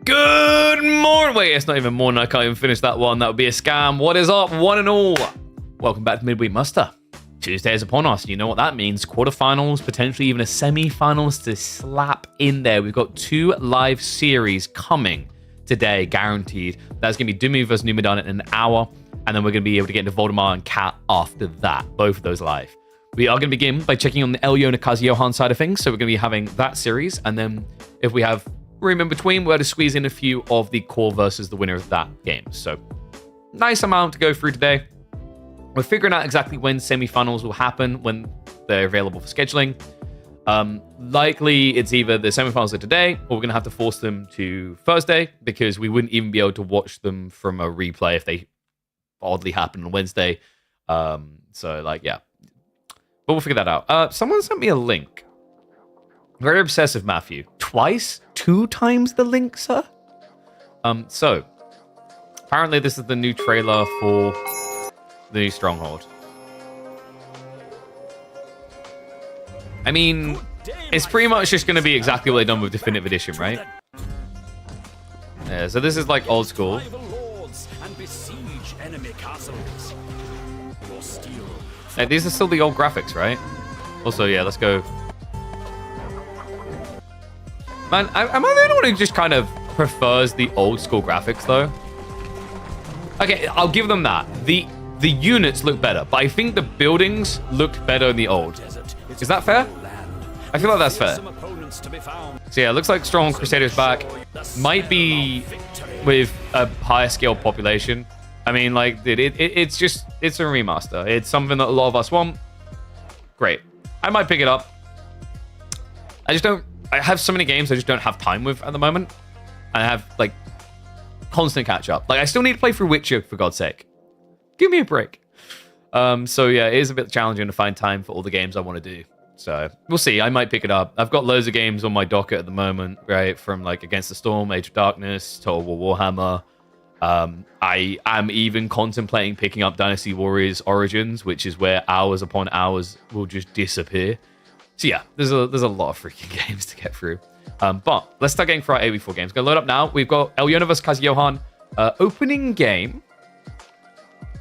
Good morning. Wait, it's not even morning. I can't even finish that one. That would be a scam. What is up, one and all? Welcome back to Midweek Muster. Tuesday is upon us. You know what that means. Quarterfinals, potentially even a semi-finals to slap in there. We've got 2 live series coming today, guaranteed. That's going to be Dumi versus Numidan in an hour. And then we're going to be able to get into Voldemar and Cat after that. Both of those live. We are going to begin by checking on the Elyon and Kazuyohan side of things. So we're going to be having that series. And then if we have room in between, we're to squeeze in a few of the core versus the winner of that game. So nice amount to go through today. We're figuring out exactly when semifinals will happen, when they're available for scheduling. Likely it's either the semifinals are today, or we're going to have to force them to Thursday, because we wouldn't even be able to watch them from a replay if they oddly happen on Wednesday. So like, yeah, but we'll figure that out. Someone sent me a link. Very obsessive, Matthew. Twice? 2 times the link, sir? So, apparently this is the new trailer for the new Stronghold. I mean, it's pretty much just going to be exactly what they've done with Definitive Edition, right? Yeah, so this is like old school. Hey, these are still the old graphics, right? Also, yeah, let's go. Man, am I the only one who just kind of prefers the old school graphics, though? Okay, I'll give them that. The units look better, but I think the buildings looked better in the old. Is that fair? I feel like that's fair. So yeah, it looks like Strong Crusader's back. Might be with a higher scale population. I mean, like, it's a remaster. It's something that a lot of us want. Great. I might pick it up. I have so many games I just don't have time with at the moment. I have, like, constant catch up. Like, I still need to play through Witcher, for God's sake. Give me a break. So, yeah, it is a bit challenging to find time for all the games I want to do. So, we'll see. I might pick it up. I've got loads of games on my docket at the moment, right? From, like, Against the Storm, Age of Darkness, Total War Warhammer. I am even contemplating picking up Dynasty Warriors Origins, which is where hours upon hours will just disappear. So yeah, there's a lot of freaking games to get through. But let's start getting for our AV4 games. Gonna load up now. We've got Elyon vs Kazuyohan. Opening game.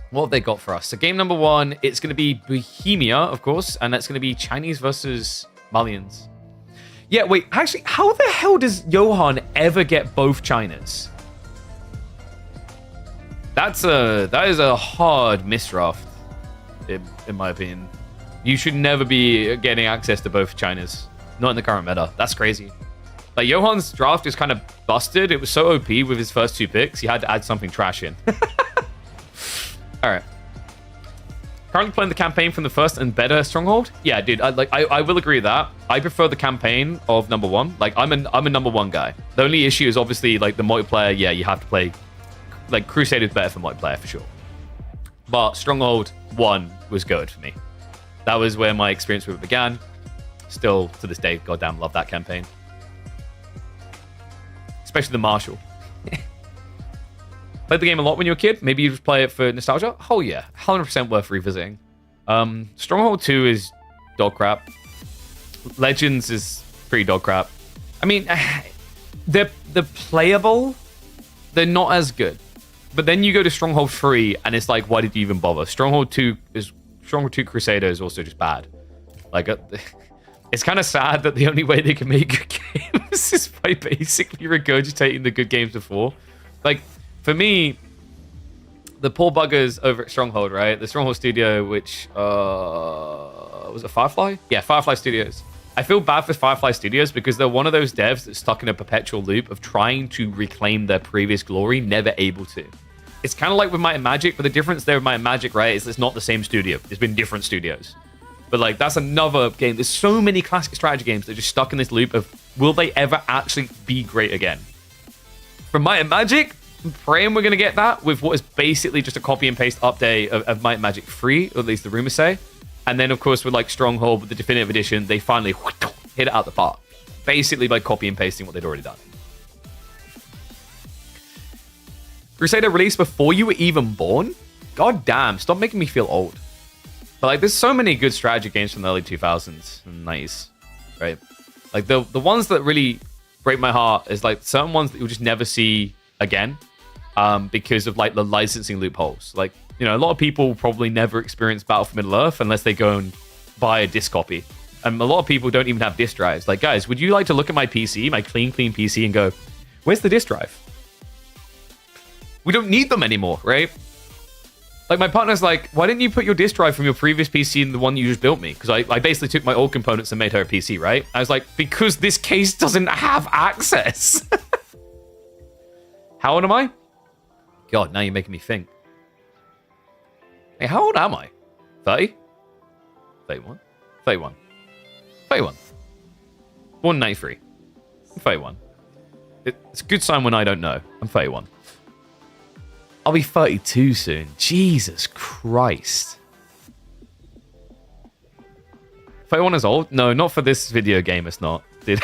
What have they got for us? So game number 1, it's going to be Bohemia, of course. And that's going to be Chinese versus Malians. Yeah, wait, actually, how the hell does Johan ever get both Chinas? That is a hard misdraft, in my opinion. You should never be getting access to both Chinas. Not in the current meta. That's crazy. Like, Johan's draft is kind of busted. It was so OP with his first 2 picks. He had to add something trash in. All right. Currently playing the campaign from the first and better Stronghold. Yeah, dude. I will agree with that. I prefer the campaign of number 1. Like, I'm a number 1 guy. The only issue is obviously, like, the multiplayer. Yeah, you have to play. Like, Crusader's better for multiplayer for sure. But Stronghold 1 was good for me. That was where my experience with it began. Still, to this day, goddamn love that campaign. Especially the Marshal. Played the game a lot when you were a kid. Maybe you just play it for nostalgia. Oh yeah, 100% worth revisiting. Stronghold 2 is dog crap. Legends is pretty dog crap. I mean, they're playable. They're not as good. But then you go to Stronghold 3, and it's like, why did you even bother? Stronghold 2 Crusader is also just bad. Like, it's kind of sad that the only way they can make good games is by basically regurgitating the good games before. Like, for me, the poor buggers over at Stronghold, right? The Stronghold studio, which was it Firefly? Yeah, Firefly Studios. I feel bad for Firefly Studios because they're one of those devs that's stuck in a perpetual loop of trying to reclaim their previous glory, never able to. It's kind of like with Might and Magic, but the difference there with Might and Magic, right, is it's not the same studio. It's been different studios. But like, that's another game. There's so many classic strategy games that are just stuck in this loop of, will they ever actually be great again? For Might and Magic, I'm praying we're going to get that with what is basically just a copy and paste update of Might and Magic 3, or at least the rumors say. And then, of course, with like Stronghold, with the Definitive Edition, they finally hit it out the park. Basically by copy and pasting what they'd already done. Crusader released before you were even born? God damn, stop making me feel old. But like, there's so many good strategy games from the early 2000s and 90s, right? Like, the ones that really break my heart is like certain ones that you'll just never see again because of like the licensing loopholes. Like, you know, a lot of people probably never experience Battle for Middle-earth unless they go and buy a disc copy. And a lot of people don't even have disc drives. Like, guys, would you like to look at my PC, my clean PC, and go, where's the disc drive? We don't need them anymore, right? Like, my partner's like, why didn't you put your disc drive from your previous PC in the one you just built me? Because I basically took my old components and made her a PC, right? I was like, because this case doesn't have access. How old am I? God, now you're making me think. Hey, how old am I? 30? 31? 31. 31. Born in 93. I'm 31. It's a good sign when I don't know. I'm 31. I'll be 32 soon. Jesus Christ. 31 is old? No, not for this video game, it's not. Dude.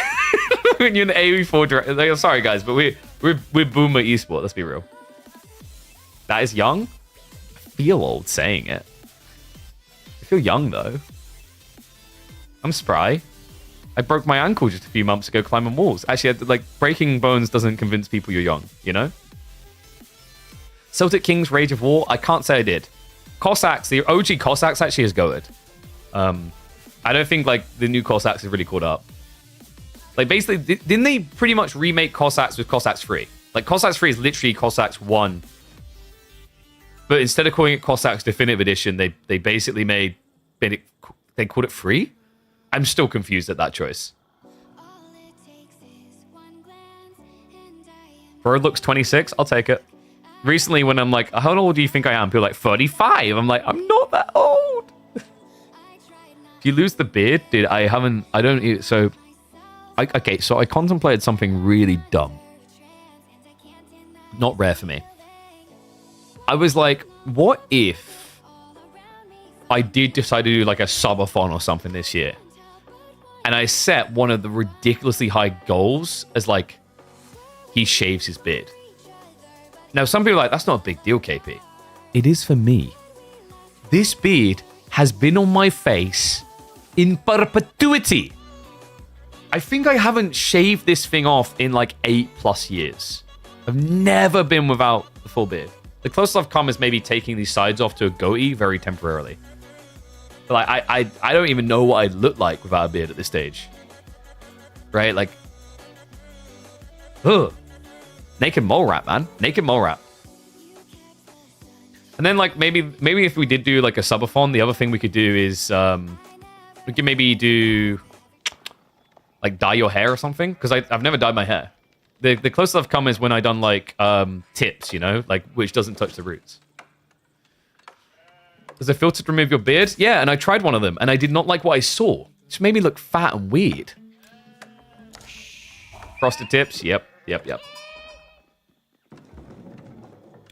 When you're in the AE4 like, sorry guys, but we're boomer esports, let's be real. That is young? I feel old saying it. I feel young though. I'm spry. I broke my ankle just a few months ago climbing walls. Actually, like, breaking bones doesn't convince people you're young, you know? Celtic Kings Rage of War, I can't say I did. Cossacks, the OG Cossacks actually is goated. I don't think like the new Cossacks have really caught up. Like, basically, didn't they pretty much remake Cossacks with Cossacks 3? Like, Cossacks 3 is literally Cossacks 1. But instead of calling it Cossacks Definitive Edition, they basically they called it 3? I'm still confused at that choice. Bird looks 26. I'll take it. Recently, when I'm like, how old do you think I am? People are like, 35. I'm like, I'm not that old. If you lose the beard, dude, okay, so I contemplated something really dumb. Not rare for me. I was like, what if I did decide to do like a subathon or something this year? And I set one of the ridiculously high goals as like, he shaves his beard. Now, some people are like, that's not a big deal, KP. It is for me. This beard has been on my face in perpetuity. I think I haven't shaved this thing off in like 8+ years. I've never been without the full beard. The closest I've come is maybe taking these sides off to a goatee very temporarily. But like, I don't even know what I'd look like without a beard at this stage. Right? Like, ugh. Naked mole rat, man. Naked mole rat. And then, like, maybe if we did do, like, a subathon, the other thing we could do is, we could maybe do, like, dye your hair or something. Because I've never dyed my hair. The closest I've come is when I done, like, tips, you know? Like, which doesn't touch the roots. Does a filter to remove your beard? Yeah, and I tried one of them, and I did not like what I saw. It just made me look fat and weird. Frosted tips? Yep.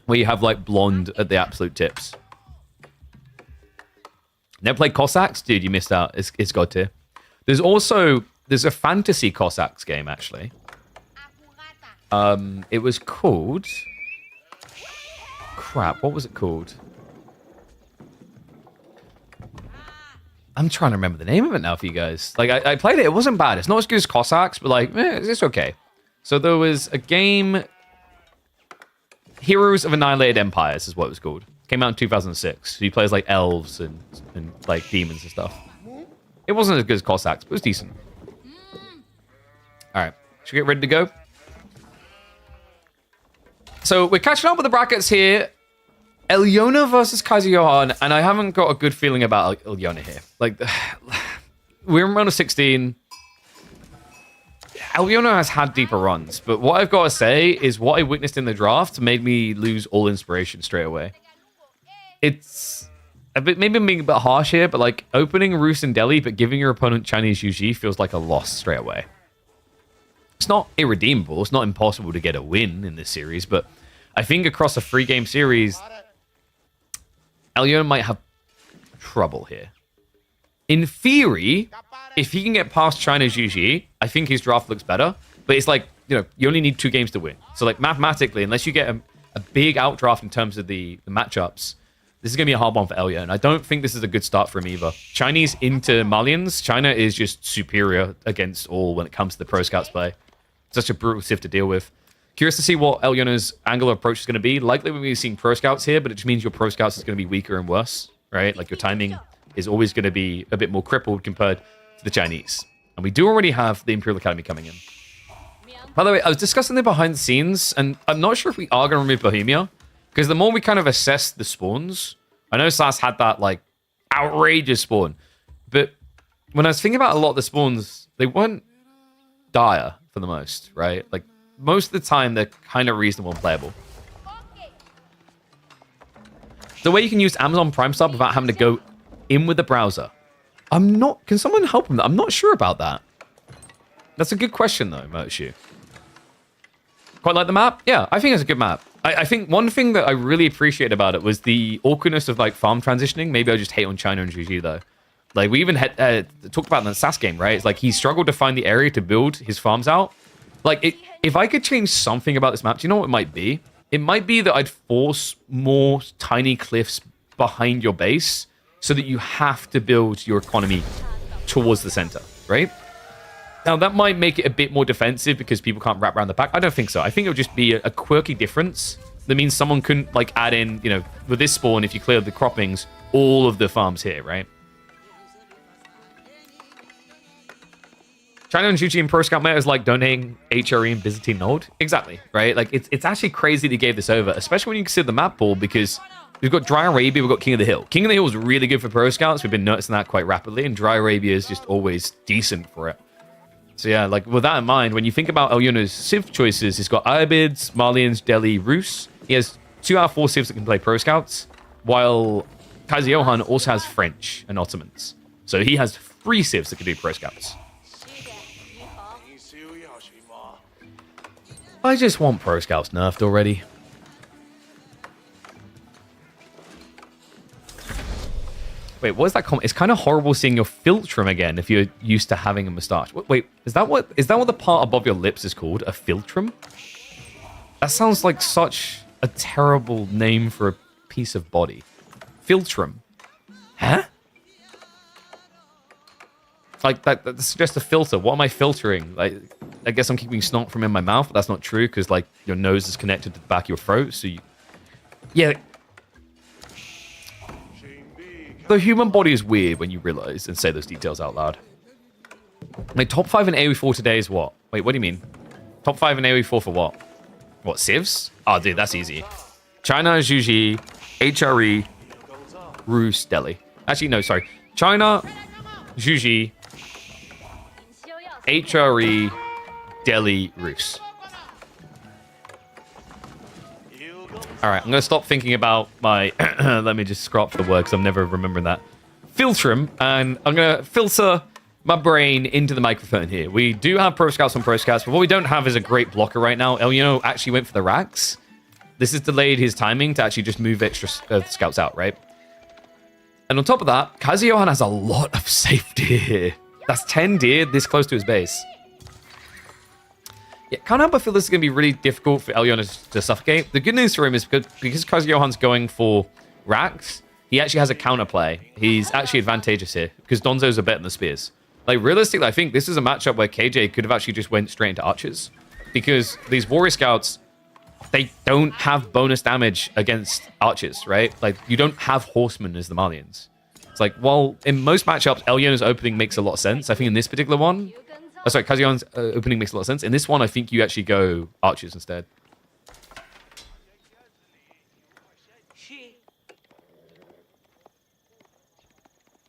Where you have, like, blonde at the absolute tips. Never played Cossacks? Dude, you missed out. It's God tier. There's a fantasy Cossacks game, actually. It was called... Crap, what was it called? I'm trying to remember the name of it now for you guys. Like, I played it. It wasn't bad. It's not as good as Cossacks, but, like, it's okay. So there was a game... Heroes of Annihilated Empires is what it was called. Came out in 2006. So you play as like elves and like demons and stuff. It wasn't as good as Cossacks, but it was decent. All right, should we get ready to go? So we're catching up with the brackets here. Ilyona versus Kaiser Johan, and I haven't got a good feeling about Ilyona here. Like, we're in round of 16. Elyono has had deeper runs, but what I've got to say is what I witnessed in the draft made me lose all inspiration straight away. It's a bit, maybe I'm being a bit harsh here, but like opening Rus and Delhi, but giving your opponent Chinese UG feels like a loss straight away. It's not irredeemable. It's not impossible to get a win in this series, but I think across a 3-game series, Elyono might have trouble here. In theory, if he can get past China's UG, I think his draft looks better. But it's like, you only need 2 games to win. So like mathematically, unless you get a big outdraft in terms of the matchups, this is going to be a hard one for Elyono. And I don't think this is a good start for him either. Chinese into Malians, China is just superior against all when it comes to the Pro Scouts play. Such a brutal sieve to deal with. Curious to see what Elyono's angular approach is going to be. Likely we'll be seeing Pro Scouts here, but it just means your Pro Scouts is going to be weaker and worse, right? Like your timing is always going to be a bit more crippled compared to the Chinese. And we do already have the Imperial Academy coming in. By the way, I was discussing the behind the scenes, and I'm not sure if we are going to remove Bohemia, because the more we kind of assess the spawns, I know SAS had that, like, outrageous spawn, but when I was thinking about a lot of the spawns, they weren't dire for the most, right? Like, most of the time, they're kind of reasonable and playable. The way you can use Amazon Prime Sub without having to go in with the browser. Can someone help him? I'm not sure about that. That's a good question, though, Mochu. Quite like the map? Yeah, I think it's a good map. I think one thing that I really appreciate about it was the awkwardness of, like, farm transitioning. Maybe I just hate on China and GG, though. Like, we even had talked about in the SAS game, right? It's like he struggled to find the area to build his farms out. Like, if I could change something about this map, do you know what it might be? It might be that I'd force more tiny cliffs behind your base so that you have to build your economy towards the center, right? Now, that might make it a bit more defensive because people can't wrap around the back. I don't think so. I think it would just be a quirky difference. That means someone couldn't, like, add in, with this spawn, if you clear the croppings, all of the farms here, right? China and Juji in Pro Scout meta is like donating HRE and visiting Node. Exactly, right? Like, it's actually crazy they gave this over, especially when you consider the map pool, because we've got Dry Arabia, we've got King of the Hill. King of the Hill is really good for Pro Scouts. We've been noticing that quite rapidly, and Dry Arabia is just always decent for it. So yeah, like, with that in mind, when you think about Elyono's civ choices, he's got Arabids, Malians, Delhi, Rus. He has 2 out of 4 civs that can play Pro Scouts, while Kaiser Johan also has French and Ottomans. So he has 3 civs that can do Pro Scouts. I just want Pro Scouts nerfed already. Wait, what is that comment? It's kind of horrible seeing your philtrum again if you're used to having a moustache. Wait, is that what the part above your lips is called? A philtrum? That sounds like such a terrible name for a piece of body. Philtrum. Huh? Like, that's just a filter. What am I filtering? Like, I guess I'm keeping snot from in my mouth, but that's not true because, like, your nose is connected to the back of your throat, so you... Yeah. The human body is weird when you realize and say those details out loud. Like, top 5 in AoE4 today is what? Wait, what do you mean? Top 5 in AoE4 for what? What, civs? Oh, dude, that's easy. China, Juji, HRE, Rus, Delhi. Actually, no, sorry. China, Juji, HRE, Delhi, Rus. Alright, I'm going to stop thinking about my... let me just scrap the word because I'm never remembering that. Filtrum, and I'm going to filter my brain into the microphone here. We do have Pro Scouts on Pro Scouts, but what we don't have is a great blocker right now. Elyono actually went for the racks. This has delayed his timing to actually just move extra scouts out, right? And on top of that, Kaiser Johan has a lot of safety here. That's 10 deer this close to his base. Yeah, can't help but feel this is going to be really difficult for Elyono to suffocate. The good news for him is because Kaiser Johan's going for racks, he actually has a counterplay. He's actually advantageous here because Donzo's are better than the spears. Like, realistically, I think this is a matchup where KJ could have actually just went straight into archers because these warrior scouts, they don't have bonus damage against archers, right? Like, you don't have horsemen as the Malians. It's like, well, in most matchups, Elyono's opening makes a lot of sense. I think in this particular one... Oh, sorry, Kaiser Johan's opening makes a lot of sense. In this one, I think you actually go archers instead.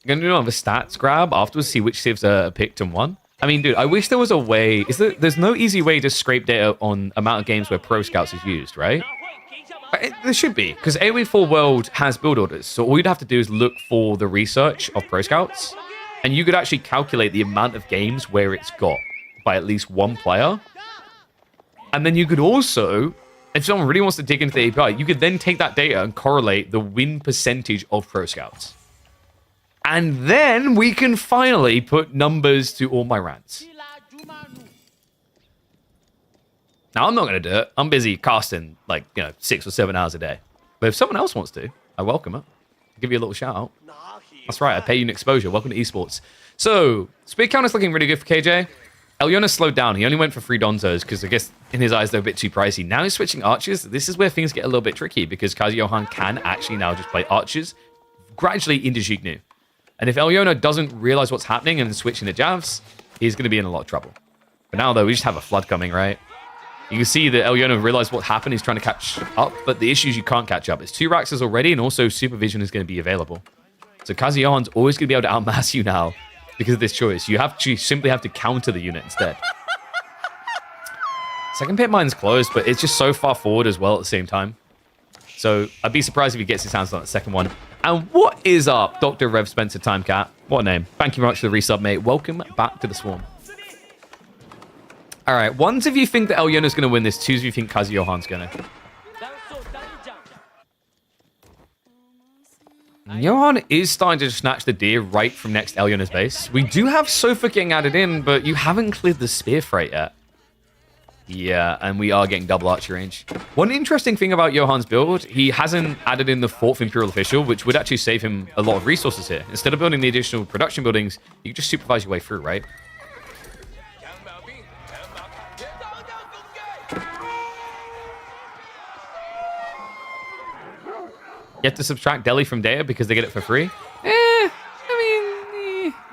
I'm going to do another stats grab afterwards, see which civs are picked and won. I mean, dude, I wish there was a way. There's no easy way to scrape data on amount of games where Pro Scouts is used, right? There should be, because AOE4 World has build orders. So all you'd have to do is look for the research of Pro Scouts, and you could actually calculate the amount of games where it's got by at least one player. And then you could also, if someone really wants to dig into the API, you could then take that data and correlate the win percentage of Pro Scouts. And then we can finally put numbers to all my rants. Now, I'm not going to do it. I'm busy casting, 6 or 7 hours a day. But if someone else wants to, I welcome it. I'll give you a little shout out. That's right, I pay you an exposure. Welcome to Esports. So, speed count is looking really good for KJ. Elyona's slowed down. He only went for 3 Donzos because I guess in his eyes they're a bit too pricey. Now he's switching archers. This is where things get a little bit tricky because Kazuyohan can actually now just play archers gradually into Jignu. And if Elyona doesn't realize what's happening and switching to Javs, he's going to be in a lot of trouble. But now, though, we just have a flood coming, right? You can see that Elyona realized what happened. He's trying to catch up, but the issue is you can't catch up. It's 2 Raxes already, and also Supervision is going to be available. So Kazuyohan's always going to be able to outmass you now because of this choice. You simply have to counter the unit instead. Second pit mine's closed, but it's just so far forward as well at the same time. So I'd be surprised if he gets his hands on that second one. And what is up, Dr. Rev Spencer Timecat? What a name. Thank you very much for the resub, mate. Welcome back to the Swarm. All right, ones if you think that Elyona's going to win this, 2s if you think Kazuyohan's going to. Johan is starting to snatch the deer right from next to Elyona's base. We do have Sofa getting added in, but you haven't cleared the spear freight yet. Yeah, and we are getting double archer range. One interesting thing about Johan's build, he hasn't added in the 4th Imperial Official, which would actually save him a lot of resources here. Instead of building the additional production buildings, you can just supervise your way through, right? You have to subtract Delhi from data because they get it for free?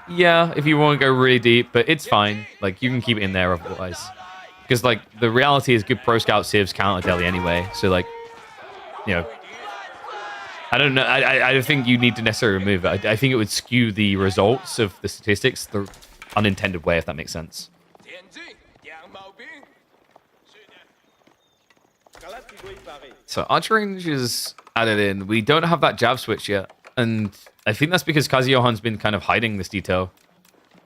Yeah, if you want to go really deep, but it's fine. Like, you can keep it in there otherwise. Because, the reality is good Pro Scout civs counter Delhi anyway. So, I don't know. I don't think you need to necessarily remove it. I think it would skew the results of the statistics the unintended way, if that makes sense. So, archer range is added in. We don't have that jab switch yet. And I think that's because Kazuyohan's been kind of hiding this detail.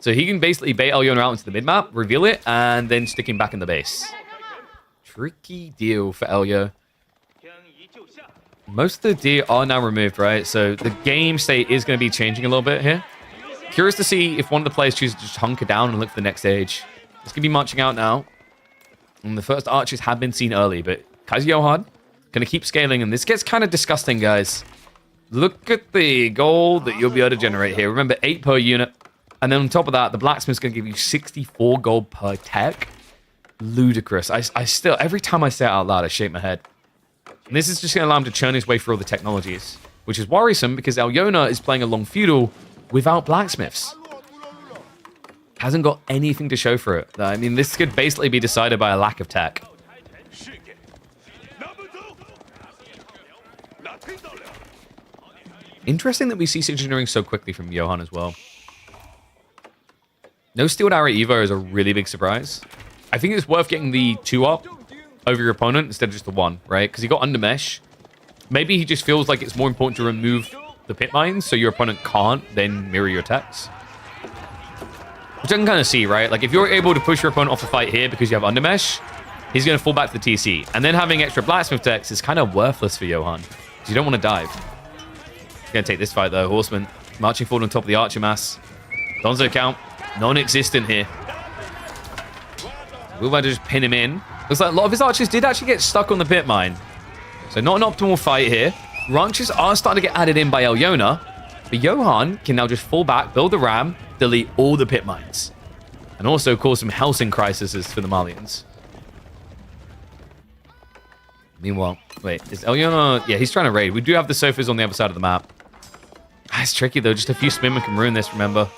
So he can basically bait Elyona out into the mid-map, reveal it, and then stick him back in the base. Tricky deal for Elyo. Most of the deer are now removed, right? So the game state is going to be changing a little bit here. Curious to see if one of the players chooses to just hunker down and look for the next stage. It's going to be marching out now. And the first archers have been seen early, but Kazuyohan going to keep scaling, and this gets kind of disgusting, guys. Look at the gold that you'll be able to generate here. Remember, 8 per unit. And then on top of that, the blacksmith's going to give you 64 gold per tech. Ludicrous. I still, every time I say it out loud, I shake my head. And this is just going to allow him to churn his way through all the technologies, which is worrisome because Elyona is playing a long feudal without blacksmiths. Hasn't got anything to show for it. I mean, this could basically be decided by a lack of tech. Interesting that we see Siege Engineering so quickly from Johan as well. No Steeled Arrow Evo is a really big surprise. I think it's worth getting the 2 up over your opponent instead of just the 1, right? Because he got under mesh. Maybe he just feels like it's more important to remove the pit mines so your opponent can't then mirror your attacks. Which I can kind of see, right? Like if you're able to push your opponent off the fight here because you have under mesh, he's going to fall back to the TC. And then having extra blacksmith techs is kind of worthless for Johan. Because you don't want to dive. He's going to take this fight though. Horseman marching forward on top of the archer mass. Donzo count. Non-existent here. We'll have to just pin him in. Looks like a lot of his archers did actually get stuck on the pit mine. So not an optimal fight here. Ranchers are starting to get added in by Elyona. But Johan can now just fall back, build the ram, delete all the pit mines. And also cause some housing crises for the Malians. Meanwhile, wait, is Elyona... Yeah, he's trying to raid. We do have the sofas on the other side of the map. It's tricky though. Just a few Smimmer can ruin this, remember.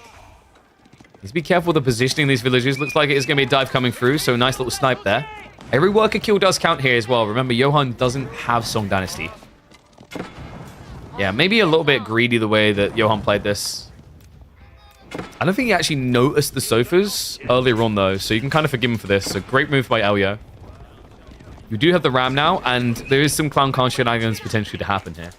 Just be careful with the positioning of these villages. Looks like it is going to be a dive coming through, so nice little snipe there. Every worker kill does count here as well. Remember, Johan doesn't have Song Dynasty. Yeah, maybe a little bit greedy the way that Johan played this. I don't think he actually noticed the sofas earlier on, though, so you can kind of forgive him for this. So great move by Elio. You do have the Ram now, and there is some Clown Khan shenanigans potentially to happen here.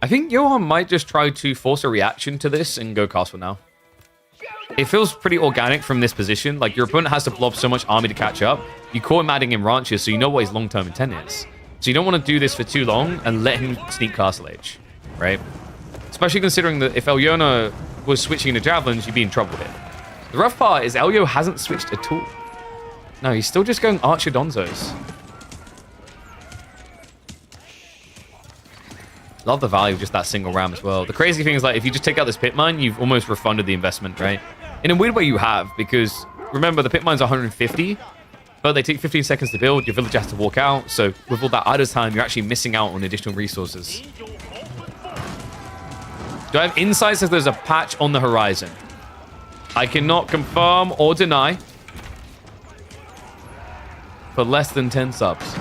I think Johan might just try to force a reaction to this and go castle now. It feels pretty organic from this position. Like, your opponent has to blob so much army to catch up. You caught him adding in ranches, so you know what his long-term intent is. So you don't want to do this for too long and let him sneak castle age, right? Especially considering that if Elyon was switching to javelins, you'd be in trouble here. The rough part is Elio hasn't switched at all. No, he's still just going Archer Donzos. Love the value of just that single ram as well. The crazy thing is, like, if you just take out this pit mine, you've almost refunded the investment, right? In a weird way you have, because remember, the pit mine's 150, but they take 15 seconds to build. Your villager has to walk out, so with all that idle time, you're actually missing out on additional resources. Do I have insights if there's a patch on the horizon? I cannot confirm or deny for less than 10 subs.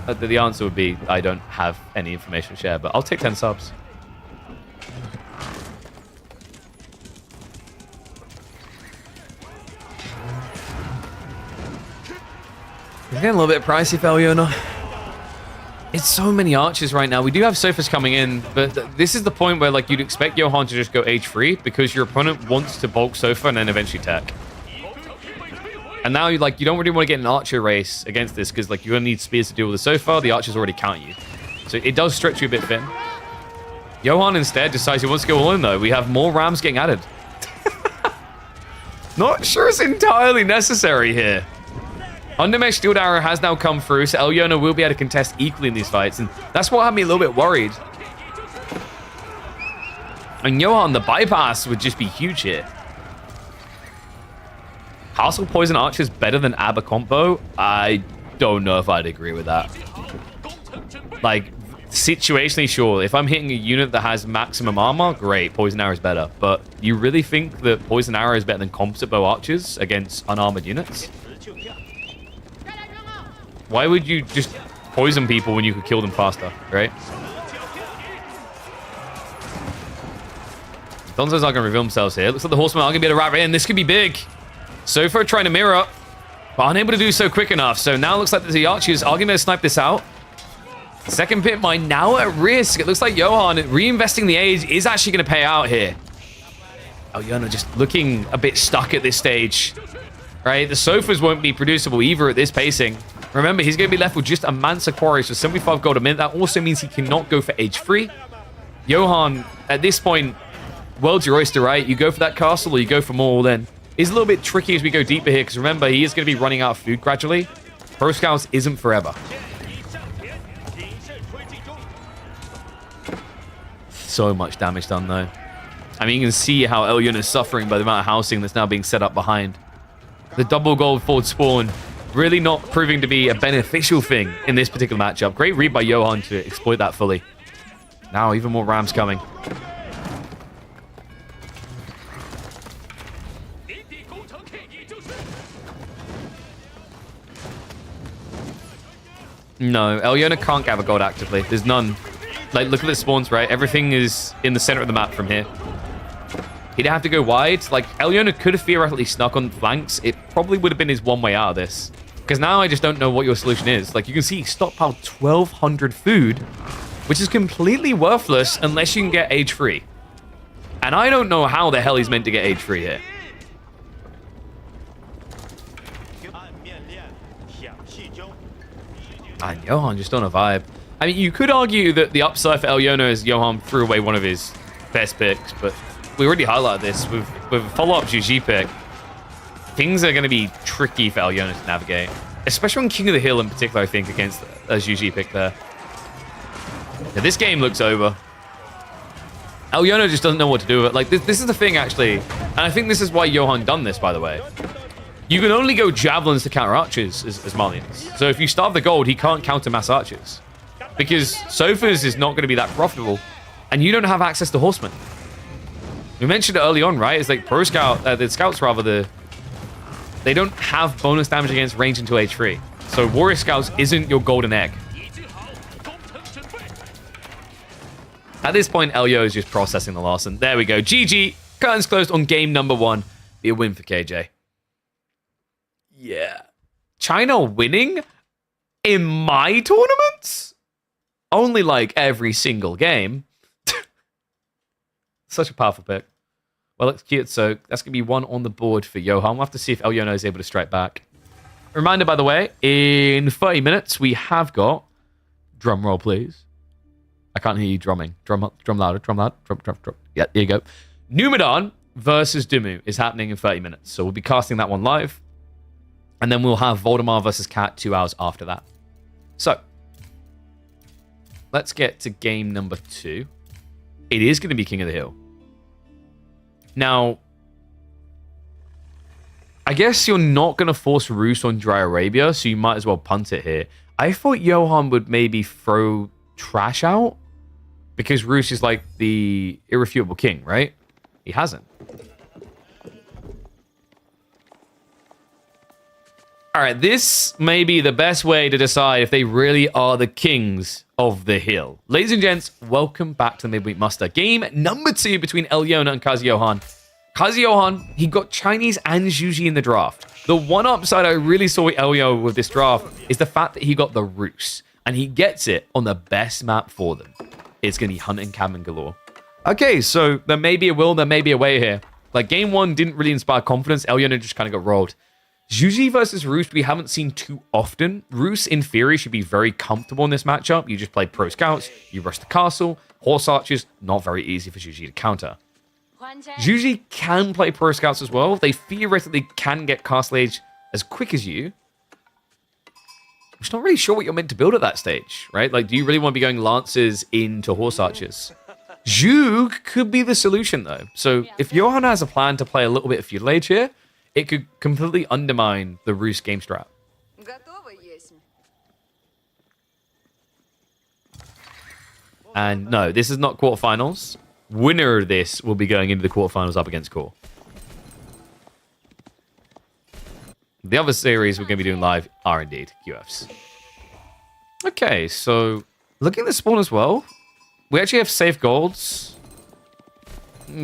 The answer would be, I don't have any information to share, but I'll take 10 subs. It's getting a little bit pricey for Elyon. It's so many archers right now. We do have sofas coming in, but this is the point where, like, you'd expect Johan to just go age-free because your opponent wants to bulk sofa and then eventually tech. And now, you don't really want to get an archer race against this because, like, you're going to need spears to deal with the sofa. The archers already count you. So it does stretch you a bit thin. Johan instead decides he wants to go all in, though. We have more rams getting added. Not sure it's entirely necessary here. Undermesh Steel Arrow has now come through, so Elyon will be able to contest equally in these fights. And that's what had me a little bit worried. And Johan, the bypass would just be huge here. Castle Poison Archer is better than Aber combo? I don't know if I'd agree with that. Like, situationally, sure. If I'm hitting a unit that has maximum armor, great. Poison Arrow is better. But you really think that Poison Arrow is better than Composite Bow Archers against unarmored units? Why would you just poison people when you could kill them faster, right? Donzo's not going to reveal themselves here. Looks like the Horsemen are going to be able to wrap it in. This could be big. Sofa trying to mirror, but unable to do so quick enough. So now it looks like the archers are going to snipe this out. Second pit mine now at risk. It looks like Johan reinvesting the age is actually going to pay out here. Elyon just looking a bit stuck at this stage. Right? The sofas won't be producible either at this pacing. Remember, he's going to be left with just a Mansa Quarry, so 75 gold a minute. That also means he cannot go for age free. Johan, at this point, world's your oyster, right? You go for that castle or you go for more all in. It's a little bit tricky as we go deeper here, because remember, he is going to be running out of food gradually. Pro Scouts isn't forever. So much damage done, though. I mean, you can see how Elyon is suffering by the amount of housing that's now being set up behind. The double gold forward spawn really not proving to be a beneficial thing in this particular matchup. Great read by Johan to exploit that fully. Now, even more rams coming. No, Elyon can't gather gold actively. There's none. Like, look at the spawns, right? Everything is in the center of the map from here. He'd have to go wide. Like, Elyon could have theoretically snuck on flanks. It probably would have been his one way out of this. Because now I just don't know what your solution is. Like, you can see he stockpiled 1,200 food, which is completely worthless unless you can get age free. And I don't know how the hell he's meant to get age free here. And Johan just on a vibe. I mean, you could argue that the upside for Elyon is Johan threw away one of his best picks, but we already highlighted this with a follow-up GG pick. Things are going to be tricky for Elyon to navigate, especially on King of the Hill in particular, I think, against a GG pick there. Now, this game looks over. Elyon just doesn't know what to do with it. Like, this is the thing, actually, and I think this is why Johan done this, by the way. You can only go javelins to counter archers as Malians. So if you starve the gold, he can't counter mass archers. Because Sofas is not going to be that profitable. And you don't have access to horsemen. We mentioned it early on, right? It's like Pro Scout, the Scouts rather, they don't have bonus damage against range until age 3. So Warrior Scouts isn't your golden egg. At this point, Elio is just processing the loss, and there we go. GG. Curtains closed on game number 1. Be a win for KJ. Yeah. China winning in my tournaments? Only like every single game. Such a powerful pick. Well, it's cute, so that's going to be 1 on the board for Johan. We'll have to see if Eliono is able to strike back. Reminder, by the way, in 30 minutes, we have got... Drum roll, please. I can't hear you drumming. Drum louder, drum louder. Drum. Yeah, there you go. Numadon versus Dumu is happening in 30 minutes. So we'll be casting that one live. And then we'll have Voldemar versus Cat 2 hours after that. So, let's get to game number 2. It is going to be King of the Hill. Now, I guess you're not going to force Roos on Dry Arabia, so you might as well punt it here. I thought Johan would maybe throw Trash out, because Roos is like the irrefutable king, right? He hasn't. All right, this may be the best way to decide if they really are the kings of the hill. Ladies and gents, welcome back to the Midweek Muster. Game number 2 between Eliona and Kazi Johan. Kazi Johan, he got Chinese and Zhuji in the draft. The one upside I really saw with Elio with this draft is the fact that he got the Roos, and he gets it on the best map for them. It's going to be Hunt and Cabin galore. Okay, so there may be a will, there may be a way here. Like, game 1 didn't really inspire confidence. Eliona just kind of got rolled. Zhuji versus Roos, we haven't seen too often. Roos, in theory, should be very comfortable in this matchup. You just play pro scouts, you rush the castle, horse archers, not very easy for Zhuji to counter. Zhuji can play pro scouts as well. They theoretically can get castle age as quick as you. I'm just not really sure what you're meant to build at that stage, right? Like, do you really want to be going lances into horse archers? Zhug could be the solution, though. So if Johan has a plan to play a little bit of feudal age here, it could completely undermine the Roos game strat. And no, this is not quarterfinals. Winner of this will be going into the quarterfinals up against Core. The other series we're going to be doing live are indeed QFs. Okay, so looking at the spawn as well, we actually have safe golds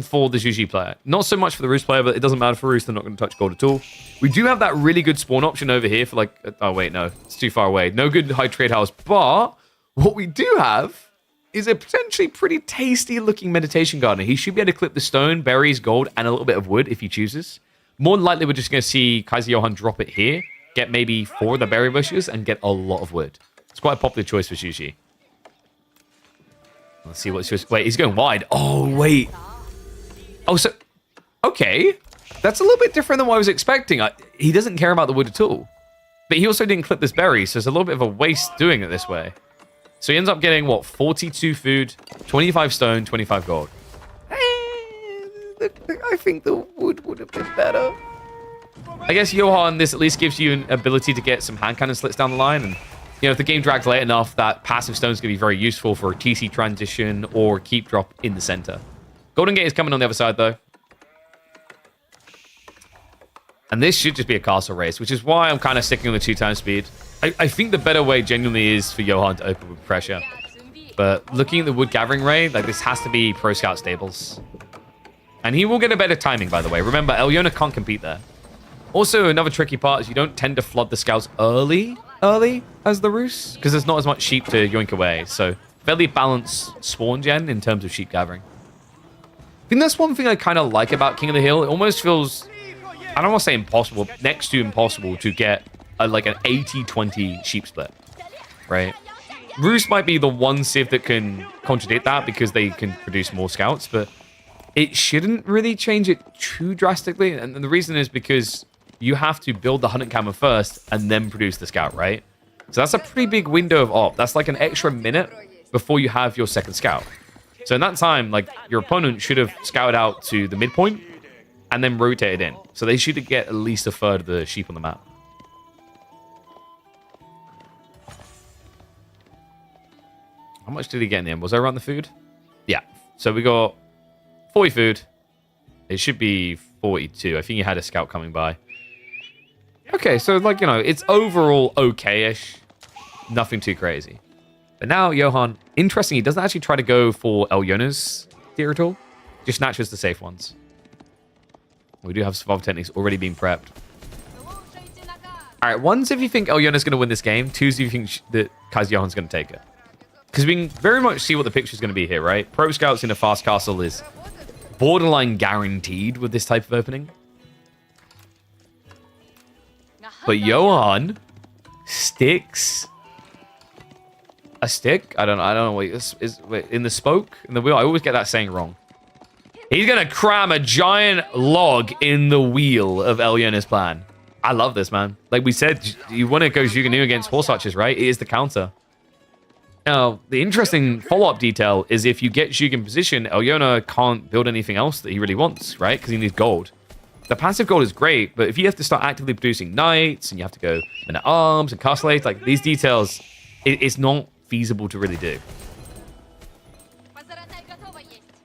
for the Zhuji player. Not so much for the Roos player, but it doesn't matter for Roos. They're not going to touch gold at all. We do have that really good spawn option over here for like... Oh, wait, no. It's too far away. No good high trade house. But what we do have is a potentially pretty tasty looking meditation gardener. He should be able to clip the stone, berries, gold, and a little bit of wood if he chooses. More than likely, we're just going to see Kazi Johan drop it here, get maybe 4 of the berry bushes, and get a lot of wood. It's quite a popular choice for Zhuji. Let's see what's just... Wait, he's going wide. Oh, wait. Oh, so... Okay. That's a little bit different than what I was expecting. He doesn't care about the wood at all. But he also didn't clip this berry, so it's a little bit of a waste doing it this way. So he ends up getting, what, 42 food, 25 stone, 25 gold. I think the wood would have been better. I guess Johan, this at least gives you an ability to get some hand cannon slits down the line. And, you know, if the game drags late enough, that passive stone is going to be very useful for a TC transition or keep drop in the center. Golden Gate is coming on the other side, though. And this should just be a castle race, which is why I'm kind of sticking on the 2x speed. I think the better way genuinely is for Johan to open with pressure. But looking at the wood gathering rate, like, this has to be pro scout stables. And he will get a better timing, by the way. Remember, Eliona can't compete there. Also, another tricky part is you don't tend to flood the scouts early as the Roos, because there's not as much sheep to yoink away. So, fairly balanced spawn gen in terms of sheep gathering. I think that's one thing I kind of like about King of the Hill. It almost feels, I don't want to say impossible, next to impossible to get like an 80-20 sheep split, right? Roos might be the one civ that can contradict that because they can produce more scouts, but it shouldn't really change it too drastically. And the reason is because you have to build the hunting camera first and then produce the scout, right? So that's a pretty big window of op. That's like an extra minute before you have your second scout. So in that time, like, your opponent should have scouted out to the midpoint and then rotated in. So they should get at least a third of the sheep on the map. How much did he get in the end? Was I around the food? Yeah. So we got 40 food. It should be 42. I think he had a scout coming by. Okay, so, like, you know, it's overall okay-ish. Nothing too crazy. But now Johan, interesting, he doesn't actually try to go for Elyona's tier at all. Just snatches the safe ones. We do have survival techniques already being prepped. All right, one's if you think Elyona's going to win this game. Two's if you think that Kaz Johan's going to take it. Because we can very much see what the picture's going to be here, right? Pro Scouts in a fast castle is borderline guaranteed with this type of opening. But Johan sticks a stick. I don't know. Wait, wait, in the spoke in the wheel. I always get that saying wrong. He's gonna cram a giant log in the wheel of Elyona's plan. I love this, man. Like we said, you want to go Zhuge against horse archers, right? It is the counter. Now, the interesting follow-up detail is if you get Zhuge in position, Elyona can't build anything else that he really wants, right? Because he needs gold. The passive gold is great, but if you have to start actively producing knights and you have to go men at arms and castellate, like these details, it's not feasible to really do.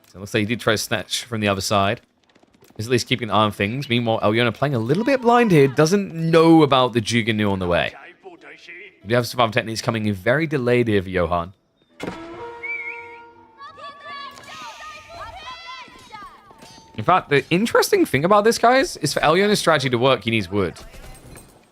So it looks like he did try to snatch from the other side. He's at least keeping an eye on things. Meanwhile, Elyona playing a little bit blind here, doesn't know about the Zhuge on the way. We do have survival techniques coming in very delayed here for Johan. In fact, the interesting thing about this, guys, is for Elyona's strategy to work, he needs wood.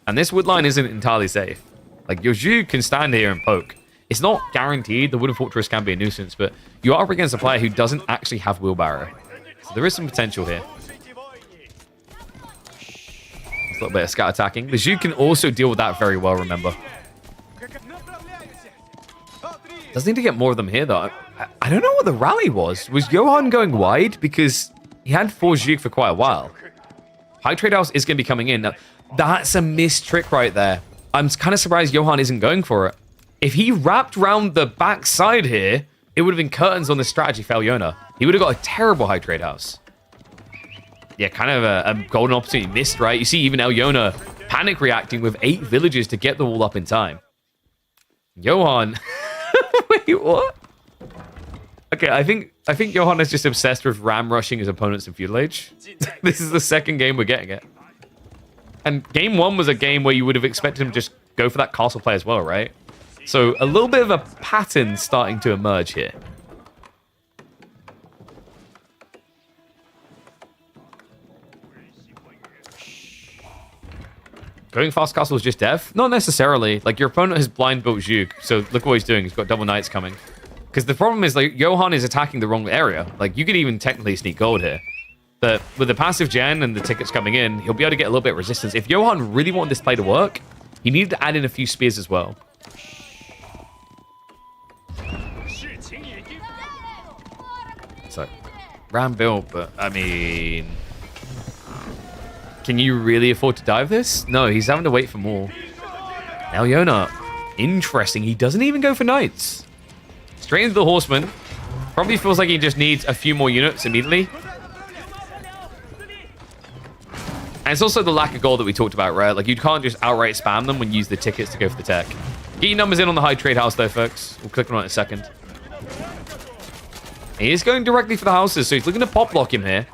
And this wood line isn't entirely safe. Like, your Zhuge can stand here and poke. It's not guaranteed. The wooden fortress can be a nuisance, but you are up against a player who doesn't actually have wheelbarrow. So there is some potential here. A little bit of scout attacking. The Zhuge can also deal with that very well, remember. Does need to get more of them here, though. I don't know what the rally was. Was Johan going wide? Because he had 4 Zhuge for quite a while. High trade house is going to be coming in. Now, that's a missed trick right there. I'm kind of surprised Johan isn't going for it. If he wrapped round the back side here, it would have been curtains on the strategy for Elyona. He would have got a terrible high trade house. Yeah, kind of a golden opportunity missed, right? You see even Elyona panic reacting with 8 villages to get the wall up in time. Johan... Wait, what? Okay, I think Johan is just obsessed with ram rushing his opponents in feudal age. This is the second game we're getting it. And game 1 was a game where you would have expected him to just go for that castle play as well, right? So a little bit of a pattern starting to emerge here. Going fast castle is just death? Not necessarily. Like, your opponent has blind built Zhuge, so look what he's doing. He's got double knights coming. Because the problem is, like, Johan is attacking the wrong area. Like, you could even technically sneak gold here. But with the passive gen and the tickets coming in, he'll be able to get a little bit of resistance. If Johan really wanted this play to work, he needed to add in a few spears as well. So, ram built, but, I mean... Can you really afford to dive this? No, he's having to wait for more. Elyona, interesting. He doesn't even go for knights. Straight into the horseman. Probably feels like he just needs a few more units immediately. And it's also the lack of gold that we talked about, right? Like, you can't just outright spam them when you use the tickets to go for the tech. Get your numbers in on the high trade house, though, folks. We'll click on it in a second. He is going directly for the houses, so he's looking to pop block him here.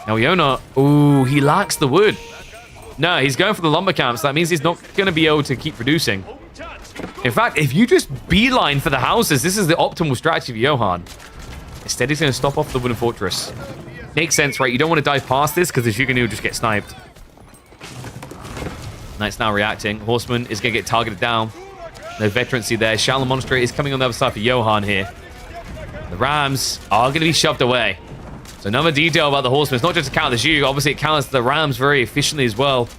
Elyona, ooh, he lacks the wood. No, he's going for the lumber camps. That means he's not going to be able to keep producing. In fact, if you just beeline for the houses, this is the optimal strategy for Johan. Instead, he's going to stop off the wooden fortress. Makes sense, right? You don't want to dive past this because the Zhuge will just get sniped. Knight's now reacting. Horseman is going to get targeted down. No veterancy there. Shaolin Monastery is coming on the other side for Johan here. The Rams are going to be shoved away. So another detail about the horseman. It's not just to counter the Zhuge. Obviously, it counters the Rams very efficiently as well.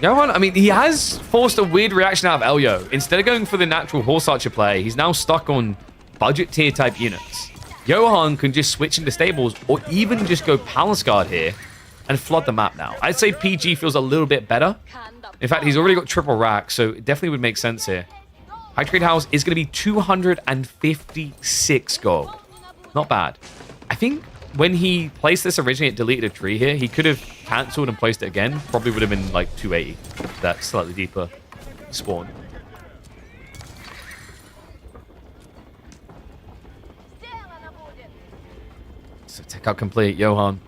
Johan, I mean, he has forced a weird reaction out of Elyo. Instead of going for the natural horse archer play, he's now stuck on budget tier type units. Johan can just switch into stables or even just go palace guard here and flood the map now. I'd say PG feels a little bit better. In fact, he's already got triple rack, so it definitely would make sense here. High trade house is going to be 256 gold. Not bad. I think when he placed this originally, it deleted a tree here. He could have cancelled and placed it again. Probably would have been like 280. That slightly deeper spawn. So tech out complete. Johan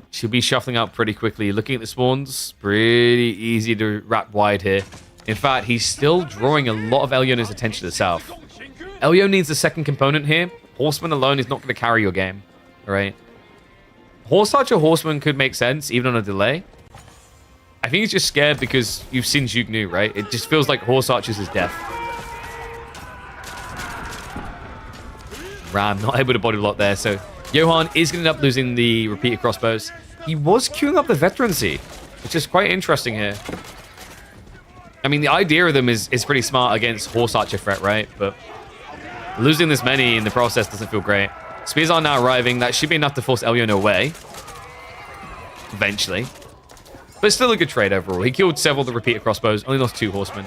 should be shuffling out pretty quickly. Looking at the spawns, pretty easy to wrap wide here. In fact, he's still drawing a lot of Elyona's attention to the south. Elyon needs a second component here. Horseman alone is not going to carry your game, right? Horse Archer Horseman could make sense, even on a delay. I think he's just scared because you've seen Zhugnu, right? It just feels like Horse Archer's his death. Ram not able to body block there, so Johan is going to end up losing the repeated crossbows. He was queuing up the veterancy, which is quite interesting here. I mean, the idea of them is pretty smart against Horse Archer threat, right? But losing this many in the process doesn't feel great. Spears are now arriving. That should be enough to force Elyon away. Eventually. But still a good trade overall. He killed several of the repeated crossbows. Only lost 2 horsemen.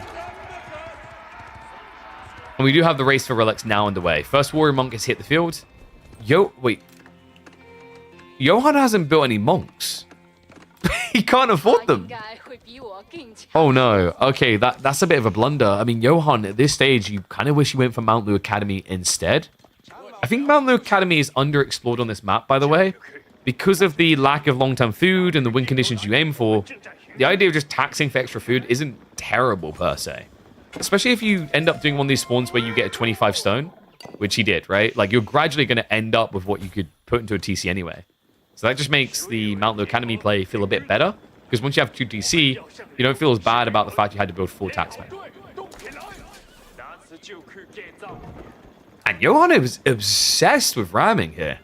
And we do have the race for relics now underway. First warrior monk has hit the field. Wait. Johan hasn't built any monks. He can't afford them. Oh no. Okay, that's a bit of a blunder. I mean, Johan, at this stage, you kind of wish you went for Mount Lu Academy instead. I think Mount Lu Academy is underexplored on this map, by the way. Because of the lack of long-term food and the win conditions you aim for, the idea of just taxing for extra food isn't terrible per se. Especially if you end up doing one of these spawns where you get a 25 stone, which he did, right? Like, you're gradually going to end up with what you could put into a TC anyway. So that just makes the Mount Lu Academy play feel a bit better. Because once you have 2 TC, you don't feel as bad about the fact you had to build 4 taxmen. And Johan is obsessed with ramming here.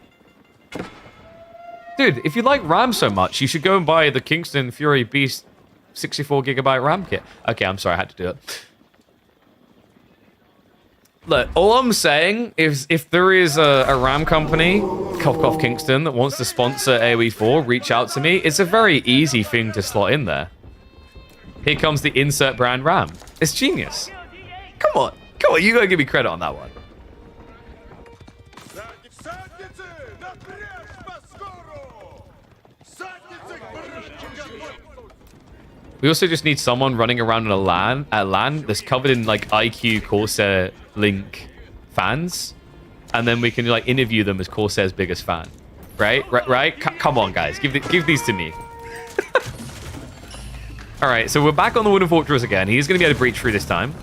Dude, if you like RAM so much, you should go and buy the Kingston Fury Beast 64GB RAM kit. Okay, I'm sorry, I had to do it. Look, all I'm saying is if there is a RAM company, Cough Kingston, that wants to sponsor AoE4, reach out to me. It's a very easy thing to slot in there. Here comes the insert brand RAM. It's genius. Come on, you gotta give me credit on that one. We also just need someone running around in a LAN that's covered in like IQ Corsair Link fans, and then we can like interview them as Corsair's biggest fan. Right? Come on, guys, give these to me. All right, so we're back on the Wooden Fortress again. He's going to be able to breach through this time.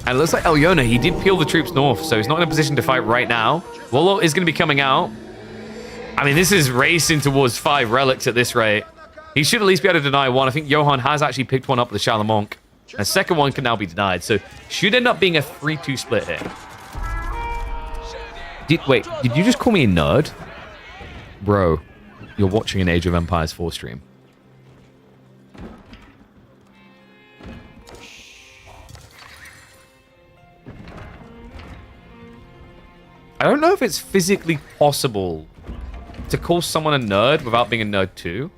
And it looks like Elyona, he did peel the troops north, so he's not in a position to fight right now. Wallo is going to be coming out. I mean, this is racing towards 5 relics at this rate. He should at least be able to deny 1. I think Johan has actually picked one up with the Shalamonk. And the second one can now be denied. So should end up being a 3-2 split here. Wait, did you just call me a nerd? Bro, you're watching an Age of Empires 4 stream. I don't know if it's physically possible to call someone a nerd without being a nerd too.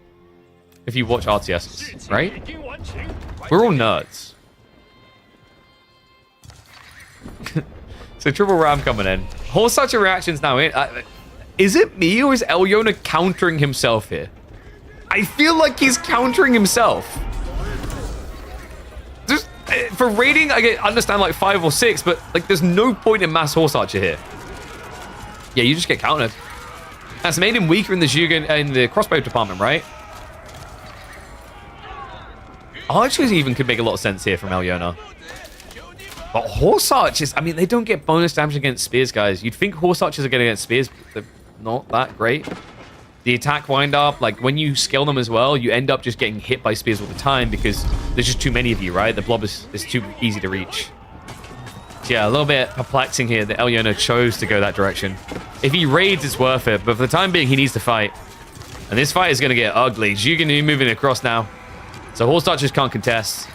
If you watch RTSs, right? We're all nerds. So triple ram coming in. Horse such a reaction's now in. Is it me or is Elyona countering himself here? I feel like he's countering himself. Just for raiding, I understand like 5 or 6, but like there's no point in mass horse archer here. Yeah, you just get countered. That's made him weaker in the Zhugen in the crossbow department, right? Archers even could make a lot of sense here from Elyona. But horse archers, I mean, they don't get bonus damage against spears, guys. You'd think horse archers are getting against spears, but they're not that great. The attack wind up, like when you scale them as well, you end up just getting hit by spears all the time because there's just too many of you, right? The blob is too easy to reach. So yeah, a little bit perplexing here that Elyona chose to go that direction. If he raids, it's worth it, but for the time being, he needs to fight. And this fight is going to get ugly. Zhugen moving across now. So horse archers can't contest.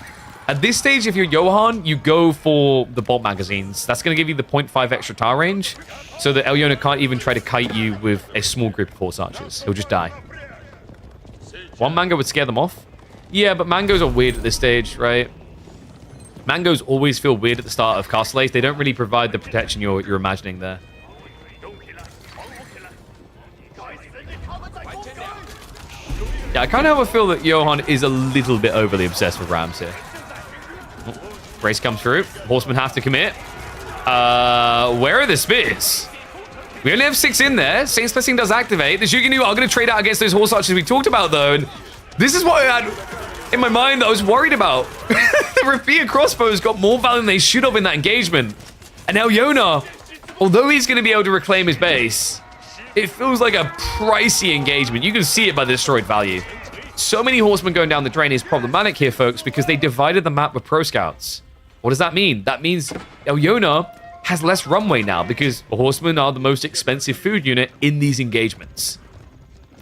At this stage, if you're Johan, you go for the bolt magazines. That's going to give you the 0.5 extra tar range, so that Elyona can't even try to kite you with a small group of horse archers. He'll just die. 1 mango would scare them off. Yeah, but mangoes are weird at this stage, right? Mangoes always feel weird at the start of Castle Ace. They don't really provide the protection you're imagining there. Yeah, I kind of have a feel that Johan is a little bit overly obsessed with Rams here. Race comes through. Horsemen have to commit. Where are the spears? We only have 6 in there. Saint's Blessing does activate. The Zhugen are going to trade out against those horse archers we talked about, though. And this is what I had. in my mind that I was worried about. The Rapier crossbows got more value than they should have in that engagement. And now Yona, although he's going to be able to reclaim his base, it feels like a pricey engagement. You can see it by the destroyed value. So many horsemen going down the drain is problematic here, folks, because they divided the map with pro scouts. What does that mean? That means Yona has less runway now because horsemen are the most expensive food unit in these engagements.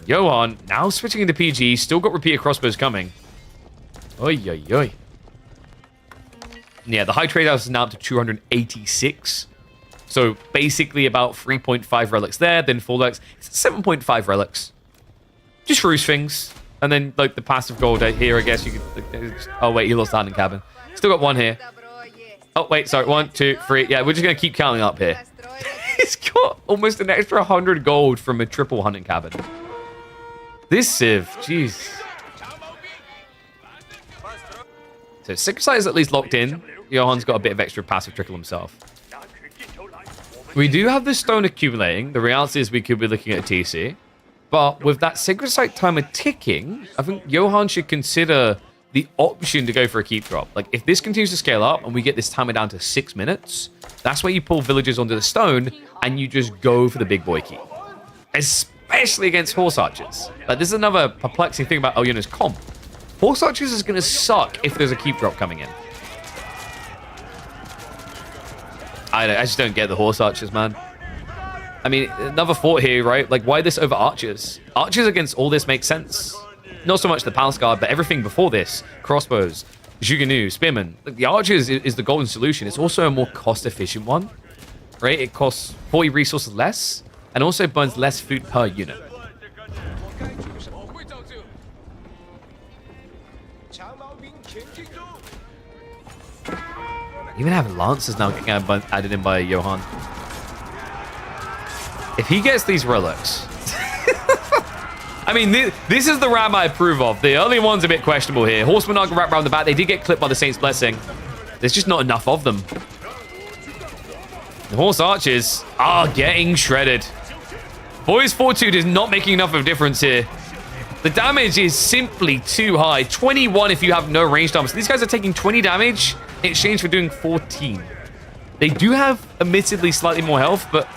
Johan now switching into PG, still got Rapier crossbows coming. Oi, oi, oi. Yeah, the high trade house is now up to 286. So basically about 3.5 relics there, then 4 relics. It's 7.5 relics. Just ruse things. And then like the passive gold here, I guess you could... Oh wait, he lost the hunting cabin. Still got one here. Oh wait, sorry, 1, 2, 3. Yeah, we're just going to keep counting up here. He's got almost an extra 100 gold from a triple hunting cabin. This Civ, jeez. So Sight is at least locked in. Johan's got a bit of extra passive trickle himself. We do have this stone accumulating. The reality is we could be looking at a TC. But with that Sight timer ticking, I think Johan should consider the option to go for a keep drop. Like, if this continues to scale up and we get this timer down to 6 minutes, that's where you pull villagers onto the stone and you just go for the big boy keep. Especially against horse archers. Like, this is another perplexing thing about Elyona's comp. Horse archers is going to suck if there's a keep drop coming in. I just don't get the horse archers, man. I mean, another thought here, right? Like, why this over archers? Archers against all this makes sense. Not so much the palace guard, but everything before this. Crossbows, Juganu, spearmen. Like, the archers is the golden solution. It's also a more cost-efficient one, right? It costs 40 resources less, and also burns less food per unit. Even having Lancers now getting added in by Johan. If he gets these relics... I mean, this is the ram I approve of. The early one's a bit questionable here. Horsemen are wrapped around the back. They did get clipped by the Saint's Blessing. There's just not enough of them. The horse archers are getting shredded. Boys Fortitude is not making enough of a difference here. The damage is simply too high. 21 if you have no ranged armor. So these guys are taking 20 damage in exchange for doing 14. They do have, admittedly, slightly more health, but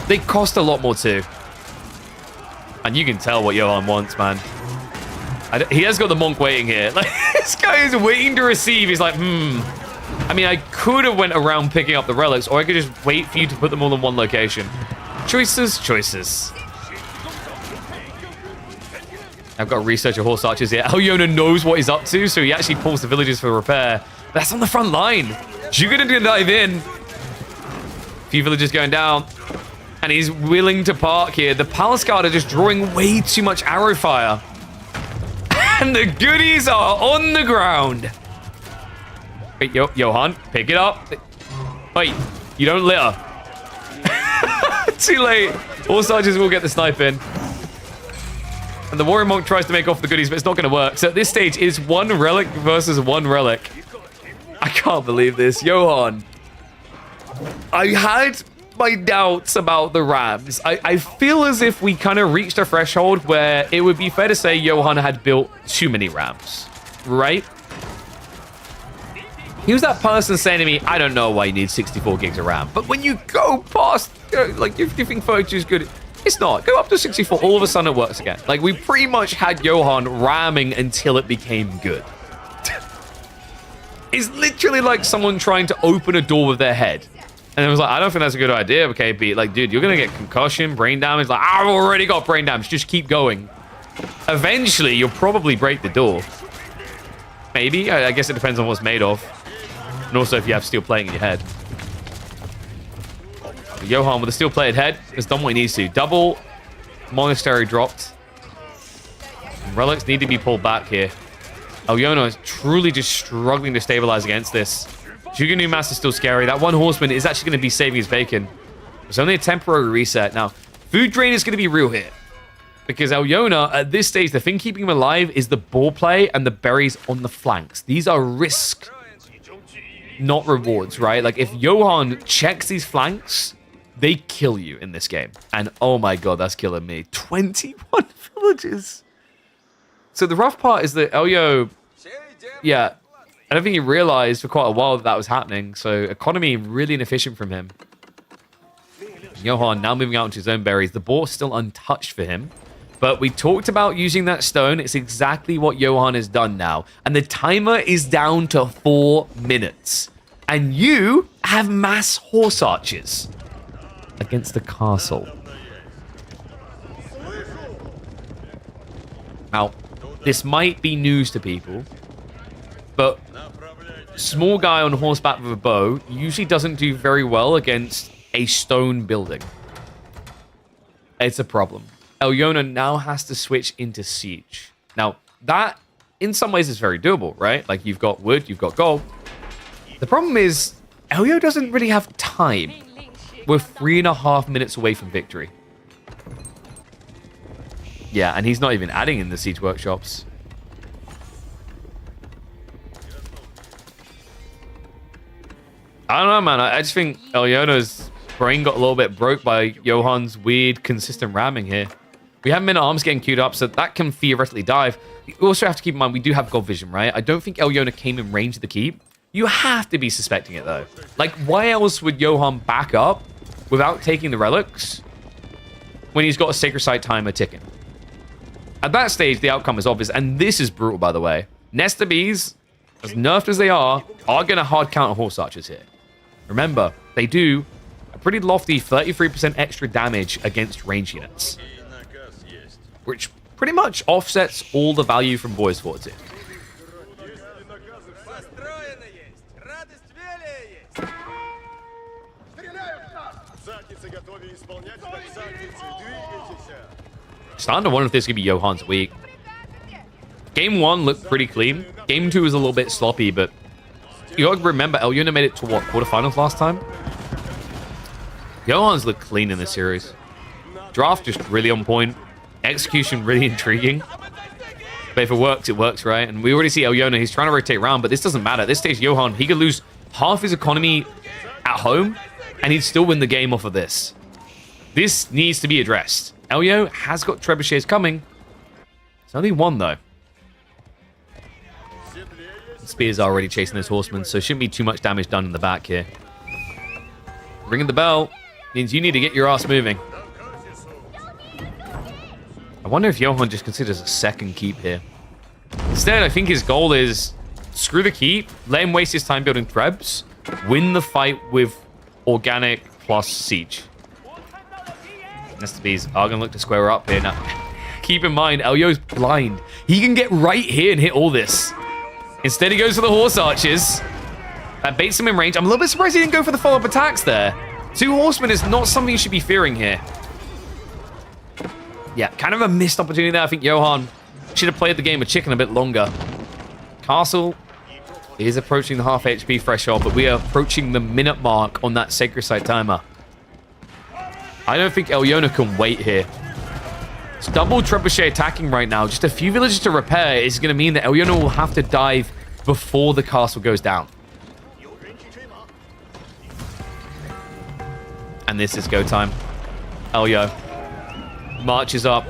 they cost a lot more too. And you can tell what Johan wants, man. He has got the monk waiting here. Like, this guy is waiting to receive. He's like, I mean, I could have went around picking up the relics, or I could just wait for you to put them all in one location. Choices, choices. I've got to research your horse archers here. Yona knows what he's up to, so he actually pulls the villagers for repair. That's on the front line. Juganu gonna dive in. A few villagers going down. And he's willing to park here. The Palace Guard are just drawing way too much arrow fire. And the goodies are on the ground. Wait, Johan, pick it up. Wait, you don't litter. Too late. All soldiers will get the snipe in. And the Warrior Monk tries to make off the goodies, but it's not going to work. So at this stage, it's 1 relic versus 1 relic. I can't believe this. Johan. I had my doubts about the Rams. I feel as if we kind of reached a threshold where it would be fair to say Johan had built too many Rams, right? He was that person saying to me, I don't know why you need 64 gigs of RAM. But when you go past, like, you think 32 is good, it's not. Go up to 64, all of a sudden it works again. Like, we pretty much had Johan ramming until it became good. It's literally like someone trying to open a door with their head. And it was like, I don't think that's a good idea, KP. Like, dude, you're going to get concussion, brain damage. Like, I've already got brain damage. Just keep going. Eventually, you'll probably break the door. Maybe. I guess it depends on what's made of. And also if you have steel plating in your head. But Johan with a steel plated head has done what he needs to. Double monastery dropped. And relics need to be pulled back here. Yona is truly just struggling to stabilize against this. Juganu Mass is still scary. That one horseman is actually going to be saving his bacon. It's only a temporary reset. Now, food drain is going to be real here. Because Yona, at this stage, the thing keeping him alive is the ball play and the berries on the flanks. These are risk, not rewards, right? Like, if Johan checks these flanks, they kill you in this game. And oh my god, that's killing me. 21 villages. So the rough part is that Elyo yeah, I don't think he realized for quite a while that that was happening. So economy really inefficient from him. Johan now moving out into his own berries. The board's still untouched for him. But we talked about using that stone. It's exactly what Johan has done now. And the timer is down to 4 minutes. And you have mass horse archers against the castle. Now, this might be news to people, but small guy on horseback with a bow usually doesn't do very well against a stone building. It's a problem. Elyona now has to switch into siege. Now, that in some ways is very doable, right? Like, you've got wood, you've got gold. The problem is, Elio doesn't really have time. We're 3.5 minutes away from victory. Yeah, and he's not even adding in the siege workshops. I don't know, man. I just think Elyona's brain got a little bit broke by Johan's weird, consistent ramming here. We have men-at-arms getting queued up, so that can theoretically dive. You also have to keep in mind, we do have God Vision, right? I don't think Elyona came in range of the keep. You have to be suspecting it, though. Like, why else would Johan back up without taking the relics when he's got a Sacred Site timer ticking? At that stage, the outcome is obvious, and this is brutal, by the way. Nesta Bees, as nerfed as they are going to hard counter Horse Archers here. Remember, they do a pretty lofty 33% extra damage against range units, which pretty much offsets all the value from Boys Forts here. Starting to wonder if this could be Johan's week. Game 1 looked pretty clean. Game 2 was a little bit sloppy, but you gotta remember, Elyona made it to what, quarterfinals last time? Johan's looked clean in this series. Draft just really on point. Execution really intriguing. But if it works, right? And we already see Elyona, he's trying to rotate around, but this doesn't matter. At this stage, Johan, he could lose half his economy at home, and he'd still win the game off of this. This needs to be addressed. Elio has got trebuchets coming. It's only one, though. Spears are already chasing those horsemen, so shouldn't be too much damage done in the back here. Ringing the bell means you need to get your ass moving. I wonder if Johan just considers a second keep here. Instead, I think his goal is screw the keep, let him waste his time building trebs, win the fight with organic plus siege. Nesta Bees are going to look to square up here. Now, keep in mind, Elio's blind. He can get right here and hit all this. Instead, he goes for the horse archers. That baits him in range. I'm a little bit surprised he didn't go for the follow-up attacks there. 2 horsemen is not something you should be fearing here. Yeah, kind of a missed opportunity there. I think Johan should have played the game of chicken a bit longer. Castle is approaching the half HP threshold, but we are approaching the minute mark on that Sacred Site timer. I don't think Elyona can wait here. It's double trebuchet attacking right now. Just a few villages to repair is going to mean that Elyona will have to dive before the castle goes down. And this is go time. Elio marches up.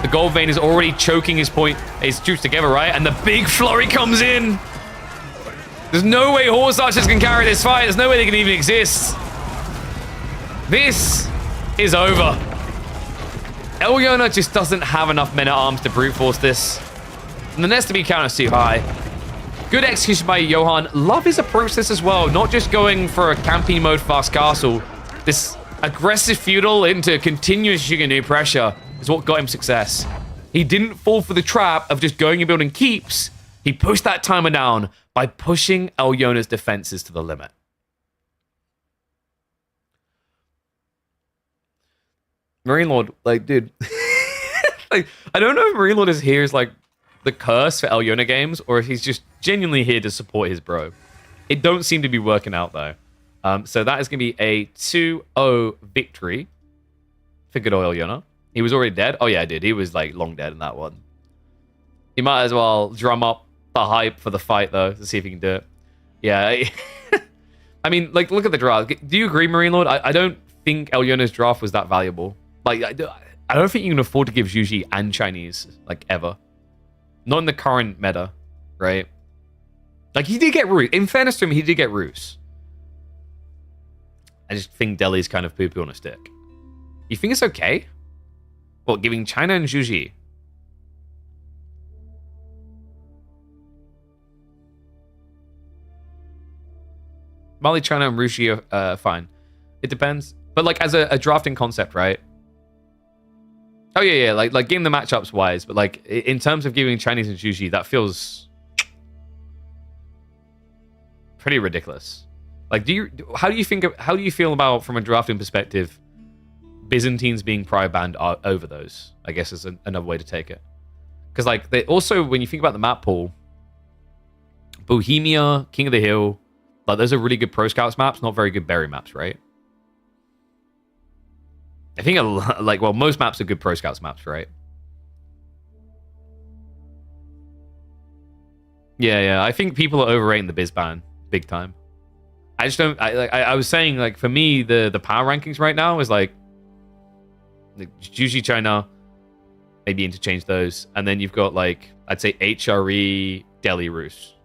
The gold vein is already choking his troops together, right? And the big flurry comes in. There's no way horse archers can carry this fight. There's no way they can even exist. This is over. Elyona just doesn't have enough men-at-arms to brute force this. And the Nesta Bee counter's too high. Good execution by Johan. Love his approach to this as well. Not just going for a camping mode fast castle. This aggressive feudal into continuous new pressure is what got him success. He didn't fall for the trap of just going and building keeps. He pushed that timer down by pushing Elyona's defenses to the limit. Marine Lord, like, dude. Like, I don't know if Marine Lord is here as, like, the curse for Elyona games, or if he's just genuinely here to support his bro. It don't seem to be working out, though. So that is going to be a 2-0 victory for good old Elyona. He was already dead? Oh, yeah, dude. He was, like, long dead in that one. He might as well drum up the hype for the fight, though, to see if he can do it. Yeah. I mean, like, look at the draft. Do you agree, Marine Lord? I don't think Elyona's draft was that valuable. Like, I don't think you can afford to give Zhuji and Chinese, like, ever. Not in the current meta, right? Like, he did get Roos. In fairness to him, he did get Roos. I just think Delhi's kind of poo-poo on a stick. You think it's okay? What, giving China and Zhuji? Mali, China, and Rushi are fine. It depends. But, like, as a drafting concept, right? Oh, yeah. Like getting the matchups wise. But, like, in terms of giving Chinese and Zhuji, that feels pretty ridiculous. Like, how do you feel about, from a drafting perspective, Byzantines being prior banned over those? I guess is another way to take it. Because, like, they also, when you think about the map pool, Bohemia, King of the Hill, like, those are really good Pro Scouts maps, not very good berry maps, right? I think, like, well, most maps are good Pro Scouts maps, right? Yeah. I think people are overrating the Biz ban big time. I just don't. I was saying, like, for me, the power rankings right now is like Juji China, maybe interchange those, and then you've got, like, I'd say HRE Delhi Roos.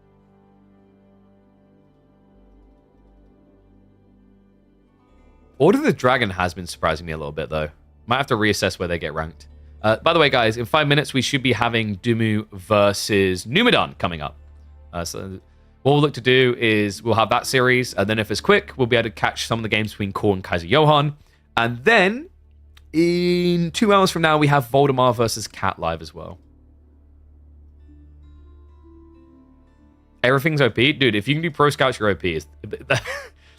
Order of the Dragon has been surprising me a little bit, though. Might have to reassess where they get ranked. By the way, guys, in 5 minutes, we should be having Dumu versus Numidan coming up. So what we'll look to do is we'll have that series, and then if it's quick, we'll be able to catch some of the games between Core and Kaiser Johan. And then, in 2 hours from now, we have Voldemar versus Cat live as well. Everything's OP. Dude, if you can do Pro Scouts, you're OP.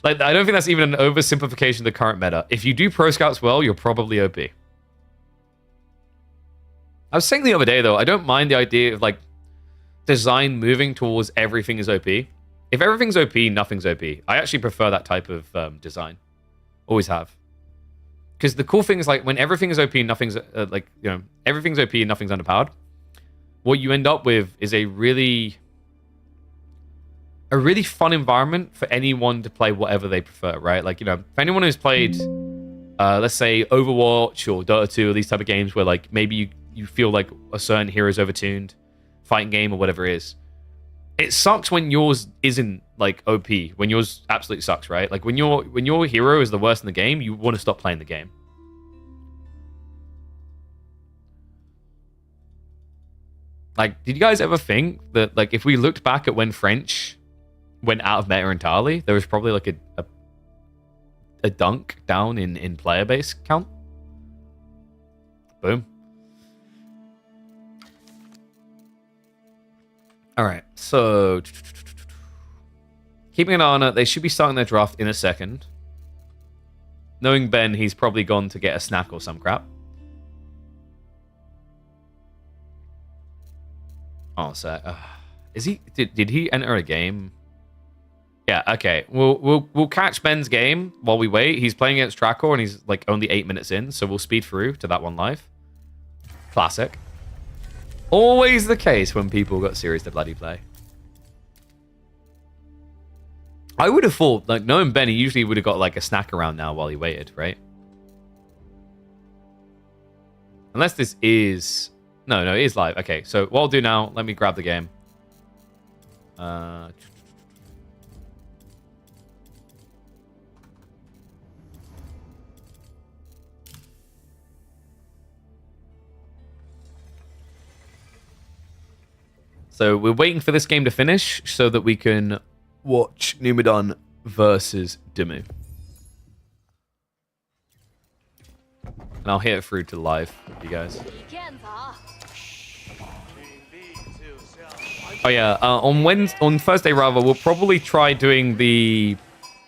Like, I don't think that's even an oversimplification of the current meta. If you do Pro Scouts well, you're probably OP. I was saying the other day, though, I don't mind the idea of, like, design moving towards everything is OP. If everything's OP, nothing's OP. I actually prefer that type of design. Always have. Because the cool thing is, like, when everything is OP, nothing's, everything's OP and nothing's underpowered, what you end up with is a really fun environment for anyone to play whatever they prefer, right? Like, for anyone who's played, let's say, Overwatch or Dota 2 or these type of games where, like, maybe you feel like a certain hero's overtuned, fighting game or whatever it is. It sucks when yours isn't, like, OP, when yours absolutely sucks, right? Like, when your hero is the worst in the game, you want to stop playing the game. Like, did you guys ever think that, like, if we looked back at when French went out of meta entirely, there was probably, like, a dunk down in player base count? Boom. All right, so keeping an eye on it, they should be starting their draft in a second. Knowing Ben, he's probably gone to get a snack or some crap. Oh, so is he? Did he enter a game? Yeah. Okay. We'll catch Ben's game while we wait. He's playing against Tracor and he's, like, only 8 minutes in, so we'll speed through to that one live. Classic. Always the case when people got serious to bloody play. I would have thought, like, knowing Ben, he usually would have got, like, a snack around now while he waited, right? Unless this is... No, it is live. Okay, so what I'll do now, let me grab the game. So we're waiting for this game to finish so that we can watch Numidan versus Dimu. And I'll hit it through to live with you guys. Oh yeah, on Thursday rather, we'll probably try doing the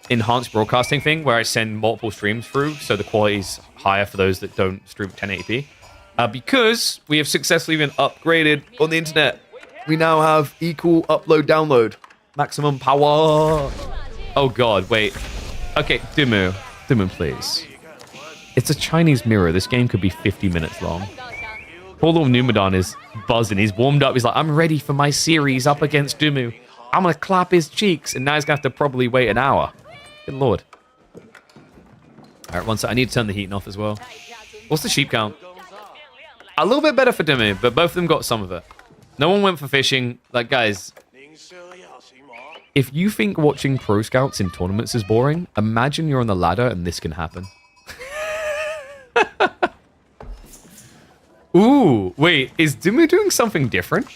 enhanced broadcasting thing where I send multiple streams through so the quality's higher for those that don't stream 1080p. Because we have successfully been upgraded on the internet. We now have equal upload download. Maximum power. Oh god, wait. Okay, Dimu, please. It's a Chinese mirror. This game could be 50 minutes long. Poor little Numidan is buzzing. He's warmed up. He's like, I'm ready for my series up against Dimu. I'm going to clap his cheeks. And now he's going to have to probably wait an hour. Good lord. Alright, one sec. I need to turn the heating off as well. What's the sheep count? A little bit better for Dimu, but both of them got some of it. No one went for fishing. Like, guys, If you think watching pro scouts in tournaments is boring, imagine you're on the ladder and this can happen. Ooh, wait, is Dimu doing something different?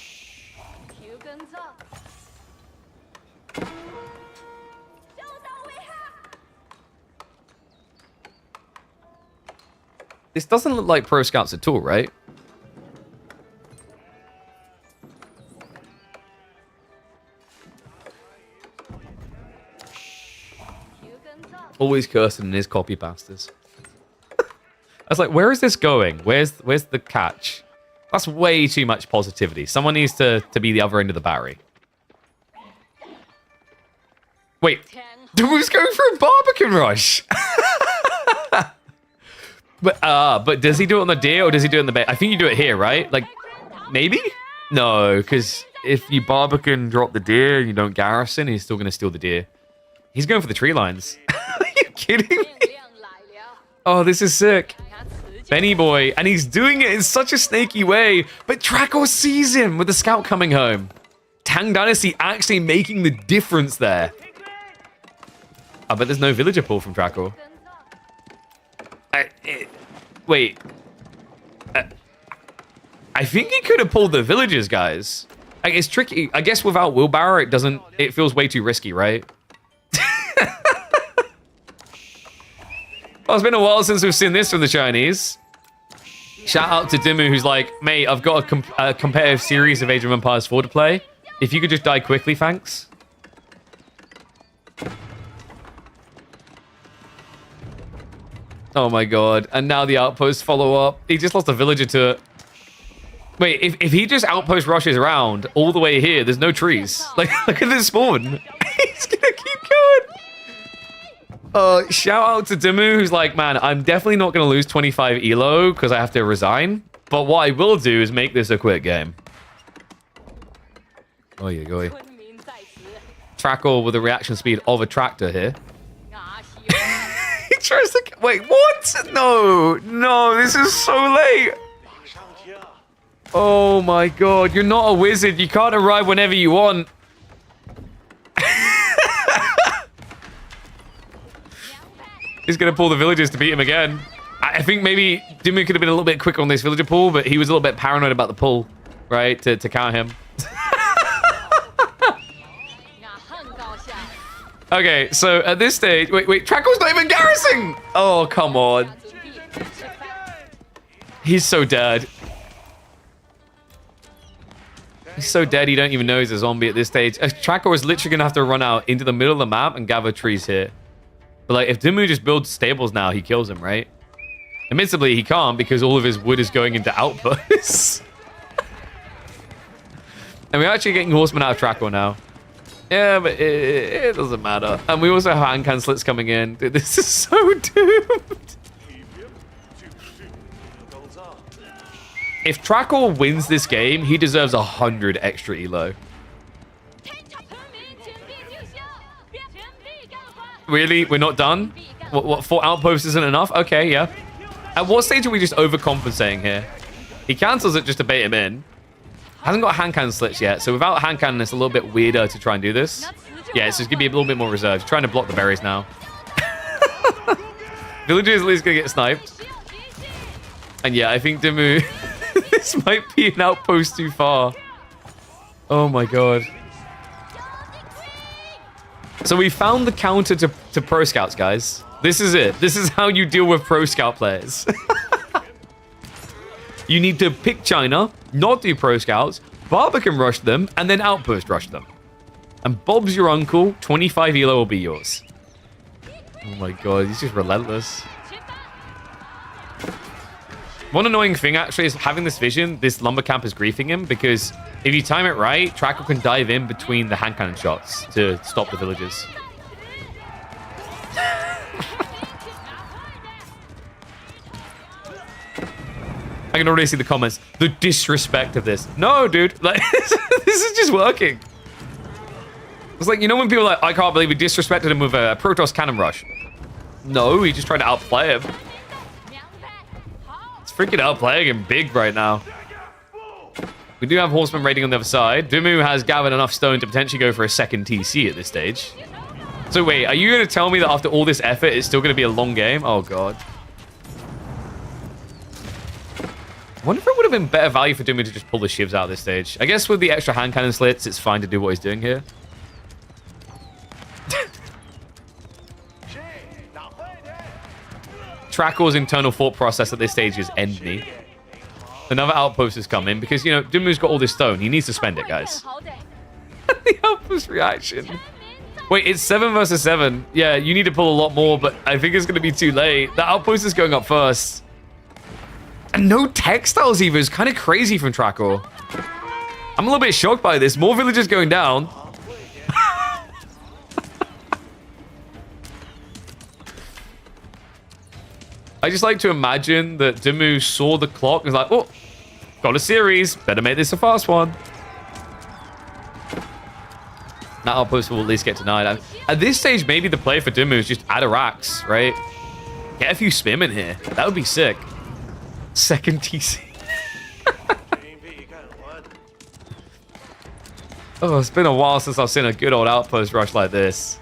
This doesn't look like pro scouts at all, right? Always cursing in his copy pastas. I was like, where is this going? Where's the catch? That's way too much positivity. Someone needs to be the other end of the battery. Wait, who's going for a Barbican rush? But does he do it on the deer or does he do it in the bait? I think you do it here, right? Like, maybe? No, because if you Barbican drop the deer and you don't garrison, he's still going to steal the deer. He's going for the tree lines. Are you kidding me? Oh, this is sick. Benny boy. And he's doing it in such a snaky way. But Trackor sees him with the scout coming home. Tang Dynasty actually making the difference there. I bet there's no villager pull from Trackor. Wait. I think he could have pulled the villagers, guys. Like, it's tricky. I guess without willpower, it feels way too risky, right? Well, it's been a while since we've seen this from the Chinese. Shout out to Dimu, who's like, mate, I've got a competitive series of Age of Empires 4 to play. If you could just die quickly, thanks. Oh my god. And now the outposts follow up. He just lost a villager to it. Wait, if he just outpost rushes around all the way here, there's no trees. Like, look at this spawn. He's gonna keep going. Shout out to Dimu, who's like, man, I'm definitely not gonna lose 25 elo because I have to resign. But what I will do is make this a quick game. Oh yeah, go ahead. Trackor with the reaction speed of a tractor here. He tries to... Wait, what? No, this is so late. Oh my god, you're not a wizard. You can't arrive whenever you want. He's gonna pull the villagers to beat him again. I think maybe Dimu could have been a little bit quicker on this villager pull, but he was a little bit paranoid about the pull, right? To counter him. Okay, so at this stage... Wait, Trackor's not even garrisoning! Oh, come on. He's so dead. He's so dead he don't even know he's a zombie at this stage. Trackor is literally going to have to run out into the middle of the map and gather trees here. But like, if Dimu just builds stables now, he kills him, right? Admittedly, he can't because all of his wood is going into outposts. And we're actually getting horsemen out of Trackor now. Yeah, but it doesn't matter. And we also have hand cancelets coming in. Dude, this is so doomed. If Trackor wins this game, he deserves 100 extra elo. Really? We're not done? What 4 outposts isn't enough? Okay, yeah. At what stage are we just overcompensating here? He cancels it just to bait him in. Hasn't got hand cannon slits yet, so without hand cannon, it's a little bit weirder to try and do this. Yeah, it's just gonna be a little bit more reserved. He's trying to block the berries now. Villager is at least gonna get sniped. And yeah, I think Dimu... this might be an outpost too far. Oh my god. So we found the counter to pro scouts, guys. This is it. This is how you deal with pro scout players. You need to pick China, not do pro scouts, Barbican rush them, and then outpost rush them. And Bob's your uncle, 25 elo will be yours. Oh my god, he's just relentless. One annoying thing, actually, is having this vision, this lumber camp is griefing him, because if you time it right, Trackor can dive in between the hand cannon shots to stop the villagers. I can already see the comments. The disrespect of this. No, dude. Like, this is just working. It's like, you know when people are like, I can't believe we disrespected him with a Protoss cannon rush. No, he just tried to outplay him. It's freaking outplaying him big right now. We do have Horseman raiding on the other side. Dumu has gathered enough stone to potentially go for a second TC at this stage. So wait, are you going to tell me that after all this effort, it's still going to be a long game? Oh, God. I wonder if it would have been better value for Dumu to just pull the shivs out at this stage. I guess with the extra hand cannon slits, it's fine to do what he's doing here. Trackor's internal thought process at this stage is end me. Another outpost is coming because, you know, Dumu's got all this stone. He needs to spend it, guys. The outpost reaction. Wait, it's 7 versus 7. Yeah, you need to pull a lot more, but I think it's going to be too late. The outpost is going up first. And no textiles either is kind of crazy from Trackor. I'm a little bit shocked by this. More villagers going down. I just like to imagine that Dumu saw the clock and was like, oh, got a series. Better make this a fast one. That outpost will at least get denied. At this stage, maybe the play for Dumu is just add a racks, right? Get a few spim in here. That would be sick. Second TC. Oh, it's been a while since I've seen a good old outpost rush like this.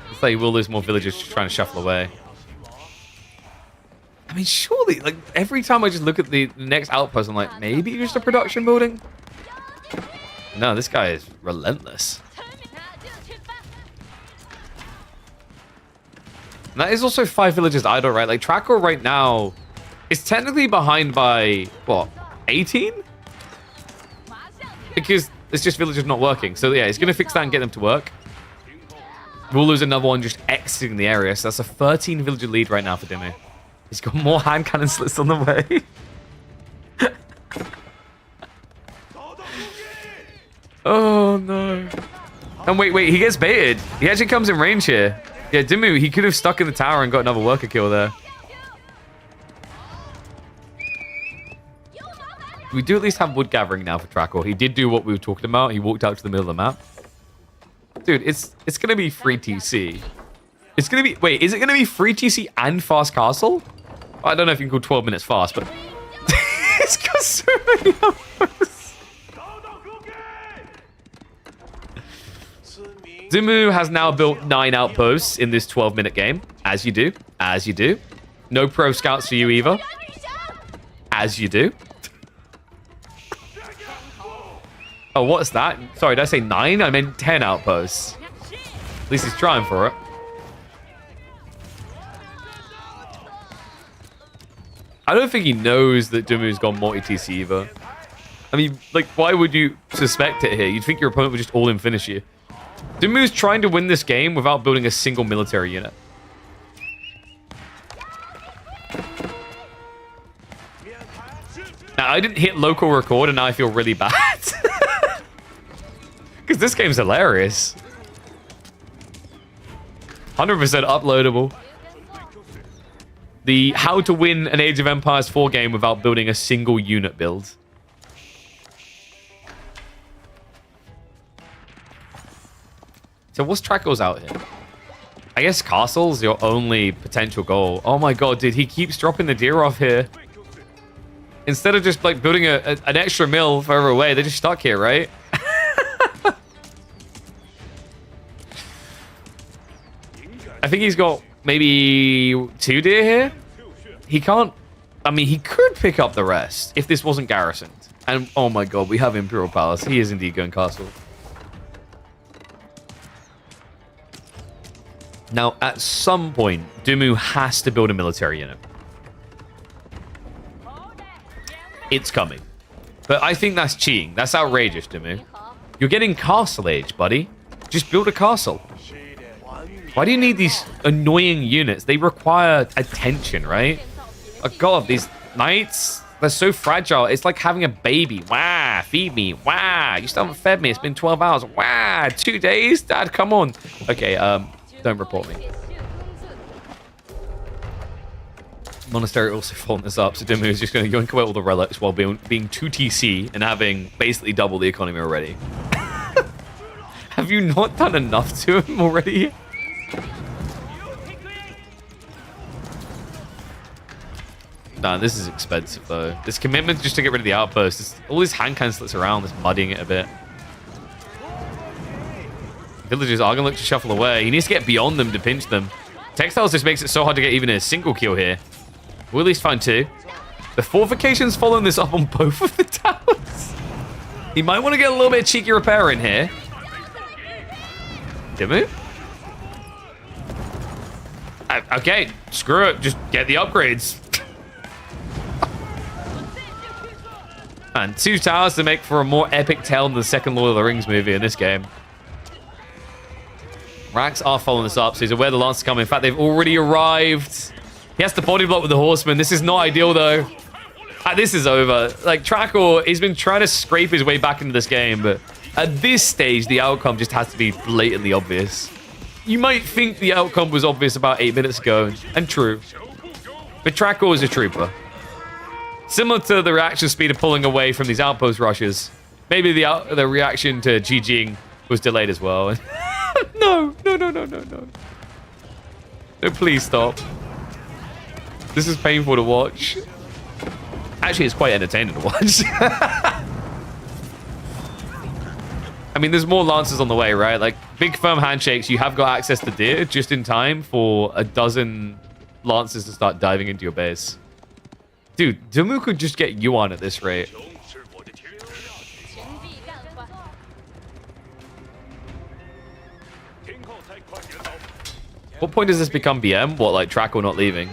Looks like we'll lose more villagers just trying to shuffle away. I mean, surely, like, every time I just look at the next outpost, I'm like, maybe just a production building? No, this guy is relentless. And that is also 5 villages idle, right? Like, Trackor right now is technically behind by, what, 18? Because it's just villagers not working. So, yeah, he's going to fix that and get them to work. We'll lose another one just exiting the area. So that's a 13 villager lead right now for Dumu. He's got more hand cannon slits on the way. Oh, no. And wait, he gets baited. He actually comes in range here. Yeah, Dumu, he could have stuck in the tower and got another worker kill there. We do at least have wood gathering now for Trackor. He did do what we were talking about. He walked out to the middle of the map. Dude, it's going to be free TC. It's going to be... Wait, is it going to be free TC and fast castle? I don't know if you can call 12 minutes fast, but... It's got so many outposts. Dumu has now built 9 outposts in this 12-minute game. As you do. As you do. No pro scouts for you either. As you do. Oh, what's that? Sorry, did I say 9? I meant 10 outposts. At least he's trying for it. I don't think he knows that Dumu's gone multi-TC either. I mean, like, why would you suspect it here? You'd think your opponent would just all-in finish you. Dumu's trying to win this game without building a single military unit. Now, I didn't hit local record, and now I feel really bad. Because this game's hilarious. 100% uploadable. The how to win an Age of Empires 4 game without building a single unit build. So what's Trackor's out here? I guess castle's your only potential goal. Oh my god, dude, he keeps dropping the deer off here. Instead of just like building an extra mill further away, they're just stuck here, right? I think he's got maybe 2 deer here. He can't... I mean, he could pick up the rest if this wasn't garrisoned. And, oh my god, we have Imperial Palace. He is indeed going castle. Now, at some point, Dumu has to build a military unit. It's coming. But I think that's cheating. That's outrageous, Dumu. You're getting castle age, buddy. Just build a castle. Why do you need these annoying units? They require attention, right? Oh god, these knights, they're so fragile. It's like having a baby. Wah, feed me. Wah, you still haven't fed me. It's been 12 hours. Wah, 2 days? Dad, come on. Okay, don't report me. Monastery also following this up, so Dumu is just going to yoink away all the relics while being 2 TC and having basically double the economy already. Have you not done enough to him already? Nah, this is expensive, though. This commitment just to get rid of the outpost. All this hand cancelers around, that's muddying it a bit. Villagers are going to look to shuffle away. He needs to get beyond them to pinch them. Textiles just makes it so hard to get even a single kill here. We'll at least find 2. The fortification's following this up on both of the towers. He might want to get a little bit of cheeky repair in here. Dimmu? Okay, screw it. Just get the upgrades. And 2 towers to make for a more epic tale than the second Lord of the Rings movie in this game. Rax are following this up, so he's aware the Lance is coming. In fact, they've already arrived. He has to body block with the Horseman. This is not ideal, though. This is over. Like, Trackle, he's been trying to scrape his way back into this game, but at this stage, the outcome just has to be blatantly obvious. You might think the outcome was obvious about 8 minutes ago, and true. But Trackle is a trooper. Similar to the reaction speed of pulling away from these outpost rushes, maybe the reaction to GGing was delayed as well. No. No, please stop. This is painful to watch. Actually, it's quite entertaining to watch. I mean, there's more Lancers on the way, right? Like, big firm handshakes, you have got access to Deer just in time for a dozen Lancers to start diving into your base. Dude, Dimmu could just get Yuan at this rate. What point does this become BM? What, like Trackle not leaving?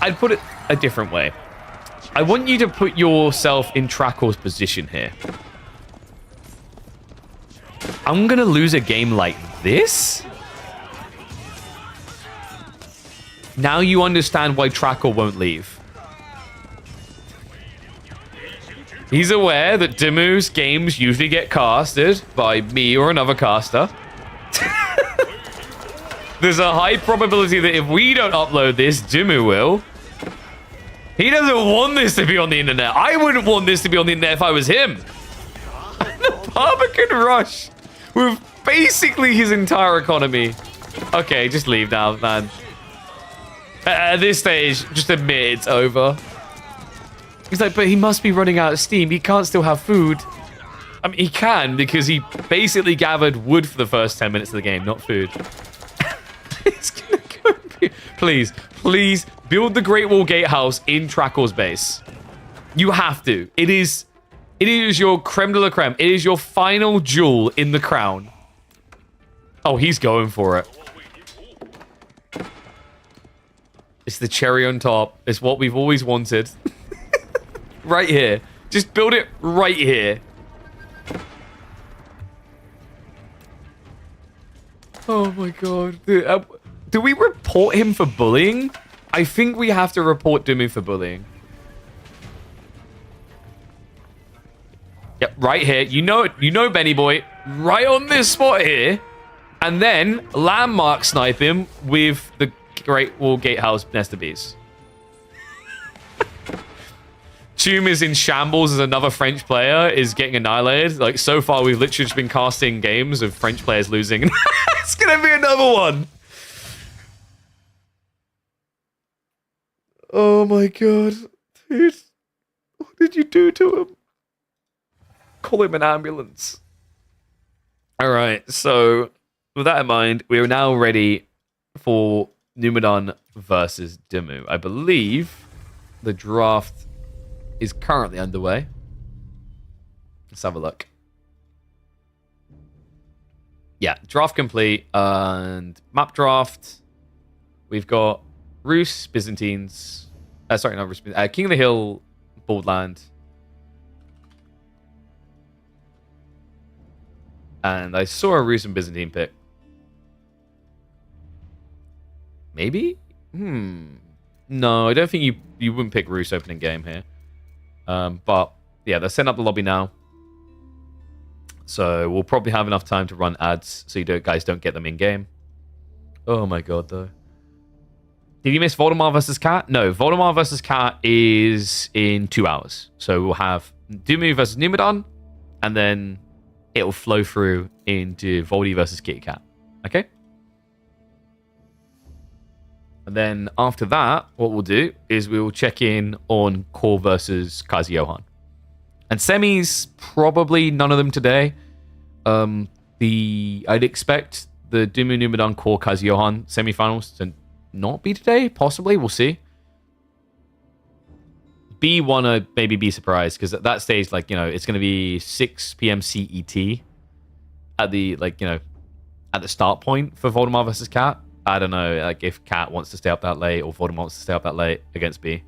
I'd put it a different way. I want you to put yourself in Trackle's position here. I'm gonna lose a game like this? Now you understand why Trackle won't leave. He's aware that Dimmu's games usually get casted by me or another caster. There's a high probability that if we don't upload this, Dimmu will. He doesn't want this to be on the internet. I wouldn't want this to be on the internet if I was him. The Barbican Rush with basically his entire economy. Okay, just leave now, man. At this stage, just admit it's over. He's like, but he must be running out of steam. He can't still have food. I mean, he can because he basically gathered wood for the first 10 minutes of the game, not food. It's gonna go. Please build the Great Wall Gatehouse in Trackle's base. You have to. It is your creme de la creme. It is your final jewel in the crown. Oh, he's going for it. It's the cherry on top. It's what we've always wanted. Right here. Just build it right here. Oh my god. Dude, do we report him for bullying? I think we have to report Dimmu for bullying. Yep, right here. You know Benny Boy. Right on this spot here. And then landmark snipe him with the Great Wall Gatehouse Nest of Bees. Tum is in shambles as another French player is getting annihilated. Like, so far, we've literally just been casting games of French players losing. It's gonna be another one. Oh my god. Dude. What did you do to him? Call him an ambulance. Alright, so with that in mind, we are now ready for Numadon versus Dimmu. I believe the draft is currently underway. Let's have a look. Yeah, draft complete and map draft. We've got Rus, Byzantines. Sorry, not Rus. King of the Hill, Baldland. And I saw a Rus and Byzantine pick. Maybe? No, I don't think you wouldn't pick Rus opening game here. But yeah, they're setting up the lobby now. So we'll probably have enough time to run ads so you guys don't get them in game. Oh my god, though. Did you miss Voldemar versus Cat? No, Voldemar versus Cat is in 2 hours. So we'll have Dimmu versus Numadon, and then it will flow through into Voldy versus Kitty Cat. Okay? And then after that, what we'll do is we will check in on Core versus Kazi Johan. And semis, probably none of them today. I'd expect the Dumu Numadan Core Kazi Johan semifinals to not be today. Possibly, we'll see. B wanna maybe be surprised because at that stage, like, you know, it's gonna be 6 p.m. CET at the at the start point for Voldemort versus Cat. I don't know, like if Cat wants to stay up that late or Voldemort wants to stay up that late against B.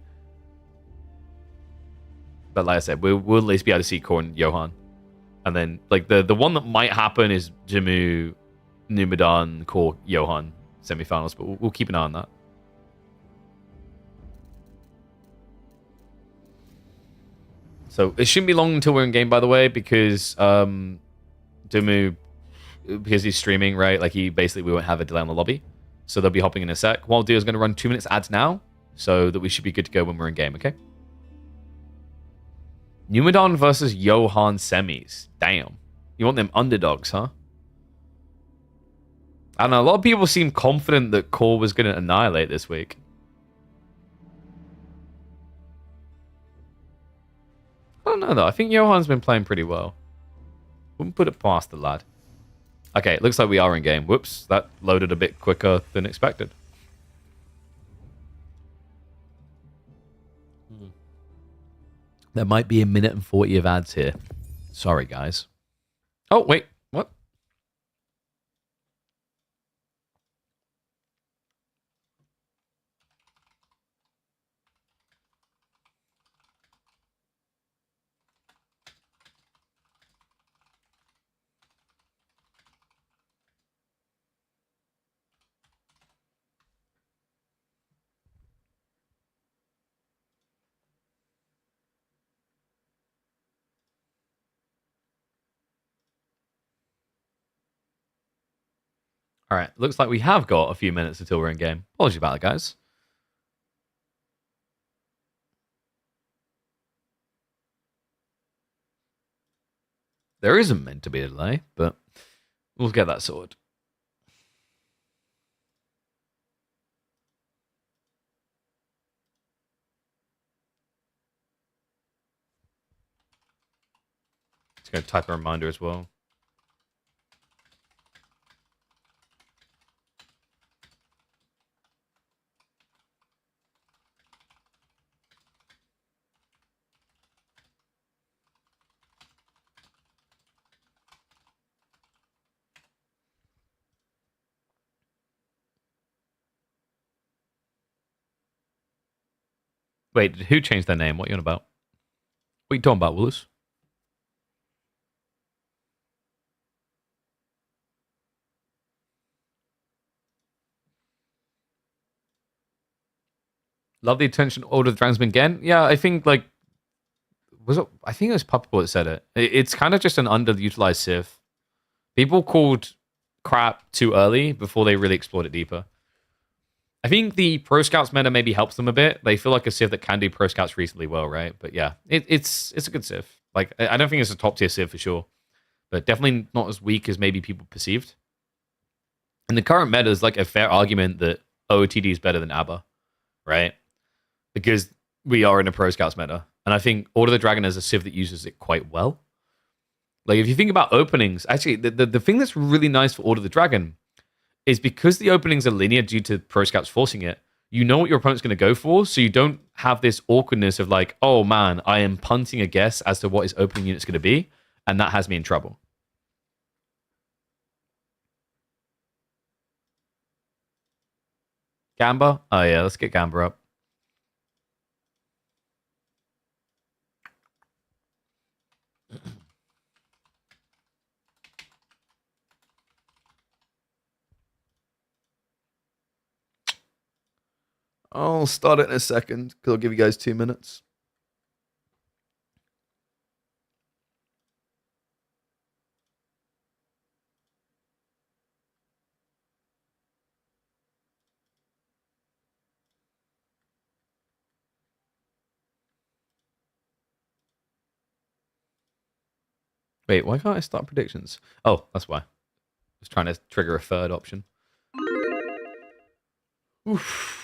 But like I said, we'll at least be able to see Core and Johan. And then like the one that might happen is Jimmu, Numadan, Core, Johan semifinals, but we'll keep an eye on that. So it shouldn't be long until we're in game, by the way, because Dumu, because he's streaming, right? Like we won't have a delay on the lobby. So they'll be hopping in a sec. What I'll do is going to run 2 minutes ads now, so that we should be good to go when we're in game, okay? Numadan versus Johan semis. Damn. You want them underdogs, huh? I don't know. A lot of people seem confident that Core was going to annihilate this week. I don't know, though. I think Johan's been playing pretty well. Wouldn't put it past the lad. Okay, it looks like we are in game. Whoops, that loaded a bit quicker than expected. There might be 1 minute and 40 of ads here. Sorry, guys. Oh, wait. What? All right, looks like we have got a few minutes until we're in game. Apologies about it, guys. There isn't meant to be a delay, but we'll get that sorted. Just going to type a reminder as well. Wait, who changed their name? What are you on about? What are you talking about, Willis? Love the attention order of the Dragon's again. Yeah, I think like I think it was Puppyboy that said it. It's kind of just an underutilized Civ. People called crap too early before they really explored it deeper. I think the Pro Scouts meta maybe helps them a bit. They feel like a Civ that can do Pro Scouts reasonably well, right? But yeah, it's a good Civ. Like I don't think it's a top tier Civ for sure, but definitely not as weak as maybe people perceived. And the current meta is like a fair argument that OOTD is better than ABBA, right? Because we are in a Pro Scouts meta. And I think Order of the Dragon is a Civ that uses it quite well. Like, if you think about openings, actually, the thing that's really nice for Order of the Dragon is because the openings are linear due to Pro Scouts forcing it, you know what your opponent's going to go for, so you don't have this awkwardness of like, oh man, I am punting a guess as to what his opening unit's going to be, and that has me in trouble. Gamba? Oh yeah, let's get Gamba up. I'll start it in a second, because I'll give you guys 2 minutes. Wait, why can't I start predictions? Oh, that's why. Just trying to trigger a third option. Oof.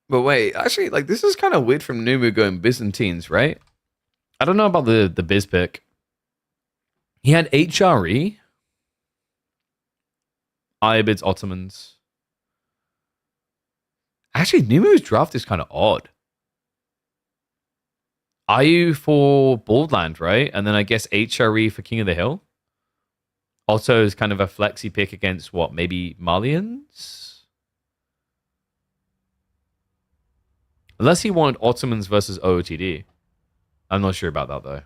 But wait, actually, like, this is kind of weird from Numu going Byzantines, right? I don't know about the Biz pick. He had HRE, Ayyubids, Ottomans. Actually, Numu's draft is kind of odd. Ayu for Baldland, right? And then I guess HRE for King of the Hill. Also is kind of a flexi pick against what? Maybe Malians? Unless he wanted Ottomans versus OOTD. I'm not sure about that though.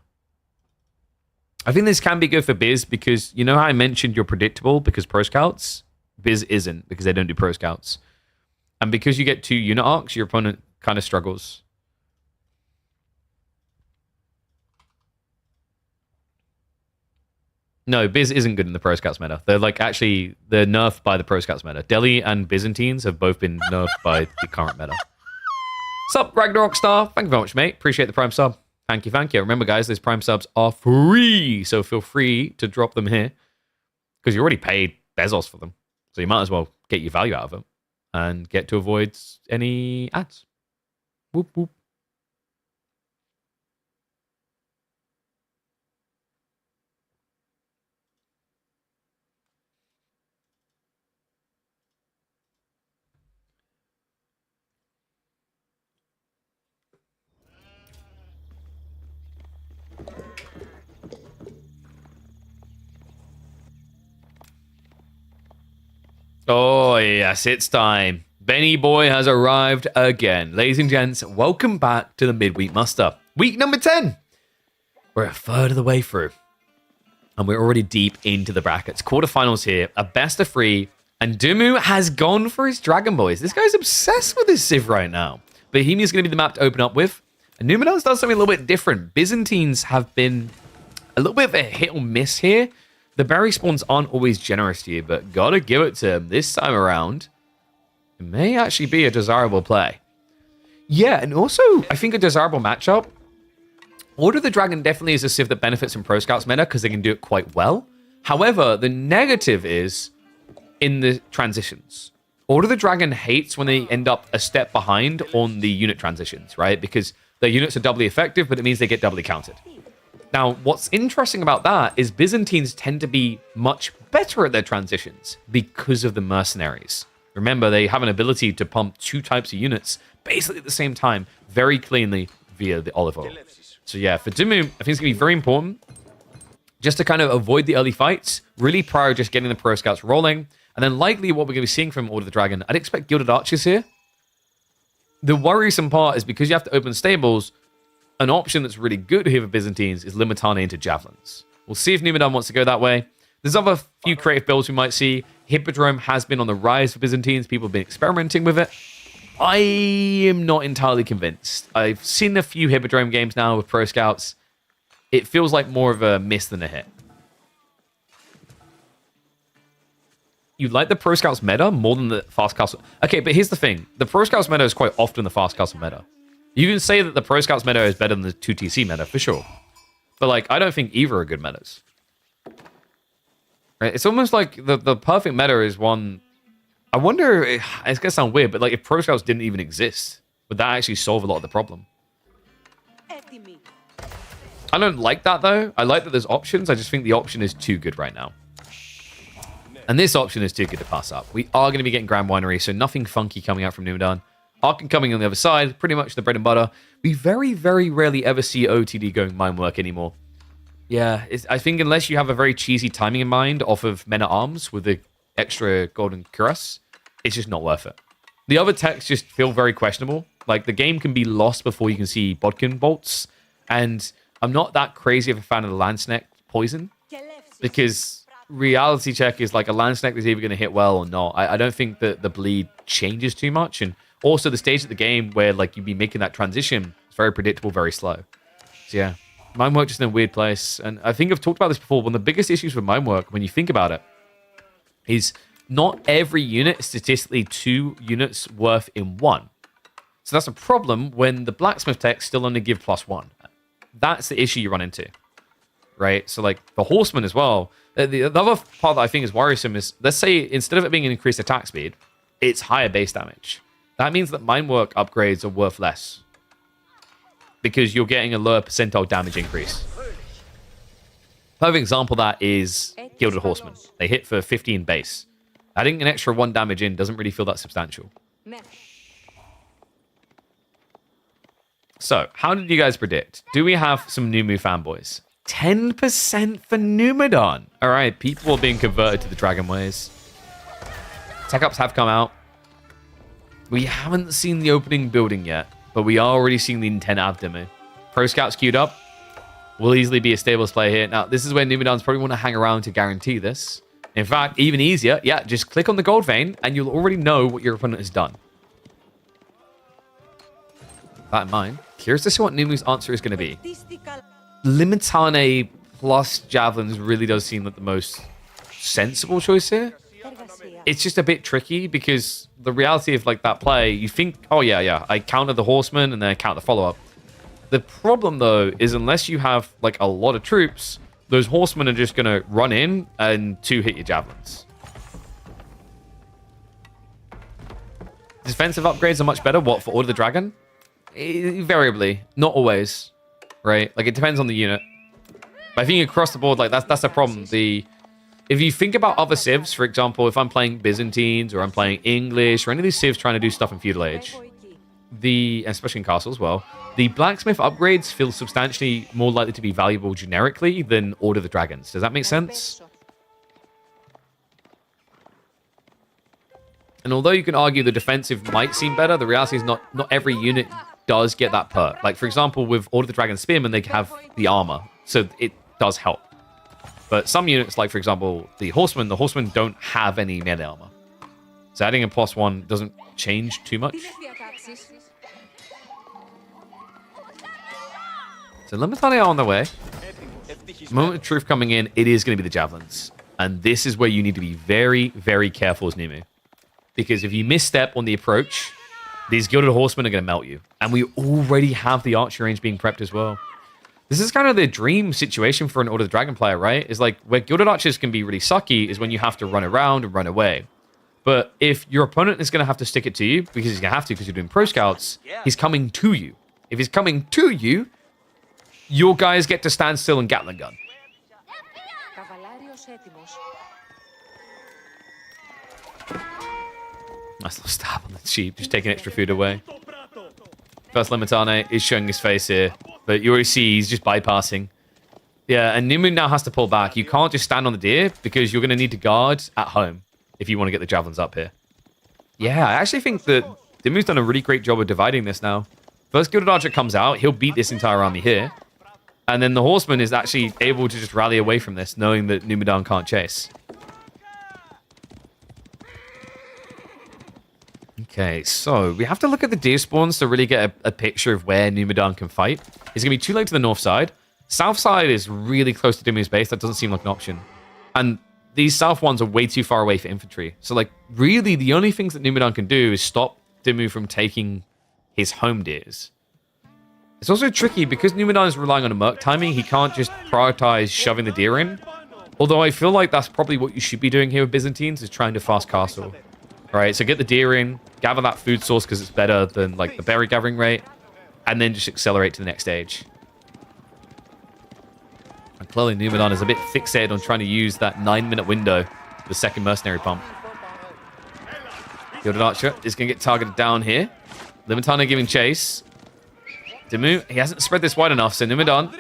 I think this can be good for Biz because you know how I mentioned you're predictable because Pro Scouts? Biz isn't because they don't do Pro Scouts. And because you get 2 unit arcs, your opponent kind of struggles. No, Biz isn't good in the Pro Scouts meta. They're like actually, they're nerfed by the Pro Scouts meta. Delhi and Byzantines have both been nerfed by the current meta. Sup, Ragnarok Star? Thank you very much, mate. Appreciate the Prime sub. Thank you, thank you. Remember, guys, those Prime subs are free, so feel free to drop them here because you already paid Bezos for them. So you might as well get your value out of them and get to avoid any ads. Whoop, whoop. Oh, yes, it's time. Benny Boy has arrived again. Ladies and gents, welcome back to the Midweek Muster. Week number 10. We're a third of the way through. And we're already deep into the brackets. Quarterfinals here, a best of 3. And Dumu has gone for his Dragon Boys. This guy's obsessed with his Civ right now. Bohemia's going to be the map to open up with. And Numenor's done something a little bit different. Byzantines have been a little bit of a hit or miss here. The berry spawns aren't always generous to you, but gotta give it to him this time around. It may actually be a desirable play. Yeah, and also, I think a desirable matchup. Order of the Dragon definitely is a civ that benefits from Pro Scouts meta because they can do it quite well. However, the negative is in the transitions. Order of the Dragon hates when they end up a step behind on the unit transitions, right? Because their units are doubly effective, but it means they get doubly counted. Now, what's interesting about that is Byzantines tend to be much better at their transitions because of the mercenaries. Remember, they have an ability to pump 2 types of units basically at the same time very cleanly via the olive oil. So yeah, for Dimu, I think it's going to be very important just to kind of avoid the early fights, really prior just getting the Pro Scouts rolling, and then likely what we're going to be seeing from Order of the Dragon, I'd expect Gilded Archers here. The worrisome part is because you have to open stables, an option that's really good here for Byzantines is Limitane into Javelins. We'll see if Numenor wants to go that way. There's other few creative builds we might see. Hippodrome has been on the rise for Byzantines. People have been experimenting with it. I am not entirely convinced. I've seen a few Hippodrome games now with Pro Scouts. It feels like more of a miss than a hit. You like the Pro Scouts meta more than the Fast Castle. Okay, but here's the thing. The Pro Scouts meta is quite often the Fast Castle meta. You can say that the Pro Scouts meta is better than the 2TC meta, for sure. But, like, I don't think either are good metas. Right? It's almost like the perfect meta is one... I wonder, it's going to sound weird, but, like, if Pro Scouts didn't even exist, would that actually solve a lot of the problem? I don't like that, though. I like that there's options. I just think the option is too good right now. And this option is too good to pass up. We are going to be getting Grand Winery, so nothing funky coming out from Numenor. Arkin coming on the other side, pretty much the bread and butter. We very, very rarely ever see OTD going mine work anymore. Yeah, I think unless you have a very cheesy timing in mind off of Men at Arms with the extra golden cuirass, it's just not worth it. The other techs just feel very questionable. Like, the game can be lost before you can see Bodkin bolts. And I'm not that crazy of a fan of the Landsneck poison. Because reality check is like a Landsneck is either going to hit well or not. I don't think that the bleed changes too much. And also, the stage of the game where, like, you'd be making that transition is very predictable, very slow. So, yeah. Mine work just in a weird place. And I think I've talked about this before. One of the biggest issues with mine work, when you think about it, is not every unit is statistically 2 units worth in 1. So that's a problem when the blacksmith techs still only give +1. That's the issue you run into. Right? So, like, the horseman as well. The other part that I think is worrisome is, let's say, instead of it being an increased attack speed, it's higher base damage. that means that mine work upgrades are worth less. Because you're getting a lower percentile damage increase. Perfect example of that is Gilded Horsemen. They hit for 15 base. Adding an extra 1 damage in doesn't really feel that substantial. So, how did you guys predict? Do we have some Numu fanboys? 10% for Numadon. All right, people are being converted to the Dragon Ways. Tech ups have come out. We haven't seen the opening building yet, but we are already seeing the intent of Dimu. Pro Scouts queued up. Will easily be a stables player here. Now, this is where Numadons probably want to hang around to guarantee this. In fact, even easier, yeah, just click on the gold vein and you'll already know what your opponent has done. That in mind, curious to see what Numu's answer is going to be. Limitane plus Javelins really does seem like the most sensible choice here. It's just a bit tricky because the reality of like that play, you think, oh yeah, I counter the Horseman and then I counter the follow-up. The problem though is unless you have like a lot of troops, those Horsemen are just going to run in and 2-hit your Javelins. Defensive upgrades are much better. What, for Order of the Dragon? Variably, not always. Right? Like, it depends on the unit. But I think across the board, like, that's the problem. If you think about other civs, for example, if I'm playing Byzantines or I'm playing English or any of these civs trying to do stuff in Feudal Age, especially in Castle as well, the blacksmith upgrades feel substantially more likely to be valuable generically than Order of the Dragons. Does that make sense? And although you can argue the defensive might seem better, the reality is not every unit does get that perk. Like, for example, with Order of the Dragon Spearmen, they have the armor, so it does help. But some units, like, for example, the Horsemen don't have any melee armor. So adding a +1 doesn't change too much. So Limitane are on their way. Moment of truth coming in, it is going to be the Javelins. And this is where you need to be very, very careful as Numu. Because if you misstep on the approach, these Gilded Horsemen are going to melt you. And we already have the archery range being prepped as well. This is kind of the dream situation for an Order of the Dragon player, right? Is like, where Gilded Archers can be really sucky is when you have to run around and run away. But if your opponent is going to have to stick it to you, because he's going to have to because you're doing Pro Scouts, he's coming to you. If he's coming to you, your guys get to stand still and Gatling gun. Nice little stab on the cheap, just taking extra food away. First Limitane is showing his face here, but you already see he's just bypassing. Yeah, and Numu now has to pull back. You can't just stand on the deer because you're going to need to guard at home if you want to get the Javelins up here. Yeah, I actually think that Dimu's done a really great job of dividing this now. First Gilded Archer comes out, he'll beat this entire army here. And then the Horseman is actually able to just rally away from this, knowing that Numadon can't chase. Okay, so we have to look at the deer spawns to really get a picture of where Numadon can fight. He's going to be too late to the north side. South side is really close to Dimu's base. That doesn't seem like an option. And these south ones are way too far away for infantry. So, like, really the only things that Numadon can do is stop Dimu from taking his home deers. It's also tricky because Numadon is relying on a merc timing. He can't just prioritize shoving the deer in. Although I feel like that's probably what you should be doing here with Byzantines, is trying to fast castle. All right, so get the deer in, gather that food source because it's better than like the berry gathering rate, and then just accelerate to the next stage. And clearly Numadon is a bit fixated on trying to use that 9-minute window, the second mercenary pump. Gilded Archer is going to get targeted down here. Limitane giving chase. Dimu, he hasn't spread this wide enough, so Numadon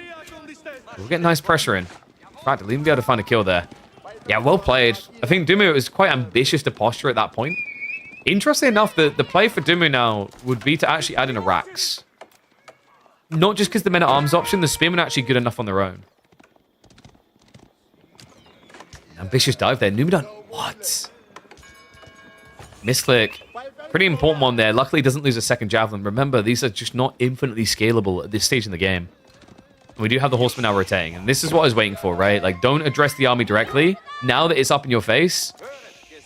will get nice pressure in. In fact, he'll even be able to find a kill there. Yeah, well played. I think Dimu was quite ambitious to posture at that point. Interesting enough, the play for Dimu now would be to actually add in a Rax. Not just because the men-at-arms option, the Spearmen are actually good enough on their own. Ambitious dive there. Numadon, what? Misclick. Pretty important one there. Luckily, he doesn't lose a second Javelin. Remember, these are just not infinitely scalable at this stage in the game. We do have the Horsemen now rotating, and this is what I was waiting for, right? Like, don't address the army directly. Now that it's up in your face,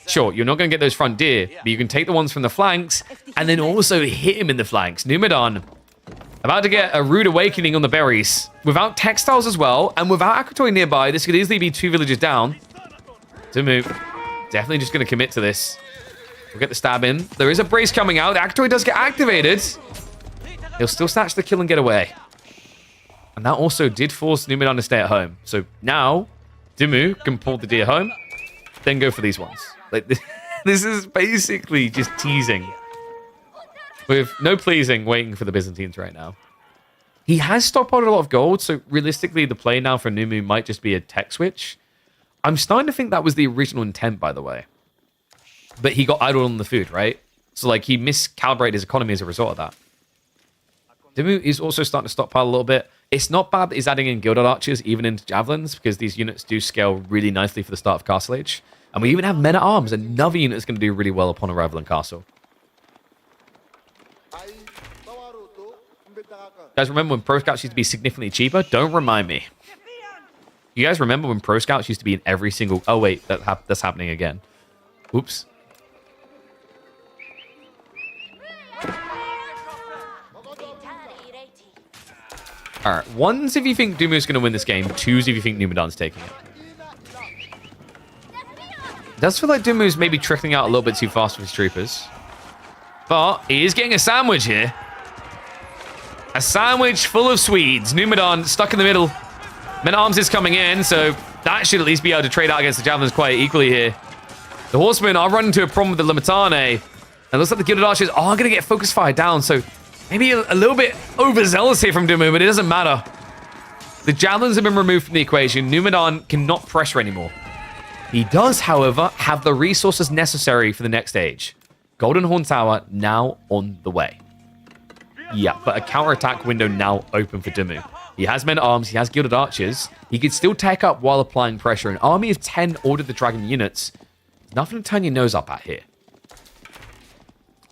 sure, you're not going to get those front deer, but you can take the ones from the flanks and then also hit him in the flanks. Numadon, about to get a rude awakening on the berries. Without textiles as well, and without Akratoy nearby, this could easily be 2 villages down. Dimu, definitely just going to commit to this. We'll get the stab in. There is a brace coming out. The Akatoy does get activated. He'll still snatch the kill and get away. And that also did force Numidan to stay at home. So now, Dimu can pull the deer home, then go for these ones. Like, this is basically just teasing. With no pleasing waiting for the Byzantines right now. He has stockpiled a lot of gold, so realistically, the play now for Numu might just be a tech switch. I'm starting to think that was the original intent, by the way. But he got idled on the food, right? So, like, he miscalibrated his economy as a result of that. Dimu is also starting to stockpile a little bit. It's not bad that he's adding in Gilded Archers, even into Javelins, because these units do scale really nicely for the start of Castle Age. And we even have Men at Arms, another unit that's going to do really well upon arrival in Castle. Guys, remember when Pro Scouts used to be significantly cheaper? Don't remind me. You guys remember when Pro Scouts used to be in every single... Oh, wait, that's happening again. Oops. Alright, ones if you think Dumu's going to win this game, twos if you think Numidan's taking it. It does feel like Dumu's maybe trickling out a little bit too fast with his troopers. But he is getting a sandwich here. A sandwich full of Swedes. Numidan stuck in the middle. Men-at-Arms is coming in, so that should at least be able to trade out against the Javelins quite equally here. The Horsemen are running into a problem with the Limitane. And it looks like the Gilded Archers are going to get focus fire down, so maybe a little bit overzealous here from Dumu, but it doesn't matter. The Javelins have been removed from the equation. Numidan cannot pressure anymore. He does, however, have the resources necessary for the next stage. Golden Horn Tower now on the way. Yeah, but a counterattack window now open for Dimu. He has Men-at-Arms, he has Gilded Archers. He can still take up while applying pressure. An army of 10 ordered the Dragon units. Nothing to turn your nose up at here.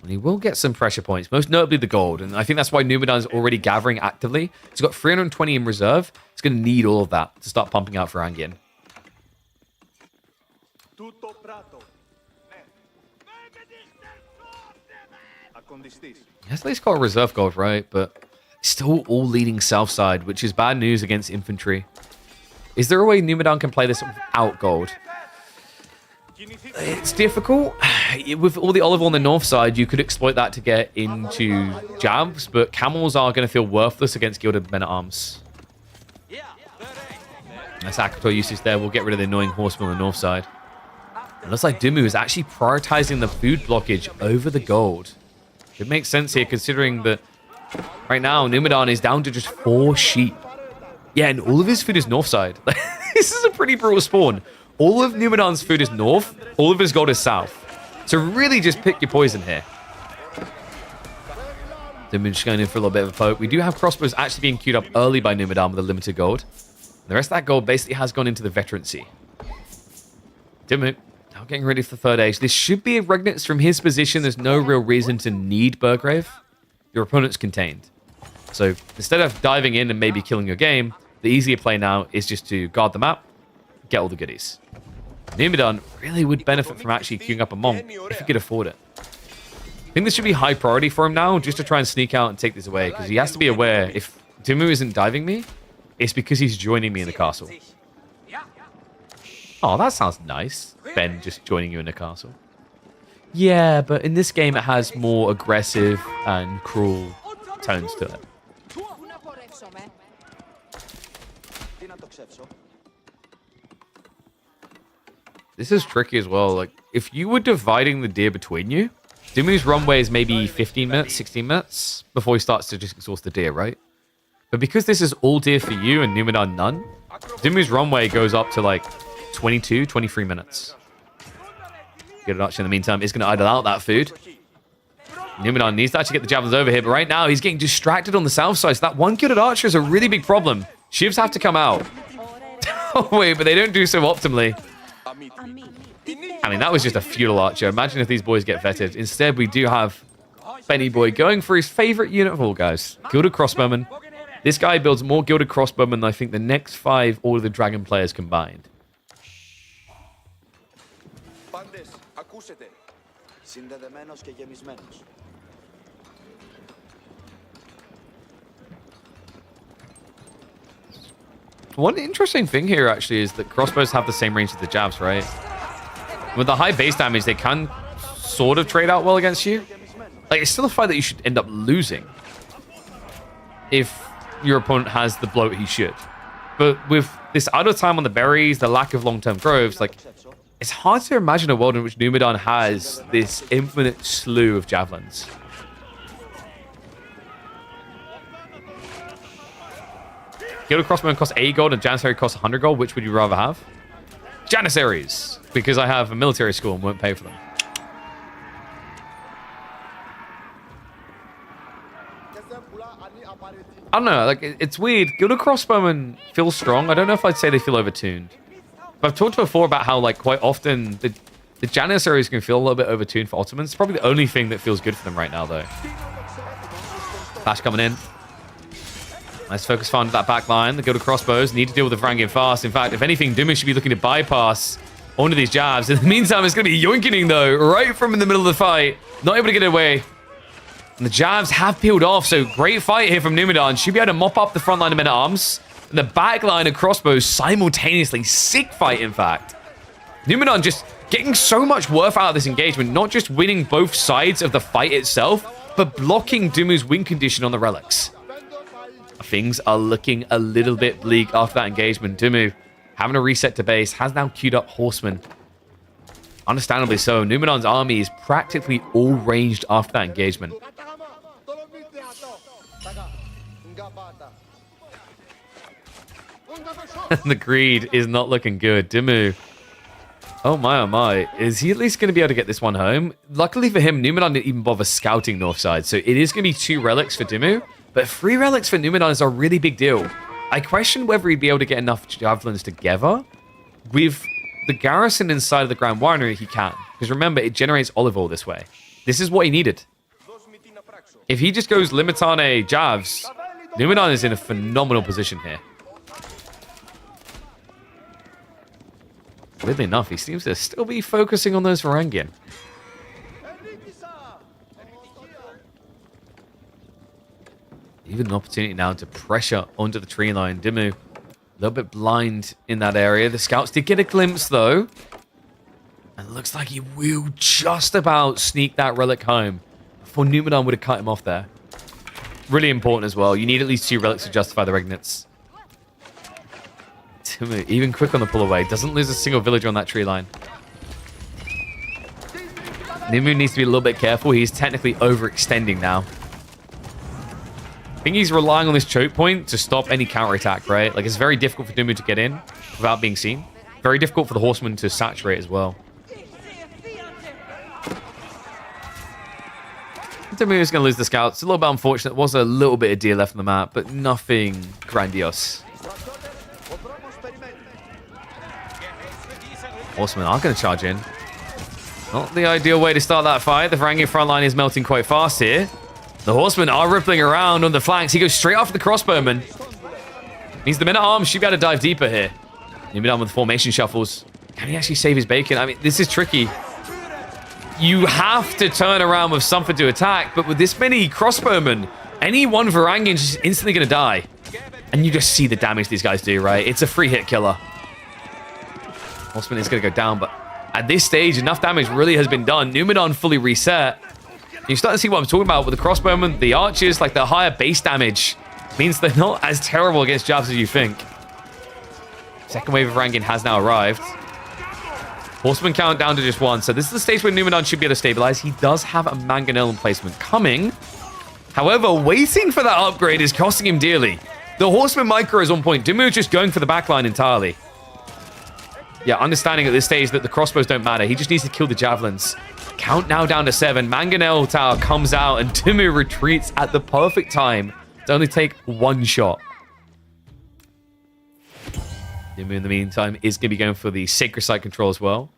And he will get some pressure points, most notably the gold. And I think that's why Numidan is already gathering actively. He's got 320 in reserve. He's going to need all of that to start pumping out for Angin. He has at least got a reserve gold, right? But still all leading south side, which is bad news against infantry. Is there a way Numidan can play this without gold? It's difficult. With all the olive on the north side, you could exploit that to get into jabs, but camels are going to feel worthless against Gilded Men-at-Arms. That's Akatoy usage there. We'll get rid of the annoying horsemen on the north side. It looks like Dimu is actually prioritizing the food blockage over the gold. It makes sense here, considering that right now, Numidan is down to just 4 sheep. Yeah, and all of his food is north side. This is a pretty brutal spawn. All of Numidan's food is north, all of his gold is south. So really just pick your poison here. Dimu just going in for a little bit of a poke. We do have crossbows actually being queued up early by Numidan with a limited gold. The rest of that gold basically has gone into the veterancy. Dimu now getting ready for the third age. This should be a Regnitz from his position. There's no real reason to need Burgrave. Your opponent's contained. So instead of diving in and maybe killing your game, the easier play now is just to guard the map, get all the goodies. Numidan really would benefit from actually queuing up a monk if he could afford it. I think this should be high priority for him now, just to try and sneak out and take this away, because he has to be aware if Dimu isn't diving me, it's because he's joining me in the castle. Oh, that sounds nice. Ben just joining you in the castle. Yeah, but in this game it has more aggressive and cruel tones to it. This is tricky as well. Like, if you were dividing the deer between you, Dimu's runway is maybe 15 minutes, 16 minutes before he starts to just exhaust the deer, right? But because this is all deer for you and Numidan none, Dimu's runway goes up to like 22, 23 minutes. Good Archer in the meantime is going to idle out that food. Numidan needs to actually get the javelins over here, but right now he's getting distracted on the south side. So that one Gilded Archer is a really big problem. Shivs have to come out. Oh wait, but they don't do so optimally. I mean, that was just a feudal archer. Imagine if these boys get vetted. Instead, we do have Benny Boy going for his favorite unit of all, guys. Gilded Crossbowman. This guy builds more Gilded Crossbowmen than I think the next 5 All of the Dragon players combined. One interesting thing here, actually, is that crossbows have the same range as the jabs, right? With the high base damage, they can sort of trade out well against you. Like, it's still a fight that you should end up losing if your opponent has the bloat he should. But with this idle time on the berries, the lack of long-term growths, like, it's hard to imagine a world in which Numidan has this infinite slew of javelins. Gilded Crossbowman costs 80 gold and Janissary costs 100 gold. Which would you rather have? Janissaries, because I have a military school and won't pay for them. I don't know, like, it's weird. Gilded Crossbowmen feel strong. I don't know if I'd say they feel overtuned. But I've talked before about how, like, quite often the Janissaries can feel a little bit overtuned for Ottomans. It's probably the only thing that feels good for them right now, though. Flash coming in. Nice focus find that back line. The Gilded Crossbows need to deal with the Varangian fast. In fact, if anything, Dumu should be looking to bypass onto these jabs. In the meantime, it's going to be yoinking, though, right from in the middle of the fight. Not able to get away. And the jabs have peeled off, so great fight here from Numidan. Should be able to mop up the front line of men-at-arms. And the back line of crossbows simultaneously. Sick fight, in fact. Numidan just getting so much worth out of this engagement. Not just winning both sides of the fight itself, but blocking Dumu's win condition on the relics. Things are looking a little bit bleak after that engagement. Dumu, having a reset to base, has now queued up Horsemen. Understandably so. Numidan's army is practically all ranged after that engagement. The greed is not looking good. Dumu. Oh my. Is he at least going to be able to get this one home? Luckily for him, Numidan didn't even bother scouting north side. So it is going to be 2 relics for Dumu. But 3 relics for Numidan is a really big deal. I question whether he'd be able to get enough javelins together. With the garrison inside of the Grand Winery, he can. Because remember, it generates olive oil this way. This is what he needed. If he just goes Limitane Javs, Numidan is in a phenomenal position here. Weirdly enough, he seems to still be focusing on those Varangian. Even an opportunity now to pressure onto the tree line. Dumu, a little bit blind in that area. The scouts did get a glimpse, though. And it looks like he will just about sneak that relic home before Numidan would have cut him off there. Really important as well. You need at least 2 relics to justify the Regnants. Dumu, even quick on the pull away. Doesn't lose a single villager on that tree line. Numu needs to be a little bit careful. He's technically overextending now. I think he's relying on this choke point to stop any counterattack, right? Like, it's very difficult for Dumu to get in without being seen. Very difficult for the horsemen to saturate as well. Dumu is going to lose the scouts. It's a little bit unfortunate. There was a little bit of deer left on the map, but nothing grandiose. Horsemen are going to charge in. Not the ideal way to start that fight. The Varangian front line is melting quite fast here. The horsemen are rippling around on the flanks. He goes straight after the crossbowman. Means the men-at-arms should be able to dive deeper here. Numidan with formation shuffles. Can he actually save his bacon? I mean, this is tricky. You have to turn around with something to attack, but with this many crossbowmen, any one Varangian is just instantly going to die. And you just see the damage these guys do, right? It's a free hit killer. Horseman is going to go down, but at this stage, enough damage really has been done. Numidan fully reset. You start to see what I'm talking about with the crossbowmen, the archers, like the higher base damage means they're not as terrible against jabs as you think. Second wave of Varangian has now arrived. Horseman count down to just 1. So this is the stage where Numidan should be able to stabilize. He does have a mangonel emplacement coming. However, waiting for that upgrade is costing him dearly. The horseman micro is on point. Dumu is just going for the backline entirely. Yeah, understanding at this stage that the crossbows don't matter. He just needs to kill the javelins. Count now down to 7. Mangonel Tower comes out and Dumu retreats at the perfect time to only take 1 shot. Dumu, in the meantime, is going to be going for the Sacred Site control as well.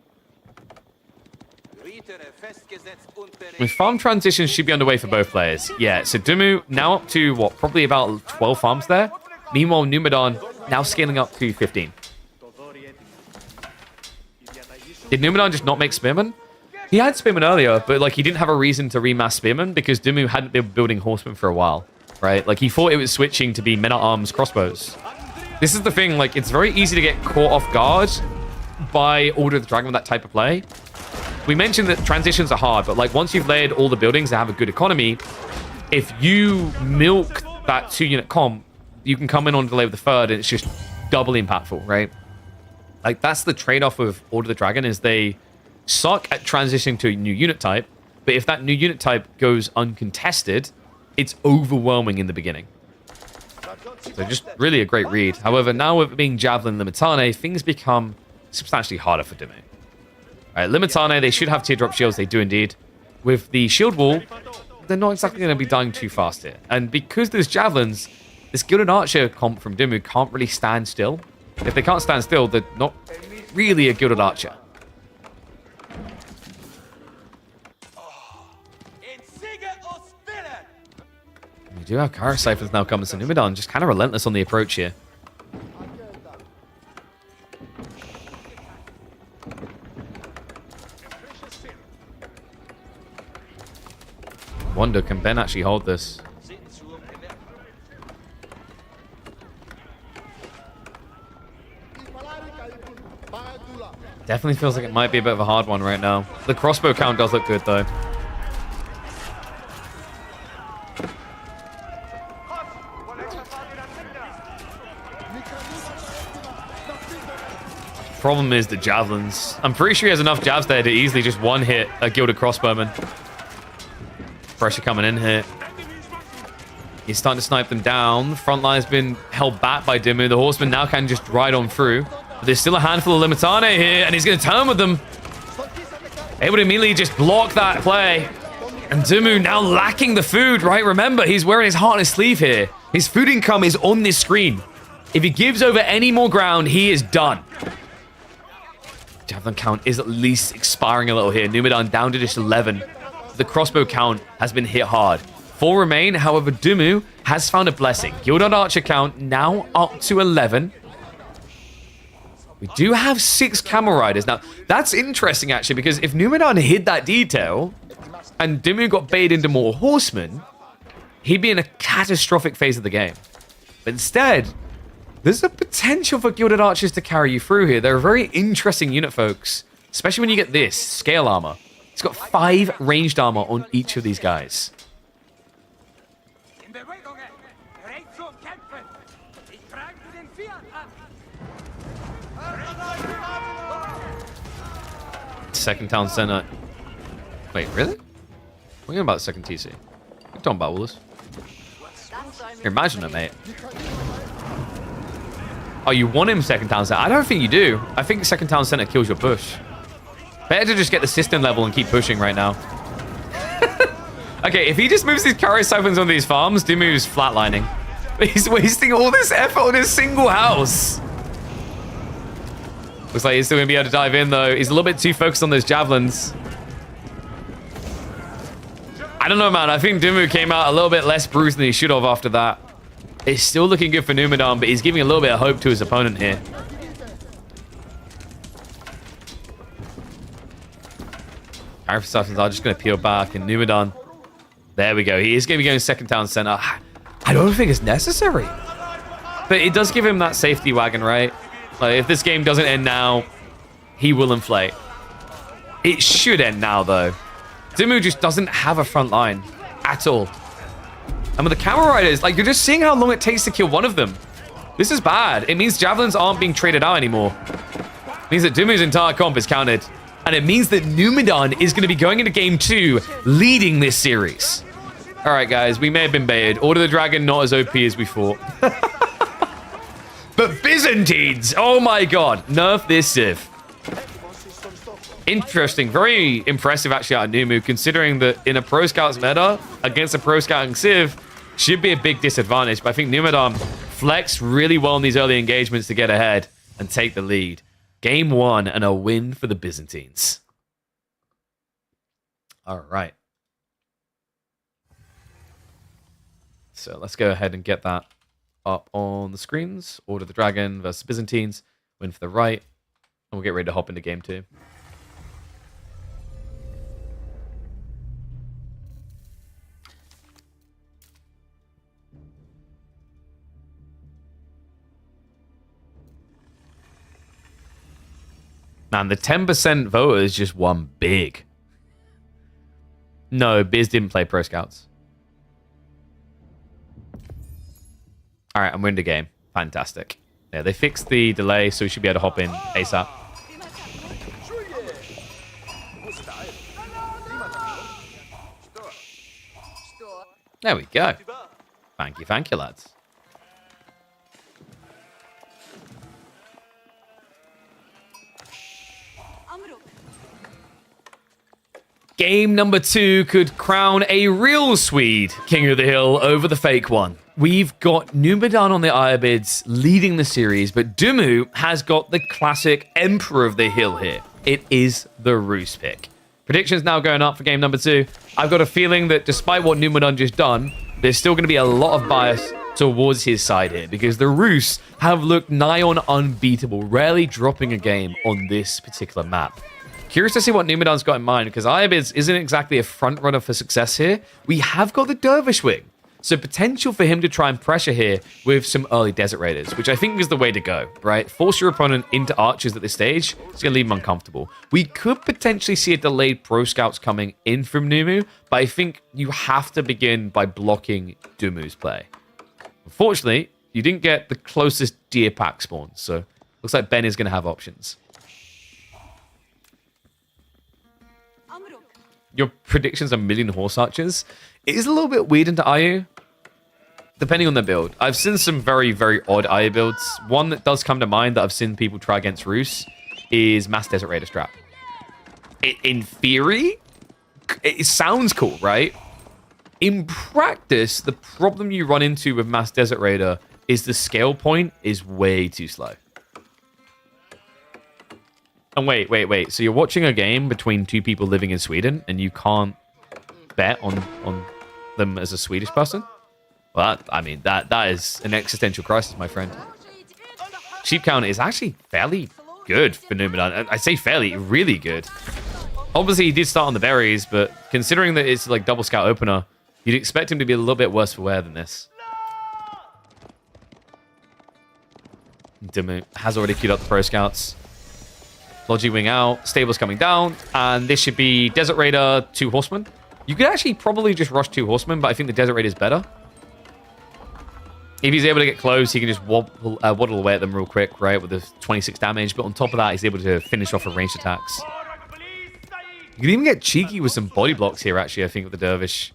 With farm transitions should be underway for both players. Yeah, so Dumu now up to, what, probably about 12 farms there. Meanwhile, Numidan now scaling up to 15. Did Numidan just not make Spearmen? He had Spearmen earlier, but like he didn't have a reason to remass Spearmen because Dumu hadn't been building Horsemen for a while, right? Like he thought it was switching to be men-at-arms crossbows. This is the thing, like it's very easy to get caught off guard by Order of the Dragon with that type of play. we mentioned that transitions are hard, but like once you've layered all the buildings that have a good economy, if you milk that 2-unit comp, you can come in on delay with the third, and it's just double impactful, right? Like that's the trade-off with Order of the Dragon, is they suck at transitioning to a new unit type, but if that new unit type goes uncontested, it's overwhelming in the beginning. So just really a great read. However, now with it being Javelin Limitane, things become substantially harder for Dimmu. Alright, Limitane, they should have teardrop shields. They do indeed. With the shield wall, they're not exactly going to be dying too fast here. And because there's Javelins, this Gilded Archer comp from Dimmu can't really stand still. If they can't stand still, they're not really a Gilded Archer. We do have Kara Siphons now coming, so Numidan just kind of relentless on the approach here. Wonder, can Ben actually hold this? Definitely feels like it might be a bit of a hard one right now. The crossbow count does look good, though. Problem is the javelins. I'm pretty sure he has enough jabs there to easily just one-hit a Gilded Crossbowman. Pressure coming in here. He's starting to snipe them down. The front line's been held back by Dimmu. The Horseman now can just ride on through. But there's still a handful of Limitane here, and he's going to turn with them. Able to immediately just block that play. And Dimmu now lacking the food, right? Remember, he's wearing his heart on his sleeve here. His food income is on this screen. If he gives over any more ground, he is done. Javelin count is at least expiring a little here. Numidan down to just 11. The crossbow count has been hit hard. 4 remain, however, Dimmu has found a blessing. Gilded Archer count now up to 11. We do have 6 Camel Riders. Now, that's interesting, actually, because if Numidan hid that detail and Dimmu got baited into more Horsemen, he'd be in a catastrophic phase of the game. But instead, there's a potential for Gilded Archers to carry you through here. They're a very interesting unit, folks, especially when you get this, Scale Armor. It's got 5 ranged armor on each of these guys. Second town center. Wait, really? What are you about the second TC? You're talking about Willis. Here, imagine it, mate. Oh, you want him second town center? I don't think you do. I think second town center kills your push. Better to just get the system level and keep pushing right now. Okay, if he just moves these Kara Siphons on these farms, Dimmu's flatlining. He's wasting all this effort on his single house. Looks like he's still going to be able to dive in, though. He's a little bit too focused on those javelins. I don't know, man. I think Dimmu came out a little bit less bruised than he should have after that. It's still looking good for Numidan, but he's giving a little bit of hope to his opponent here. Kara Siphons are just going to peel back, and Numidan... There we go. He is going to be going second town center. I don't think it's necessary. But it does give him that safety wagon, right? Like, if this game doesn't end now, he will inflate. It should end now, though. Dimmu just doesn't have a front line at all. And with the Camel Riders, like, you're just seeing how long it takes to kill one of them. This is bad. It means javelins aren't being traded out anymore. It means that Dimmu's entire comp is counted. And it means that Numidan is going to be going into game 2, leading this series. All right, guys, we may have been baited. Order of the Dragon, not as OP as we thought. But Byzantines, oh my god, nerf this Civ. Interesting, very impressive actually out of Numu, considering that in a Pro Scouts meta, against a Pro Scouting Civ, should be a big disadvantage. But I think Numidan flexed really well in these early engagements to get ahead and take the lead. Game 1 and a win for the Byzantines. All right. So let's go ahead and get that up on the screens. Order of the Dragon versus Byzantines. Win for the right. And we'll get ready to hop into game 2. Man, the 10% voters just won big. No, Biz didn't play Pro Scouts. All right, I'm winning the game. Fantastic. Yeah, they fixed the delay, so we should be able to hop in ASAP. There we go. Thank you, lads. Game number 2 could crown a real Swede King of the Hill over the fake one. We've got Numidan on the Ayabids leading the series, but Dumu has got the classic Emperor of the Hill here. It is the Roos pick. Predictions now going up for game number 2. I've got a feeling that despite what Numidan just done, there's still going to be a lot of bias towards his side here because the Roos have looked nigh on unbeatable, rarely dropping a game on this particular map. Curious to see what Numidan's got in mind because Ayabids isn't exactly a front runner for success here. We have got the Dervish Wing. So potential for him to try and pressure here with some early Desert Raiders, which I think is the way to go, right? Force your opponent into archers at this stage. It's going to leave him uncomfortable. We could potentially see a delayed Pro Scouts coming in from Numu, but I think you have to begin by blocking Dumu's play. Unfortunately, you didn't get the closest deer pack spawn, so looks like Ben is going to have options. Your predictions are million horse archers. It is a little bit weird into Ayu, depending on the build. I've seen some very, very odd Ayu builds. One that does come to mind that I've seen people try against Roos is Mass Desert Raider Strap. In theory, it sounds cool, right? In practice, the problem you run into with Mass Desert Raider is the scale point is way too slow. And wait. So you're watching a game between two people living in Sweden and you can't bet on them as a Swedish person? Well, that is an existential crisis, my friend. Sheep count is actually fairly good for Numidan. I say fairly, really good. Obviously, he did start on the berries, but considering that it's like double scout opener, you'd expect him to be a little bit worse for wear than this. Dimu has already queued up the Pro Scouts. Logi wing out, stables coming down, and this should be Desert Raider, 2 Horsemen. You could actually probably just rush 2 Horsemen, but I think the Desert Raider is better. If he's able to get close, he can just waddle away at them real quick, right, with the 26 damage. But on top of that, he's able to finish off with ranged attacks. You can even get cheeky with some body blocks here, actually, I think, with the Dervish.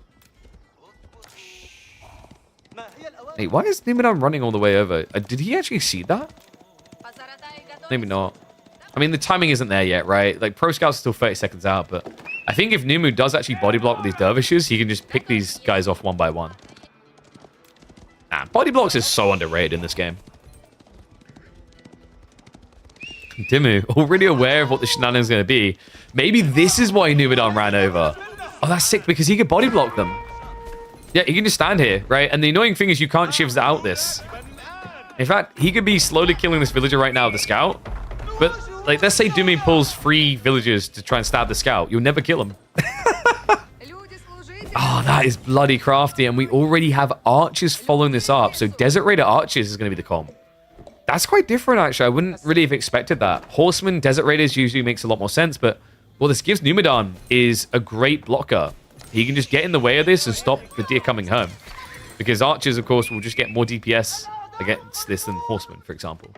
Hey, why is Numidan running all the way over? Did he actually see that? Maybe not. I mean, the timing isn't there yet, right? Like, Pro Scout's still 30 seconds out, but I think if Numu does actually body block with these Dervishes, he can just pick these guys off one by one. Nah, body blocks is so underrated in this game. Dimu, already aware of what the shenanigans is going to be. Maybe this is why Numidan ran over. Oh, that's sick, because he could body block them. Yeah, he can just stand here, right? And the annoying thing is you can't shivs out this. In fact, he could be slowly killing this villager right now with the scout. But, like, let's say Dumi pulls 3 villagers to try and stab the scout. You'll never kill him. Oh, that is bloody crafty. And we already have archers following this up. So Desert Raider archers is going to be the comp. That's quite different, actually. I wouldn't really have expected that. Horsemen, Desert Raiders usually makes a lot more sense. But what this gives Numidan is a great blocker. He can just get in the way of this and stop the deer coming home. Because archers, of course, will just get more DPS against this than horsemen, for example.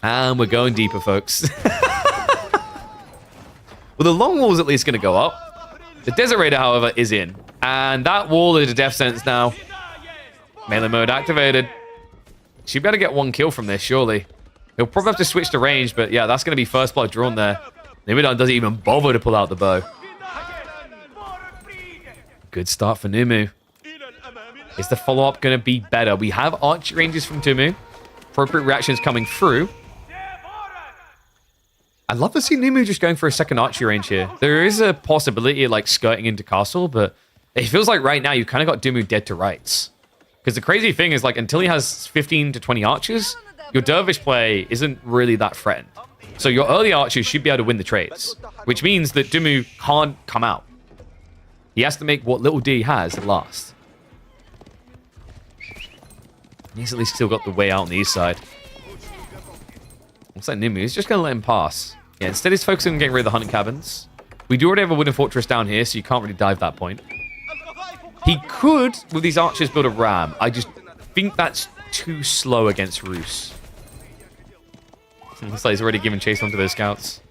And we're going deeper, folks. Well, the long wall's at least going to go up. The Desert Raider, however, is in. And that wall is a death sentence now. Melee mode activated. Should be able to get 1 kill from this, surely. He'll probably have to switch to range, but yeah, that's going to be first blood drawn there. Numidan doesn't even bother to pull out the bow. Good start for Numu. Is the follow-up going to be better? We have archery ranges from Tumu. Appropriate reactions coming through. I'd love to see Numu just going for a second archery range here. There is a possibility of like skirting into castle, but it feels like right now you kind of got Dumu dead to rights. Because the crazy thing is like until he has 15 to 20 archers, your dervish play isn't really that threatened. So your early archers should be able to win the trades, which means that Dumu can't come out. He has to make what little D he has last. He's at least still got the way out on the east side. Looks like Nimu's just going to let him pass. Yeah, instead he's focusing on getting rid of the hunting cabins. We do already have a wooden fortress down here, so you can't really dive that point. He could, with these archers, build a ram. I just think that's too slow against Roos. Looks like he's already giving chase onto those scouts.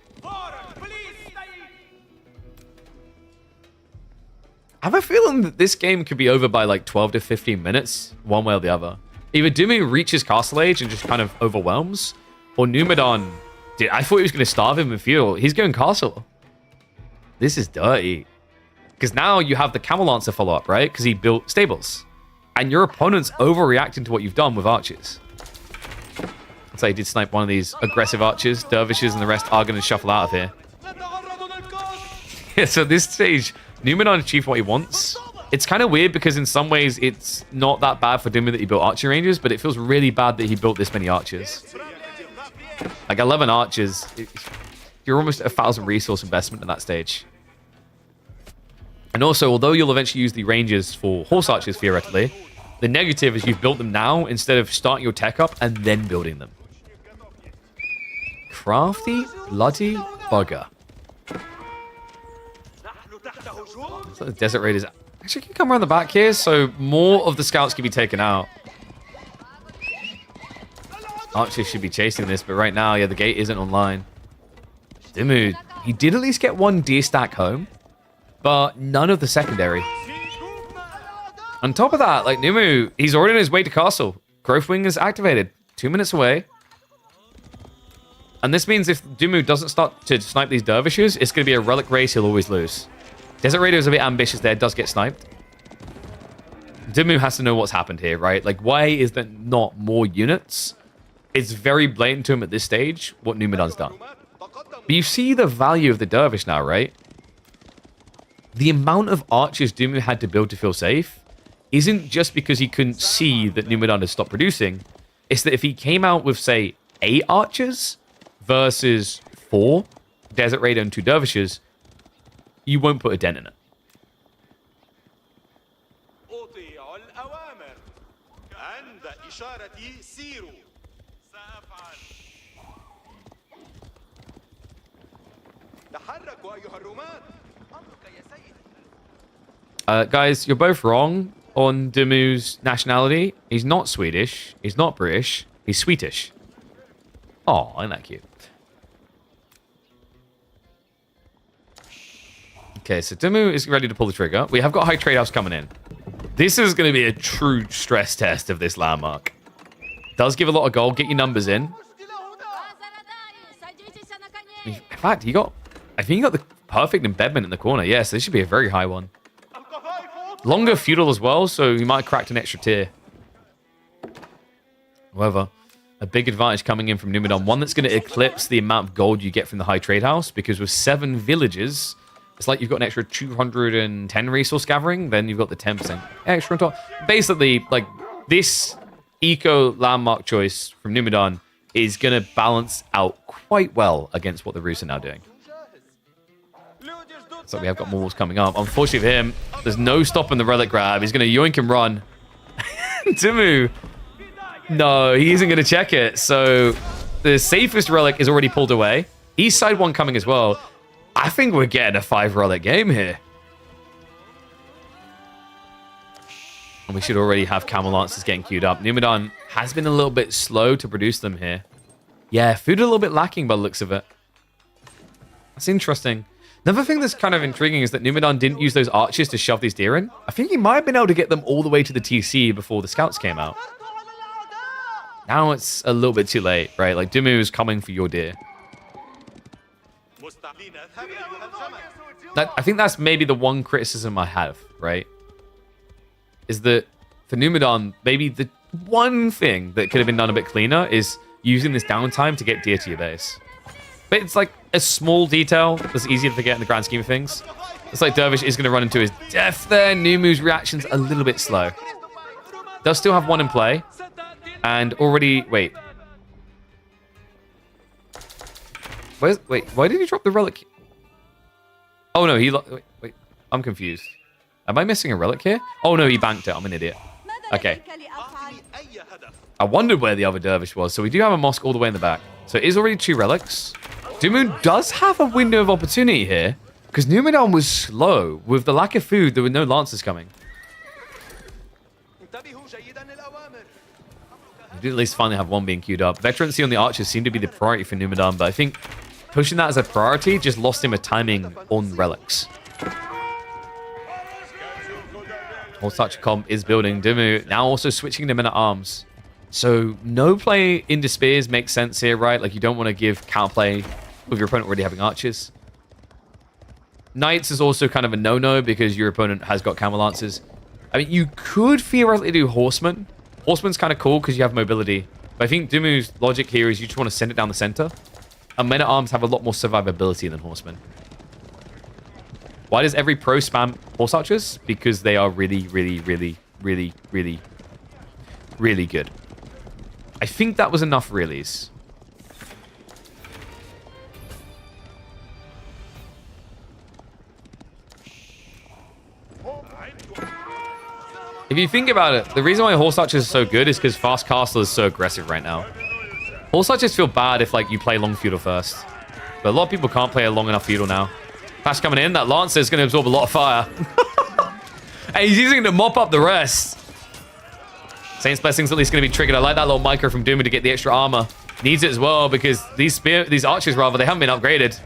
I have a feeling that this game could be over by like 12 to 15 minutes, one way or the other. Either Dumu reaches Castle Age and just kind of overwhelms, or Numidan... Dude, I thought he was going to starve him in feudal. He's going Castle. This is dirty. Because now you have the Camel Lancer follow up, right? Because he built stables. And your opponent's overreacting to what you've done with archers. So he did snipe one of these aggressive archers. Dervishes and the rest are going to shuffle out of here. Yeah, so this stage... Numidan achieved what he wants. It's kind of weird because in some ways it's not that bad for Dumu that he built archer ranges, but it feels really bad that he built this many archers. Like 11 archers, you're almost at 1,000 resource investment at that stage. And also, although you'll eventually use the ranges for horse archers theoretically, the negative is you've built them now instead of starting your tech up and then building them. Crafty, bloody bugger. So the Desert Raiders actually can come around the back here, so more of the scouts can be taken out. Archers should be chasing this, but right now, yeah, the gate isn't online. Dimu, he did at least get one deer stack home, but none of the secondary. On top of that, like Numu, he's already on his way to castle. Growth Wing is activated, 2 minutes away. And this means if Dumu doesn't start to snipe these dervishes, it's going to be a relic race he'll always lose. Desert Raider is a bit ambitious there, does get sniped. Dumu has to know what's happened here, right? Like, why is there not more units? It's very blatant to him at this stage what Numidan's done. But you see the value of the dervish now, right? The amount of archers Dumu had to build to feel safe isn't just because he couldn't see that Numidan had stopped producing. It's that if he came out with, say, 8 archers versus 4 Desert Raider and 2 dervishes, you won't put a dent in it. Guys, you're both wrong on Dumu's nationality. He's not Swedish. He's not British. He's Swedish. Oh, isn't that cute? Okay, so Dumu is ready to pull the trigger. We have got high trade house coming in. This is going to be a true stress test of this landmark. Does give a lot of gold. Get your numbers in. In fact, I think he got the perfect embedment in the corner. Yes, this should be a very high one. Longer feudal as well, so he might have cracked an extra tier. However, a big advantage coming in from Numidan. One that's going to eclipse the amount of gold you get from the high trade house, because with 7 villages, it's like you've got an extra 210 resource gathering, then you've got the 10% extra on top. Basically, like, this eco landmark choice from Numidan is going to balance out quite well against what the Rus are now doing. So we have got more walls coming up. Unfortunately for him, there's no stopping the relic grab. He's going to yoink and run. Dumu. No, he isn't going to check it. So the safest relic is already pulled away. East side one coming as well. I think we're getting a 5 relic game here. And we should already have Camel Lancers getting queued up. Numidan has been a little bit slow to produce them here. Yeah, food a little bit lacking by the looks of it. That's interesting. Another thing that's kind of intriguing is that Numidan didn't use those archers to shove these deer in. I think he might have been able to get them all the way to the TC before the scouts came out. Now it's a little bit too late, right? Like, Dumu is coming for your deer. I think that's maybe the one criticism I have, right? Is that for Numidan, maybe the one thing that could have been done a bit cleaner is using this downtime to get deer to your base. But it's like a small detail that's easy to forget in the grand scheme of things. It's like Dervish is going to run into his death there. Numu's reaction's a little bit slow. Does still have one in play. And already... Wait. Wait, why did he drop the relic? Oh, no, he... Wait, I'm confused. Am I missing a relic here? Oh, no, he banked it. I'm an idiot. Okay. I wondered where the other dervish was. So we do have a mosque all the way in the back. So it is already 2 relics. Dumu does have a window of opportunity here because Numidan was slow. With the lack of food, there were no lancers coming. We did at least finally have one being queued up. Veterancy on the archers seemed to be the priority for Numidan, but I think pushing that as a priority just lost him a timing on relics. All such comp is building. Dumu now also switching to men-at-arms. So no play into spears makes sense here, right? Like you don't want to give counterplay with your opponent already having archers. Knights is also kind of a no-no because your opponent has got camel lances. I mean, you could theoretically do horsemen. Horseman's kind of cool because you have mobility. But I think Dumu's logic here is you just want to send it down the center. And men-at-arms have a lot more survivability than horsemen. Why does every pro spam horse archers? Because they are really, really, really, really, really, really good. I think that was enough reallys. If you think about it, the reason why horse archers are so good is because fast castle is so aggressive right now. Horse archers feel bad if like you play long feudal first. But a lot of people can't play a long enough feudal now. Flash coming in, that lancer is going to absorb a lot of fire. And he's using it to mop up the rest. Saint's Blessing's at least going to be triggered. I like that little micro from Doomer to get the extra armor. Needs it as well because these archers, rather, they haven't been upgraded.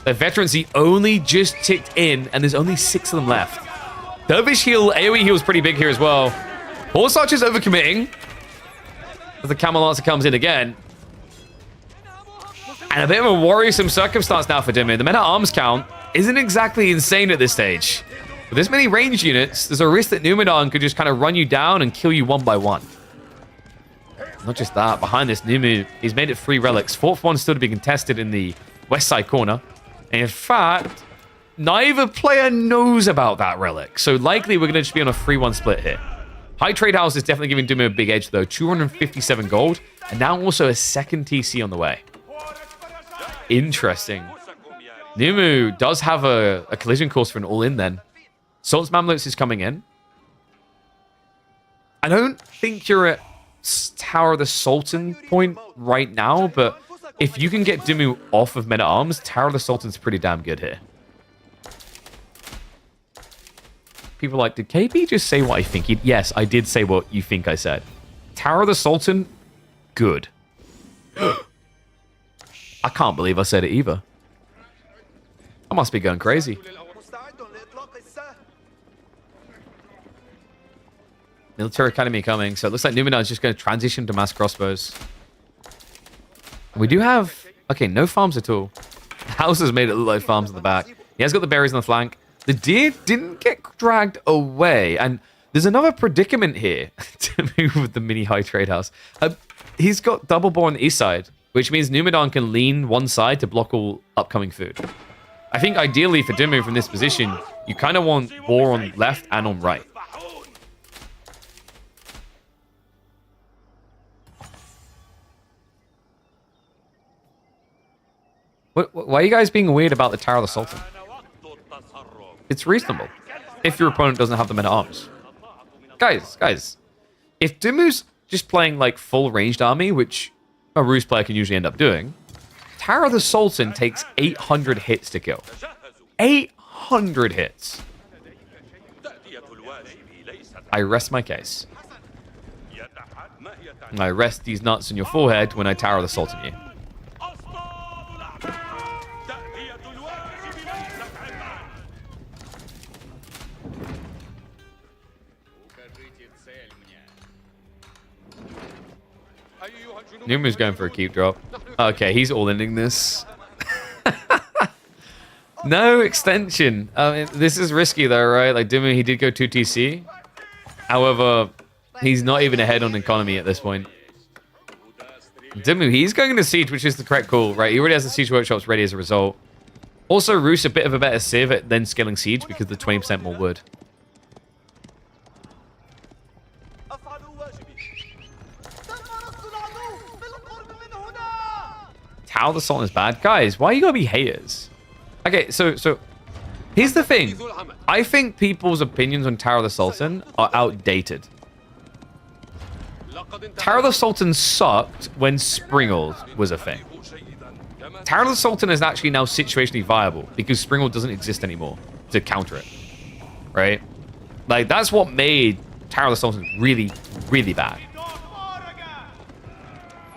Their veterancy only just ticked in and there's only 6 of them left. Dervish heal, AoE heal is pretty big here as well. Horse archers overcommitting. As the camel lancer comes in again. And a bit of a worrisome circumstance now for Dimmy. The men-at-arms count isn't exactly insane at this stage. With this many ranged units, there's a risk that Numidan could just kind of run you down and kill you one by one. Not just that, behind this, Numu, he's made it 3 relics. 4th one still to be contested in the west side corner. And in fact, neither player knows about that relic. So likely we're going to just be on a 3-1 split here. High Trade House is definitely giving Dumu a big edge though. 257 gold. And now also a second TC on the way. Interesting. Numu does have a collision course for an all-in then. Sultan's Mamluks is coming in. I don't think you're at Tower of the Sultan point right now, but if you can get Dumu off of men-at-arms, Tower of the Sultan's pretty damn good here. People are like, did KP just say what I think he... Yes, I did say what you think I said. Tower of the Sultan, good. I can't believe I said it either. I must be going crazy. Military Academy coming. So it looks like Numidan is just going to transition to mass crossbows. We do have... Okay, no farms at all. The house has made it look like farms in the back. He has got the berries on the flank. The deer didn't get dragged away. And there's another predicament here to move with the mini high trade house. He's got double boar on the east side, which means Numidan can lean one side to block all upcoming food. I think ideally for Dimmu from this position, you kind of want boar on left and on right. Why are you guys being weird about the Tower of the Sultan? It's reasonable if your opponent doesn't have the men-at-arms. Guys, if Dimmu's just playing like full ranged army, which a Ruse player can usually end up doing, Tower of the Sultan takes 800 hits to kill. 800 hits. I rest my case. And I rest these nuts on your forehead when I Tower the Sultan you. Numu's going for a keep drop. Okay, he's all-ending this. No extension. This is risky though, right? Like Dumu, he did go 2 TC. However, he's not even ahead on economy at this point. Dumu, he's going into siege, which is the correct call, right? He already has the siege workshops ready as a result. Also, Roos a bit of a better sieve at then scaling siege because of the 20% more wood. Tower the Sultan is bad. Guys, why are you gonna be haters? Okay, so here's the thing. I think people's opinions on Tower of the Sultan are outdated. Tower of the Sultan sucked when Springald was a thing. Tower of the Sultan is actually now situationally viable because Springald doesn't exist anymore to counter it. Right? Like, that's what made Tower of the Sultan really, really bad.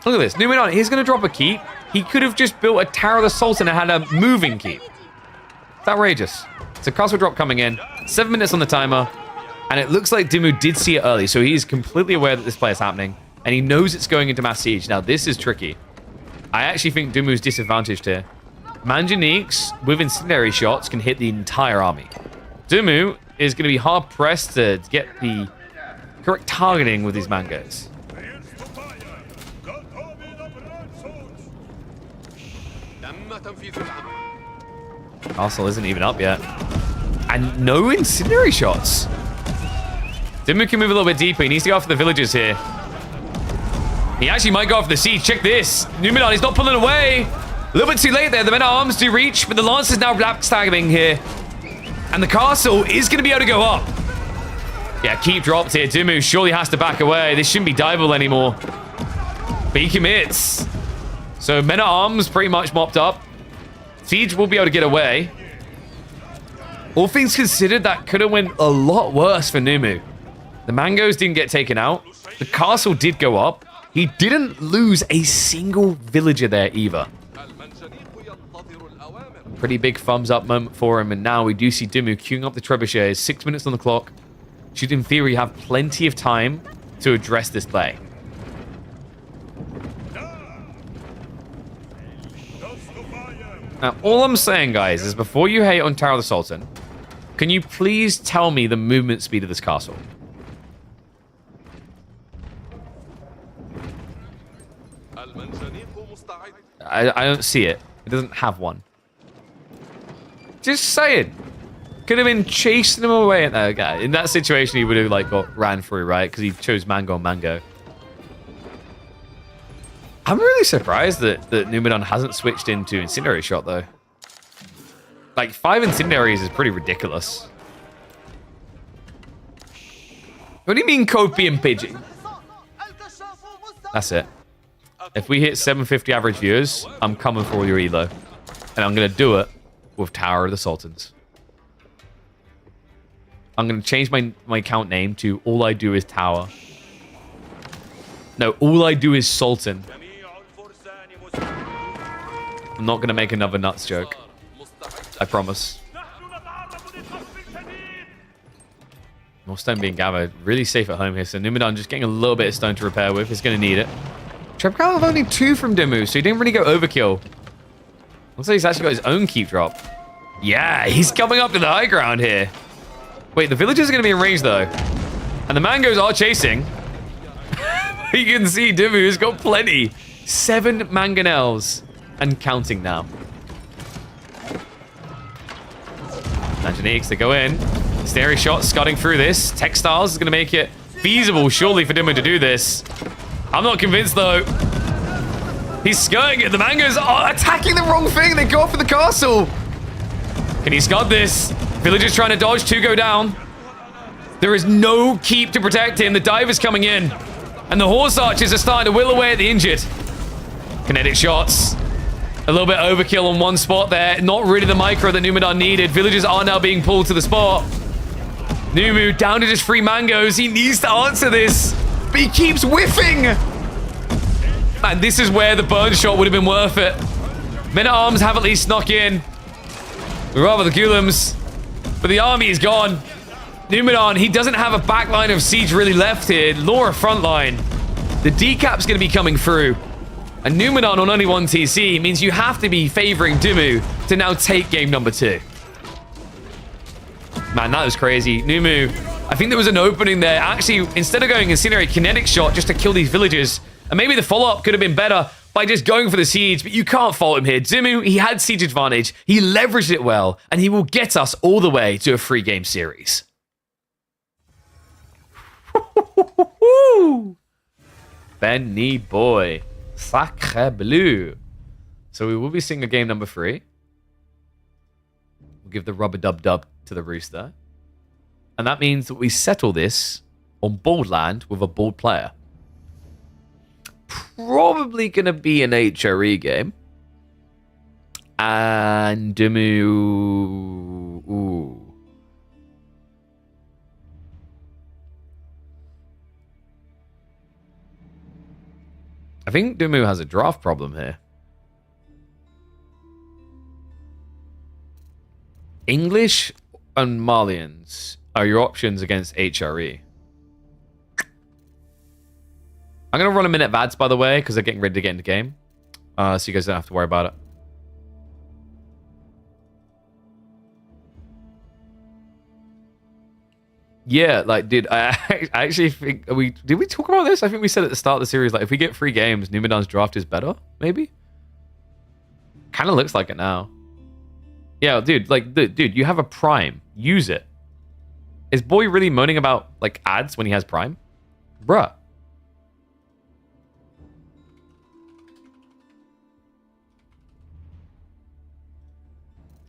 Look at this. Numenor, he's going to drop a keep. He could have just built a Tower of the Sultan and had a moving keep. It's outrageous. It's a castle drop coming in. 7 minutes on the timer. And it looks like Dimmu did see it early, so he's completely aware that this play is happening. And he knows it's going into mass siege. Now, this is tricky. I actually think Dimmu's disadvantaged here. Manjaniques, with incendiary shots, can hit the entire army. Dimmu is going to be hard-pressed to get the correct targeting with these mangoes. Castle isn't even up yet. And no incendiary shots. Dimmu can move a little bit deeper. He needs to go after the villagers here. He actually might go after the siege. Check this. Numenor, he's not pulling away. A little bit too late there. The men-at-arms do reach, but the lance is now backstabbing here. And the castle is going to be able to go up. Yeah, keep dropped here. Dimmu surely has to back away. This shouldn't be diveable anymore. But he commits. So men-at-arms pretty much mopped up. Siege will be able to get away. All things considered, that could have went a lot worse for Numu. The mangoes didn't get taken out. The castle did go up. He didn't lose a single villager there either. Pretty big thumbs up moment for him. And now we do see Dimmu queuing up the trebuchets. 6 minutes on the clock. Should in theory have plenty of time to address this play. Now, all I'm saying, guys, is before you hate on Tower of the Sultan, can you please tell me the movement speed of this castle? I don't see it. It doesn't have one. Just saying. Could have been chasing him away. No, in that situation, he would have like ran through, right? Because he chose Mango and Mango. I'm really surprised that Numenor hasn't switched into Incendiary Shot, though. Like, 5 Incendiaries is pretty ridiculous. What do you mean code being pigeon? That's it. If we hit 750 average viewers, I'm coming for all your elo. And I'm going to do it with Tower of the Sultans. I'm going to change my account name to All I Do Is Tower. No, All I Do Is Sultan. I'm not going to make another nuts joke. I promise. More stone being gathered. Really safe at home here. So Numenor just getting a little bit of stone to repair with. He's going to need it. Trebkal have only 2 from Dimmu, so he didn't really go overkill. Looks like he's actually got his own keep drop. Yeah, he's coming up to the high ground here. Wait, the villagers are going to be in range, though. And the mangoes are chasing. You can see Dimmu's got plenty. 7 mangonels. And counting now. Manjaniques, they go in. Stereo shot scudding through this. Textiles is going to make it feasible, surely, for Dimmu to do this. I'm not convinced, though. He's skirting it. The mangoes are attacking the wrong thing. They go for the castle. Can he scud this? Villagers trying to dodge. 2 go down. There is no keep to protect him. The dive is coming in. And the horse archers are starting to whill away at the injured. Kinetic shots. A little bit overkill on one spot there. Not really the micro that Numenor needed. Villagers are now being pulled to the spot. Numu down to just 3 mangoes. He needs to answer this. But he keeps whiffing. Man, this is where the burn shot would have been worth it. Men-at-arms have at least snuck in. Rather the Ghulams. But the army is gone. Numenor, he doesn't have a back line of siege really left here. Laura front line. The decap's going to be coming through. And Numenor on only 1 TC means you have to be favoring Dimmu to now take game number 2. Man, that was crazy. Numu, I think there was an opening there. Actually, instead of going Incinerate Kinetic Shot just to kill these villagers, and maybe the follow-up could have been better by just going for the siege, but you can't fault him here. Dimmu, he had siege advantage. He leveraged it well, and he will get us all the way to a 3-game series. Benny boy. Sacre bleu. So we will be seeing a game number 3. We'll give the rubber-dub-dub to the Rooster. And that means that we settle this on bold land with a bold player. probably going to be an HRE game. And Dumu... Ooh. I think Dumu has a draft problem here. English and Malians are your options against HRE. I'm going to run a minute of ads, by the way, because they're getting ready to get into game. So you guys don't have to worry about it. Yeah, like, dude, I actually think did we talk about this? I think we said at the start of the series, like, if we get 3 games, Numidan's draft is better, maybe? Kind of looks like it now. Yeah, dude, like, dude, you have a Prime. Use it. Is Boy really moaning about, like, ads when he has Prime? Bruh.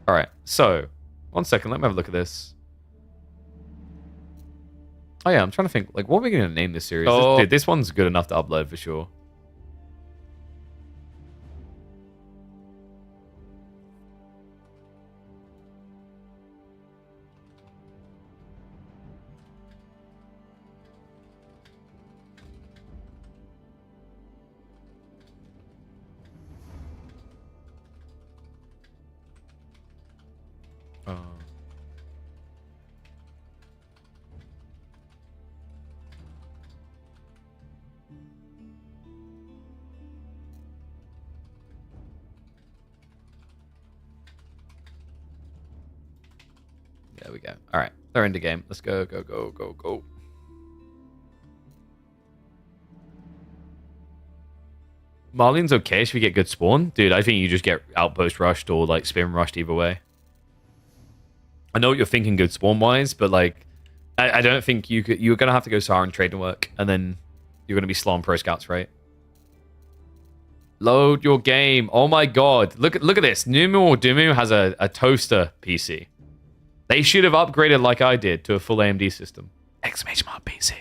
All right, so, 1 second, let me have a look at this. Oh yeah, I'm trying to think, like, what are we going to name this series? Oh. Dude, this one's good enough to upload for sure. There we go. All right, they're into game. Let's go, go, go, go, go. Marlene's okay if we get good spawn. Dude, I think you just get outpost rushed or, like, spin rushed either way. I know what you're thinking good spawn-wise, but, like, I don't think you're going to have to go Sahara and trade and work, and then you're going to be slow on pro scouts, right? Load your game. Oh my god. Look at this. Numu or Dumu has a toaster PC. They should have upgraded like I did to a full AMD system. Exclamation mark PC.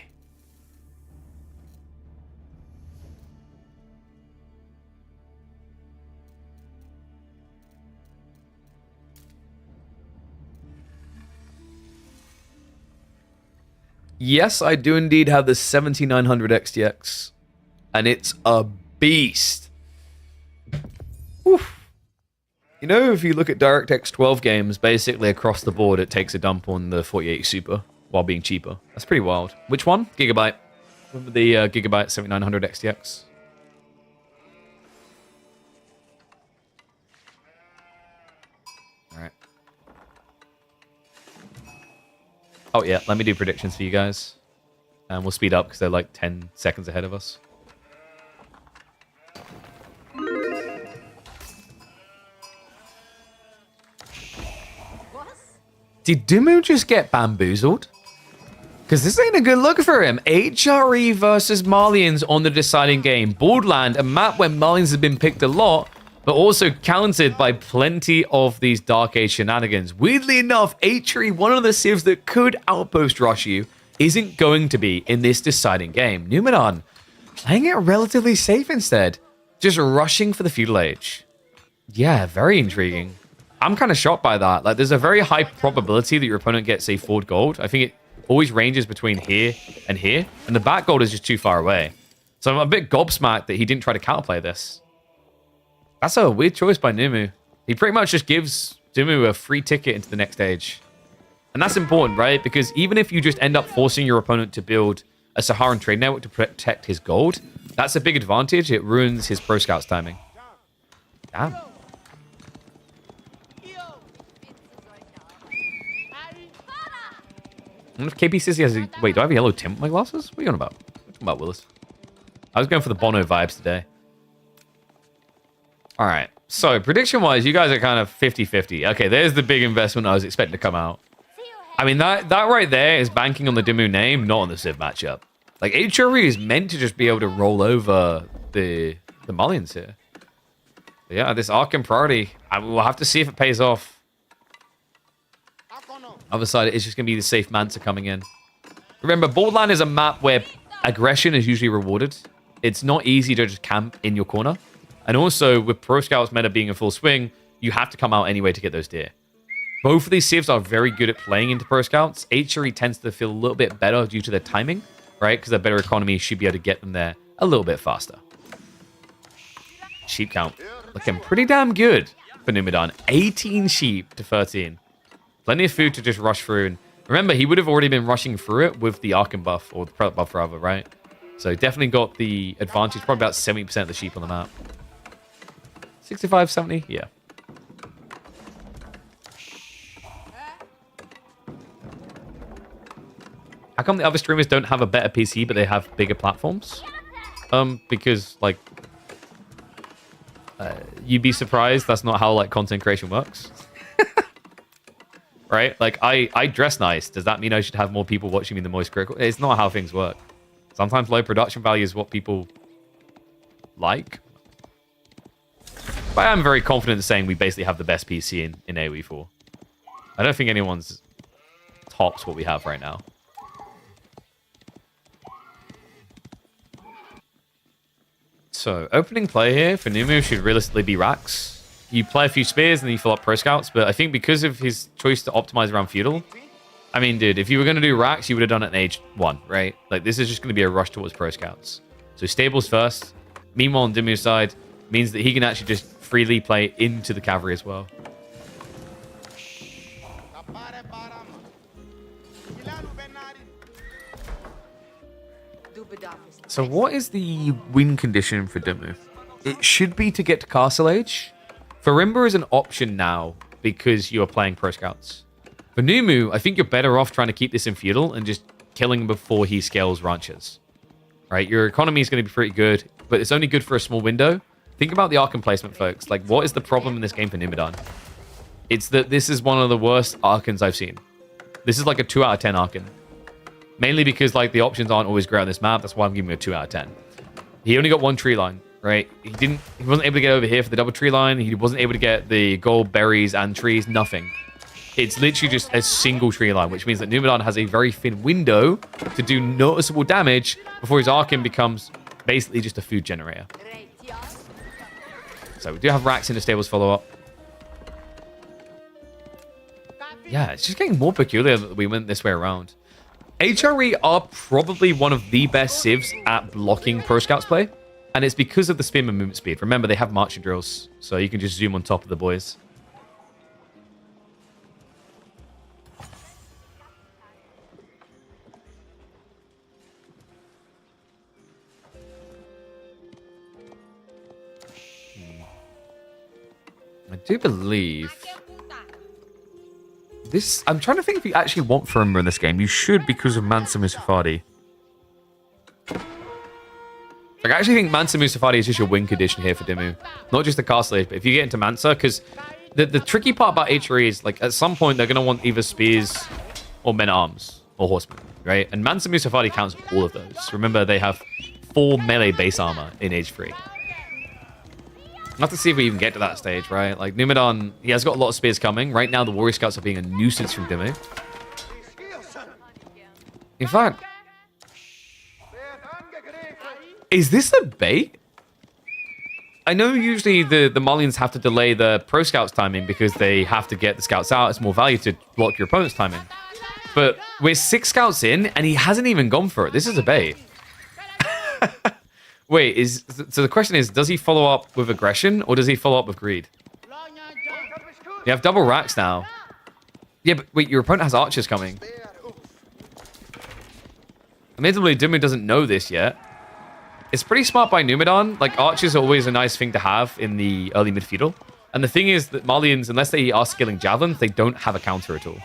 Yes, I do indeed have the 7900 XTX. And it's a beast. Oof. You know, if you look at DirectX 12 games, basically across the board, it takes a dump on the 4080 Super while being cheaper. That's pretty wild. Which one? Gigabyte. The Gigabyte 7900 XTX. All right. Oh, yeah. Let me do predictions for you guys. And we'll speed up because they're like 10 seconds ahead of us. Did Dumu just get bamboozled? Because this ain't a good look for him. HRE versus Malians on the deciding game. Borderland, a map where Malians have been picked a lot, but also counted by plenty of these Dark Age shenanigans. Weirdly enough, HRE, one of the civs that could outpost rush you, isn't going to be in this deciding game. Numidan playing it relatively safe instead. Just rushing for the feudal age. Yeah, very intriguing. I'm kind of shocked by that. Like, there's a very high probability that your opponent gets a forward gold. I think it always ranges between here, and the back gold is just too far away. So I'm a bit gobsmacked that he didn't try to counterplay this. That's a weird choice by Numu. He pretty much just gives Dumu a free ticket into the next stage. And that's important, right? Because even if you just end up forcing your opponent to build a Saharan trade network to protect his gold, that's a big advantage. It ruins his pro scouts timing. Damn. I wonder if KP says he has a... Wait, do I have a yellow tint with my glasses? What are you on about? What are you talking about, Willis? I was going for the Bono vibes today. All right. So, prediction-wise, you guys are kind of 50-50. Okay, there's the big investment I was expecting to come out. I mean, that right there is banking on the Dumu name, not on the Civ matchup. Like, HRE is meant to just be able to roll over the Malians here. But yeah, this Arkham priority, we'll have to see if it pays off. Other side, it's just going to be the safe Mansa coming in. Remember, Borderland is a map where aggression is usually rewarded It's not easy to just camp in your corner. And also, with Pro Scouts meta being in full swing, you have to come out anyway to get those deer. Both of these civs are very good at playing into Pro Scouts. HRE tends to feel a little bit better due to their timing, right? Because their better economy should be able to get them there a little bit faster. Sheep count looking pretty damn good for Numidan. 18 sheep to 13. Plenty of food to just rush through. And remember, he would have already been rushing through it with the Archon buff, or the Prelate buff rather, right? So definitely got the advantage. Probably about 70% of the sheep on the map. 65, 70? Yeah. How come the other streamers don't have a better PC, but they have bigger platforms? Because, like, you'd be surprised that's not how, like, content creation works. Right? Like, I dress nice. Does that mean I should have more people watching me than most critical? It's not how things work. Sometimes low production value is what people like. But I'm very confident in saying we basically have the best PC in AoE 4. I don't think anyone's tops what we have right now. So, opening play here for Numu should realistically be Rax. You play a few spears and then you fill up Pro Scouts, but I think because of his choice to optimize around Feudal, I mean, dude, if you were going to do Rax, you would have done it in Age 1, right? Like, this is just going to be a rush towards Pro Scouts. So, Stables first. Meanwhile, on Dimu's side, means that he can actually just freely play into the cavalry as well. So what is the win condition for Dimu? It should be to get to Castle Age. Farimba is an option now because you are playing Pro Scouts. For Numu, I think you're better off trying to keep this in Feudal and just killing him before he scales ranches. Right? Your economy is going to be pretty good, but it's only good for a small window. Think about the Archon placement, folks. Like, what is the problem in this game for Numidan? It's that this is one of the worst Archons I've seen. This is like a 2 out of 10 Archon. Mainly because, like, the options aren't always great on this map. That's why I'm giving him a 2 out of 10. He only got one tree line, right? He wasn't able to get over here for the double tree line. He wasn't able to get the gold berries and trees. Nothing. It's literally just a single tree line, which means that Numidan has a very thin window to do noticeable damage before his Archon becomes basically just a food generator. So we do have Rax in the stables follow-up. Yeah, it's just getting more peculiar that we went this way around. HRE are probably one of the best civs at blocking Pro Scouts play, and it's because of the spearman movement speed. Remember, they have marching drills, so you can just zoom on top of the boys. I do believe... this, I'm trying to think if you actually want Farimba in this game. You should because of Mansa Musafadi. Like, I actually think Mansa Musafadi is just your win condition here for Dimu. Not just the Castle Age, but if you get into Mansa, because the tricky part about HRE is, like, at some point they're going to want either spears or men-at-arms or horsemen, right? And Mansa Musafadi counts all of those. Remember, they have 4 melee base armor in Age 3. We'll have to see if we even get to that stage, right? Like, Numidan, he has got a lot of spears coming. Right now, the Warrior Scouts are being a nuisance from Dimu. In fact, is this a bait? I know usually the Malians have to delay the Pro Scouts timing because they have to get the Scouts out. It's more value to block your opponent's timing. But we're 6 Scouts in, and he hasn't even gone for it. This is a bait. Wait, so the question is, does he follow up with aggression or does he follow up with greed? You have double racks now. Yeah, but wait, your opponent has archers coming. Admittedly, Dimu doesn't know this yet. It's pretty smart by Numidan. Like, archers are always a nice thing to have in the early mid-feudal. And the thing is that Malians, unless they are scaling javelins, they don't have a counter at all.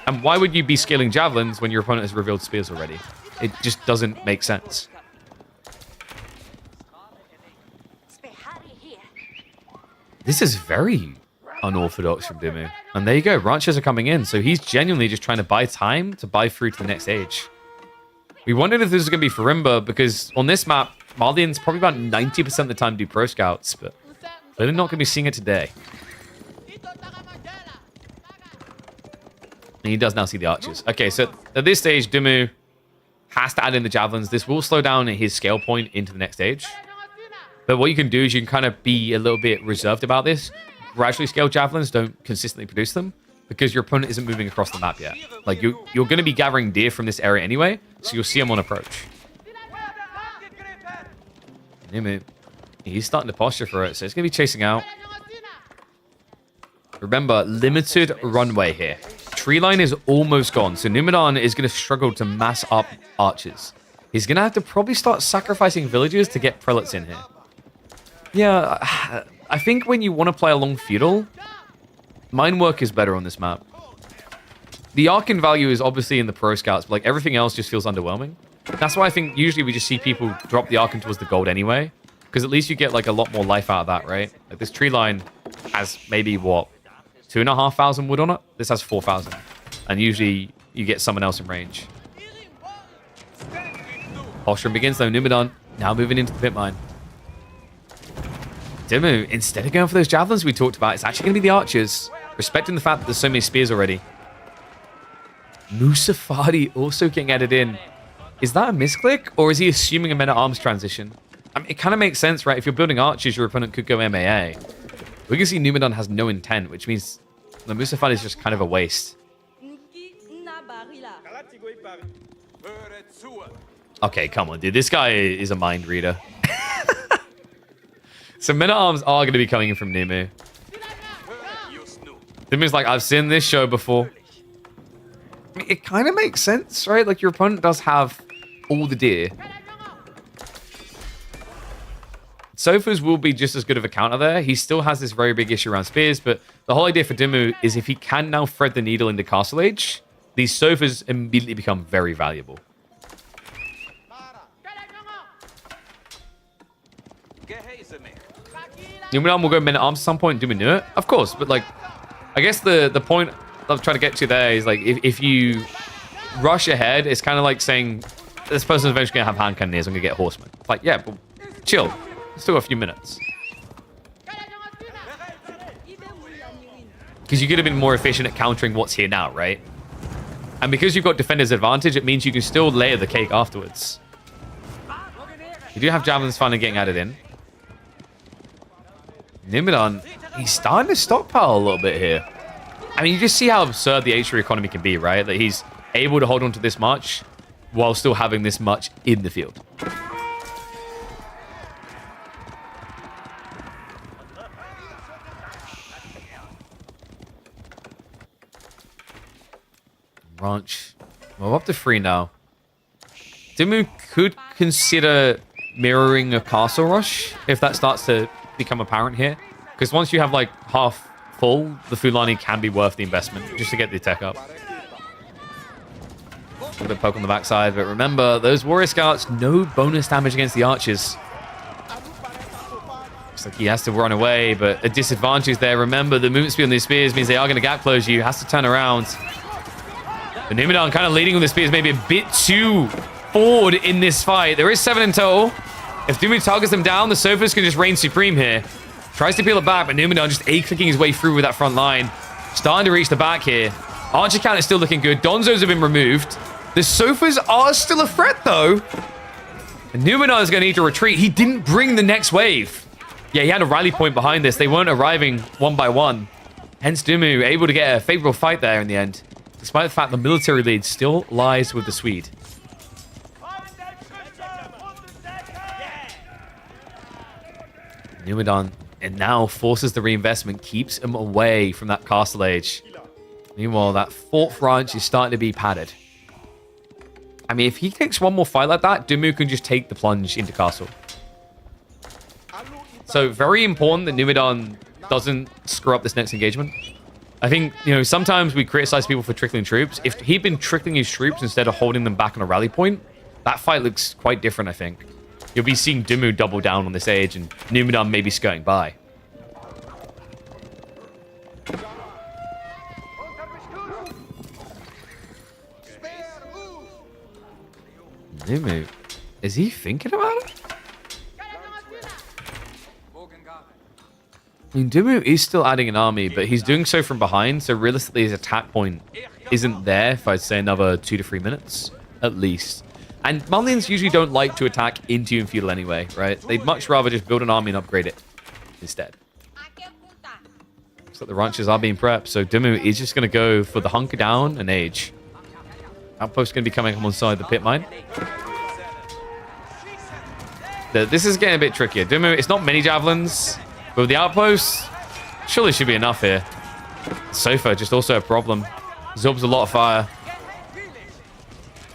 And why would you be scaling javelins when your opponent has revealed spears already? It just doesn't make sense. This is very unorthodox from Dimu. And there you go, ranchers are coming in. So he's genuinely just trying to buy time to buy through to the next age. We wondered if this was going to be Farimba, because on this map, Malians probably about 90% of the time do Pro Scouts, but they're not going to be seeing it today. And he does now see the archers. Okay, so at this stage, Dimu has to add in the javelins. This will slow down his scale point into the next stage. But what you can do is you can kind of be a little bit reserved about this. Gradually scale javelins, don't consistently produce them, because your opponent isn't moving across the map yet. Like, you're going to be gathering deer from this area anyway, so you'll see them on approach. He's starting to posture for it, so it's going to be chasing out. Remember, limited runway here. Tree line is almost gone, so Numidan is going to struggle to mass up archers. He's going to have to probably start sacrificing villagers to get prelates in here. Yeah, I think when you want to play along feudal, mine work is better on this map. The Arcane value is obviously in the pro scouts, but like everything else just feels underwhelming. That's why I think usually we just see people drop the Arcane towards the gold anyway, because at least you get like a lot more life out of that, right? Like this tree line has maybe what? 2,500 wood on it. This has 4,000. And usually you get someone else in range. Posturing begins though. Numidan now moving into the pit mine. Dimmu, instead of going for those javelins we talked about, it's actually going to be the archers. Respecting the fact that there's so many spears already. Musafadi also getting added in. Is that a misclick? Or is he assuming a men-at-arms transition? I mean, it kind of makes sense, right? If you're building archers, your opponent could go MAA. We can see Numidan has no intent, which means the Musafadi is just kind of a waste. Okay, come on, dude. This guy is a mind reader. So men-at-arms are going to be coming in from Nimue. Nimue's like, I've seen this show before. I mean, it kind of makes sense, right? Like, your opponent does have all the deer. Sofas will be just as good of a counter there. He still has this very big issue around spears, but the whole idea for Dimmu is if he can now thread the needle into Castle Age, these sofas immediately become very valuable. Numidan will go men-at-arms at some point. Do we know it? Of course, but like, I guess the point I'm trying to get to there is like, if you rush ahead, it's kind of like saying, this person's eventually going to have hand cannoneers, I'm going to get horsemen. It's like, yeah, but chill. Still a few minutes. Because you could have been more efficient at countering what's here now, right? And because you've got defender's advantage, it means you can still layer the cake afterwards. You do have javelins finally getting added in. Numidan, he's starting to stockpile a little bit here. I mean, you just see how absurd the H3 economy can be, right? That he's able to hold on to this much while still having this much in the field. Ranch. Well, up to 3 now. Dimmu could consider mirroring a castle rush if that starts to become apparent here. Because once you have like half full, the Fulani can be worth the investment just to get the tech up. A little bit poke on the backside, but remember, those warrior scouts, no bonus damage against the archers. Looks like he has to run away, but a disadvantage there. Remember, the movement speed on these spears means they are going to gap close you. Has to turn around. But Numidan kind of leading on the spears, maybe a bit too forward in this fight. There is 7 in total. If Dimmu targets them down, the Sofas can just reign supreme here. Tries to peel it back, but Numidan just A-clicking his way through with that front line. Starting to reach the back here. Archer count is still looking good. Donzos have been removed. The Sofas are still a threat, though. And Numidan is going to need to retreat. He didn't bring the next wave. Yeah, he had a rally point behind this. They weren't arriving one by one. Hence, Dimmu able to get a favorable fight there in the end. Despite the fact the military lead still lies with the Swede. Numidan, and now forces the reinvestment, keeps him away from that Castle Age. Meanwhile, that 4th ranch is starting to be padded. I mean, if he takes one more fight like that, Dimmu can just take the plunge into Castle. So, very important that Numidan doesn't screw up this next engagement. I think, you know, sometimes we criticize people for trickling troops. If he'd been trickling his troops instead of holding them back on a rally point, that fight looks quite different, I think. You'll be seeing Dimmu double down on this age and Numidan maybe skirting by. Dimmu, is he thinking about it? I mean, Dimmu is still adding an army, but he's doing so from behind, so realistically his attack point isn't there for, I'd say, another 2 to 3 minutes, at least. And Malians usually don't like to attack into and feudal anyway, right? They'd much rather just build an army and upgrade it instead. Looks like the ranches are being prepped, so Dimu is just going to go for the hunker down and age. Outpost going to be coming alongside the pit mine. This is getting a bit trickier. Dimu, it's not many javelins, but with the outpost, surely should be enough here. Sofa, just also a problem. Absorbs a lot of fire.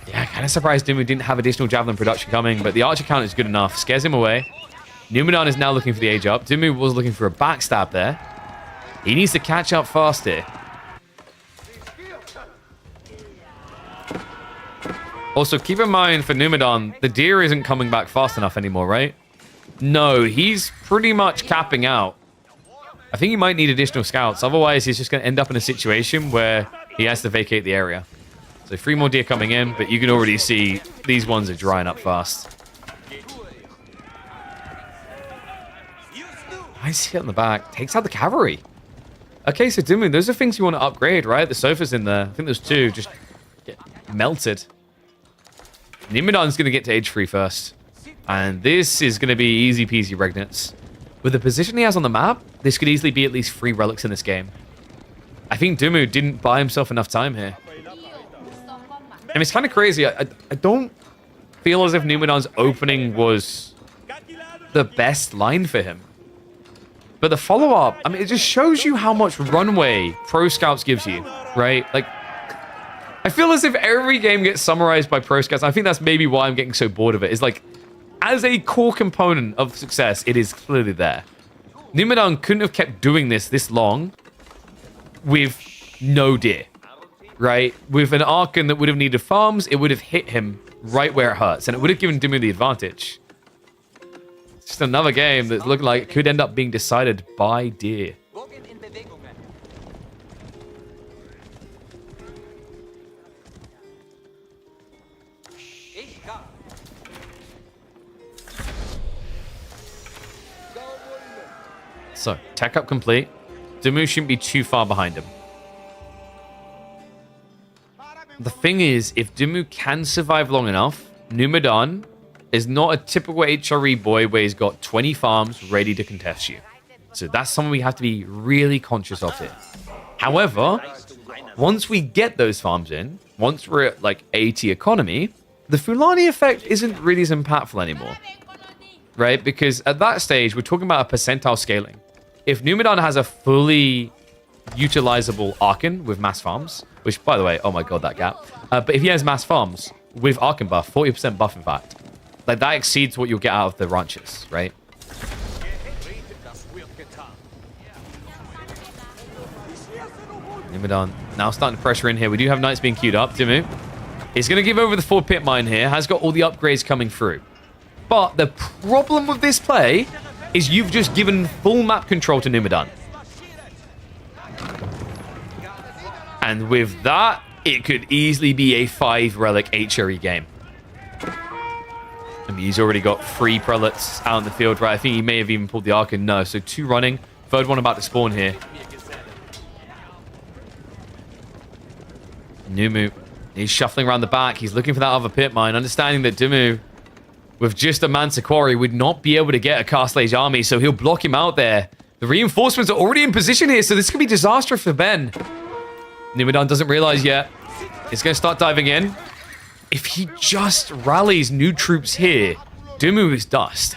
Yeah, kind of surprised Dimu didn't have additional javelin production coming, but the archer count is good enough. Scares him away. Numidan is now looking for the age up. Dimu was looking for a backstab there. He needs to catch up fast here. Also, keep in mind for Numidan, the deer isn't coming back fast enough anymore, right? No, he's pretty much capping out. I think he might need additional scouts. Otherwise, he's just going to end up in a situation where he has to vacate the area. So 3 more deer coming in, but you can already see these ones are drying up fast. Nice hit on the back. Takes out the cavalry. Okay, so Dimu, those are things you want to upgrade, right? The sofa's in there. I think there's 2. Just get melted. Nimadan's going to get to age 3 first. And this is going to be easy peasy regnants. With the position he has on the map, this could easily be at least 3 relics in this game. I think Dimu didn't buy himself enough time here. And it's kind of crazy. I don't feel as if Numidan's opening was the best line for him. But the follow-up, I mean, it just shows you how much runway Pro Scouts gives you, right? Like, I feel as if every game gets summarized by Pro Scouts. I think that's maybe why I'm getting so bored of it. Is like, as a core component of success, it is clearly there. Numidan couldn't have kept doing this long with no deer, right? With an Archon that would have needed farms, it would have hit him right where it hurts, and it would have given Dimu the advantage. It's just another game that's looking like it could end up being decided by deer. So, tech up complete. Dimu shouldn't be too far behind him. The thing is, if Dimu can survive long enough, Numidan is not a typical HRE boy where he's got 20 farms ready to contest you. So that's something we have to be really conscious of here. However, once we get those farms in, once we're at like 80 economy, the Fulani effect isn't really as impactful anymore. Right? Because at that stage, we're talking about a percentile scaling. If Numidan has a fully utilizable Archon with mass farms, which, by the way, oh my god, that gap. But if he has mass farms with Archon buff, 40% buff, in fact, like that exceeds what you'll get out of the ranches, right? Numidan now starting to pressure in here. We do have knights being queued up. Dimu is going to give over the 4 pit mine here. Has got all the upgrades coming through. But the problem with this play is you've just given full map control to Numidan. And with that, it could easily be a 5 relic HRE game. I mean, he's already got 3 prelates out in the field, right? I think he may have even pulled the Archon. No, so 2 running. 3rd one about to spawn here. Numu, he's shuffling around the back. He's looking for that other pit mine, understanding that Dimu, with just a Mansa Quarry, would not be able to get a Castlage army, so he'll block him out there. The reinforcements are already in position here, so this could be disastrous for Ben. Numidan doesn't realize yet. He's going to start diving in. If he just rallies new troops here, Dimu is dust.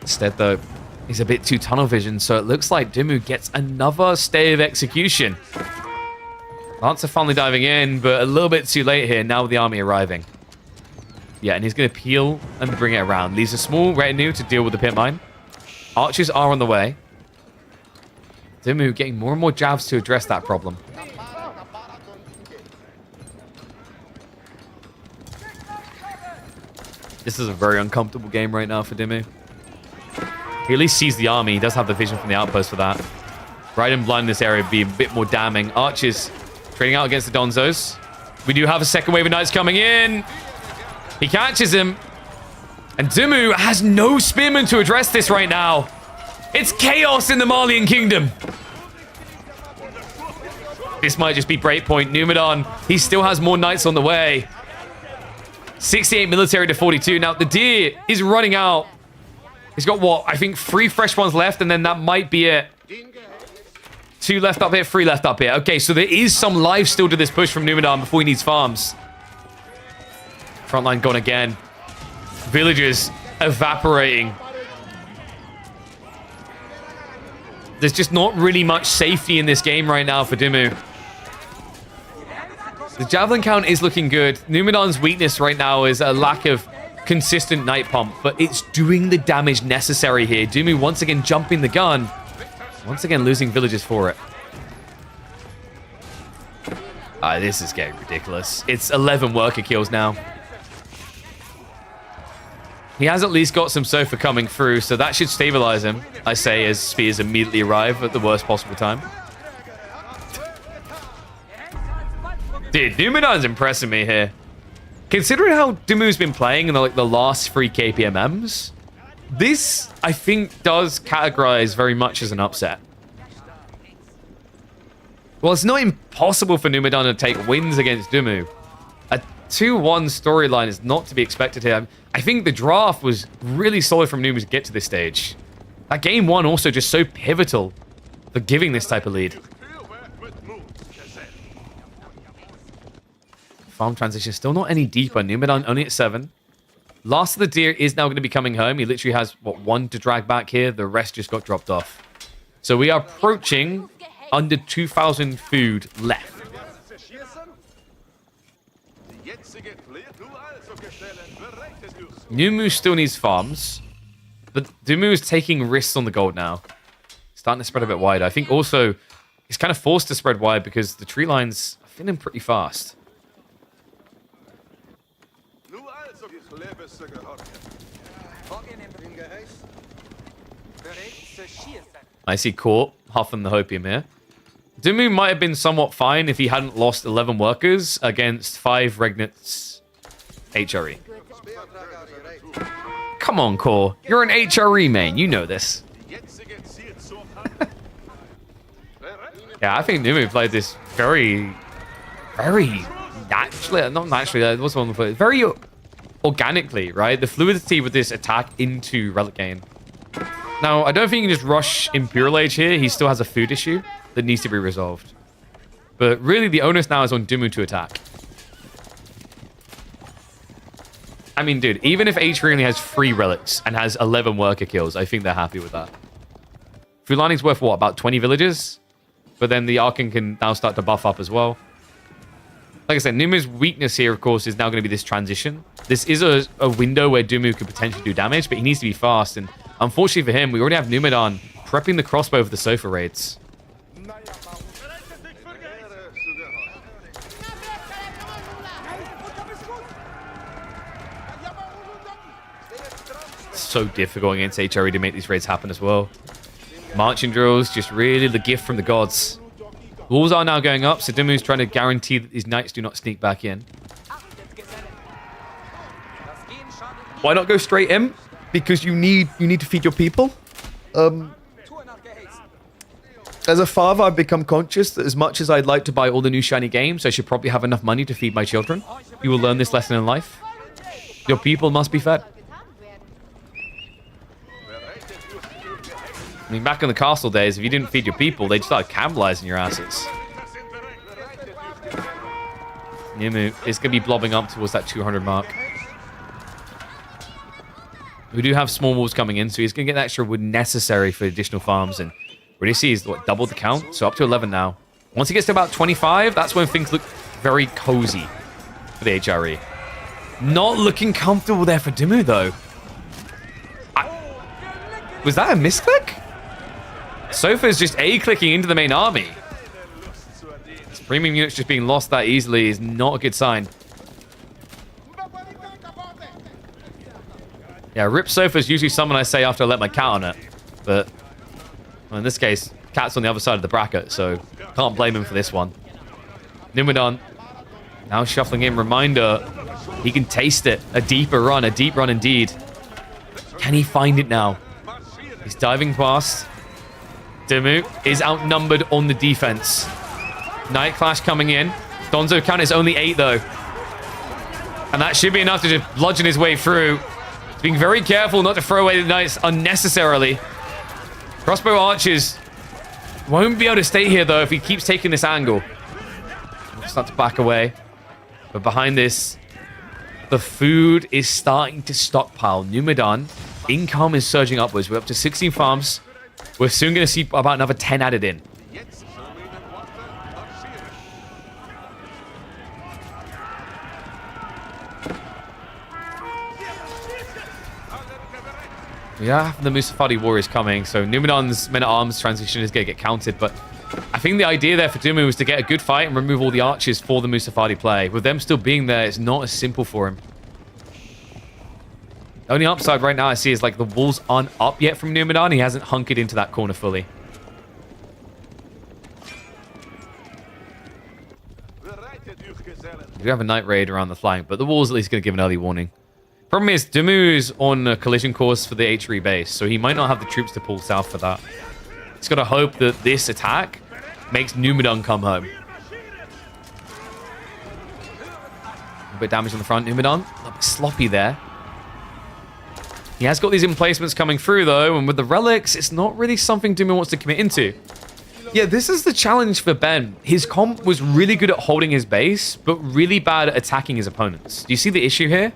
Instead, though, he's a bit too tunnel vision, so it looks like Dimu gets another stay of execution. Lancer finally diving in, but a little bit too late here, now with the army arriving. Yeah, and he's going to peel and bring it around. Leaves a small retinue to deal with the pit mine. Archers are on the way. Dimu getting more and more jabs to address that problem. This is a very uncomfortable game right now for Dimu. He at least sees the army. He does have the vision from the outpost for that. Right and blind in this area would be a bit more damning. Archers trading out against the Donzos. We do have a second wave of knights coming in. He catches him. And Dimu has no spearmen to address this right now. It's chaos in the Malian kingdom. This might just be breakpoint. Numidan, he still has more knights on the way. 68 military to 42. Now, the deer is running out. He's got, what, I think 3 fresh ones left, and then that might be it. 2 left up here, 3 left up here. Okay, so there is some life still to this push from Numidan before he needs farms. Frontline gone again. Villagers evaporating. There's just not really much safety in this game right now for Dimmu. The javelin count is looking good. Numidan's weakness right now is a lack of consistent night pump, but it's doing the damage necessary here. Dimmu once again jumping the gun. Once again losing villagers for it. This is getting ridiculous. It's 11 worker kills now. He has at least got some Sofa coming through, so that should stabilize him, I say, as spears immediately arrive at the worst possible time. Dude, Numidan's impressing me here. Considering how Dimmu's been playing in the last 3 KPMMs, this, I think, does categorize very much as an upset. Well, it's not impossible for Numidan to take wins against Dimmu. A 2-1 storyline is not to be expected here. I think the draft was really solid from Numu to get to this stage. That game 1 also just so pivotal for giving this type of lead. Farm transition still not any deeper. Numidan only at 7. Last of the deer is now going to be coming home. He literally has, what, 1 to drag back here. The rest just got dropped off. So we are approaching under 2,000 food left. Numu still needs farms, but Dimmu is taking risks on the gold now. Starting to spread a bit wider. I think also he's kind of forced to spread wide because the tree lines are thinning pretty fast. I see Court huffing the hopium here. Dimmu might have been somewhat fine if he hadn't lost 11 workers against 5 Regnit's HRE. Come on, Core. You're an HRE main. You know this. Yeah, I think Dimmu played this very naturally. Not naturally. What's the one for? Very organically, right? The fluidity with this attack into Relic Gain. Now, I don't think you can just rush Imperial Age here. He still has a food issue that needs to be resolved. But really, the onus now is on Dimmu to attack. I mean, dude, even if H3 only has 3 relics and has 11 worker kills, I think they're happy with that. Fulani's worth, what, about 20 villages? But then the Arkan can now start to buff up as well. Like I said, Numu's weakness here, of course, is now going to be this transition. This is a window where Dimmu could potentially do damage, but he needs to be fast. And unfortunately for him, we already have Numidan prepping the crossbow for the Sofa raids. So difficult against HRE to make these raids happen as well. Marching drills, just really the gift from the gods. Walls are now going up, so Dimmu's trying to guarantee that these knights do not sneak back in. Why not go straight in? Because you need to feed your people. As a father, I've become conscious that as much as I'd like to buy all the new shiny games, I should probably have enough money to feed my children. You will learn this lesson in life. Your people must be fed. I mean, back in the castle days, if you didn't feed your people, they'd start cannibalizing your asses. Numu is going to be blobbing up towards that 200 mark. We do have small wolves coming in, so he's going to get the extra wood necessary for additional farms. And what you see is what, double the count, so up to 11 now. Once he gets to about 25, that's when things look very cozy for the HRE. Not looking comfortable there for Dimmu, though. Was that a misclick? Sofa's just A-clicking into the main army. His premium units just being lost that easily is not a good sign. Yeah, rip Sofa's usually someone I say after I let my cat on it. But well, in this case, cat's on the other side of the bracket, so can't blame him for this one. Numidan now shuffling in. Reminder, he can taste it. A deep run indeed. Can he find it now? He's diving past. Dimmu is outnumbered on the defense. Night Clash coming in. Donzo count is only 8, though. And that should be enough to just bludgeon his way through. He's being very careful not to throw away the knights unnecessarily. Crossbow archers won't be able to stay here, though, if he keeps taking this angle. He'll start to back away. But behind this, the food is starting to stockpile. Numidan, income is surging upwards. We're up to 16 farms. We're soon going to see about another 10 added in. We have the Musafadi warriors coming, so Numidan's men-at-arms transition is going to get counted, but I think the idea there for Dumu was to get a good fight and remove all the archers for the Musafadi play. With them still being there, it's not as simple for him. The only upside right now I see is like the walls aren't up yet from Numidan. He hasn't hunkered into that corner fully. We do have a night raid around the flank, but the wall's at least going to give an early warning. Problem is, Dumu is on a collision course for the H3 base, so he might not have the troops to pull south for that. He's got to hope that this attack makes Numidan come home. A bit of damage on the front. Numidan, a little bit sloppy there. He has got these emplacements coming through, though, and with the relics, it's not really something Dumu wants to commit into. Yeah, this is the challenge for Ben. His comp was really good at holding his base, but really bad at attacking his opponents. Do you see the issue here?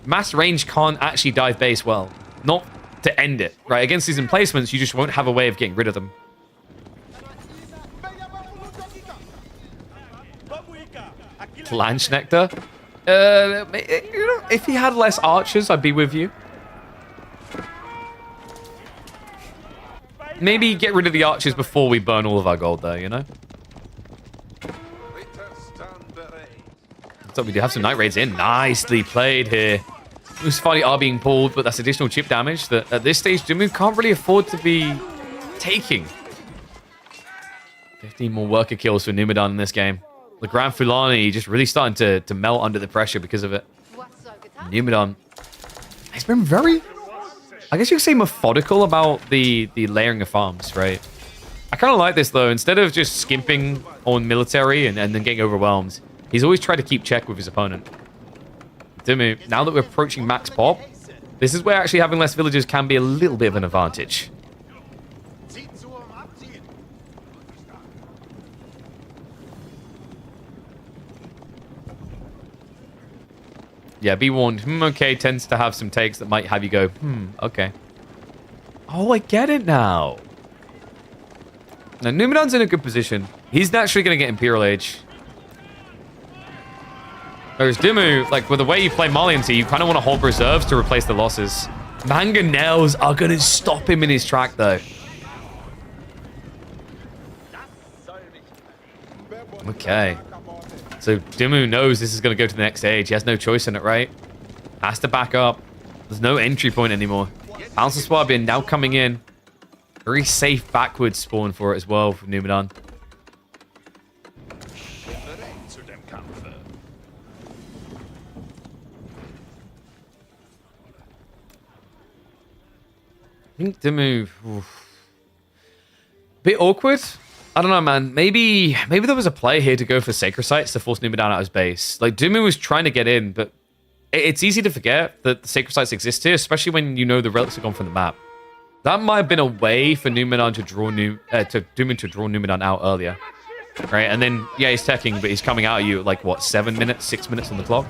Mass range can't actually dive base well. Not to end it, right? Against these emplacements, you just won't have a way of getting rid of them. Flange Nectar? If he had less archers, I'd be with you. Maybe get rid of the archers before we burn all of our gold, though, you know? So we do have some night raids in. Nicely played here. Musafadi are being pulled, but that's additional chip damage that at this stage, Dumu can't really afford to be taking. 15 more worker kills for Numidan in this game. The Grand Fulani just really starting to melt under the pressure because of it. Numidan, he's been very, I guess you could say, methodical about the layering of farms, right? I kind of like this, though. Instead of just skimping on military and then getting overwhelmed, he's always tried to keep check with his opponent. Dumu, now that we're approaching max pop, this is where actually having less villagers can be a little bit of an advantage. Yeah, be warned. Okay, tends to have some takes that might have you go, okay. Oh, I get it now. Now, Numidan's in a good position. He's naturally going to get Imperial Age. Whereas Dumu, like, with the way you play Maliancy, you kind of want to hold reserves to replace the losses. Mangonels are going to stop him in his track, though. Okay. So Dumu knows this is going to go to the next stage. He has no choice in it, right? Has to back up. There's no entry point anymore. Balance of Swabian now coming in. Very safe backwards spawn for it as well from Numidan. I think Dumu... Bit awkward. I don't know, man. Maybe there was a play here to go for Sacred Sites to force Numidan out of his base. Like, Dumu was trying to get in, but it's easy to forget that the Sacred Sites exist here, especially when you know the relics are gone from the map. That might have been a way for Numidan to draw Dumu to draw Numidan out earlier. Right? And then, yeah, he's teching, but he's coming out at you at, like, what, 7 minutes, 6 minutes on the clock?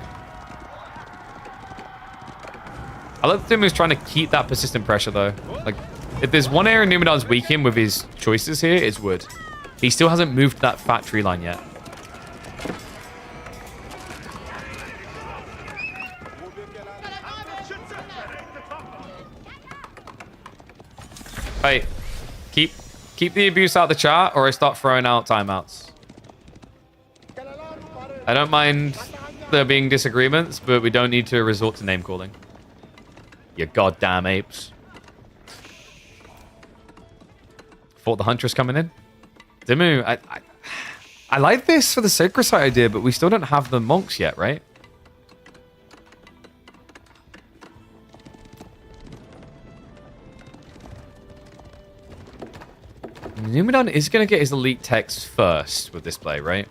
I love that Dumu's trying to keep that persistent pressure, though. Like, if there's one area Numidan's weak in with his choices here, it's wood. He still hasn't moved that fat tree line yet. Hey, keep the abuse out of the chat, or I start throwing out timeouts. I don't mind there being disagreements, but we don't need to resort to name calling. You goddamn apes. Thought the Huntress coming in. Dumu, I like this for the Sacred Site idea, but we still don't have the monks yet, right? Numidan is going to get his elite techs first with this play, right?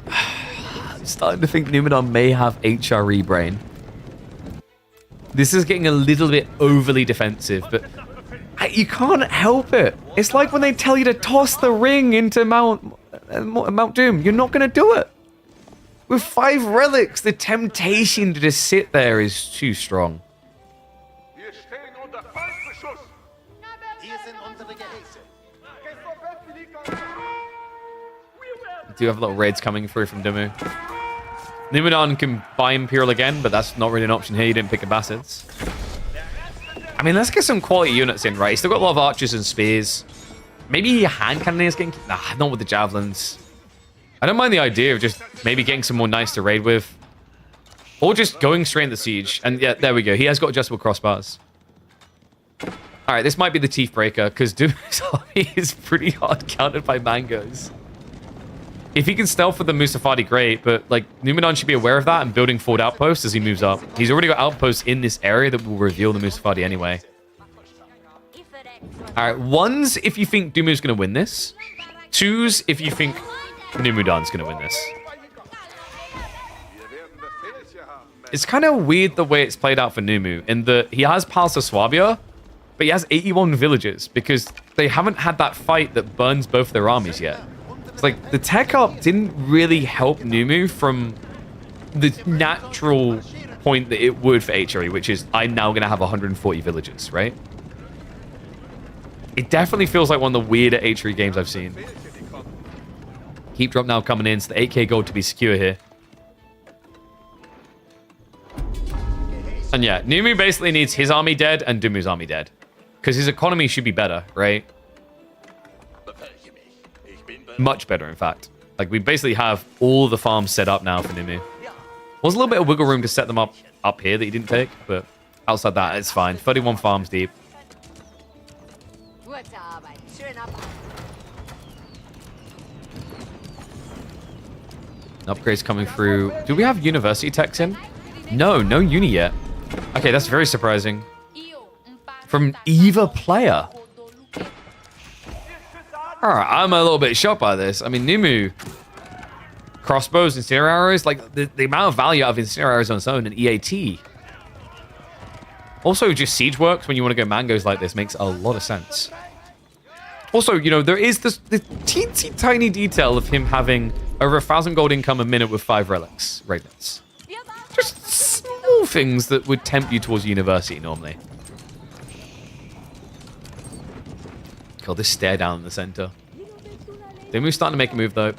I'm starting to think Numenor may have HRE brain. This is getting a little bit overly defensive, but you can't help it. It's like when they tell you to toss the ring into Mount Doom. You're not going to do it. With 5 relics, the temptation to just sit there is too strong. Do have little raids coming through from Dimmu. Numenor can buy Imperial again, but that's not really an option here. You didn't pick the Bastards. I mean, let's get some quality units in, right? He's still got a lot of archers and spears. Maybe hand cannoneers getting... Nah, not with the javelins. I don't mind the idea of just maybe getting some more knights to raid with. Or just going straight into siege. And yeah, there we go. He has got adjustable crossbars. Alright, this might be the teeth breaker, because Doom's army is pretty hard countered by mangoes. If he can stealth with the Musafadi, great, but like Numenor should be aware of that and building forward outposts as he moves up. He's already got outposts in this area that will reveal the Musafadi anyway. Alright, 1s if you think Dumu's going to win this. 2s if you think Numudon's going to win this. It's kind of weird the way it's played out for Numu, in that he has Palace of Swabia, but he has 81 villages because they haven't had that fight that burns both their armies yet. It's like the tech up didn't really help Numu from the natural point that it would for HRE, which is I'm now going to have 140 villages, right? It definitely feels like one of the weirder HRE games I've seen. Keep drop now coming in, so the 8k gold to be secure here. And yeah, Numu basically needs his army dead and Dumu's army dead. Because his economy should be better, right? Much better, in fact. Like, we basically have all the farms set up now for Numu. Was a little bit of wiggle room to set them up here that he didn't take, but outside that, it's fine. 31 farms deep. Upgrades coming through. Do we have university techs in? No uni yet. Okay, that's very surprising. From Eva Player. Alright, I'm a little bit shocked by this. I mean, Numu, crossbows, incendiary arrows, like the amount of value out of incendiary arrows on its own and EAT. Also, just siege works when you want to go mangoes like this makes a lot of sense. Also, you know, there is the teensy tiny detail of him having over 1,000 gold income a minute with 5 relics. Raidnets. Just small things that would tempt you towards university normally. God, this stare down in the center. Dumu's starting to make a move, though.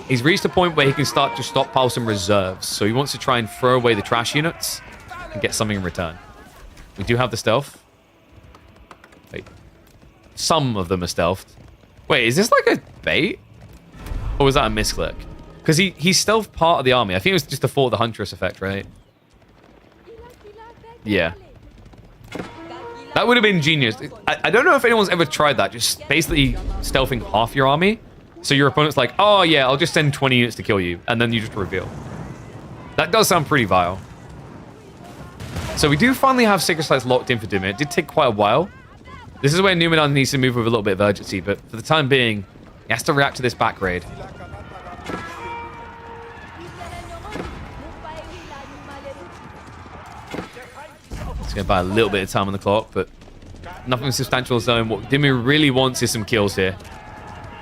He's reached a point where he can start to stockpile some reserves. So he wants to try and throw away the trash units and get something in return. We do have the stealth. Wait. Some of them are stealthed. Wait, is this like a bait? Or was that a misclick? Because he stealthed part of the army. I think it was just to thwart the Huntress effect, right? Yeah. That would have been genius. I don't know if anyone's ever tried that. Just basically stealthing half your army. So your opponent's like, oh yeah, I'll just send 20 units to kill you. And then you just reveal. That does sound pretty vile. So we do finally have Sacred Sites locked in for Dimmu. It did take quite a while. This is where Numenor needs to move with a little bit of urgency. But for the time being, he has to react to this back raid. Going to buy a little bit of time on the clock, but nothing substantial zone. What Dimmu really wants is some kills here.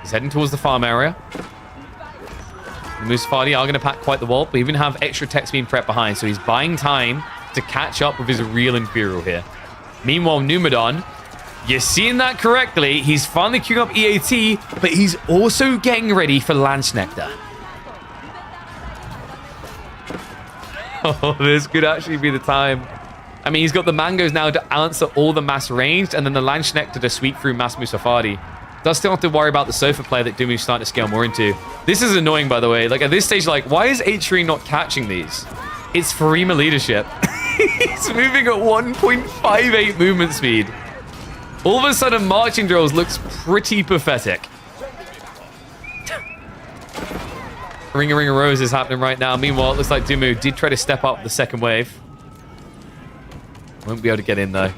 He's heading towards the farm area. The Musafadi are going to pack quite the wall, but even have extra techs being prepped behind, so he's buying time to catch up with his real Imperial here. Meanwhile, Numenor, you're seeing that correctly. He's finally queuing up EAT, but he's also getting ready for Landsknechte. Oh, this could actually be the time. I mean, he's got the mangoes now to answer all the mass ranged, and then the Landsknechte to sweep through mass Musafadi. Does still have to worry about the sofa play that Dumu's starting to scale more into. This is annoying, by the way. Like, at this stage, like, why is H3 not catching these? It's Farima leadership. He's moving at 1.58 movement speed. All of a sudden, marching drills looks pretty pathetic. Ring a Rose is happening right now. Meanwhile, it looks like Dumu did try to step up the second wave. Won't be able to get in, though.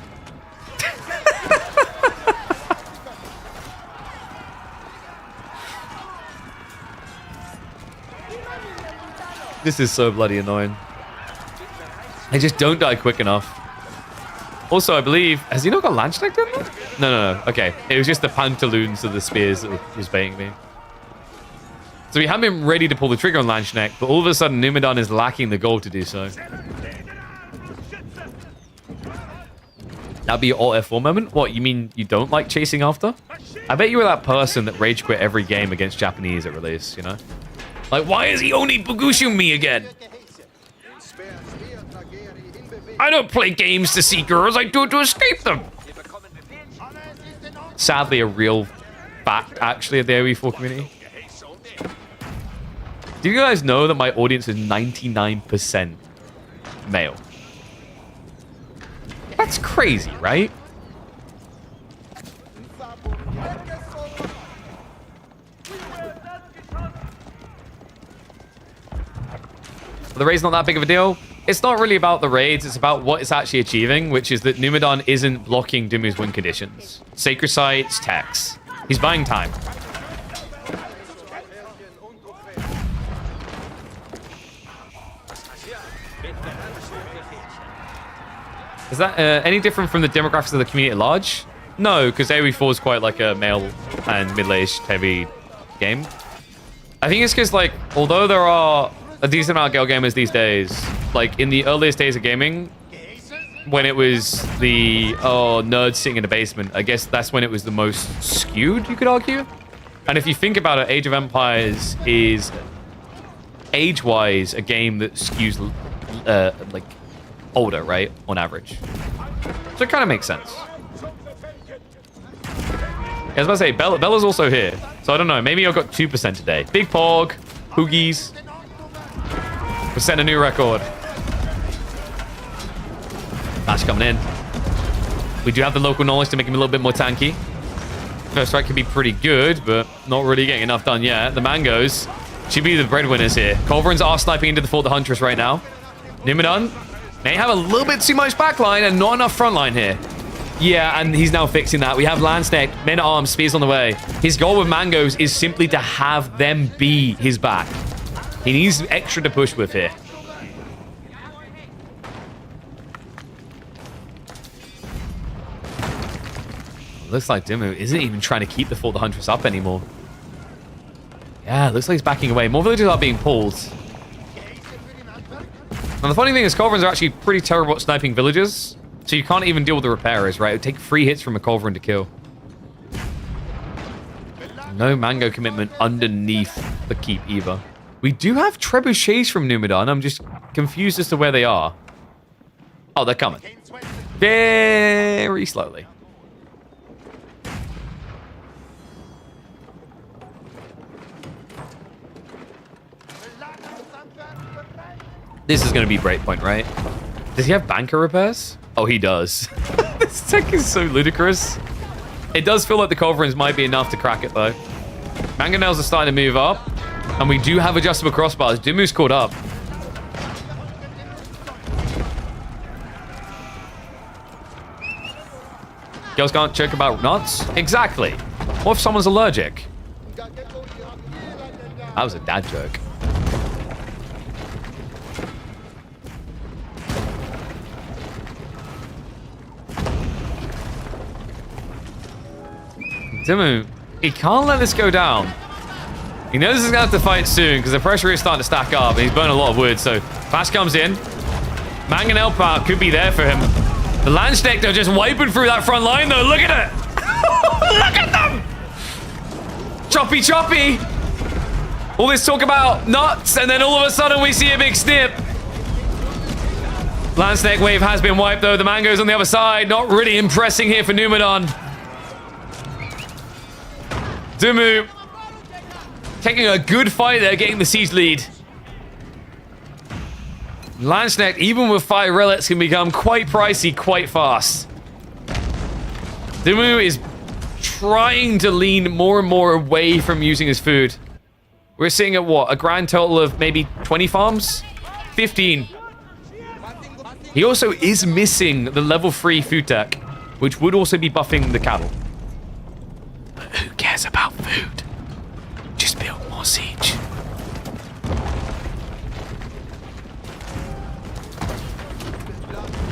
This is so bloody annoying. They just don't die quick enough. Also, I believe... Has he not got Lanchneck in there? No. Okay. It was just the pantaloons of the spears that was baiting me. So we have been ready to pull the trigger on Lanchneck, but all of a sudden Numidan is lacking the gold to do so. That'd be your alt F4 moment? What, you mean you don't like chasing after? I bet you were that person that rage quit every game against Japanese at release, you know? Like, why is he only Bugushu me again? I don't play games to see girls, I do it to escape them. Sadly, a real fact, actually, of the AOE4 community. Do you guys know that my audience is 99% male? That's crazy, right? The raid's not that big of a deal. It's not really about the raids, it's about what it's actually achieving, which is that Numidan isn't blocking Dumu's win conditions. Sacred sites, techs. He's buying time. Is that any different from the demographics of the community at large? No, because AoE4 is quite like a male and middle-aged heavy game. I think it's because, like, although there are a decent amount of girl gamers these days, like, in the earliest days of gaming, when it was the, nerds sitting in the basement, I guess that's when it was the most skewed, you could argue. And if you think about it, Age of Empires is, age-wise, a game that skews, like, older, right? On average. So it kind of makes sense. I was about to say, Bella's also here. So I don't know. Maybe I got 2% today. Big Pog. Hoogies. We're setting a new record. Ash coming in. We do have the local knowledge to make him a little bit more tanky. First strike could be pretty good, but not really getting enough done yet. The Mangoes should be the breadwinners here. Culverins are sniping into the Fort the Huntress right now. Numidan may have a little bit too much backline and not enough frontline here. Yeah, and he's now fixing that. We have Landsneck, men at arms, spears on the way. His goal with Mangoes is simply to have them be his back. He needs extra to push with here. Looks like Dumu isn't even trying to keep the Fort the Huntress up anymore. Yeah, looks like he's backing away. More villages are being pulled. And the funny thing is, Culverins are actually pretty terrible at sniping villages. So you can't even deal with the repairers, right? It would take 3 hits from a Culverin to kill. No Mango commitment underneath the keep either. We do have trebuchets from Numidan. I'm just confused as to where they are. Oh, they're coming. Very slowly. This is going to be breakpoint, right? Does he have banker repairs? Oh, he does. This tech is so ludicrous. It does feel like the Culverins might be enough to crack it, though. Mangonels are starting to move up. And we do have adjustable crossbars. Dumu's caught up. Girls can't joke about nuts? Exactly. What if someone's allergic? That was a dad joke. Dumu, he can't let this go down. He knows he's going to have to fight soon because the pressure is starting to stack up and he's burning a lot of wood. So Flash comes in. Mangonel power could be there for him. The Landsneck, they're just wiping through that front line though. Look at it. Look at them. Choppy, choppy. All this talk about nuts and then all of a sudden we see a big snip. Landsneck wave has been wiped though. The Mango's on the other side. Not really impressing here for Numidan. Dumu taking a good fight there, getting the siege lead. Landsneck, even with 5 relics, can become quite pricey quite fast. Dumu is trying to lean more and more away from using his food. We're seeing at what? A grand total of maybe 20 farms? 15. He also is missing the level 3 food tech, which would also be buffing the cattle. But who cares about food? Just build more siege.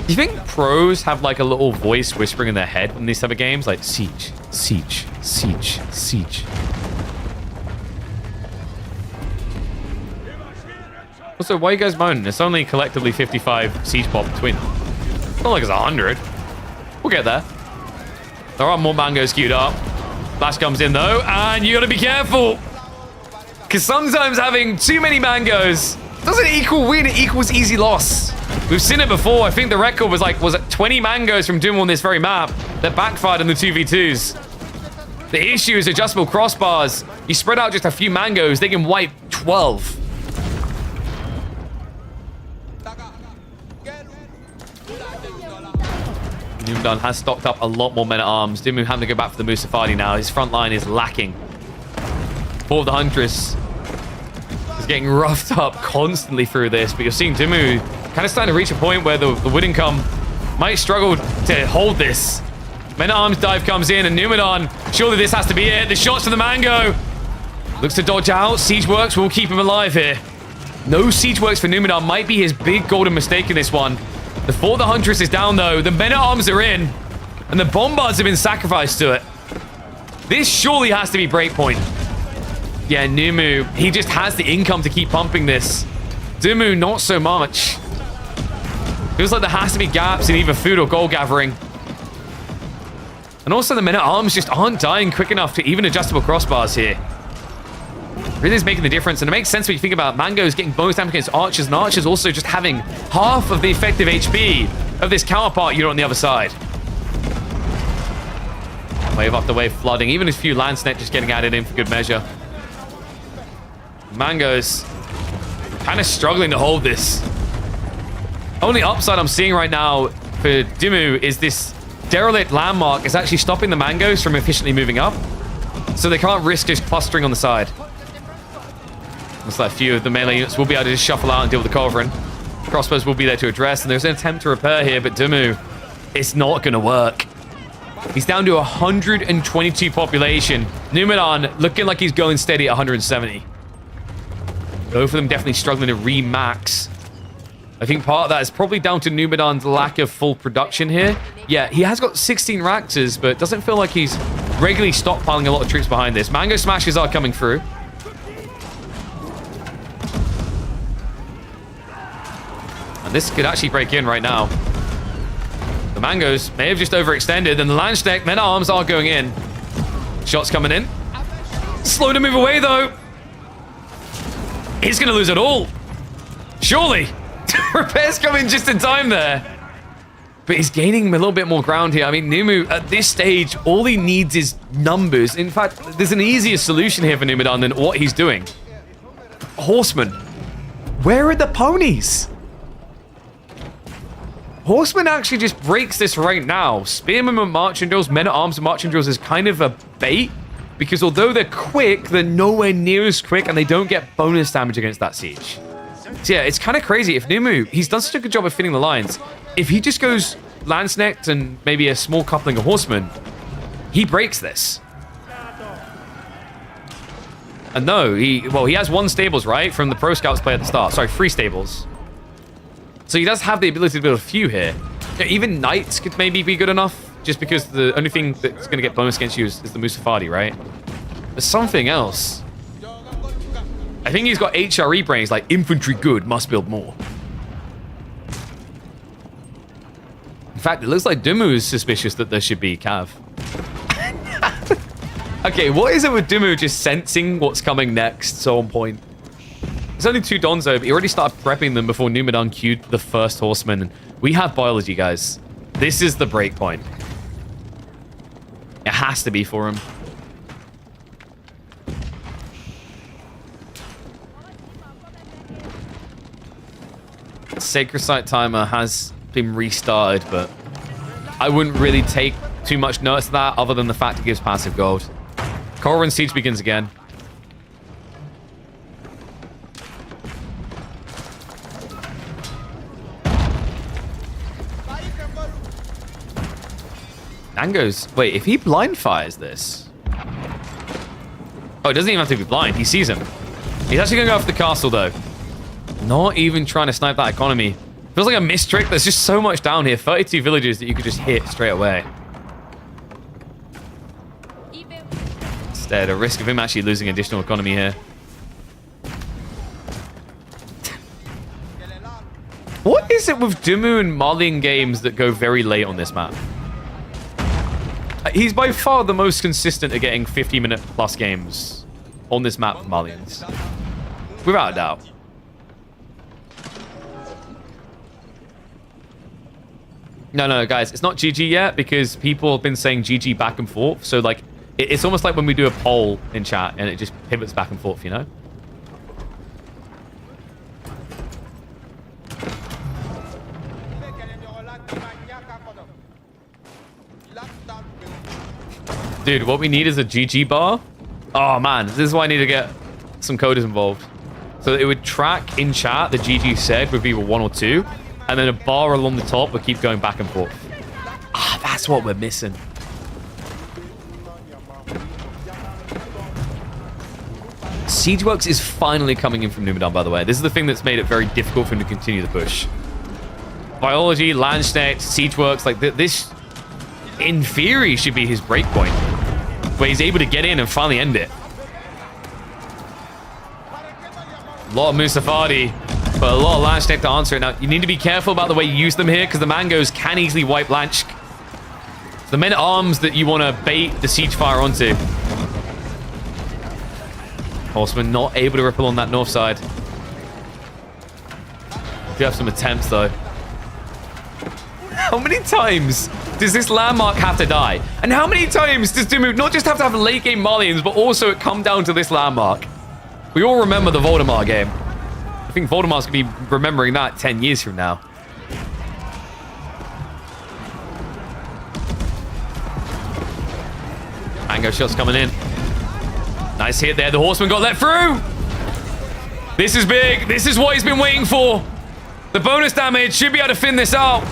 Do you think pros have like a little voice whispering in their head in these type of games? Like, siege, siege, siege, siege. Also, why are you guys moaning? It's only collectively 55 siege pop between them. It's not like it's 100. We'll get there. There are more mangoes queued up. Flash comes in though, and you gotta be careful. Because sometimes having too many mangoes doesn't equal win, it equals easy loss. We've seen it before. I think the record was like, was it 20 mangoes from Doom on this very map that backfired in the 2v2s. The issue is adjustable crossbars. You spread out just a few mangoes, they can wipe 12. Noomdan has stocked up a lot more men at arms. Dimu having to go back for the Musafadi now. His front line is lacking. For the Huntress is getting roughed up constantly through this, but you're seeing Dimu kind of starting to reach a point where the wood income might struggle to hold this. Men at arms dive comes in, and Numidan, surely this has to be it. The shots for the Mango. Looks to dodge out. Siege Works will keep him alive here. No Siege Works for Numidan might be his big golden mistake in this one. The Fort the Huntress is down though. The men at arms are in, and the bombards have been sacrificed to it. This surely has to be breakpoint. Yeah, Numu, he just has the income to keep pumping this. Dumu, not so much. Feels like there has to be gaps in either food or gold gathering. And also the men at arms just aren't dying quick enough to even adjustable crossbars here. Really is making the difference, and it makes sense when you think about Mango's getting bonus damage against archers, and archers also just having half of the effective HP of this counterpart unit on the other side. Wave after wave flooding, even a few Lancenet just getting added in for good measure. Mango's kind of struggling to hold this. Only upside I'm seeing right now for Dimu is this derelict landmark is actually stopping the Mangoes from efficiently moving up, so they can't risk just clustering on the side. Looks like a few of the melee units will be able to just shuffle out and deal with the Culverin. Crossbows will be there to address, and there's an attempt to repair here, but Dimu, it's not going to work. He's down to 122 population. Numidan looking like he's going steady at 170. Both of them definitely struggling to re-max. I think part of that is probably down to Numidan's lack of full production here. Yeah, he has got 16 Raptors, but it doesn't feel like he's regularly stockpiling a lot of troops behind this. Mango Smashes are coming through. And this could actually break in right now. The Mangoes may have just overextended, and the Lanceneck men at arms are going in. Shots coming in. Slow to move away, though. He's going to lose it all. Surely. Repairs coming just in time there. But he's gaining a little bit more ground here. I mean, Numu, at this stage, all he needs is numbers. In fact, there's an easier solution here for Numidan than what he's doing. Horsemen. Where are the ponies? Horseman actually just breaks this right now. Spearmen and marching drills, men at arms and marching drills is kind of a bait, because although they're quick, they're nowhere near as quick, and they don't get bonus damage against that siege. So yeah, it's kind of crazy. If Numu, he's done such a good job of fitting the lines. If he just goes Lancenecked and maybe a small coupling of horsemen, he breaks this. And no, he has 1 stables, right? From the Pro Scouts play at the start. Sorry, 3 stables. So he does have the ability to build a few here. Yeah, even Knights could maybe be good enough, just because the only thing that's going to get bonus against you is the Musafadi, right? There's something else. I think he's got HRE brains, like infantry good, must build more. In fact, it looks like Dimu is suspicious that there should be Cav. Okay, what is it with Dimu just sensing what's coming next so on point? There's only 2 Donzo, but he already started prepping them before Numidan queued the first horseman. We have biology, guys. This is the break point. It has to be for him. Sacred Site timer has been restarted, but I wouldn't really take too much notice of that other than the fact it gives passive gold. Corrin Siege begins again. Nango's... Wait, if he blind fires this... Oh, it doesn't even have to be blind. He sees him. He's actually going to go after the castle, though. Not even trying to snipe that economy. Feels like a missed trick. There's just so much down here. 32 villages that you could just hit straight away. Instead, a risk of him actually losing additional economy here. What is it with Dumu and Malian games that go very late on this map? He's by far the most consistent at getting 50-minute plus games on this map with Malians. Without a doubt. No, guys, it's not GG yet because people have been saying GG back and forth. So, like, it's almost like when we do a poll in chat and it just pivots back and forth, you know? Dude, what we need is a GG bar. Oh, man, this is why I need to get some coders involved. So that it would track in chat the GG said with either 1 or 2. And then a bar along the top would keep going back and forth. Ah, that's what we're missing. Siegeworks is finally coming in from Numidan, by the way. This is the thing that's made it very difficult for him to continue the push. Biology, Landstedt, Siegeworks, like this, in theory, should be his breakpoint. Where he's able to get in and finally end it. A lot of Musafadi, but a lot of Landstedt to answer it. Now, you need to be careful about the way you use them here, because the mangoes can easily wipe Lansk. The men-at-arms that you want to bait the siege fire onto. Horseman not able to ripple on that north side. Do have some attempts, though. How many times does this landmark have to die? And how many times does Dumu not just have to have late-game Malians, but also it come down to this landmark? We all remember the Voldemar game. I think Voldemar's going to be remembering that 10 years from now. Mango shots coming in. Nice hit there. The horseman got let through. This is big. This is what he's been waiting for. The bonus damage should be able to thin this out.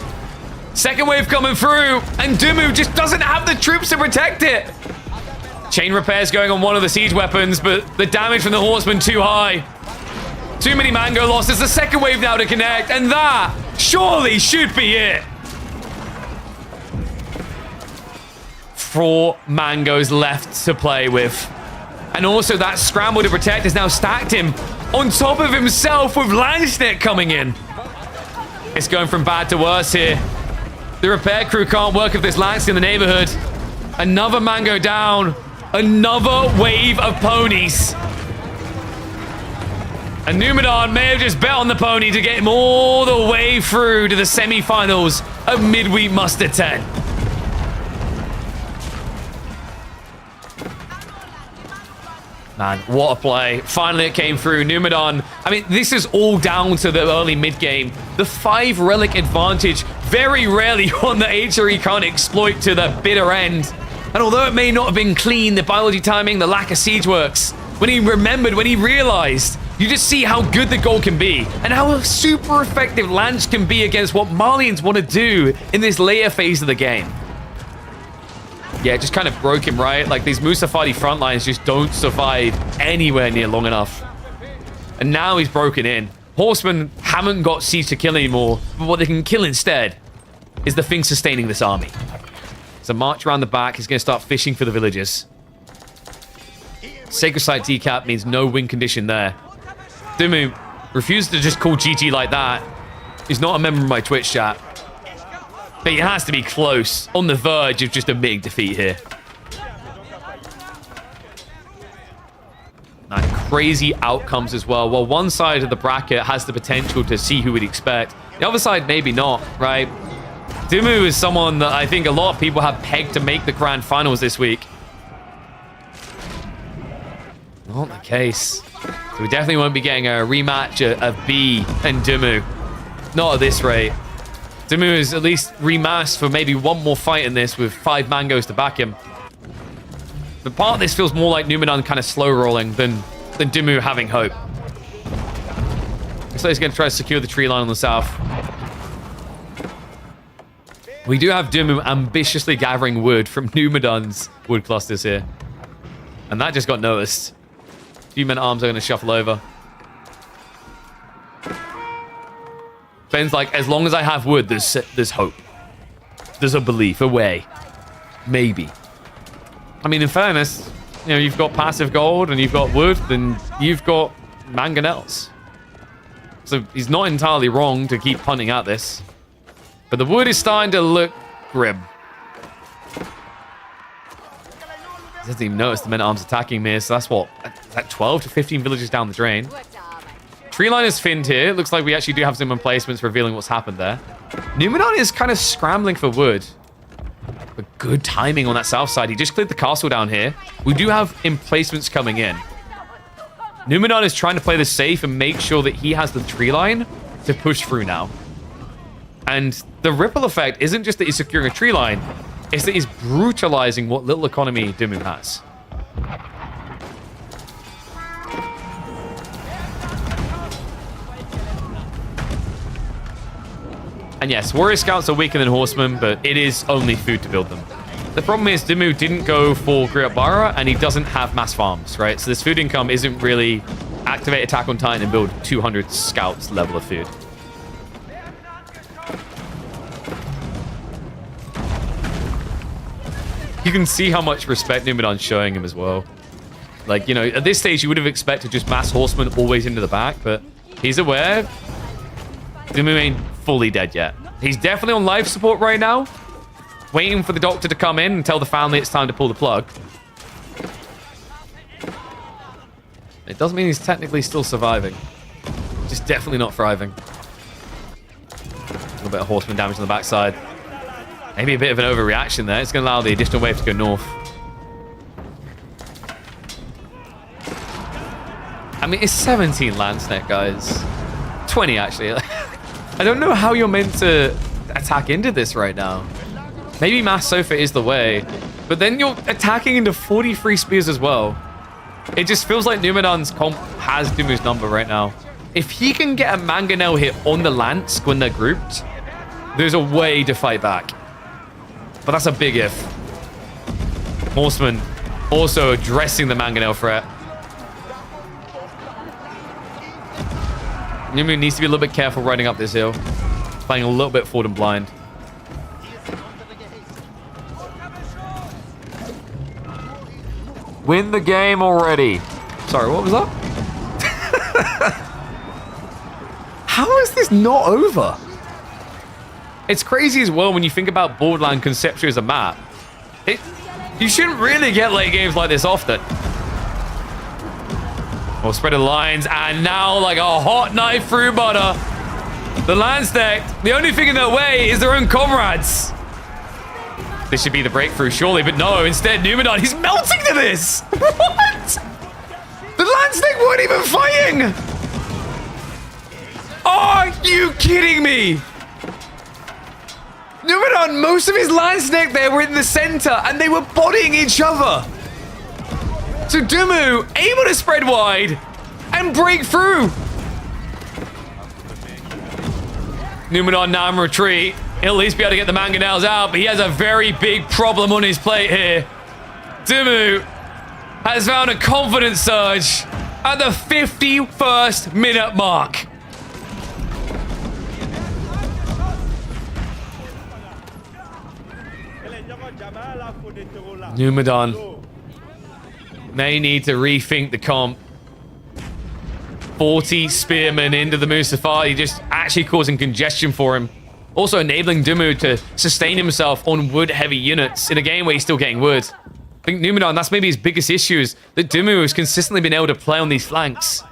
Second wave coming through. And Dumu just doesn't have the troops to protect it. Chain repairs going on one of the siege weapons, but the damage from the horseman too high. Too many mango losses. The second wave now to connect. And that surely should be it. 4 mangoes left to play with. And also that scramble to protect has now stacked him on top of himself with Landstedt coming in. It's going from bad to worse here. The repair crew can't work if there's Lansk in the neighborhood. Another mango down. Another wave of ponies. And Numidan may have just bet on the pony to get him all the way through to the semi-finals of Midweek Muster 10. Man, what a play. Finally it came through. Numidan. I mean, this is all down to the early mid-game. The 5 relic advantage, very rarely one that HRE can't exploit to the bitter end. And although it may not have been clean, the biology timing, the lack of siege works, when he remembered, when he realized, you just see how good the goal can be and how super effective Lansk can be against what Malians want to do in this later phase of the game. Yeah, it just kind of broke him, right? Like, these Musafadi front lines just don't survive anywhere near long enough. And now he's broken in. Horsemen haven't got siege to kill anymore, but what they can kill instead is the thing sustaining this army. So march around the back. He's going to start fishing for the villagers. Sacred Site decap means no win condition there. Dumu refused to just call GG like that. He's not a member of my Twitch chat. But he has to be close, on the verge of just a big defeat here. And crazy outcomes as well. Well, one side of the bracket has the potential to see who we'd expect. The other side, maybe not, right? Dumu is someone that I think a lot of people have pegged to make the grand finals this week. Not the case. So we definitely won't be getting a rematch of B and Dumu. Not at this rate. Dumu is at least remasked for maybe one more fight in this with 5 mangoes to back him. But part of this feels more like Numidan kind of slow rolling than Dumu having hope. Looks like he's going to try to secure the tree line on the south. We do have Dumu ambitiously gathering wood from Numidan's wood clusters here. And that just got noticed. A few men-at-arms are going to shuffle over. Ben's like, as long as I have wood, there's hope. There's a belief, a way. Maybe. I mean, in fairness, you know, you've got passive gold and you've got wood, then you've got mangonels. So he's not entirely wrong to keep punting at this. But the wood is starting to look grim. He doesn't even notice the men-at-arms attacking me, so that's what? Is that 12 to 15 villages down the drain? Tree line is finned here. It looks like we actually do have some emplacements revealing what's happened there. Numenor is kind of scrambling for wood. But good timing on that south side. He just cleared the castle down here. We do have emplacements coming in. Numenor is trying to play this safe and make sure that he has the tree line to push through now. And the ripple effect isn't just that he's securing a tree line, it's that he's brutalizing what little economy Dimmu has. And yes, warrior scouts are weaker than horsemen, but it is only food to build them. The problem is Dimmu didn't go for Griotbara, and he doesn't have mass farms, right? So this food income isn't really activate Attack on Titan and build 200 scouts level of food. You can see how much respect Numenon's showing him as well. Like, you know, at this stage, you would have expected just mass horsemen always into the back, but he's aware Dimmu ain't fully dead yet. He's definitely on life support right now, waiting for the doctor to come in and tell the family it's time to pull the plug. It doesn't mean he's technically still surviving. Just definitely not thriving. A little bit of horseman damage on the backside. Maybe a bit of an overreaction there. It's going to allow the additional wave to go north. I mean, it's 17 Landsnet, guys. 20, actually. I don't know how you're meant to attack into this right now. Maybe Mass Sofa is the way, but then you're attacking into 43 spears as well. It just feels like Numenon's comp has Dimmu's number right now. If he can get a Mangonel hit on the Lance when they're grouped, there's a way to fight back. But that's a big if. Horseman also addressing the Mangonel threat. Nimue needs to be a little bit careful riding up this hill. Playing a little bit forward and blind. Win the game already. Sorry, what was that? How is this not over? It's crazy as well when you think about Borderlands conceptually as a map. You shouldn't really get late games like this often. Well, spread of lines, and now like a hot knife through butter. The Landsnet, the only thing in their way is their own comrades. This should be the breakthrough, surely, but no, instead, Numenon, he's melting to this! What? The Landsnet weren't even fighting! Are you kidding me? Numenon, most of his Landsnet there were in the center, and they were bodying each other. So Dimmu able to spread wide and break through. Numenor now in retreat. He'll at least be able to get the Mangonels out, but he has a very big problem on his plate here. Dimmu has found a confidence surge at the 51st minute mark. Numenor may need to rethink the comp. 40 spearmen into the Mustafari, just actually causing congestion for him. Also enabling Dimmu to sustain himself on wood-heavy units in a game where he's still getting wood. I think Numenor, that's maybe his biggest issue, is that Dimmu has consistently been able to play on these flanks.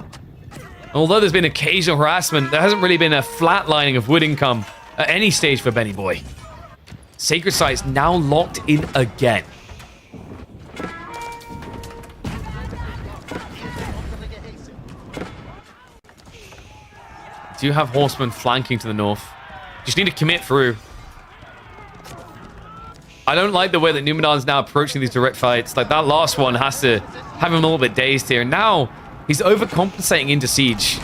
Although there's been occasional harassment, there hasn't really been a flatlining of wood income at any stage for Benny Boy. Sacred Site's now locked in again. Do you have horsemen flanking to the north? Just need to commit through. I don't like the way that Numenon's now approaching these direct fights. Like, that last one has to have him a little bit dazed here. Now, he's overcompensating into siege.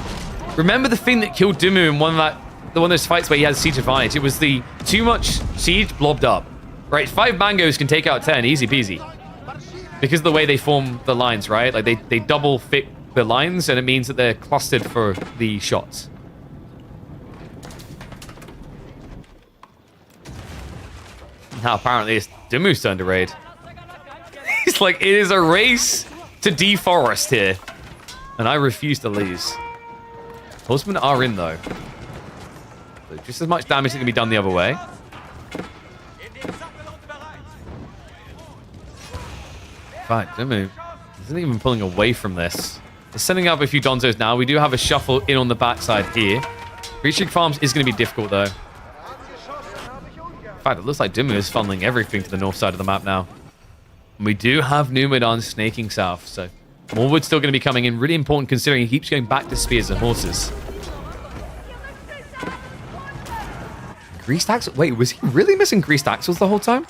Remember the thing that killed Dimmu in one of those fights where he had siege advantage? It was the too much siege blobbed up. Right, 5 mangoes can take out 10, easy peasy. Because of the way they form the lines, right? Like, they double fit the lines, and it means that they're clustered for the shots. Now apparently it's Dimu's turn to raid. It's like, it is a race to deforest here. And I refuse to lose. Horsemen are in though. So just as much damage that can be done the other way. Right, Dimu isn't even pulling away from this. They're sending up a few Donzos now. We do have a shuffle in on the backside here. Reaching farms is going to be difficult though. In fact, it looks like Dimu is funneling everything to the north side of the map now. And we do have Numidan snaking south, so more wood's still going to be coming in. Really important considering he keeps going back to spears and horses. Greased axle? Wait, was he really missing greased axles the whole time?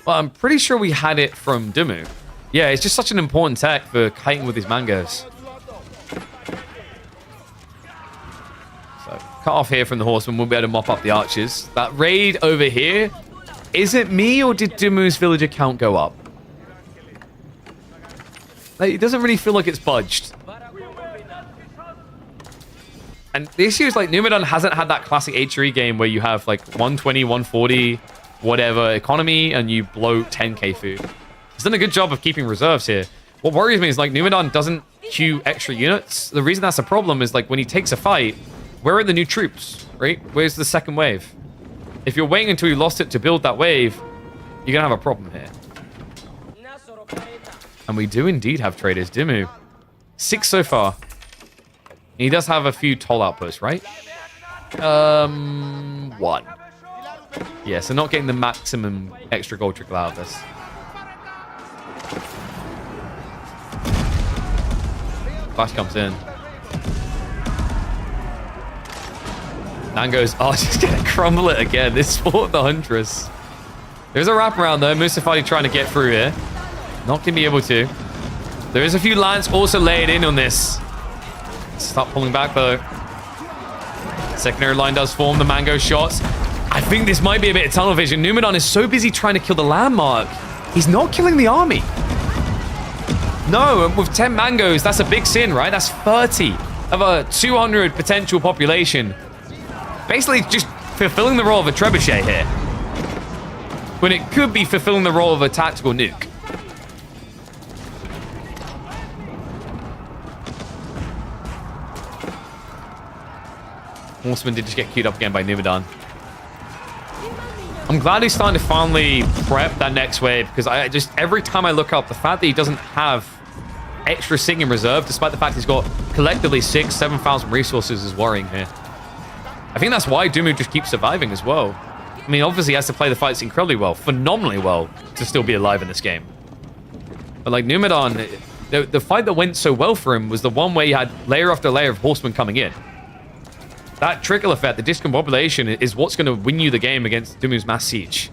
Well, I'm pretty sure we had it from Dimu. Yeah, it's just such an important tech for kiting with his mangoes. So, cut off here from the horseman. We'll be able to mop up the archers. That raid over here, is it me or did Dimu's villager count go up? Like, it doesn't really feel like it's budged. And the issue is, like, Numidan hasn't had that classic HRE game where you have, like, 120, 140, whatever economy, and you blow 10k food. He's done a good job of keeping reserves here. What worries me is, like, Numidan doesn't queue extra units. The reason that's a problem is, like, when he takes a fight, where are the new troops, right? Where's the second wave? If you're waiting until you lost it to build that wave, you're going to have a problem here. And we do indeed have traders. Dimu, 6 so far. He does have a few toll outposts, right? 1. Yeah, so not getting the maximum extra gold trickle out of this. Flash comes in. Mangoes are just going to crumble it again. This fought the Huntress. There's a wraparound though. Musafati trying to get through here. Not going to be able to. There is a few lines also laid in on this. Stop pulling back though. Secondary line does form. The mango shots. I think this might be a bit of tunnel vision. Numidan is so busy trying to kill the landmark. He's not killing the army. No, and with 10 mangoes, that's a big sin, right? That's 30 of a 200 potential population. Basically just fulfilling the role of a trebuchet here. When it could be fulfilling the role of a tactical nuke. Horseman did just get queued up again by Numidan. I'm glad he's starting to finally prep that next wave, because I just, every time I look up, the fact that he doesn't have extra Sig in reserve, despite the fact he's got collectively 7,000 resources, is worrying here. I think that's why Dimu just keeps surviving as well. I mean, obviously he has to play the fights incredibly well, phenomenally well, to still be alive in this game. But like Numidan, the fight that went so well for him was the one where he had layer after layer of horsemen coming in. That trickle effect, the discombobulation, is what's going to win you the game against Dimu's mass siege.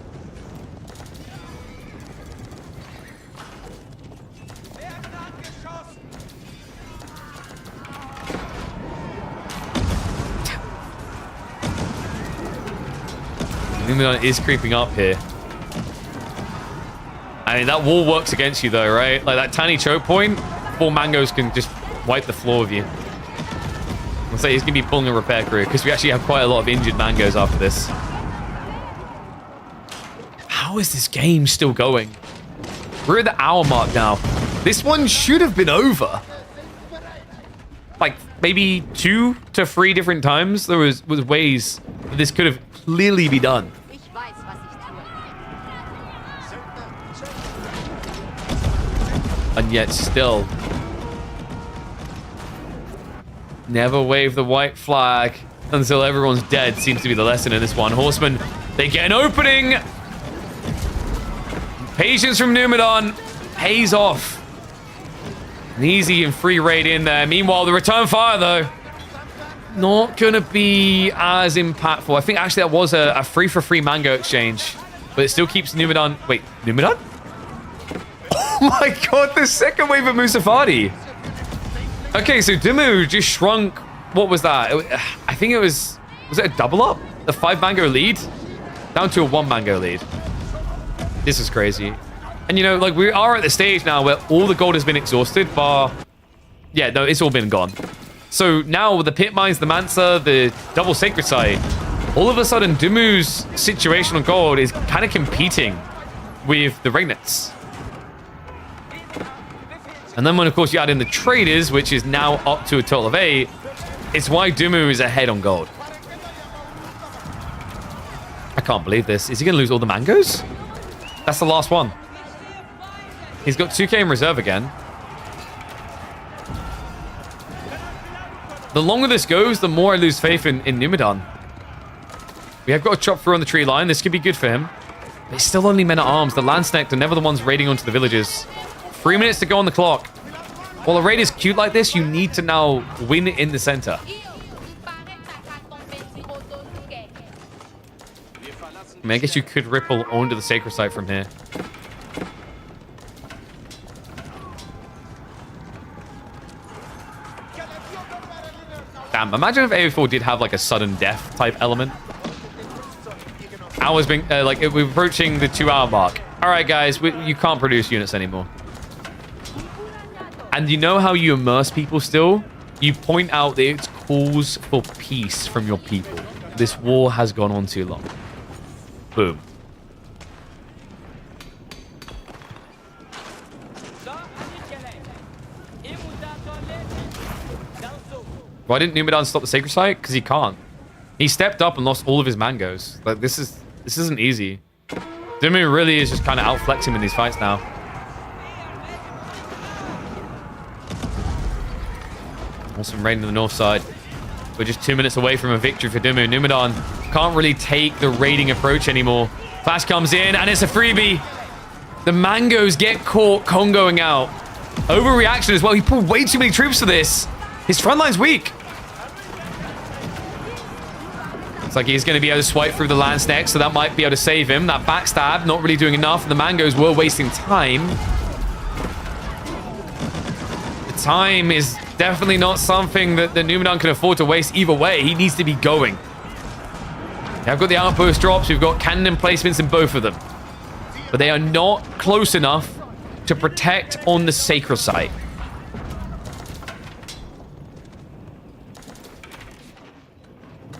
Numidan is creeping up here. I mean, that wall works against you though, right? Like that tiny choke point, 4 mangoes can just wipe the floor with you. I'll say he's going to be pulling a repair crew because we actually have quite a lot of injured mangoes after this. How is this game still going? We're at the hour mark now. This one should have been over. Like maybe 2 to 3 different times there was ways that this could have clearly be done. And yet still, never wave the white flag until everyone's dead seems to be the lesson in this one. Horsemen, they get an opening. Patience from Numidan pays off. An easy and free raid in there. Meanwhile, the return fire, though, not going to be as impactful. I think actually that was a free-for-free mango exchange, but it still keeps Numidan... Wait, Numidan? Oh my god, the second wave of Musafati. Okay, so Dimu just shrunk... What was that? I think it was... Was it a double up? A 5 mango lead? Down to a 1 mango lead. This is crazy. And, you know, like, we are at the stage now where all the gold has been exhausted, bar... Yeah, no, it's all been gone. So now with the pit mines, the Mansa, the double sacred site, all of a sudden, Dumu's situation on gold is kind of competing with the Reignets. And then when, of course, you add in the traders, which is now up to a total of 8, it's why Dumu is ahead on gold. I can't believe this. Is he going to lose all the mangoes? That's the last one. He's got 2k in reserve again. The longer this goes, the more I lose faith in Numidan. We have got a chop through on the tree line. This could be good for him. But it's still only men at arms. The Landsnecht are never the ones raiding onto the villages. 3 minutes to go on the clock. While a raid is cute like this, you need to now win in the center. I mean, I guess you could ripple onto the sacred site from here. Damn, imagine if AO4 did have like a sudden death type element. Hours being, like, we're approaching the 2-hour mark. All right, guys, you can't produce units anymore. And you know how you immerse people still? You point out that it's calls for peace from your people. This war has gone on too long. Boom. Why didn't Numidan stop the sacred site? Because he can't. He stepped up and lost all of his mangoes. Like, this isn't easy. Dumu really is just kind of outflexing him in these fights now. Awesome raid in the north side. We're just 2 minutes away from a victory for Dumu. Numidan can't really take the raiding approach anymore. Flash comes in, and it's a freebie. The mangoes get caught Congoing out. Overreaction as well. He pulled way too many troops for this. His front line's weak. It's like he's going to be able to swipe through the Landsnecht, so that might be able to save him. That backstab, not really doing enough. The mangoes were wasting time. The time is definitely not something that the Numidan can afford to waste either way. He needs to be going. I've got the outpost drops. We've got cannon emplacements in both of them. But they are not close enough to protect on the sacred site.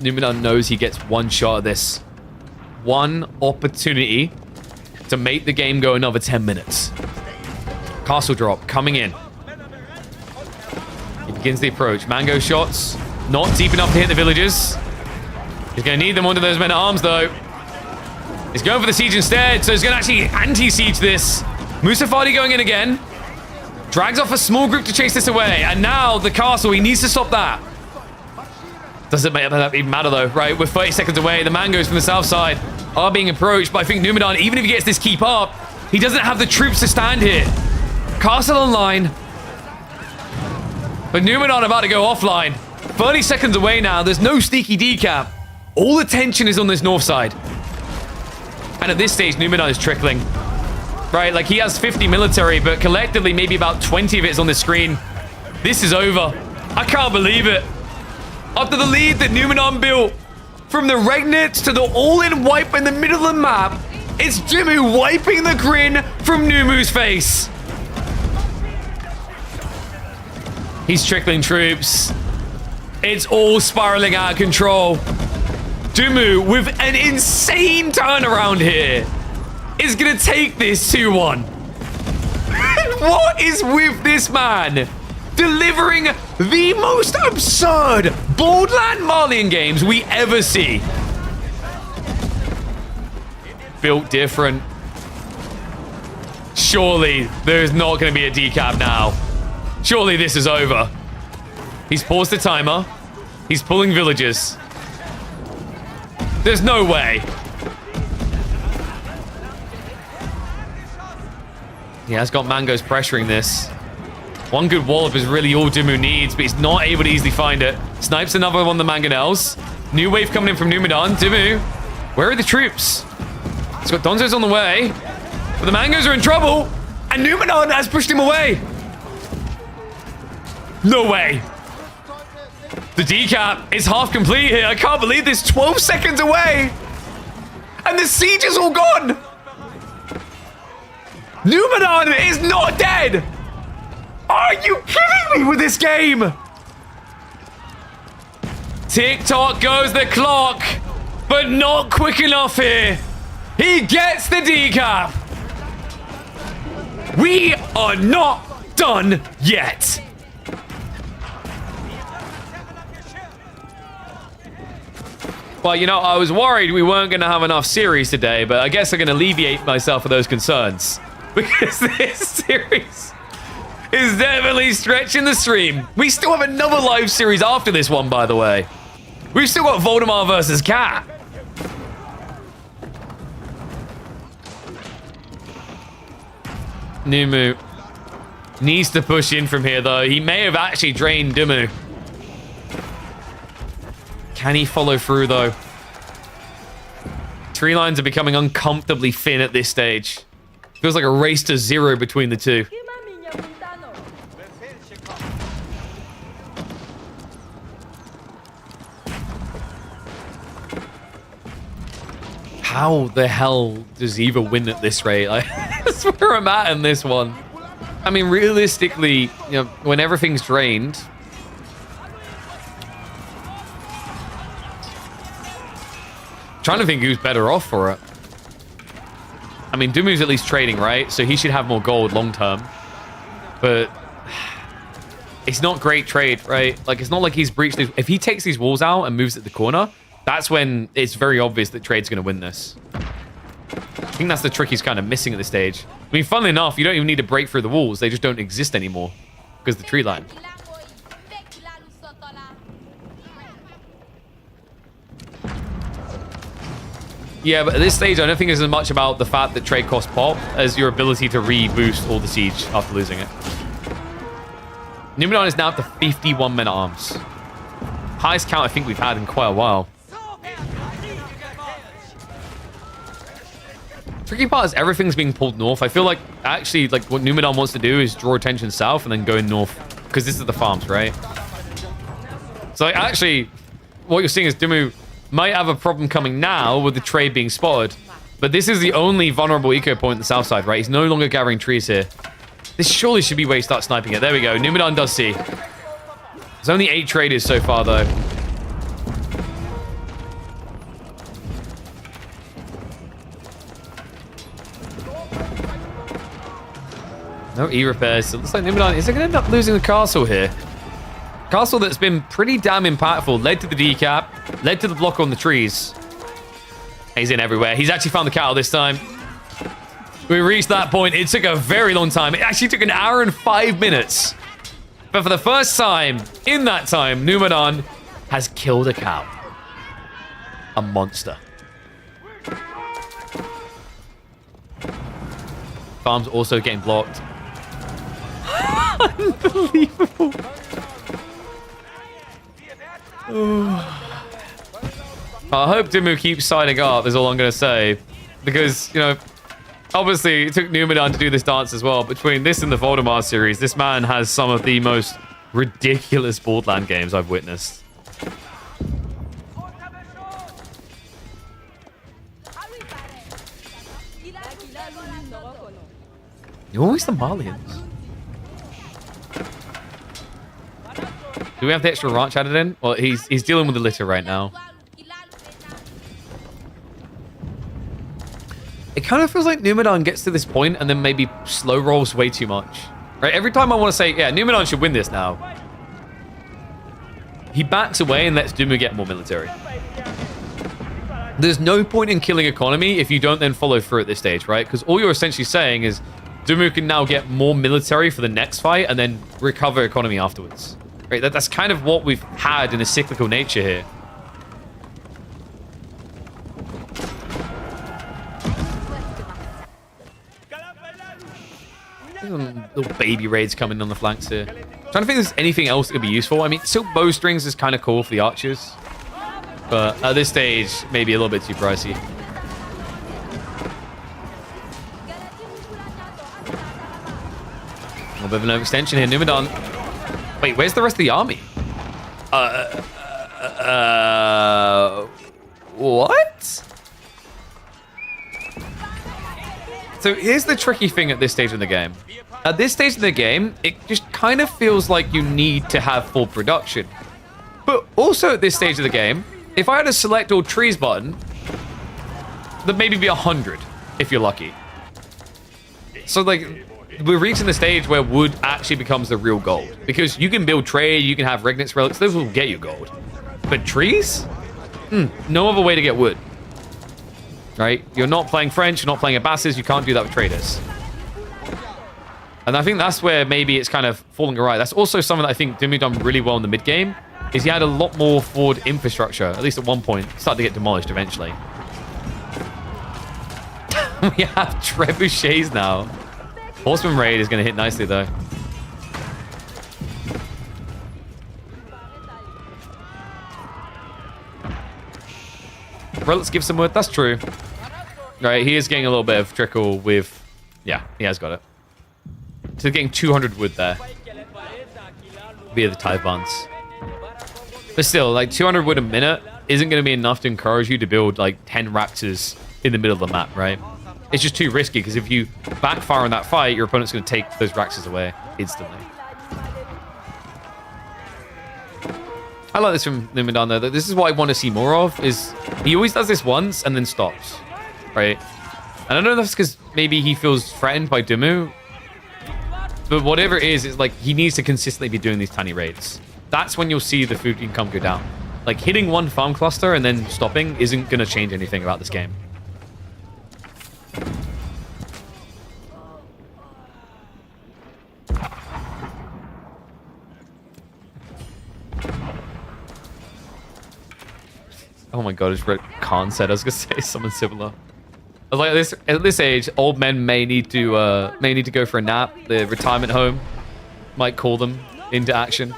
Numidan knows he gets one shot at this. One opportunity to make the game go another 10 minutes. Castle drop coming in. He begins the approach. Mango shots. Not deep enough to hit the villagers. He's going to need them onto those men at arms, though. He's going for the siege instead, so he's going to actually anti-siege this. Musafadi going in again. Drags off a small group to chase this away. And now the castle, he needs to stop that. Doesn't make that even matter, though, right? We're 30 seconds away. The mangoes from the south side are being approached, but I think Numidan, even if he gets this keep up, he doesn't have the troops to stand here. Castle online. But Numidan about to go offline. 30 seconds away now. There's no sneaky decap. All the tension is on this north side. And at this stage, Numidan is trickling. Right, like he has 50 military, but collectively, maybe about 20 of it is on the screen. This is over. I can't believe it. After the lead that Numidan built, from the Reignets to the all-in wipe in the middle of the map, it's Jimmu wiping the grin from Numu's face. He's trickling troops. It's all spiraling out of control. Dumu, with an insane turnaround here, is going to take this 2-1. What is with this man? Delivering the most absurd Borderland Marlian games we ever see. Built different. Surely there's not going to be a decap now. Surely this is over. He's paused the timer. He's pulling villagers. There's no way. He has got mangoes pressuring this. One good wallop is really all Dumu needs, but he's not able to easily find it. Snipes another one of the mangonels. New wave coming in from Numidan. Dumu, where are the troops? He's got Donzos on the way, but the mangoes are in trouble, and Numidan has pushed him away. No way. The decap is half complete here. I can't believe this. 12 seconds away, and the siege is all gone. Numidan is not dead. Are you kidding me with this game? Tick-tock goes the clock. but not quick enough here. He gets the decap. We are not done yet. Well, you know, I was worried we weren't going to have enough series today, but I guess I'm going to alleviate myself of those concerns. Because this series is definitely stretching the stream. We still have another live series after this one, by the way. We've still got Voldemar versus Cat. Numu needs to push in from here, though. He may have actually drained Dumu. Can he follow through, though? Tree lines are becoming uncomfortably thin at this stage. Feels like a race to zero between the two. How the hell does Eva win at this rate? That's where I'm at in this one. I mean, realistically, you know, when everything's drained, trying to think who's better off for it. I mean, Dumu's at least trading, right? So he should have more gold long term. But it's not great trade, right? Like, it's not like he's breached these. If he takes these walls out and moves at the corner, that's when it's very obvious that trade's going to win this. I think that's the trick he's kind of missing at this stage. I mean, funnily enough, you don't even need to break through the walls. They just don't exist anymore because of the tree line. Yeah, but at this stage, I don't think it's as much about the fact that trade costs pop as your ability to re-boost all the siege after losing it. Numenor is now up to 51 men at arms. Highest count I think we've had in quite a while. Tricky part is everything's being pulled north. I feel like actually like what Numenor wants to do is draw attention south and then go north because this is the farms, right? So like, actually, what you're seeing is Dumu might have a problem coming now with the trade being spotted, but this is the only vulnerable eco point on the south side, right? He's no longer gathering trees here. This surely should be where you start sniping it. There we go. Numenor does see. There's only 8 traders so far, though. No E-repairs. So it looks like Numenor is going to end up losing the castle here. Castle that's been pretty damn impactful. Led to the decap. Led to the block on the trees. He's in everywhere. He's actually found the cattle this time. We reached that point. It took a very long time. It actually took an hour and 5 minutes. But for the first time, in that time, Numenor has killed a cow. A monster. Farm's also getting blocked. Unbelievable. I hope Dumu keeps signing up, is all I'm going to say. Because, you know, obviously it took Numenor to do this dance as well. Between this and the Voldemar series, this man has some of the most ridiculous Borderland games I've witnessed. You're always the Malians. Do we have the extra ranch added in? Well, he's dealing with the litter right now. It kind of feels like Numenor gets to this point and then maybe slow rolls way too much. Right? Every time I want to say, yeah, Numenor should win this now, he backs away and lets Dumu get more military. There's no point in killing economy if you don't then follow through at this stage, right? Because all you're essentially saying is Dumu can now get more military for the next fight and then recover economy afterwards. Right? That's kind of what we've had in a cyclical nature here. Little baby raids coming on the flanks here. Trying to think if there's anything else that could be useful. I mean, silk bowstrings is kind of cool for the archers. But at this stage, maybe a little bit too pricey. A little bit of an overextension here. Numenor. Wait, where's the rest of the army? What? So here's the tricky thing at this stage in the game. At this stage in the game, it just kind of feels like you need to have full production. But also at this stage of the game, If I had a select all trees button, there'd maybe be 100 if you're lucky. So like, we're reaching the stage where wood actually becomes the real gold, because you can build trade, you can have Regnit's relics, those will get you gold. But trees? No other way to get wood. Right? You're not playing French, you're not playing Abbasis, you can't do that with traders. And I think that's where maybe it's kind of falling right. That's also something that I think Dimmu done really well in the mid game, is he had a lot more forward infrastructure, at least at one point. Started to get demolished eventually. We have trebuchets now. Horseman raid is going to hit nicely though. Well, let's give some wood. That's true. Right, he is getting a little bit of trickle with... Yeah, he has got it. So getting 200 wood there. Via the tithe buns. But still, like 200 wood a minute isn't going to be enough to encourage you to build like 10 raptors in the middle of the map, right? It's just too risky, because if you backfire in that fight, your opponent's going to take those raptors away instantly. I like this from Numidan though. This is what I want to see more of, is he always does this once and then stops, right? And I don't know if that's because maybe he feels threatened by Dimmu, but whatever it is, it's like he needs to consistently be doing these tiny raids. That's when you'll see the food income go down. Like hitting one farm cluster and then stopping isn't going to change anything about this game. Oh my god, I just read Khan said. I was gonna say something similar. I was like, at this age, old men may need to go for a nap. The retirement home might call them into action.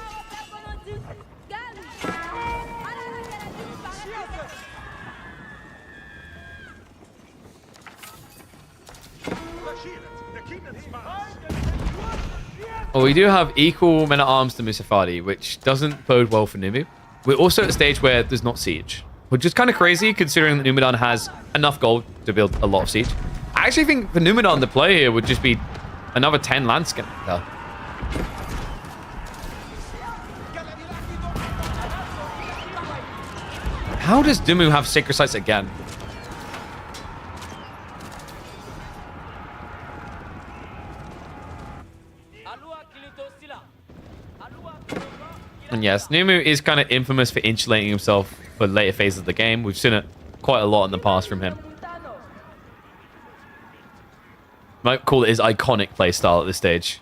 Well, we do have equal men at arms to Musafadi, which doesn't bode well for Numu. We're also at a stage where there's not siege, which is kind of crazy considering that Numidan has enough gold to build a lot of siege. I actually think for Numidan, the play here would just be another 10 landscape. How does Dimmu have Sacred Sites again? And yes, Numu is kind of infamous for insulating himself for later phases of the game. We've seen it quite a lot in the past from him. Might call it his iconic playstyle at this stage.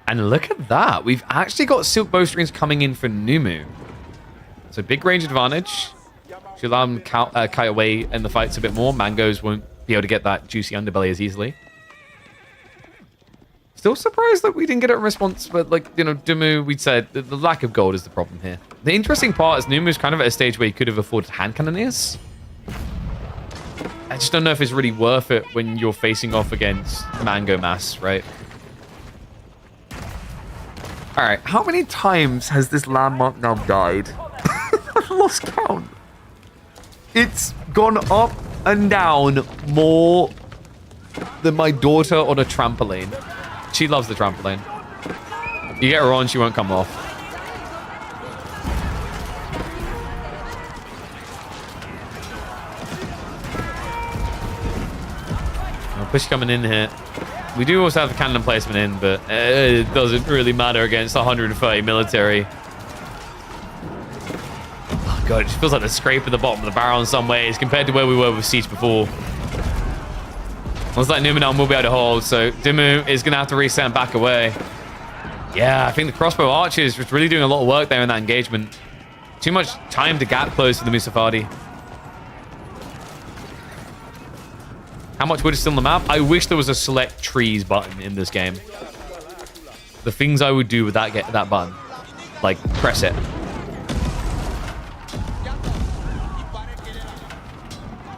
And look at that. We've actually got Silk Bowstrings coming in for Numu. So big range advantage. Should allow him to kite away in the fights a bit more. Mangoes won't be able to get that juicy underbelly as easily. Still surprised that we didn't get a response, but like, you know, Dimmu, we'd said the lack of gold is the problem here. The interesting part is Numu's kind of at a stage where he could have afforded hand cannoneers. I just don't know if it's really worth it when you're facing off against Mango Mass, right? All right, how many times has this landmark now died? I've lost count. It's gone up and down more than my daughter on a trampoline. She loves the trampoline. You get her on, she won't come off. Push coming in here. We do also have the cannon placement in, but it doesn't really matter against 130 military. Oh god, it just feels like the scrape at the bottom of the barrel in some ways compared to where we were with Siege before. Looks like Numidan will be able to hold, so Dimmu is going to have to reset and back away. Yeah, I think the crossbow archers was really doing a lot of work there in that engagement. Too much time to gap close for the Musafadi. How much wood is still on the map? I wish there was a select trees button in this game. The things I would do with that button. Like, press it.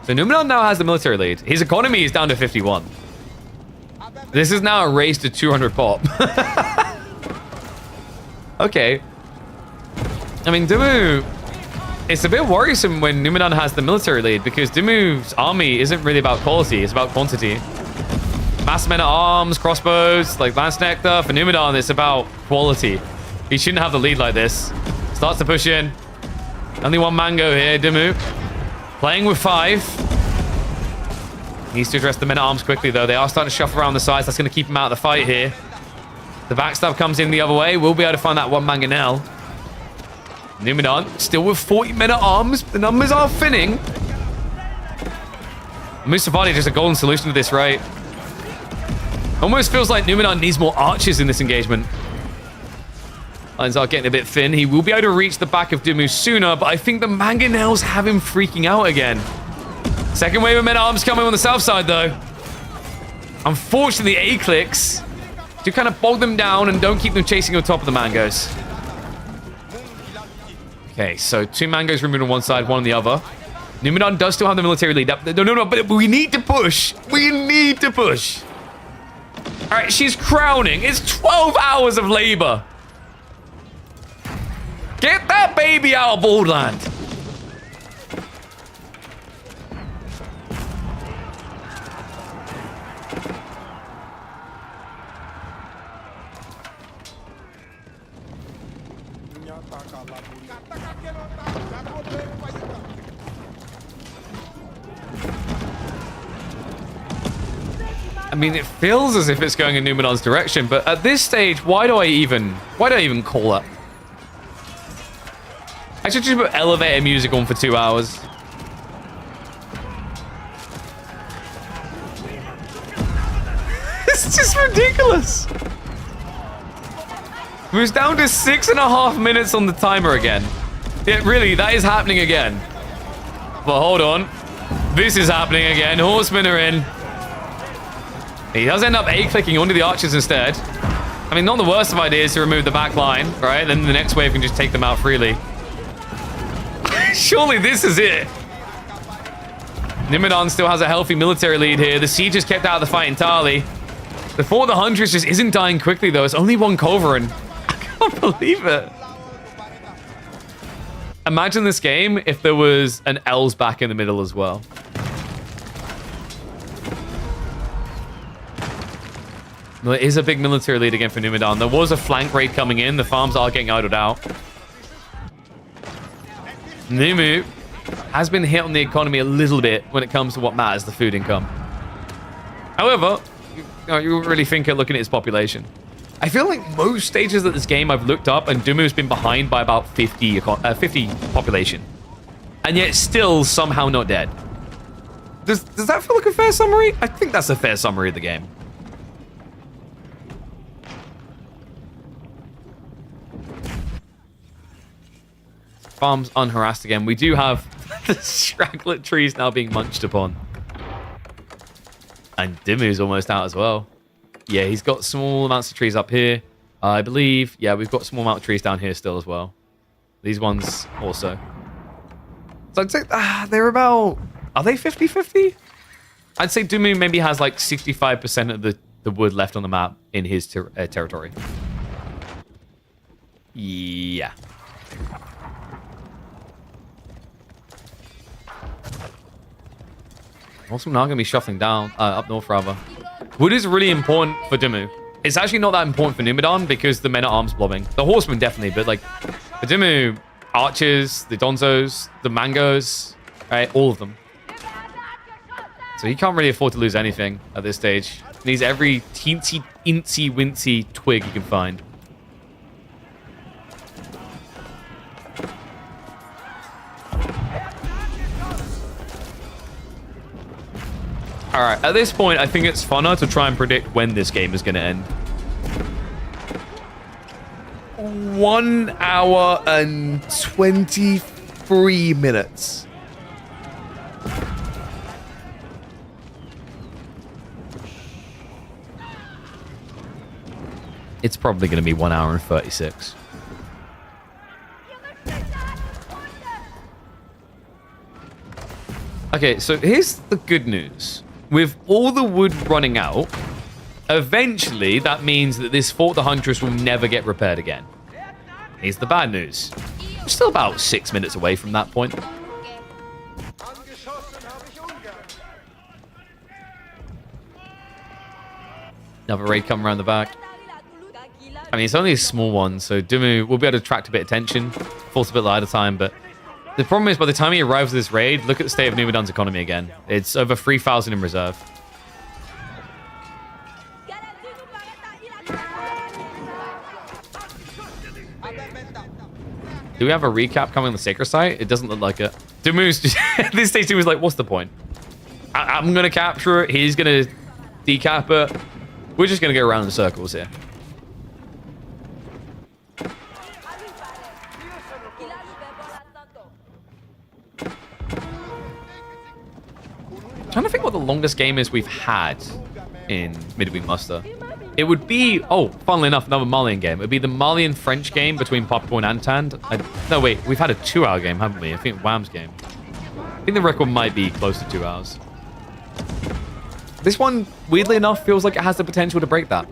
So Numidan now has the military lead. His economy is down to 51. This is now a race to 200 pop. Okay. I mean, Dimmu... It's a bit worrisome when Numidan has the military lead because Dimmu's army isn't really about quality, it's about quantity. Mass men at arms, crossbows, like Lance Nectar. For Numidan, it's about quality. He shouldn't have the lead like this. Starts to push in. Only one mango here, Dimu. Playing with 5. Needs to address the men-at-arms quickly, though. They are starting to shuffle around the sides. That's going to keep him out of the fight here. The backstab comes in the other way. We'll be able to find that one mangonel. Numenor still with 40 men-at-arms. The numbers are thinning. Musavati just a golden solution to this, right? Almost feels like Numenor needs more archers in this engagement. Lines are getting a bit thin. He will be able to reach the back of Dimu sooner, but I think the mangonels have him freaking out again. Second wave of men-at-arms coming on the south side, though. Unfortunately, A-clicks do kind of bog them down and don't keep them chasing on top of the mangoes. Okay, so 2 mangoes removed on one side, 1 on the other. Numenor does still have the military lead. No, but we need to push. We need to push. All right, she's crowning. It's 12 hours of labor. Get that baby out of Borderland. I mean, it feels as if it's going in Numenor's direction, but at this stage, why do I even call up? I should just put elevator music on for 2 hours. It's just ridiculous. Moves down to 6.5 minutes on the timer again. Yeah, really, that is happening again. But hold on. This is happening again. Horsemen are in. He does end up A-clicking onto the archers instead. I mean, not the worst of ideas to remove the back line, right? Then the next wave can just take them out freely. Surely this is it. Numenor still has a healthy military lead here. The siege is kept out of the fight entirely. The Fort of the Huntress just isn't dying quickly, though. It's only one culverin. I can't believe it. Imagine this game if there was an L's back in the middle as well. Well, it is a big military lead again for Numenor. There was a flank raid coming in. The farms are getting idled out. Numu has been hit on the economy a little bit when it comes to what matters, the food income. However, you really think it looking at its population. I feel like most stages of this game I've looked up and Dumu's been behind by about 50 population. And yet still somehow not dead. Does that feel like a fair summary? I think that's a fair summary of the game. Farms unharassed again. We do have the straggler trees now being munched upon. And Dimu's almost out as well. Yeah, he's got small amounts of trees up here. I believe, yeah, we've got small amount of trees down here still as well. These ones also. So I'd say they're about, are they 50-50? I'd say Dumu maybe has like 65% of the wood left on the map in his territory. Yeah. Also, not going to be shuffling down, up north rather. Wood is really important for Dimu. It's actually not that important for Numenor because the men-at-arms blobbing. The horsemen definitely, but like, for Dimu, archers, the donzos, the mangos, right, all of them. So he can't really afford to lose anything at this stage. He needs every teensy, incy, wincy twig he can find. All right, at this point, I think it's funner to try and predict when this game is going to end. 1 hour and 23 minutes. It's probably going to be 1 hour and 36. Okay, so here's the good news. With all the wood running out, eventually that means that this Fort the Huntress will never get repaired again. Here's the bad news. We're still about 6 minutes away from that point. Another raid coming around the back. I mean, it's only a small one, so Dumu will be able to attract a bit of attention. Falls a bit light of time, but The problem is, by the time he arrives at this raid, look at the state of Numidan's economy again. It's over 3,000 in reserve. Do we have a recap coming on the Sacred Site? It doesn't look like it. Dumu's just at this stage, he was like, what's the point? I'm going to capture it. He's going to decap it. We're just going to go around in circles here. Trying to think what the longest game is we've had in Midweek Muster. It would be, oh, funnily enough, another Malian game. It would be the Malian-French game between Popcorn and Tand. No, wait, we've had a 2-hour game, haven't we? I think Wham's game. I think the record might be close to 2 hours. This one, weirdly enough, feels like it has the potential to break that.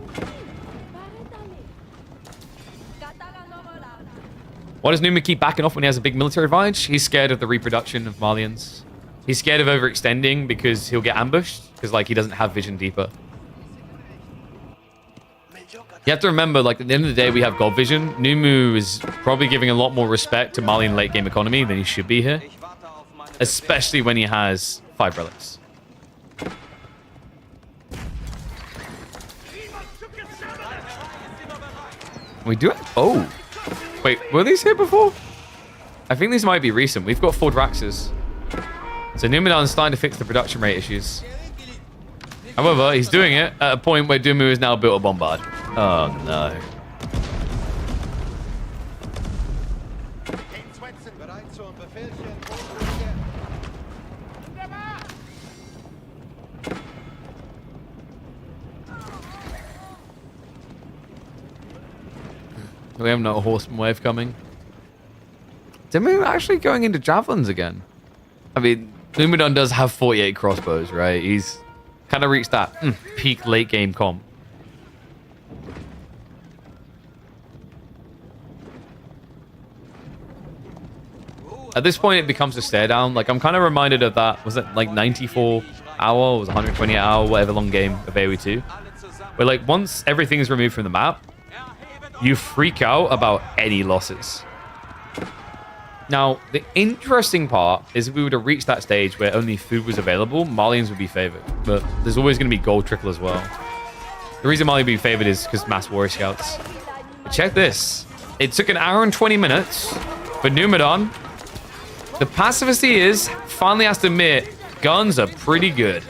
Why does Numa keep backing off when he has a big military advantage? He's scared of the reproduction of Malians. He's scared of overextending because he'll get ambushed, because like he doesn't have vision deeper. You have to remember, like, at the end of the day, we have God Vision. Numu is probably giving a lot more respect to Malian late-game economy than he should be here. Especially when he has 5 relics. We do it? Oh. Wait, were these here before? I think these might be recent. We've got 4 Draxes. So Numidan's starting to fix the production rate issues. However, he's doing it at a point where Dumu is now built a bombard. Oh no. We have no horseman wave coming. Dumu actually going into javelins again. I mean, Numidan does have 48 crossbows, right? He's kind of reached that peak late game comp. At this point, it becomes a stare down. Like, I'm kind of reminded of that. Was it like 94 hour? Or was it 120 hour? Whatever long game of AoE 2. Where, like, once everything is removed from the map, you freak out about any losses. Now, the interesting part is if we were to reach that stage where only food was available, Malians would be favored. But there's always going to be gold trickle as well. The reason Mali would be favored is because mass warrior scouts. But check this. It took an hour and 20 minutes for Numidan. The pacifist he is finally has to admit, guns are pretty good.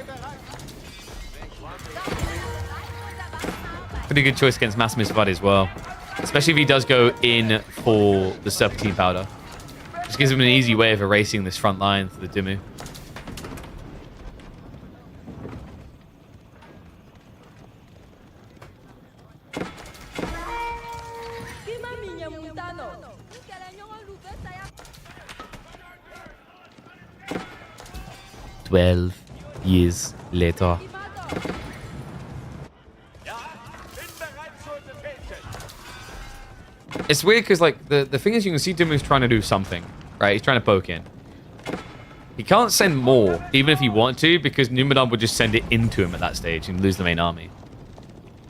Pretty good choice against Maximus Vadi as well. Especially if he does go in for the Serpentine Powder. Just gives him an easy way of erasing this front line for the Dimmu. "12 years later." It's weird because, like, the thing is, you can see Dimmu's trying to do something, right? He's trying to poke in. He can't send more, even if he wanted to, because Numidan would just send it into him at that stage and lose the main army.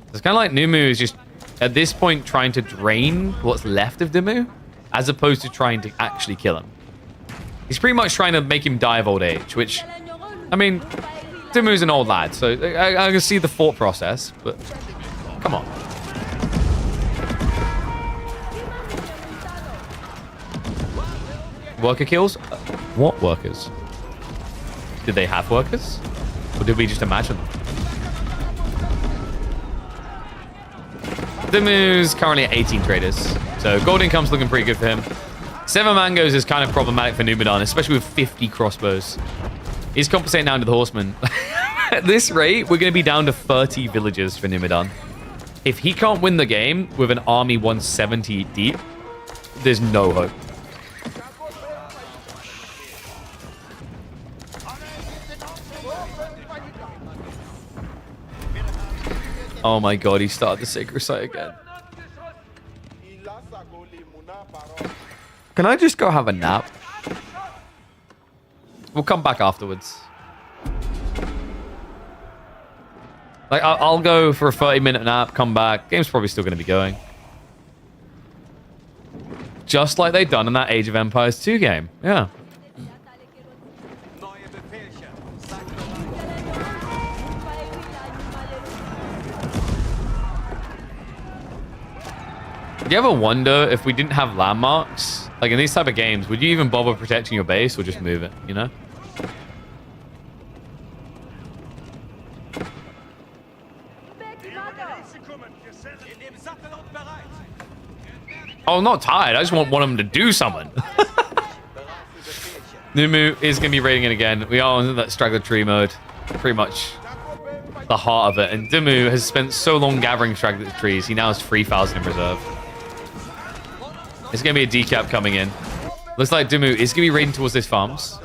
It's kind of like Numu is just, at this point, trying to drain what's left of Dimmu, as opposed to trying to actually kill him. He's pretty much trying to make him die of old age, which, I mean, Dimmu's an old lad, so I can see the thought process, but come on. Worker kills? What workers? Did they have workers? Or did we just imagine them? Dimmu's currently at 18 traders. So gold income's looking pretty good for him. 7 mangoes is kind of problematic for Numidan, especially with 50 crossbows. He's compensating down to the horsemen. At this rate, we're going to be down to 30 villagers for Numidan. If he can't win the game with an army 170 deep, there's no hope. Oh my god, he started the sacred site again. Can I just go have a nap? We'll come back afterwards. Like, I'll go for a 30-minute nap, come back. Game's probably still going to be going. just like they've done in that Age of Empires 2 game. Yeah. Do you ever wonder if we didn't have landmarks, like in these type of games, would you even bother protecting your base or just move it, you know? Oh, I'm not tired. I just want one of them to do something. Numu is going to be raiding it again. We are in that straggler tree mode. Pretty much the heart of it. And Dimu has spent so long gathering straggler trees. He now has 3,000 in reserve. It's going to be a decap coming in. Looks like Dimu is going to be raiding towards these farms.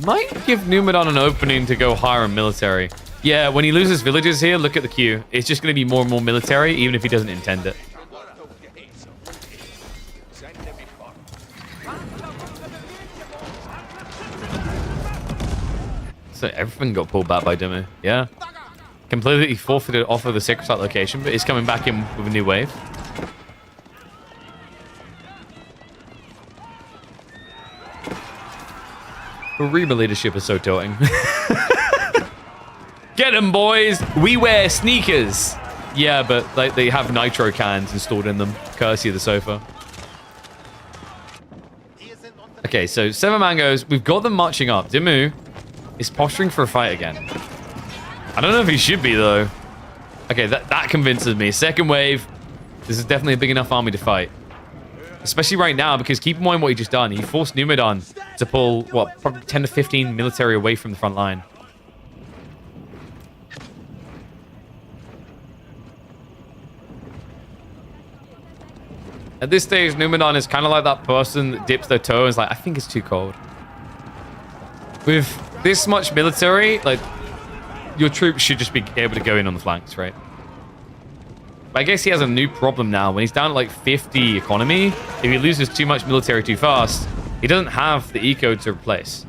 Might give Numadon an opening to go higher in military. Yeah, when he loses villages here, look at the queue. It's just going to be more and more military, even if he doesn't intend it. So everything got pulled back by Dimu. Yeah. Completely forfeited off of the sacred site location, but he's coming back in with a new wave. Reba leadership is so tilting. Get them, boys! We wear sneakers! Yeah, but like they have nitro cans installed in them, courtesy of the sofa. Okay, so 7 mangoes. We've got them marching up. Dimu is posturing for a fight again. I don't know if he should be, though. Okay, that convinces me. Second wave. This is definitely a big enough army to fight. Especially right now, because keep in mind what he just done. He forced Numadon to pull, what, probably 10 to 15 military away from the front line. At this stage, Numadon is kind of like that person that dips their toe and is like, I think it's too cold. With this much military, like, your troops should just be able to go in on the flanks, right? But I guess he has a new problem now. When he's down to like 50 economy, if he loses too much military too fast, he doesn't have the eco to replace.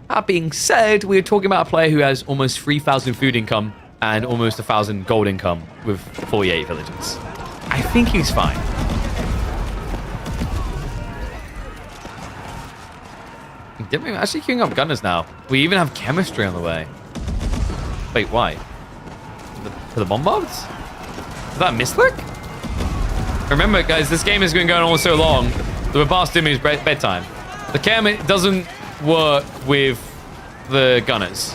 That being said, we're talking about a player who has almost 3,000 food income and almost 1,000 gold income with 48 villages. I think he's fine. Didn't we actually queuing up gunners now? We even have chemistry on the way. Wait, why? For the bombards? Is that misclick? Remember, guys, this game has been going on so long that we're past Dimu's bedtime. The chem doesn't work with the gunners.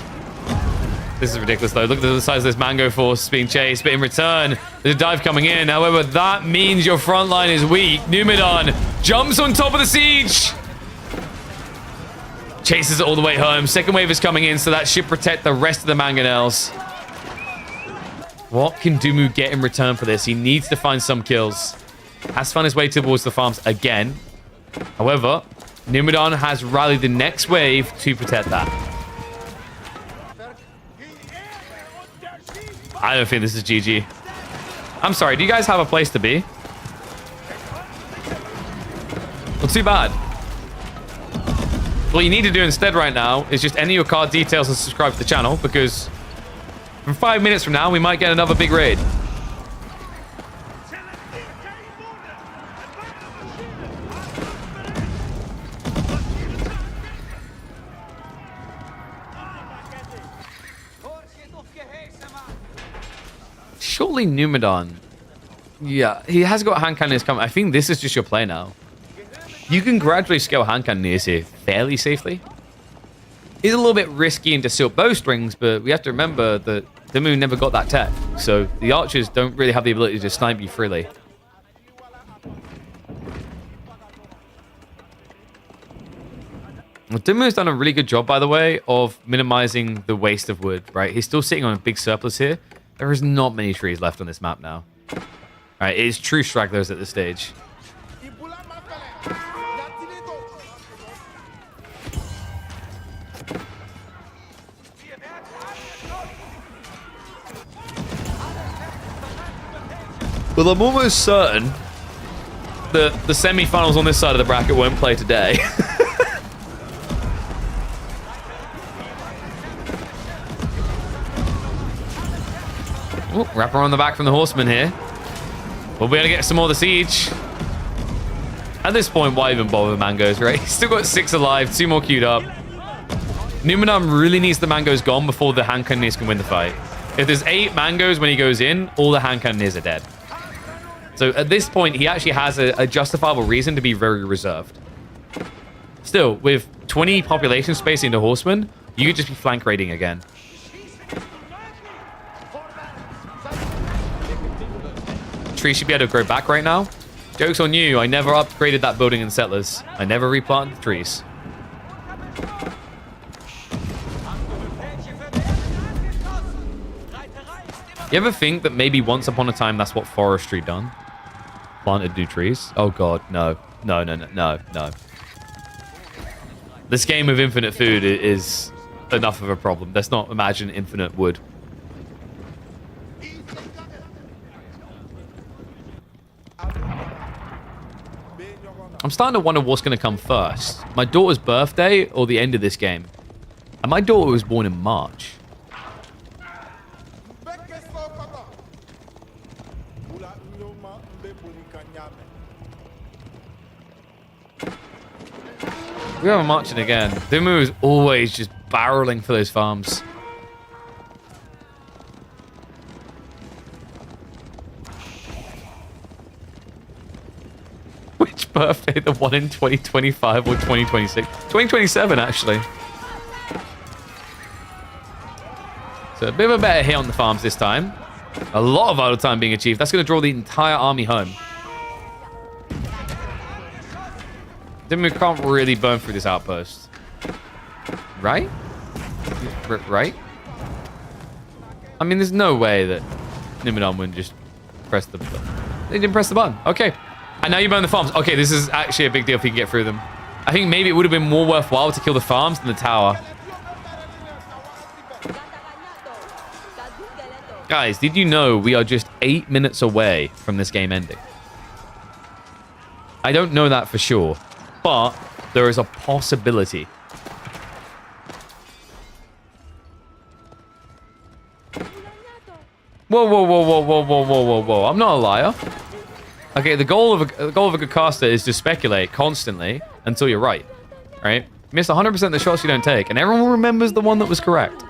This is ridiculous, though. Look at the size of this mango force being chased, but in return, there's a dive coming in. However, that means your front line is weak. Numadon jumps on top of the siege. Chases it all the way home. Second wave is coming in, so that should protect the rest of the mangonels. What can Dimu get in return for this? He needs to find some kills. Has found his way towards the farms again. However, Numadon has rallied the next wave to protect that. I don't think this is GG. I'm sorry, do you guys have a place to be? Well, too bad. What you need to do instead right now is just enter your card details and subscribe to the channel, because from 5 minutes from now, we might get another big raid. Surely Numadon. Yeah, he has got hand cannons coming. I think this is just your play now. You can gradually scale hand cannons here fairly safely. It's a little bit risky into silk bowstrings, but we have to remember that Dimu never got that tech, so the archers don't really have the ability to snipe you freely. Well, Dimu's done a really good job, by the way, of minimizing the waste of wood, right? He's still sitting on a big surplus here. There is not many trees left on this map now. All right, it is true stragglers at this stage. Well, I'm almost certain that the semi-finals on this side of the bracket won't play today. Ooh, wrap around the back from the horseman here. We'll be able to get some more of the siege. At this point, why even bother with mangoes, right? He's still got 6 alive, 2 more queued up. Numenum really needs the mangoes gone before the hand cannoneers can win the fight. If there's 8 mangoes when he goes in, all the hand cannoneers are dead. So at this point, he actually has a justifiable reason to be very reserved. Still, with 20 population space into horsemen, you could just be flank raiding again. Tree should be able to grow back right now. Joke's on you, I never upgraded that building in Settlers. I never replanted the trees. You ever think that maybe once upon a time that's what forestry done? Planted new trees? Oh god, no. No, no, no, no, no. This game of infinite food is enough of a problem. Let's not imagine infinite wood. I'm starting to wonder what's going to come first. My daughter's birthday or the end of this game? And my daughter was born in March. We are marching again. Dimu is always just barreling for those farms. Which birthday? The one in 2025 or 2026? 2027, actually. So a bit of a better hit on the farms this time. A lot of idle time being achieved. That's going to draw the entire army home. Dimu can't really burn through this outpost. Right? Right? I mean, there's no way that Nimidon wouldn't just press the button. They didn't press the button. Okay. And now you burn the farms. Okay, this is actually a big deal if you can get through them. I think maybe it would have been more worthwhile to kill the farms than the tower. Guys, did you know we are just 8 minutes away from this game ending? I don't know that for sure, but there is a possibility. Whoa, whoa, whoa, whoa, whoa, whoa, whoa, whoa, whoa. I'm not a liar. Okay, the goal of a good caster is to speculate constantly until you're right. Right? Miss 100% of the shots you don't take, and everyone remembers the one that was correct.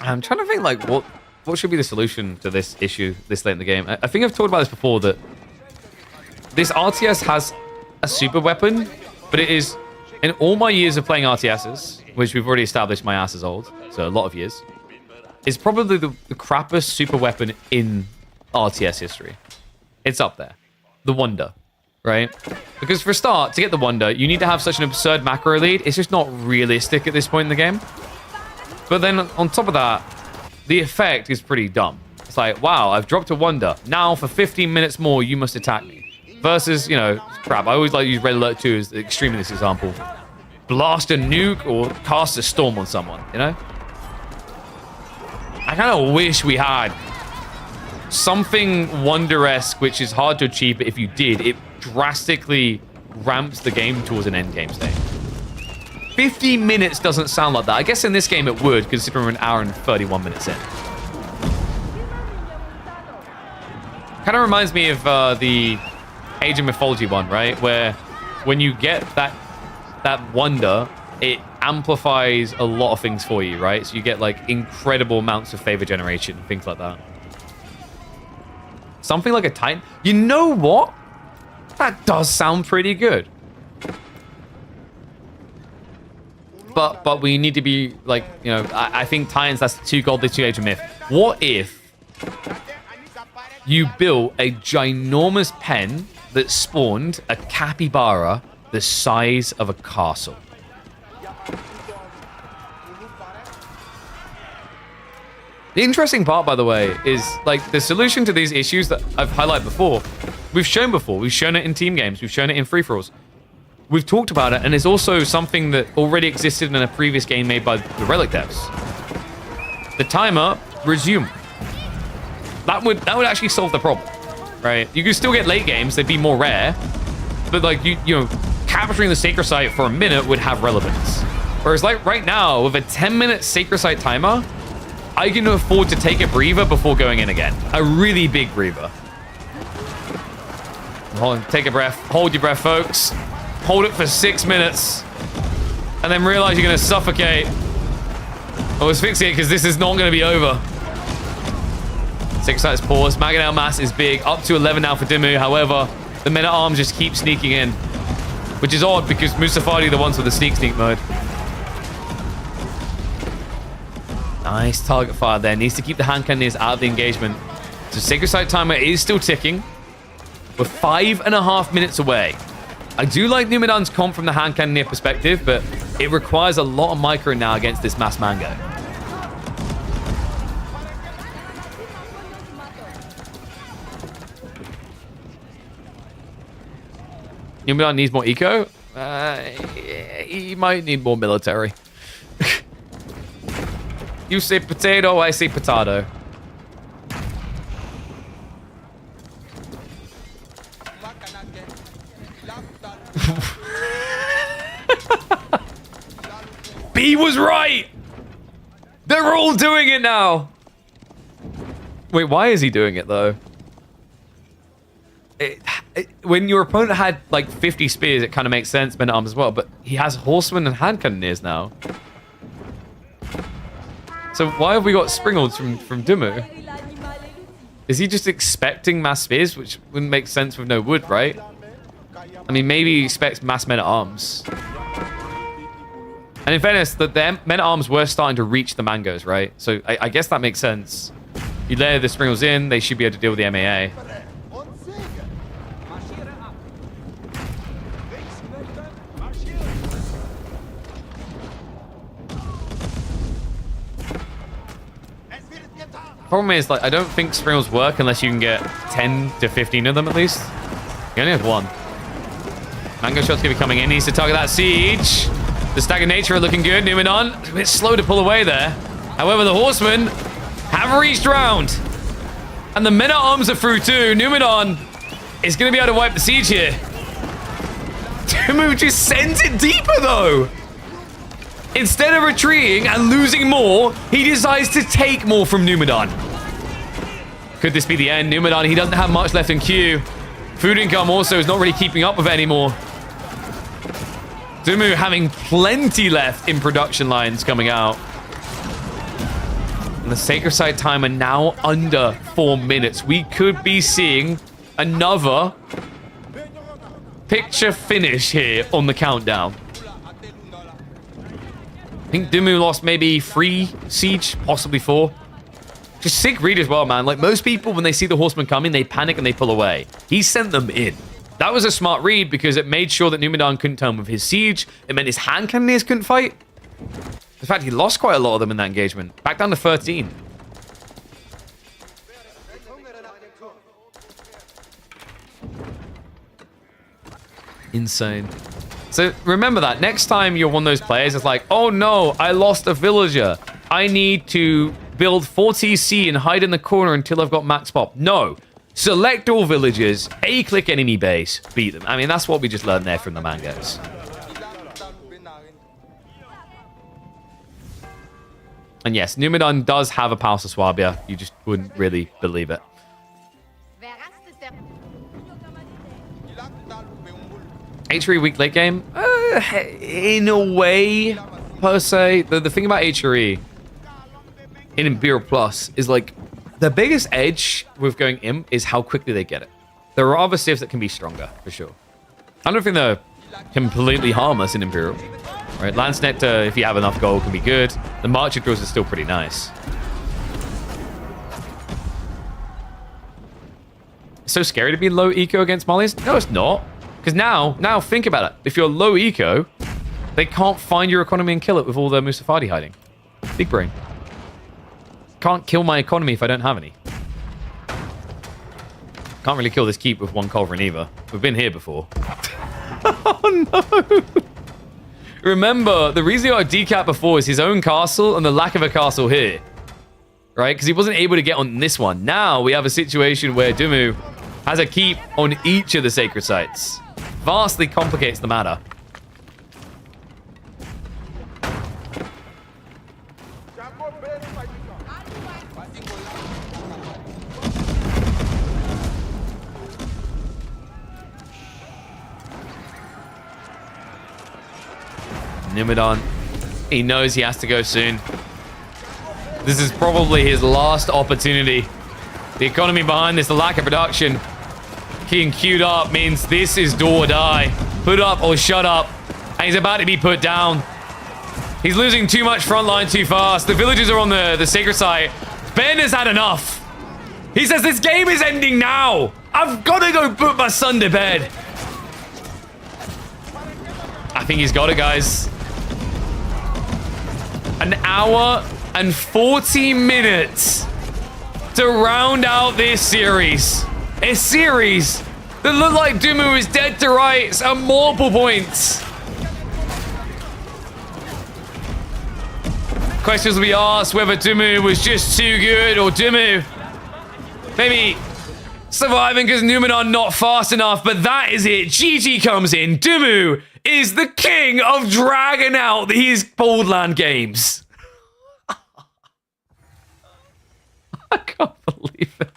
I'm trying to think, like, what should be the solution to this issue this late in the game? I think I've talked about this before, that this RTS has a super weapon, but it is, in all my years of playing RTSs, which we've already established my ass is old, so a lot of years, is probably the crappiest super weapon in RTS history. It's up there. The Wonder, right? Because for a start, to get the Wonder, you need to have such an absurd macro lead. It's just not realistic at this point in the game. But then on top of that, the effect is pretty dumb. It's like, wow, I've dropped a Wonder. Now for 15 minutes more, you must attack me. Versus, you know, crap. I always like to use Red Alert 2 as the extreme in this example. Blast a nuke or cast a storm on someone, you know? I kind of wish we had something Wonder-esque, which is hard to achieve, but if you did, it drastically ramps the game towards an end game state. 50 minutes doesn't sound like that. I guess in this game it would, considering we're an hour and 31 minutes in. Kind of reminds me of the Age of Mythology one, right? Where when you get that Wonder, it amplifies a lot of things for you, right? So you get like incredible amounts of favor generation, things like that. Something like a Titan. You know what? That does sound pretty good. But we need to be like, you know, I think Titans, that's the 2 godly 2 Age of Myth. What if you built a ginormous pen that spawned a capybara the size of a castle? The interesting part, by the way, is like the solution to these issues that I've highlighted before. We've shown before. We've shown it in team games. We've shown it in free-for-alls. We've talked about it, and it's also something that already existed in a previous game made by the Relic devs. The timer, resume. That would actually solve the problem, right? You could still get late games. They'd be more rare. But like, you know, capturing the sacred site for a minute would have relevance. Whereas like right now, with a 10-minute Sacred Site timer, I can afford to take a breather before going in again. A really big breather. Hold on, take a breath. Hold your breath, folks. Hold it for 6 minutes. And then realize you're going to suffocate. I was fixing it because this is not going to be over. Sacred Site's paused. Mangonel mass is big. Up to 11 now for Dimmu. However, the men-at-arms just keep sneaking in. Which is odd because Musafadi are the ones with the sneak mode. Nice target fire there. Needs to keep the hand cannoneers out of the engagement. So Sacred Site timer is still ticking. We're 5.5 minutes away. I do like Numidan's comp from the hand cannoneer perspective, but it requires a lot of micro now against this mass mango. Numidan needs more eco. He might need more military. You say potato, I say potato. B was right! They're all doing it now! Wait, why is he doing it, though? When your opponent had, like, 50 spears, it kind of makes sense, men-at-arms as well, but he has horsemen and hand cannoneers now. So why have we got Springles from Dimmu? Is he just expecting mass spears, which wouldn't make sense with no wood, right? I mean, maybe he expects mass men-at-arms. And in fairness, the men-at-arms were starting to reach the mangoes, right? So I guess that makes sense. You layer the Springles in, they should be able to deal with the MAA. Problem is, like, I don't think Springles work unless you can get 10 to 15 of them at least. You only have one. Mango shot's gonna be coming in. Needs to target that siege. The Stagger Nature are looking good. Numidan, a bit slow to pull away there. However, the horsemen have reached round. And the men-at-arms are through too. Numidan is gonna be able to wipe the siege here. Dimmu just sends it deeper though. Instead of retreating and losing more, he decides to take more from Numidan. Could this be the end? Numidan, he doesn't have much left in queue. Food income also is not really keeping up with it anymore. Dimmu having plenty left in production lines coming out. And the Sacred Site timer now under 4 minutes. We could be seeing another picture finish here on the countdown. I think Dimmu lost maybe 3 siege, possibly 4. Just sick read as well, man. Like, most people, when they see the horsemen coming, they panic and they pull away. He sent them in. That was a smart read because it made sure that Numidan couldn't turn with his siege. It meant his hand cannoneers couldn't fight. In fact, he lost quite a lot of them in that engagement. Back down to 13. Insane. So remember that. Next time you're one of those players, it's like, oh no, I lost a villager. I need to build 4TC and hide in the corner until I've got max pop. No. Select all villagers, A-click enemy base, beat them. I mean, that's what we just learned there from the mangoes. And yes, Numidan does have a Pulse of Swabia. You just wouldn't really believe it. HRE weak late game? In a way, per se. The thing about HRE in Imperial Plus is like, the biggest edge with going imp is how quickly they get it. There are other civs that can be stronger, for sure. I don't think they're completely harmless in Imperial. Right, Lance Nectar, if you have enough gold, can be good. The Marcher Drills are still pretty nice. It's so scary to be low eco against mollies? No, it's not. Because now think about it. If you're low eco, they can't find your economy and kill it with all the Musafadi hiding. Big brain. Can't kill my economy if I don't have any. Can't really kill this keep with one Culverin either. We've been here before. Oh no! Remember, the reason he got a decap before is his own castle and the lack of a castle here. Right? Because he wasn't able to get on this one. Now we have a situation where Dimmu has a keep on each of the sacred sites. Vastly complicates the matter. Nimidon, he knows he has to go soon. This is probably his last opportunity. The economy behind this, the lack of production, getting queued up means this is do or die. Put up or shut up. And he's about to be put down. He's losing too much front line too fast. The villagers are on the sacred site. Ben has had enough. He says this game is ending now. I've got to go put my son to bed. I think he's got it, guys. An hour and 40 minutes to round out this series. A series that looked like Dumu is dead to rights at multiple points. Questions will be asked whether Dumu was just too good or Dumu maybe surviving because Numenor not fast enough, but that is it. GG comes in. Dumu is the king of dragging out these Boldland games. I can't believe it.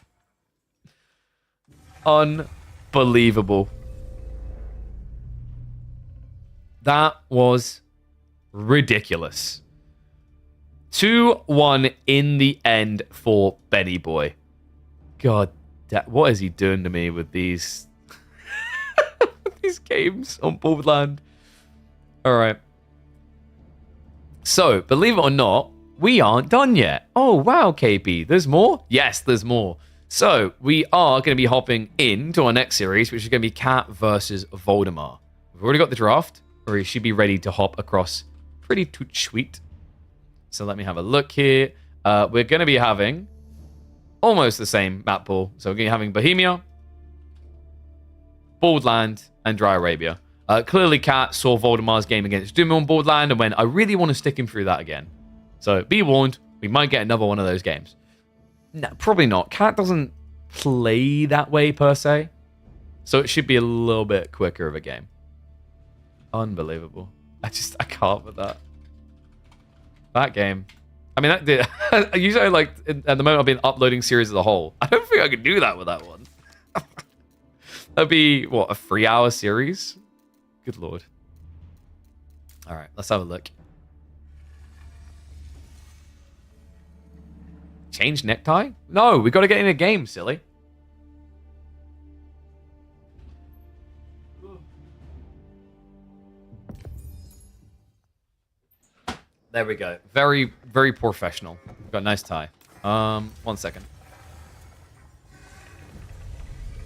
Unbelievable. That was ridiculous. 2-1 in the end for Benny Boy. God, what is he doing to me with these these games on Boldland? All right. So, believe it or not, we aren't done yet. Oh, wow, KP. There's more? Yes, there's more. So, we are going to be hopping into our next series, which is going to be Cat versus Voldemar. We've already got the draft, or we should be ready to hop across pretty sweet. So let me have a look here. We're going to be having almost the same map pool. So we're going to be having Bohemia, Boldland, and Dry Arabia. Clearly, Cat saw Voldemar's game against Doom on Boldland and went, I really want to stick him through that again. So be warned, we might get another one of those games. No, probably not. Cat doesn't play that way per se. So it should be a little bit quicker of a game. Unbelievable. I can't with that. That game. I mean, that did. Usually, like, at the moment, I've been uploading series as a whole. I don't think I could do that with that one. That'd be, what, a 3-hour series? Good lord. All right, let's have a look. Change necktie? No, we got to get in a game, silly. There we go. Very, very professional. We've got a nice tie. 1 second.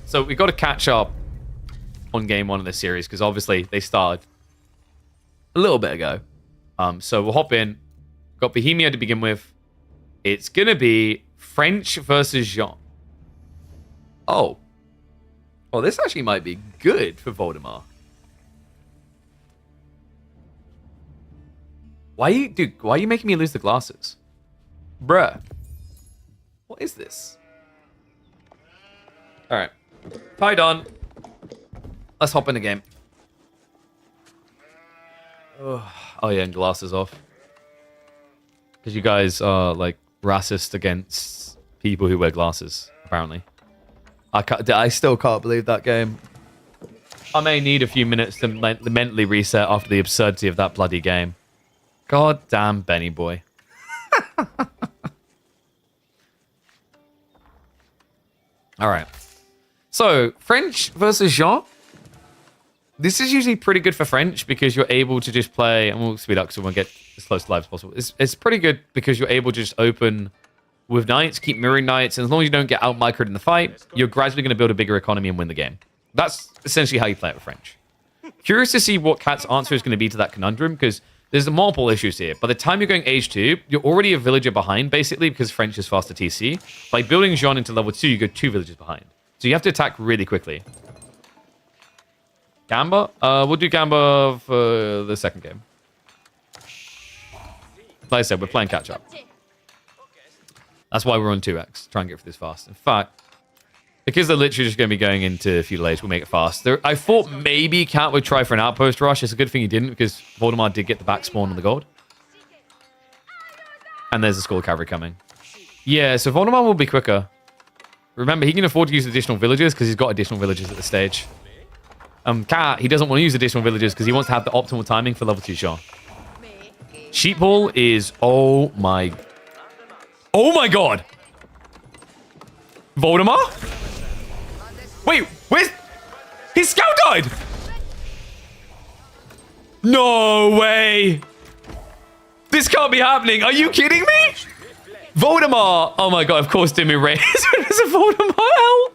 So we got to catch up on game 1 of this series because obviously they started a little bit ago. So we'll hop in. Got Bohemia to begin with. It's gonna be French versus Jean. Oh, this actually might be good for Voldemar. Why are you making me lose the glasses? Bruh. What is this? Alright. Tie done. Let's hop in the game. Oh yeah, and glasses off. Because you guys are, like, racist against people who wear glasses, apparently. I still can't believe that game. I may need a few minutes to mentally reset after the absurdity of that bloody game. God damn Benny Boy. Alright. So, French versus Jean. This is usually pretty good for French because you're able to just play, and we'll speed up because we want to get as close to live as possible. It's pretty good because you're able to just open with knights, keep mirroring knights, and as long as you don't get out-microed in the fight, you're gradually going to build a bigger economy and win the game. That's essentially how you play it with French. Curious to see what Cat's answer is going to be to that conundrum because there's multiple issues here. By the time you're going age 2, you're already a villager behind, basically, because French is faster TC. By building Jean into level 2, you go 2 villages behind. So you have to attack really quickly. Gamba? We'll do Gamba for the second game. Like I said, we're playing catch-up. That's why we're on 2x. Try and get through this fast. In fact, because they're literally just going to be going into feudal age, we'll make it fast. I thought maybe Cat would try for an outpost rush. It's a good thing he didn't, because Voldemar did get the back spawn on the gold. And there's the Skull Cavalry coming. Yeah, so Voldemort will be quicker. Remember, he can afford to use additional villagers because he's got additional villagers at this stage. Cat, he doesn't want to use additional villagers because he wants to have the optimal timing for level 2 shot. Sheeple is... Oh my god. Voldemort? Wait, where's... His scout died! No way! This can't be happening. Are you kidding me? Voldemort! Oh my god, of course Timmy raised. There's a Voldemort out.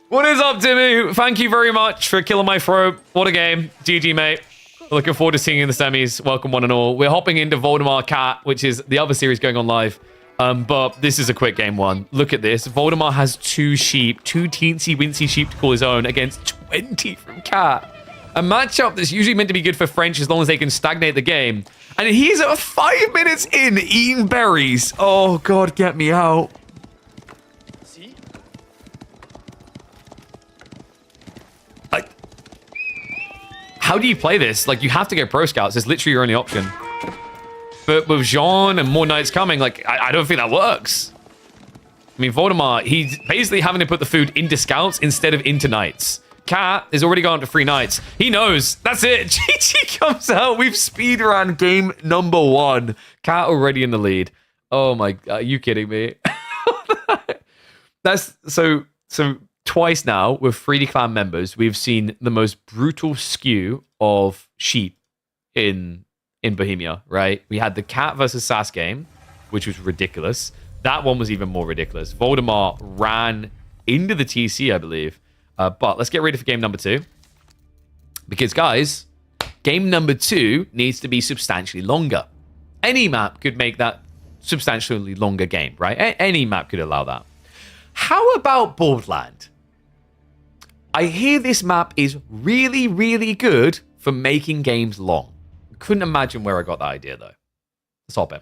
What is up, Timmy? Thank you very much for killing my throat. What a game. GG, mate. Looking forward to seeing you in the semis. Welcome, one and all. We're hopping into Voldemort Cat, which is the other series going on live. But this is a quick game one. Look at this. Voldemort has 2 sheep, 2 teensy-wincy sheep to call his own against 20 from Cat. A matchup that's usually meant to be good for French as long as they can stagnate the game. And he's at 5 minutes in eating berries. Oh, God, get me out. How do you play this? Like, you have to get pro scouts. It's literally your only option. But with Jean and more knights coming, like, I don't think that works. I mean, Voldemort, he's basically having to put the food into scouts instead of into knights. Cat is already gone to 3 knights. He knows. That's it. GG comes out. We've speedrun game number 1. Cat already in the lead. Oh my God. Are you kidding me? That's so twice now with 3D clan members, we've seen the most brutal skew of sheep in Bohemia, right? We had the Cat versus Sass game, which was ridiculous. That one was even more ridiculous. Voldemort ran into the TC, I believe. But let's get ready for game number 2. Because, guys, game number 2 needs to be substantially longer. Any map could make that substantially longer game, right? Any map could allow that. How about Borderland? I hear this map is really, really good for making games long. Couldn't imagine where I got that idea, though. Let's hop in.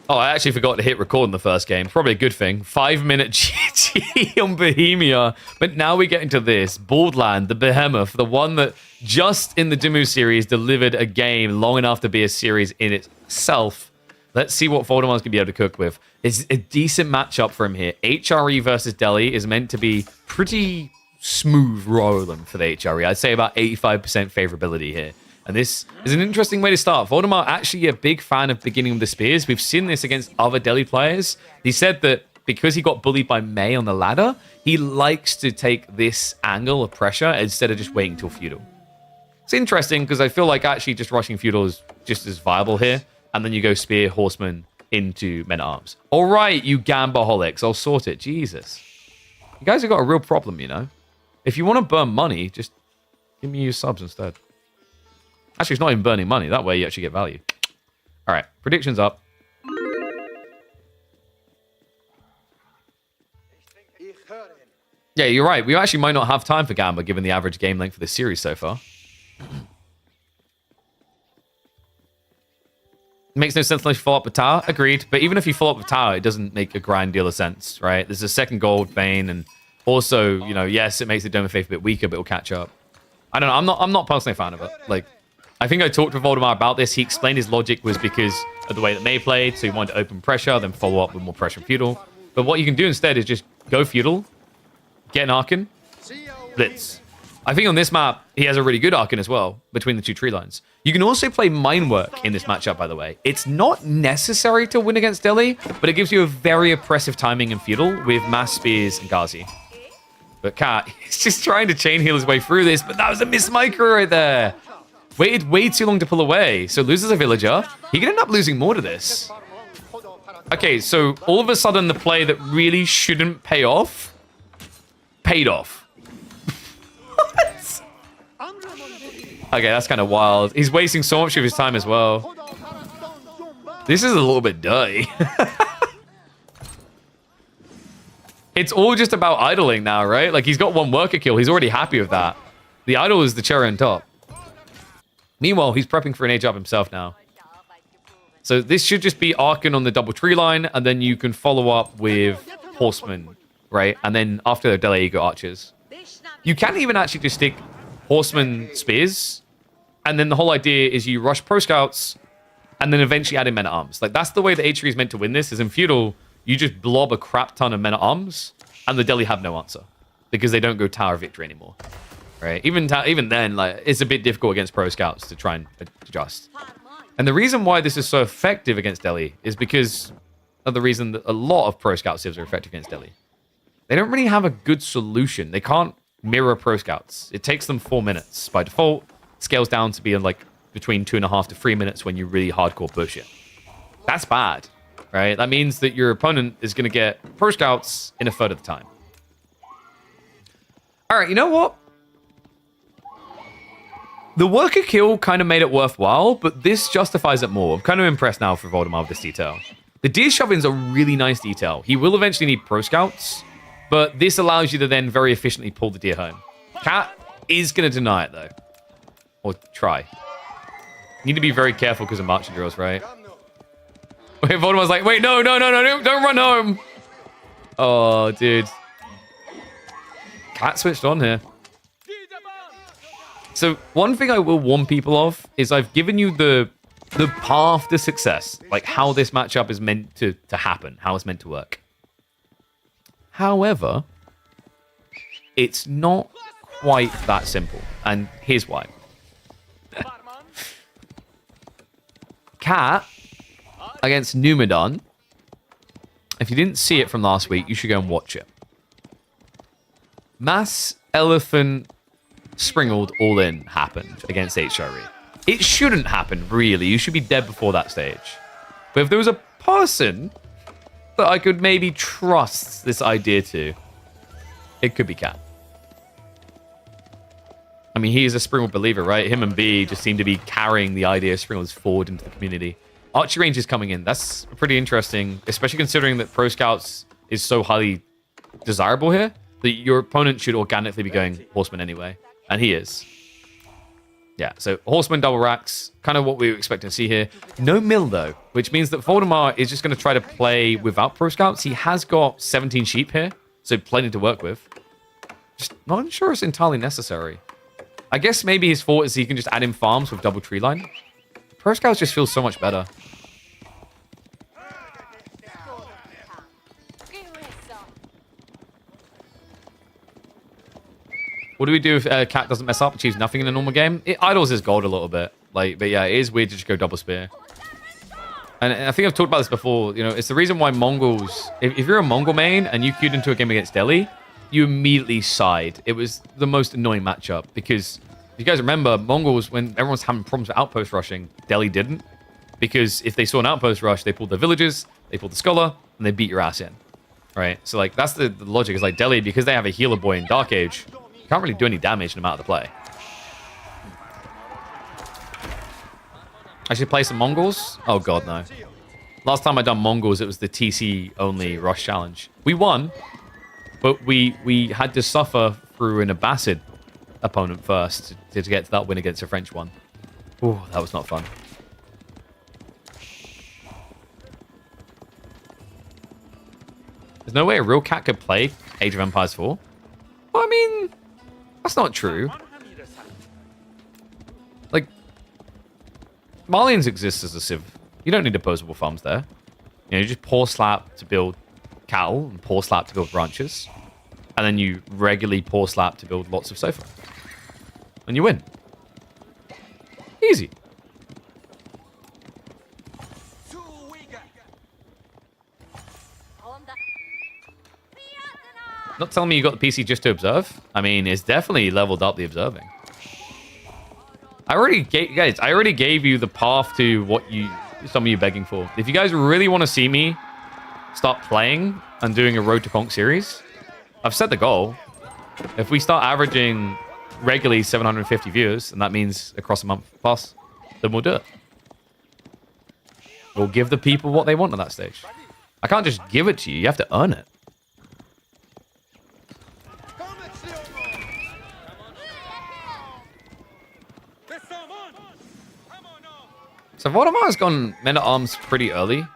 Oh, I actually forgot to hit record in the first game. Probably a good thing. 5-minute GG on Bohemia. But now we get into this. Borderland, the behemoth, the one that just in the Dimu series delivered a game long enough to be a series in itself. Let's see what Voldemort's going to be able to cook with. It's a decent matchup for him here. HRE versus Delhi is meant to be pretty smooth rolling for the HRE. I'd say about 85% favorability here. And this is an interesting way to start. Voldemort actually a big fan of beginning with the spears. We've seen this against other Delhi players. He said that because he got bullied by May on the ladder, he likes to take this angle of pressure instead of just waiting till feudal. It's interesting because I feel like actually just rushing feudal is just as viable here. And then you go spear, horseman into men-at-arms. All right, you gambaholics. I'll sort it. Jesus. You guys have got a real problem, you know. If you want to burn money, just give me your subs instead. Actually, it's not even burning money. That way you actually get value. All right, predictions up. Yeah, you're right. We actually might not have time for Gamba, given the average game length for this series so far. Makes no sense unless you follow up with tower. Agreed. But even if you follow up with tower, it doesn't make a grand deal of sense, right? There's a second gold vein, and also, you know, yes, it makes the Dome of Faith a bit weaker, but it'll catch up. I don't know. I'm not personally a fan of it. Like, I think I talked with Voldemort about this. He explained his logic was because of the way that May played, so he wanted to open pressure, then follow up with more pressure and feudal. But what you can do instead is just go feudal, get an Archon, blitz. I think on this map, he has a really good Archon as well, between the 2 tree lines. You can also play Mine Work in this matchup, by the way. It's not necessary to win against Delhi, but it gives you a very oppressive timing in feudal with Mass Spears and Ghazi. But Cat, he's just trying to chain heal his way through this, but that was a miss micro right there. Waited way too long to pull away, so loses a villager. He can end up losing more to this. Okay, so all of a sudden the play that really shouldn't pay off, paid off. What? Okay, that's kind of wild. He's wasting so much of his time as well. This is a little bit dirty. It's all just about idling now, right? Like, he's got 1 worker kill. He's already happy with that. The idol is the cherry on top. Meanwhile, he's prepping for an age up himself now. So this should just be Archon on the double tree line, and then you can follow up with Horseman right? And then after the delay, you go archers. You can even actually just stick horseman spears, and then the whole idea is you rush pro scouts, and then eventually add in men-at-arms. Like, that's the way the H3 is meant to win this, is in feudal, you just blob a crap ton of men-at-arms, and the Delhi have no answer, because they don't go Tower of Victory anymore, right? Even then, like, it's a bit difficult against pro scouts to try and adjust. And the reason why this is so effective against Delhi is because of the reason that a lot of pro scout civs are effective against Delhi. They don't really have a good solution. They can't mirror pro scouts. It takes them 4 minutes. By default, scales down to be like between 2.5 to 3 minutes when you really hardcore push it. That's bad, right? That means that your opponent is going to get pro scouts in a third of the time. All right, you know what? The worker kill kind of made it worthwhile, but this justifies it more. I'm kind of impressed now for Voldemort with this detail. The deer shoving is a really nice detail. He will eventually need pro scouts, but this allows you to then very efficiently pull the deer home. Cat is going to deny it, though. Or try. You need to be very careful because of marching drills, right? Okay, Voldemort's like, wait, no, don't run home. Oh, dude. Cat switched on here. So one thing I will warn people of is I've given you the path to success, like how this matchup is meant to happen, how it's meant to work. However, it's not quite that simple, and here's why. Cat against Numidan. If you didn't see it from last week, you should go and watch it. Mass Elephant Springald all-in happened against HRE. It shouldn't happen, really. You should be dead before that stage. But if there was a person that I could maybe trust this idea to, it could be Cat. I mean, he is a Springald believer, right? Him and B just seem to be carrying the idea of Springalds forward into the community. Archery range is coming in. That's pretty interesting, especially considering that Pro Scouts is so highly desirable here that your opponent should organically be going Horseman anyway. And he is. Yeah, so Horseman double racks, kind of what we were expecting to see here. No mill, though, which means that Voldemort is just going to try to play without Pro Scouts. He has got 17 sheep here, so plenty to work with. Just not sure it's entirely necessary. I guess maybe his thought is he can just add in farms with double tree line. Pro Scouts just feels so much better. What do we do if Cat doesn't mess up, achieves nothing in a normal game? It idles his gold a little bit. But yeah, it is weird to just go double spear. And I think I've talked about this before. You know, it's the reason why Mongols... If you're a Mongol main and you queued into a game against Delhi, you immediately side. It was the most annoying matchup because if you guys remember, Mongols, when everyone's having problems with outpost rushing, Delhi didn't. Because if they saw an outpost rush, they pulled their villages, they pulled the scholar, and they beat your ass in. Right? So, like, that's the logic. Is like Delhi, because they have a healer boy in Dark Age, can't really do any damage no matter the play. I should play some Mongols? Oh god, no. Last time I done Mongols, it was the TC only rush challenge. We won, but we had to suffer through an Abbasid opponent first to get to that win against a French one. Ooh, that was not fun. There's no way a real cat could play Age of Empires 4. Well, I mean, that's not true. Like, Malians exist as a civ. You don't need opposable farms there. You know, you just pour slap to build cattle and pour slap to build ranches. And then you regularly pour slap to build lots of sofa. And you win. Easy. Not telling me you got the PC just to observe. I mean, it's definitely leveled up the observing. I already gave you the path to what some of you begging for. If you guys really want to see me start playing and doing a Road to Conk series, I've set the goal. If we start averaging regularly 750 viewers, and that means across a month plus, then we'll do it. We'll give the people what they want at that stage. I can't just give it to you. You have to earn it. So Voldemort has gone Men-at-Arms pretty early,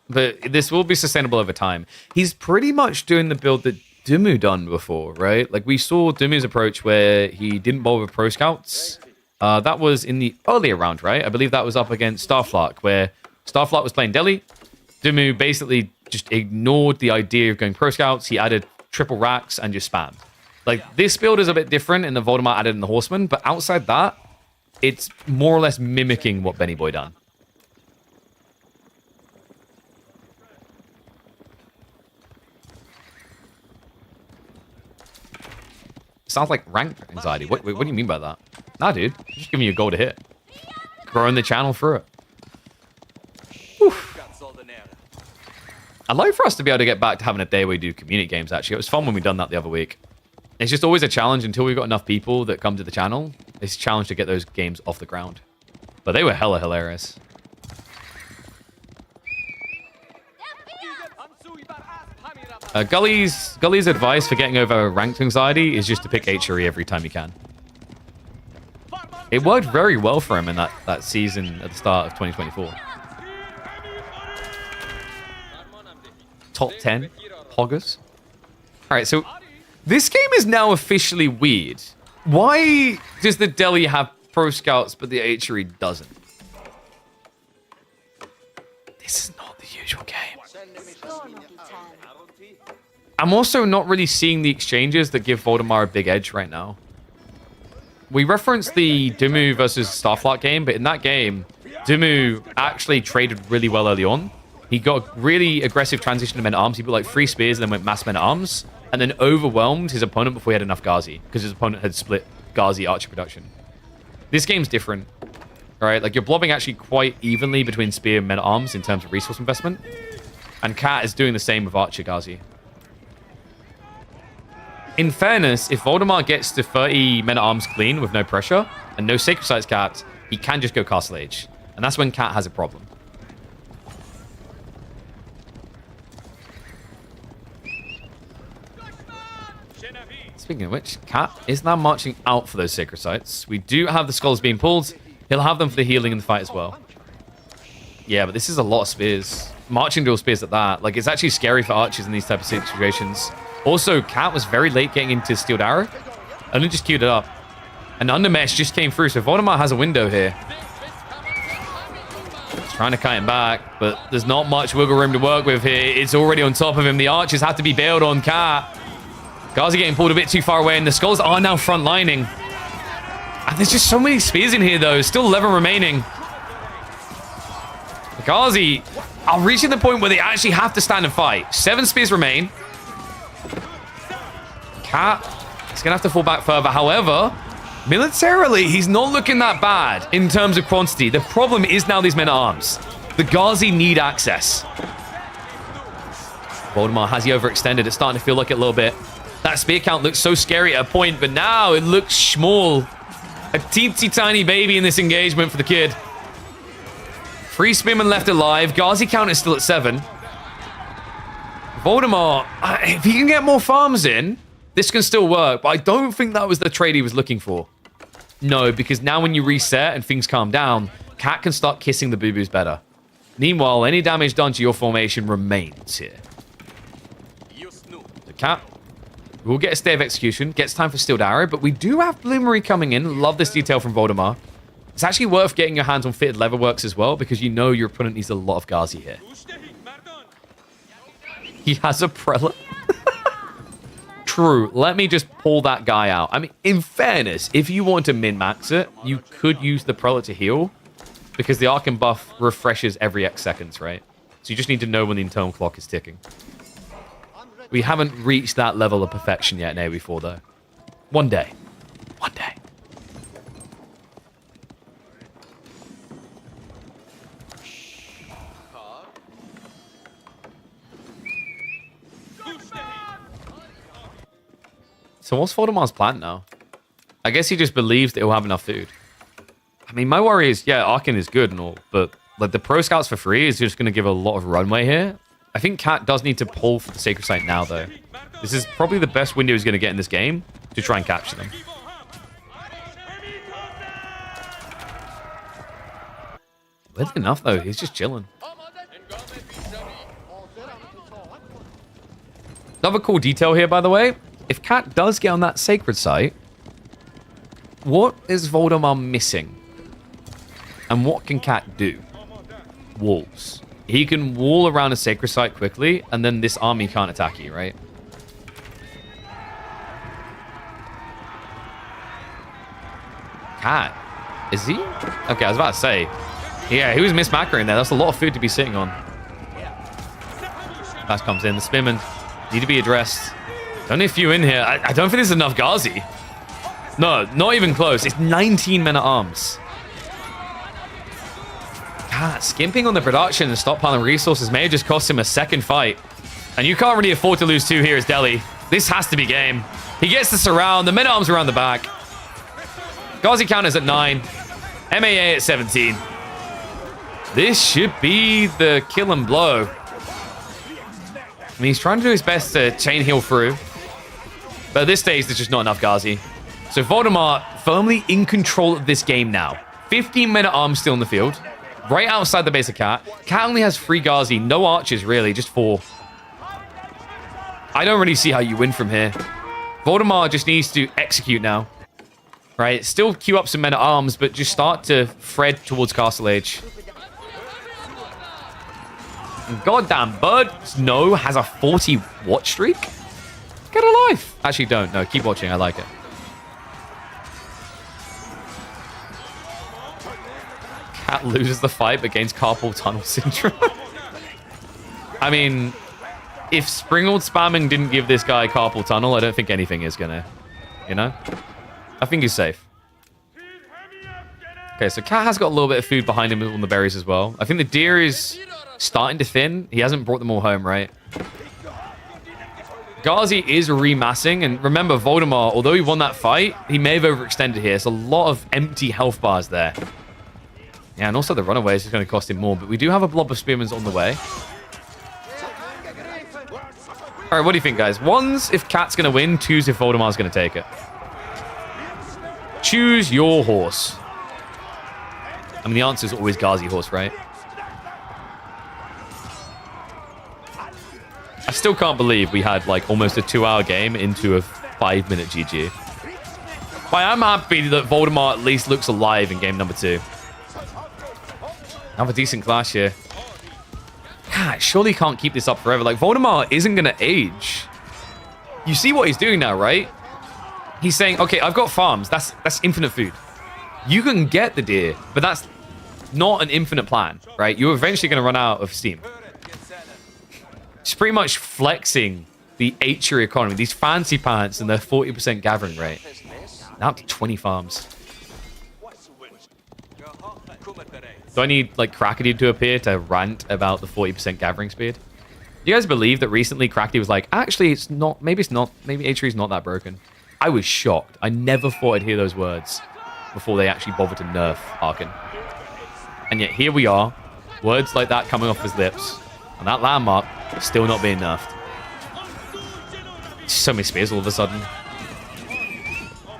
but this will be sustainable over time. He's pretty much doing the build that Dumu done before, right? Like, we saw Dumu's approach where he didn't bowl with pro scouts. That was in the earlier round, right? I believe that was up against Starflark, where Starflark was playing Delhi. Dumu basically just ignored the idea of going pro scouts. He added triple racks and just spammed. Like, this build is a bit different in the Voldemort added in the Horseman, but outside that, it's more or less mimicking what Benny Boy done. Sounds like rank anxiety. What do you mean by that? Nah, dude. Just giving you a goal to hit. Growing the channel through it. Oof. I'd like for us to be able to get back to having a day where we do community games, actually. It was fun when we done that the other week. It's just always a challenge until we've got enough people that come to the channel. It's a challenge to get those games off the ground. But they were hella hilarious. Gully's advice for getting over ranked anxiety is just to pick HRE every time you can. It worked very well for him in that season at the start of 2024. Top 10 Poggers. Alright, so this game is now officially weird. Why does the Delhi have pro scouts but the HRE doesn't? This is not the usual game. I'm also not really seeing the exchanges that give Voldemar a big edge right now. We referenced the Dumu versus Starflark game, but in that game, Dumu actually traded really well early on. He got really aggressive transition to men-at-arms. He put like 3 spears and then went mass men-at-arms, and then overwhelmed his opponent before he had enough Ghazi, because his opponent had split Ghazi archer production. This game's different, right? Like, you're blobbing actually quite evenly between spear and men-at-arms in terms of resource investment, and Cat is doing the same with archer Ghazi. In fairness, if Voldemar gets to 30 men-at-arms clean with no pressure and no Sacred Sites capped, he can just go Castle Age. And that's when Cat has a problem. Speaking of which, Cat is now marching out for those Sacred Sites. We do have the skulls being pulled. He'll have them for the healing in the fight as well. Yeah, but this is a lot of spears. Marching dual spears at that. Like, it's actually scary for archers in these type of situations. Also, Cat was very late getting into Steeled Arrow. Only just queued it up. And Undermesh just came through, so Voldemar has a window here. He's trying to kite him back, but there's not much wiggle room to work with here. It's already on top of him. The archers have to be bailed on Cat. Ghazi getting pulled a bit too far away, and the skulls are now front lining. And there's just so many spears in here, though. Still 11 remaining. Ghazi are reaching the point where they actually have to stand and fight. 7 spears remain. Cat is going to have to fall back further. However, militarily, he's not looking that bad in terms of quantity. The problem is now these men-at-arms. The Ghazi need access. Voldemar, has he overextended? It's starting to feel like it a little bit. That spear count looks so scary at a point, but now it looks small. A teensy tiny baby in this engagement for the kid. 3 spearmen left alive. Ghazi count is still at 7. Voldemar, if he can get more farms in, this can still work, but I don't think that was the trade he was looking for. No, because now when you reset and things calm down, Cat can start kissing the boo-boos better. Meanwhile, any damage done to your formation remains here. The Cat will get a stay of execution, gets time for Steeled Arrow, but we do have Bloomery coming in. Love this detail from Voldemar. It's actually worth getting your hands on Fitted Leatherworks as well, because you know your opponent needs a lot of Ghazi here. He has a Prelate. True. Let me just pull that guy out. I mean, in fairness, if you want to min-max it, you could use the Prelate to heal, because the Arcane buff refreshes every X seconds, right? So you just need to know when the internal clock is ticking. We haven't reached that level of perfection yet in AoE4, though. One day. One day. So what's Voldemar's plan now? I guess he just believes that he'll have enough food. I mean, my worry is, yeah, Arcane is good and all, but like the Pro Scouts for free is just going to give a lot of runway here. I think Cat does need to pull for the Sacred Site now, though. This is probably the best window he's going to get in this game to try and capture them. Weirdly enough, though, he's just chilling. Another cool detail here, by the way. If Cat does get on that sacred site, what is Voldemar missing? And what can Cat do? Walls. He can wall around a sacred site quickly, and then this army can't attack you, right? Cat. Is he? Okay, I was about to say. Yeah, he was mismacroing there. That's a lot of food to be sitting on. That comes in. The spearmen need to be addressed. Only a few in here. I don't think there's enough Ghazi. No, not even close. It's 19 men at arms. God, skimping on the production and stockpiling resources may have just cost him a second fight. And you can't really afford to lose two here as Delhi. This has to be game. He gets the surround. The men at arms around the back. Ghazi count is at 9. MAA at 17. This should be the kill and blow. I mean, he's trying to do his best to chain heal through. But at this stage, there's just not enough Ghazi. So Voldemar firmly in control of this game now. 15 men at arms still in the field. Right outside the base of Cat. Cat only has 3 Ghazi. No archers, really. Just 4. I don't really see how you win from here. Voldemar just needs to execute now. Right? Still queue up some men at arms, but just start to thread towards Castle Age. Goddamn, Bird Snow has a 40 watch streak? Get a life. Actually, don't. No, keep watching. I like it. Cat loses the fight against carpal tunnel syndrome. I mean, if Springald spamming didn't give this guy carpal tunnel, I don't think anything is gonna, you know? I think he's safe. Okay, so Cat has got a little bit of food behind him on the berries as well. I think the deer is starting to thin. He hasn't brought them all home, right? Ghazi is remassing, and remember, Voldemar, although he won that fight, he may have overextended here. It's a lot of empty health bars there. Yeah, and also the runaways is going to cost him more, but we do have a blob of spearmen on the way. All right, what do you think, guys? 1's if Cat's going to win, 2's if Voldemar's going to take it. Choose your horse. I mean, the answer is always Ghazi horse, right? I still can't believe we had like almost a 2-hour game into a 5-minute GG. But I'm happy that Voldemar at least looks alive in game number 2. Have a decent clash here. God, surely he can't keep this up forever. Like, Voldemar isn't going to age. You see what he's doing now, right? He's saying, okay, I've got farms. That's infinite food. You can get the deer, but that's not an infinite plan, right? You're eventually going to run out of steam. It's pretty much flexing the Achery economy. These fancy pants and their 40% gathering rate. Now up to 20 farms. Do I need, like, Crackety to appear to rant about the 40% gathering speed? Do you guys believe that recently Crackety was like, actually, it's not, maybe Achery's not that broken? I was shocked. I never thought I'd hear those words before they actually bothered to nerf Arkan. And yet here we are, words like that coming off his lips, and that landmark still not being nerfed. So many spears all of a sudden.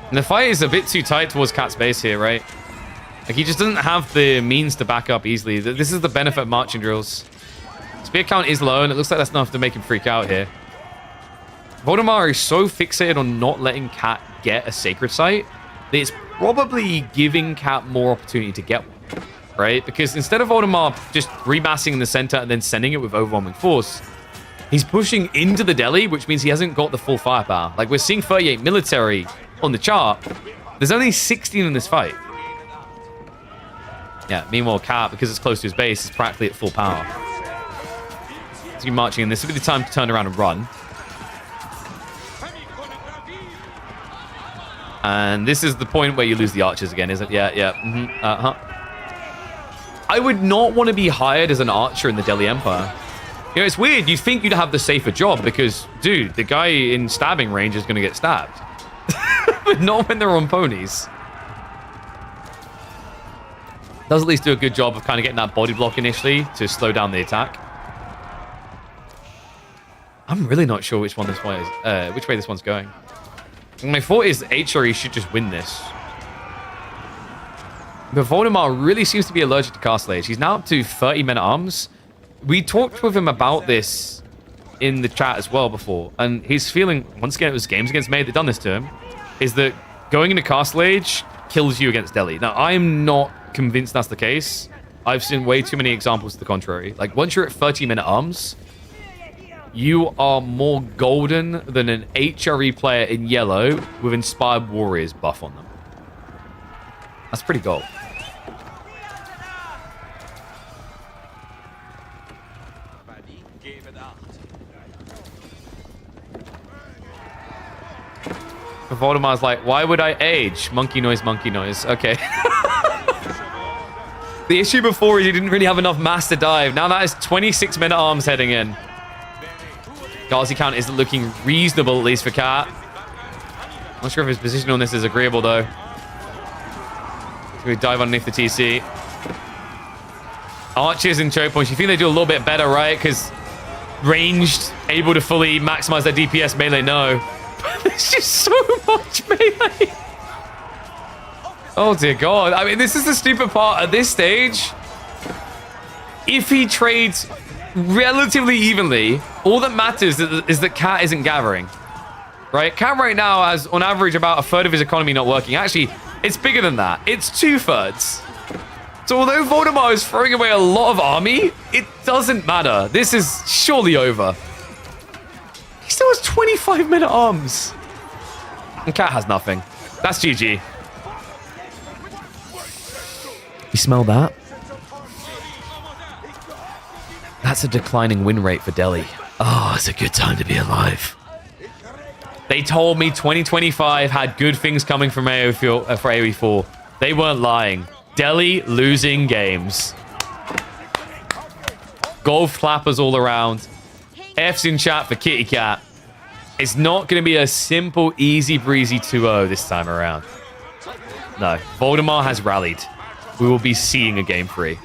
And the fight is a bit too tight towards Cat's base here, right? Like, he just doesn't have the means to back up easily. This is the benefit of marching drills. Spear count is low, and it looks like that's enough to make him freak out here. Voldemar is so fixated on not letting Cat get a sacred site that it's probably giving Cat more opportunity to get one, right? Because instead of Voldemar just remassing in the center and then sending it with overwhelming force, he's pushing into the deli, which means he hasn't got the full firepower. Like, we're seeing 38 military on the chart. There's only 16 in this fight. Yeah, meanwhile, Cat, because it's close to his base, is practically at full power. So you're marching in. This will be the time to turn around and run. And this is the point where you lose the archers again, isn't it? Yeah. I would not want to be hired as an archer in the Delhi Empire. You know, it's weird. You'd think you'd have the safer job because, dude, the guy in stabbing range is going to get stabbed. But not when they're on ponies. Does at least do a good job of kind of getting that body block initially to slow down the attack. I'm really not sure which way this one's going. My thought is Achery should just win this. But Voldemar really seems to be allergic to Castle Age. He's now up to 30 men at arms. We talked with him about this in the chat as well before, and his feeling, once again, it was games against May that done this to him, is that going into Castle Age kills you against Delhi. Now, I'm not convinced that's the case. I've seen way too many examples to the contrary. Like, once you're at 30-minute arms, you are more golden than an HRE player in yellow with Inspired Warriors buff on them. That's pretty gold. Voldemar's like, why would I age? Monkey noise, monkey noise. Okay. The issue before is he didn't really have enough mass to dive. Now that is 26-minute arms heading in. Ghazi count is looking reasonable, at least for Cat. Not sure if his position on this is agreeable, though. We dive underneath the TC. Archers and choke points. You think they do a little bit better, right? Because ranged, able to fully maximize their DPS melee, no. There's just so much melee. Oh, dear God. I mean, this is the stupid part. At this stage, if he trades relatively evenly, all that matters is that Cat isn't gathering. Right? Cat right now has, on average, about a third of his economy not working. Actually, it's bigger than that. It's 2/3. So although Voldemar is throwing away a lot of army, it doesn't matter. This is surely over. He still has 25-minute arms. And Cat has nothing. That's GG. You smell that? That's a declining win rate for Delhi. Oh, it's a good time to be alive. They told me 2025 had good things coming from AoE4. They weren't lying. Delhi losing games. Golf clappers all around. F's in chat for Kitty Cat. It's not going to be a simple, easy breezy 2-0 this time around. No, Voldemar has rallied. We will be seeing a game 3.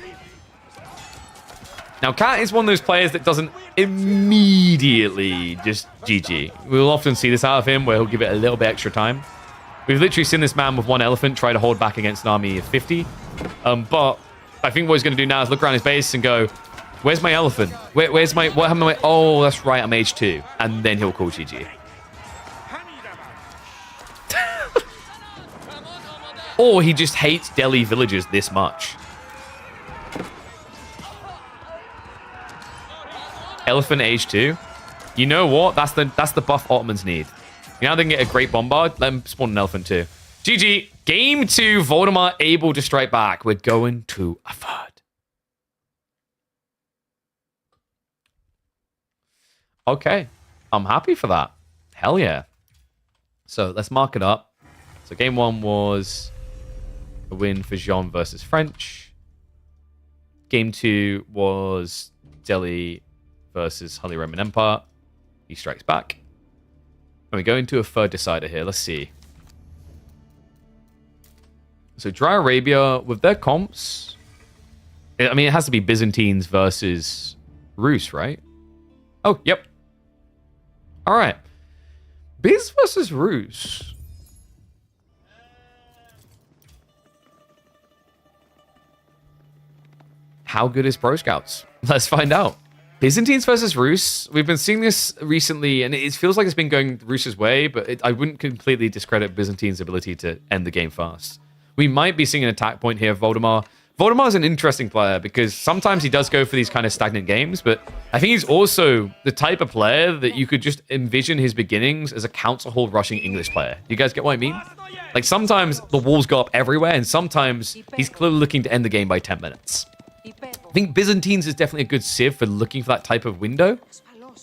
Now, Cat is one of those players that doesn't immediately just GG. We'll often see this out of him, where he'll give it a little bit extra time. We've literally seen this man with one elephant try to hold back against an army of 50. But I think what he's going to do now is look around his base and go, where's my elephant? Where's my... What happened to my... Oh, that's right, I'm age 2. And then he'll call GG. Or he just hates Delhi villagers this much. Elephant age 2. You know what? That's the buff Ottomans need. You know they can get a great bombard? Let them spawn an elephant too. GG. Game 2, Voldemar able to strike back. We're going to a third. Okay. I'm happy for that. Hell yeah. So let's mark it up. So game 1 was a win for Jean versus French. Game 2 was Delhi versus Holy Roman Empire. He strikes back. And we go into a third decider here. Let's see. So Dry Arabia, with their comps... I mean, it has to be Byzantines versus Rus, right? Oh, yep. All right. Biz versus Rus. How good is Pro Scouts? Let's find out. Byzantines versus Rus. We've been seeing this recently, and it feels like it's been going Rus's way, but I wouldn't completely discredit Byzantines' ability to end the game fast. We might be seeing an attack point here of Voldemar. Voldemar is an interesting player because sometimes he does go for these kind of stagnant games, but I think he's also the type of player that you could just envision his beginnings as a council hall rushing English player. You guys get what I mean? Like sometimes the walls go up everywhere, and sometimes he's clearly looking to end the game by 10 minutes. I think Byzantines is definitely a good sieve for looking for that type of window.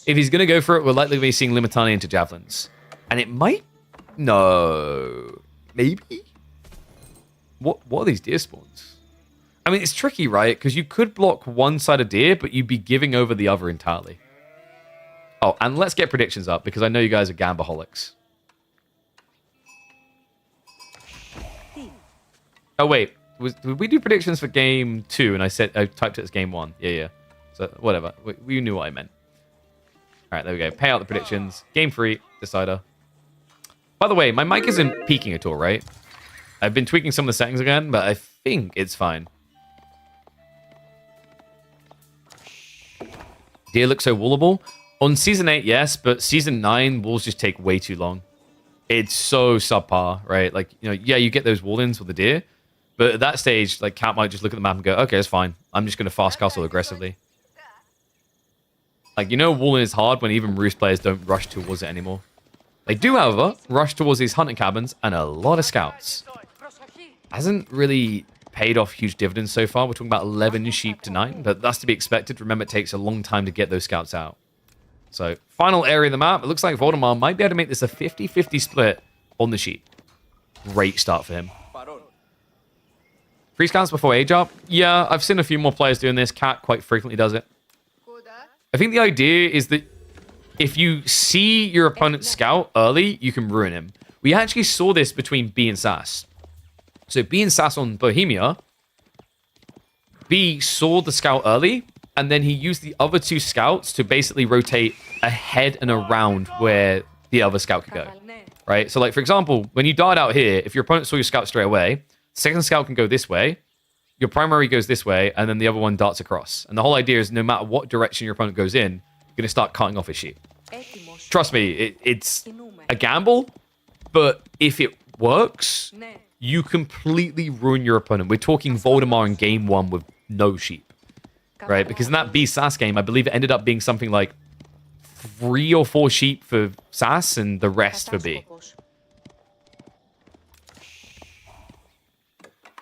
If he's going to go for it, we're likely to be seeing Limitani into Javelins. And it might... No. Maybe? What are these deer spawns? I mean, it's tricky, right? Because you could block one side of deer, but you'd be giving over the other entirely. Oh, and let's get predictions up, because I know you guys are gambaholics. Oh, wait. Did we do predictions for game 2? And I typed it as game 1. Yeah. So, whatever. We knew what I meant. All right, there we go. Pay out the predictions. Game 3, decider. By the way, my mic isn't peaking at all, right? I've been tweaking some of the settings again, but I think it's fine. Deer looks so wallable. On Season 8, yes, but Season 9, walls just take way too long. It's so subpar, right? Like, you know, yeah, you get those wall-ins with the deer, but at that stage, like, Cat might just look at the map and go, okay, it's fine. I'm just going to fast castle aggressively. Like, you know, wall-in is hard when even Roost players don't rush towards it anymore. They do, however, rush towards these hunting cabins and a lot of scouts. Hasn't really paid off huge dividends so far. We're talking about 11 sheep to 9, but that's to be expected. Remember, it takes a long time to get those scouts out. So, final area of the map. It looks like Voldemar might be able to make this a 50-50 split on the sheep. Great start for him. 3 scouts before age up. Yeah, I've seen a few more players doing this. Cat quite frequently does it. I think the idea is that if you see your opponent's scout early, you can ruin him. We actually saw this between B and Sass. So B and Sass on Bohemia, B saw the scout early, and then he used the other 2 scouts to basically rotate ahead and around where the other scout could go, right? So, like, for example, when you dart out here, if your opponent saw your scout straight away, second scout can go this way, your primary goes this way, and then the other one darts across. And the whole idea is no matter what direction your opponent goes in, you're going to start cutting off his sheep. Trust me, it's a gamble, but if it works, you completely ruin your opponent. We're talking Voldemar in game 1 with no sheep. Right, because in that B Sass game, I believe it ended up being something like 3 or 4 sheep for Sass and the rest for B.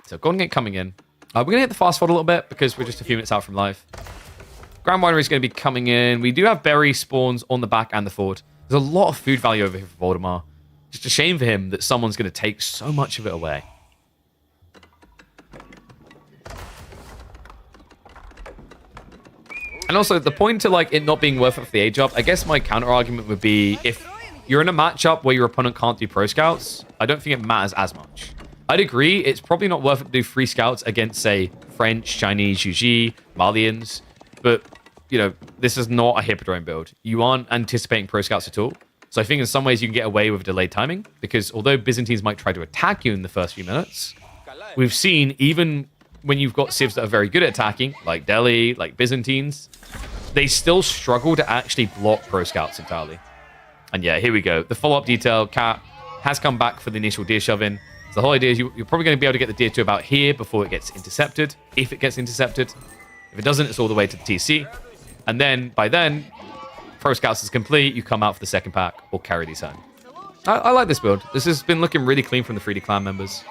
So Golden Gate coming in. We're going to hit the fast forward a little bit because we're just a few minutes out from live. Grand Winery is going to be coming in. We do have berry spawns on the back and the forward. There's a lot of food value over here for Voldemar. Just a shame for him that someone's going to take so much of it away. And also, the point to like it not being worth it for the age up, I guess my counter argument would be if you're in a matchup where your opponent can't do pro scouts, I don't think it matters as much. I'd agree, it's probably not worth it to do free scouts against, say, French, Chinese, UG, Malians, but, you know, this is not a Hippodrome build. You aren't anticipating pro scouts at all. So I think in some ways you can get away with delayed timing, because although Byzantines might try to attack you in the first few minutes, we've seen even when you've got civs that are very good at attacking, like Delhi, like Byzantines, they still struggle to actually block pro scouts entirely. And yeah, here we go. The follow-up detail, Cat has come back for the initial deer shove-in. So the whole idea is you're probably going to be able to get the deer to about here before it gets intercepted, if it gets intercepted. If it doesn't, it's all the way to the TC. And then, by then, pro scouts is complete, you come out for the second pack or carry these home. I like this build. This has been looking really clean from the 3D clan members.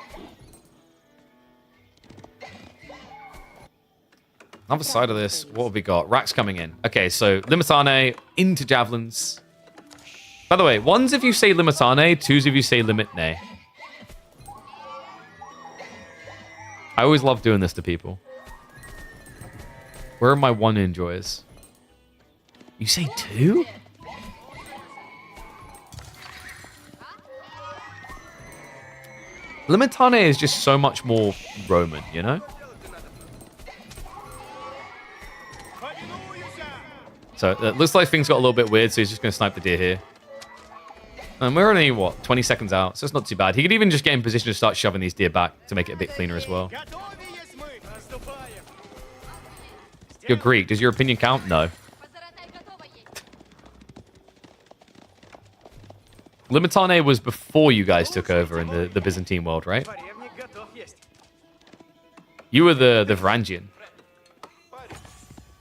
Other side of this, what have we got? Racks coming in. Okay, so Limitane into Javelins. By the way, 1s if you say Limitane, 2s if you say Limitne. I always love doing this to people. Where are my 1 enjoys? You say 2? Limitane is just so much more Roman, you know? So it looks like things got a little bit weird, so he's just going to snipe the deer here. And we're only, what, 20 seconds out, so it's not too bad. He could even just get in position to start shoving these deer back to make it a bit cleaner as well. You're Greek. Does your opinion count? No. Limitane was before you guys took over in the Byzantine world, right? You were the Varangian.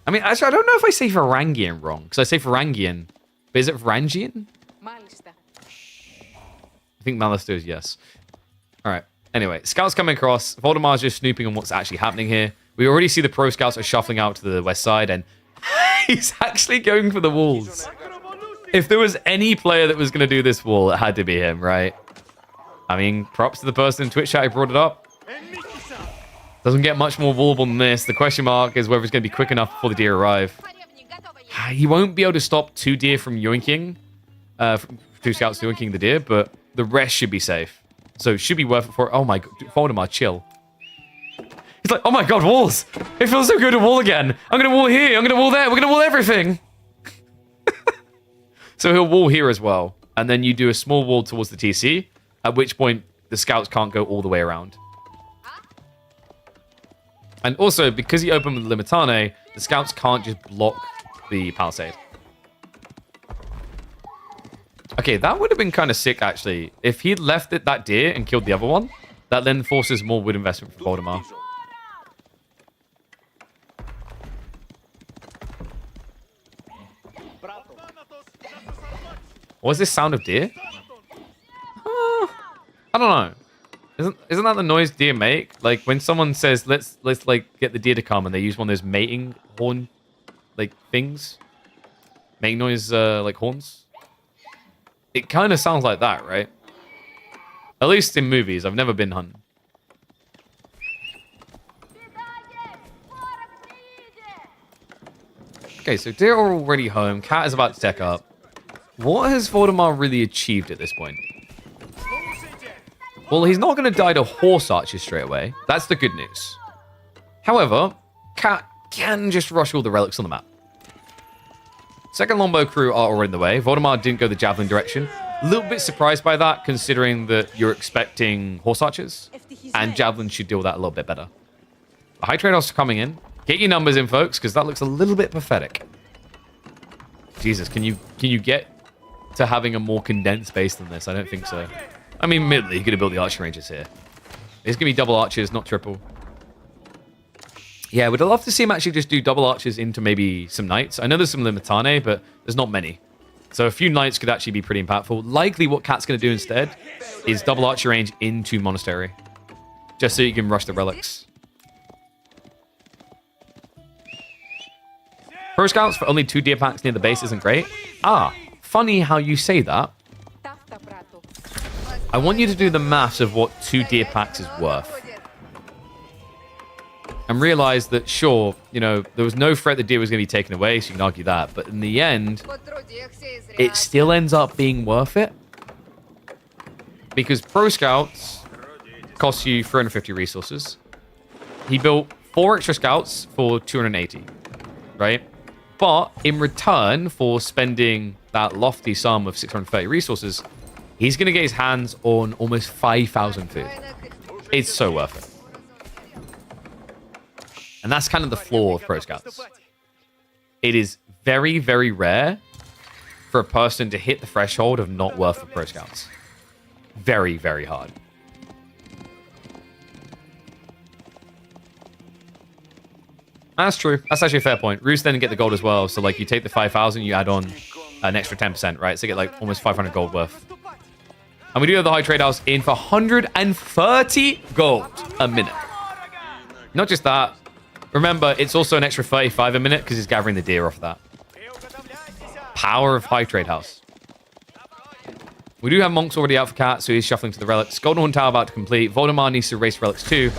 I mean, actually, I don't know if I say Varangian wrong, because I say Varangian. But is it Varangian? I think Malister is yes. All right. Anyway, scouts coming across. Voldemar's just snooping on what's actually happening here. We already see the pro scouts are shuffling out to the west side, and he's actually going for the walls. If there was any player that was going to do this wall, it had to be him, right? I mean, props to the person in Twitch chat who brought it up. Doesn't get much more wallable than this. The question mark is whether it's going to be quick enough before the deer arrive. He won't be able to stop 2 deer from yoinking, 2 scouts yoinking the deer, but the rest should be safe. So it should be worth it for... Oh my god, Voldemar, chill. He's like, oh my god, walls! It feels so good to wall again. I'm going to wall here, I'm going to wall there, we're going to wall everything! So he'll wall here as well. And then you do a small wall towards the TC, at which point the scouts can't go all the way around. And also, because he opened with Limitane, the scouts can't just block the palisade. Okay, that would have been kind of sick, actually. If he'd left it that deer and killed the other one, that then forces more wood investment for Voldemar. What is this sound of deer? I don't know. Isn't that the noise deer make? Like when someone says, let's like get the deer to come, and they use one of those mating horn like things, mating noise like horns. It kind of sounds like that, right? At least in movies. I've never been hunting. Okay, so deer are already home. Cat is about to tech up. What has Voldemar really achieved at this point? Well, he's not going to die to horse archers straight away. That's the good news. However, Cat can just rush all the relics on the map. Second longbow crew are already in the way. Voldemar didn't go the javelin direction. A little bit surprised by that, considering that you're expecting horse archers. And javelin should deal with that a little bit better. The high trade-offs are coming in. Get your numbers in, folks, because that looks a little bit pathetic. Jesus, can you get to having a more condensed base than this? I don't think so. I mean, admittedly, you could have built the archer ranges here. It's going to be double archers, not triple. Yeah, we'd love to see him actually just do double archers into maybe some knights. I know there's some Limitane, but there's not many. So a few knights could actually be pretty impactful. Likely what Cat's going to do instead is double archer range into monastery. Just so you can rush the relics. Pro Scouts for only 2 deer packs near the base isn't great. Ah, funny how you say that. I want you to do the maths of what 2 deer packs is worth. And realize that, sure, you know, there was no threat the deer was going to be taken away, so you can argue that. But in the end, it still ends up being worth it. Because Pro Scouts cost you 350 resources. He built 4 extra scouts for 280, right? But in return for spending that lofty sum of 630 resources, he's going to get his hands on almost 5,000 food. It's so worth it. And that's kind of the flaw of Pro Scouts. It is very, very rare for a person to hit the threshold of not worth for Pro Scouts. Very, very hard. That's true. That's actually a fair point. Roos didn't get the gold as well. So, like, you take the 5,000, you add on an extra 10%, right? So you get, like, almost 500 gold worth. And we do have the high trade house in for 130 gold a minute. Not just that. Remember, it's also an extra 35 a minute because he's gathering the deer off that. Power of high trade house. We do have monks already out for Cat, so he's shuffling to the relics. Golden Horn Tower about to complete. Voldemar needs to race relics too.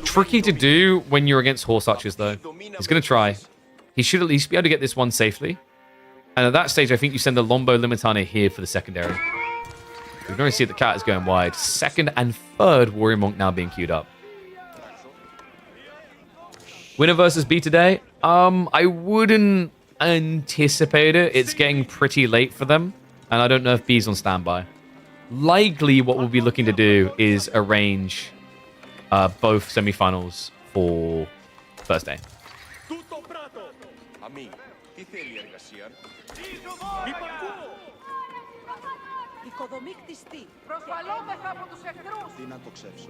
Tricky to do when you're against horse archers, though. He's going to try. He should at least be able to get this one safely. And at that stage, I think you send the Lombo Limitane here for the secondary. We can already see that Cat is going wide. Second and third Warrior Monk now being queued up. Winner versus B today? I wouldn't anticipate it. It's getting pretty late for them. And I don't know if B's on standby. Likely what we'll be looking to do is arrange both semifinals for Thursday.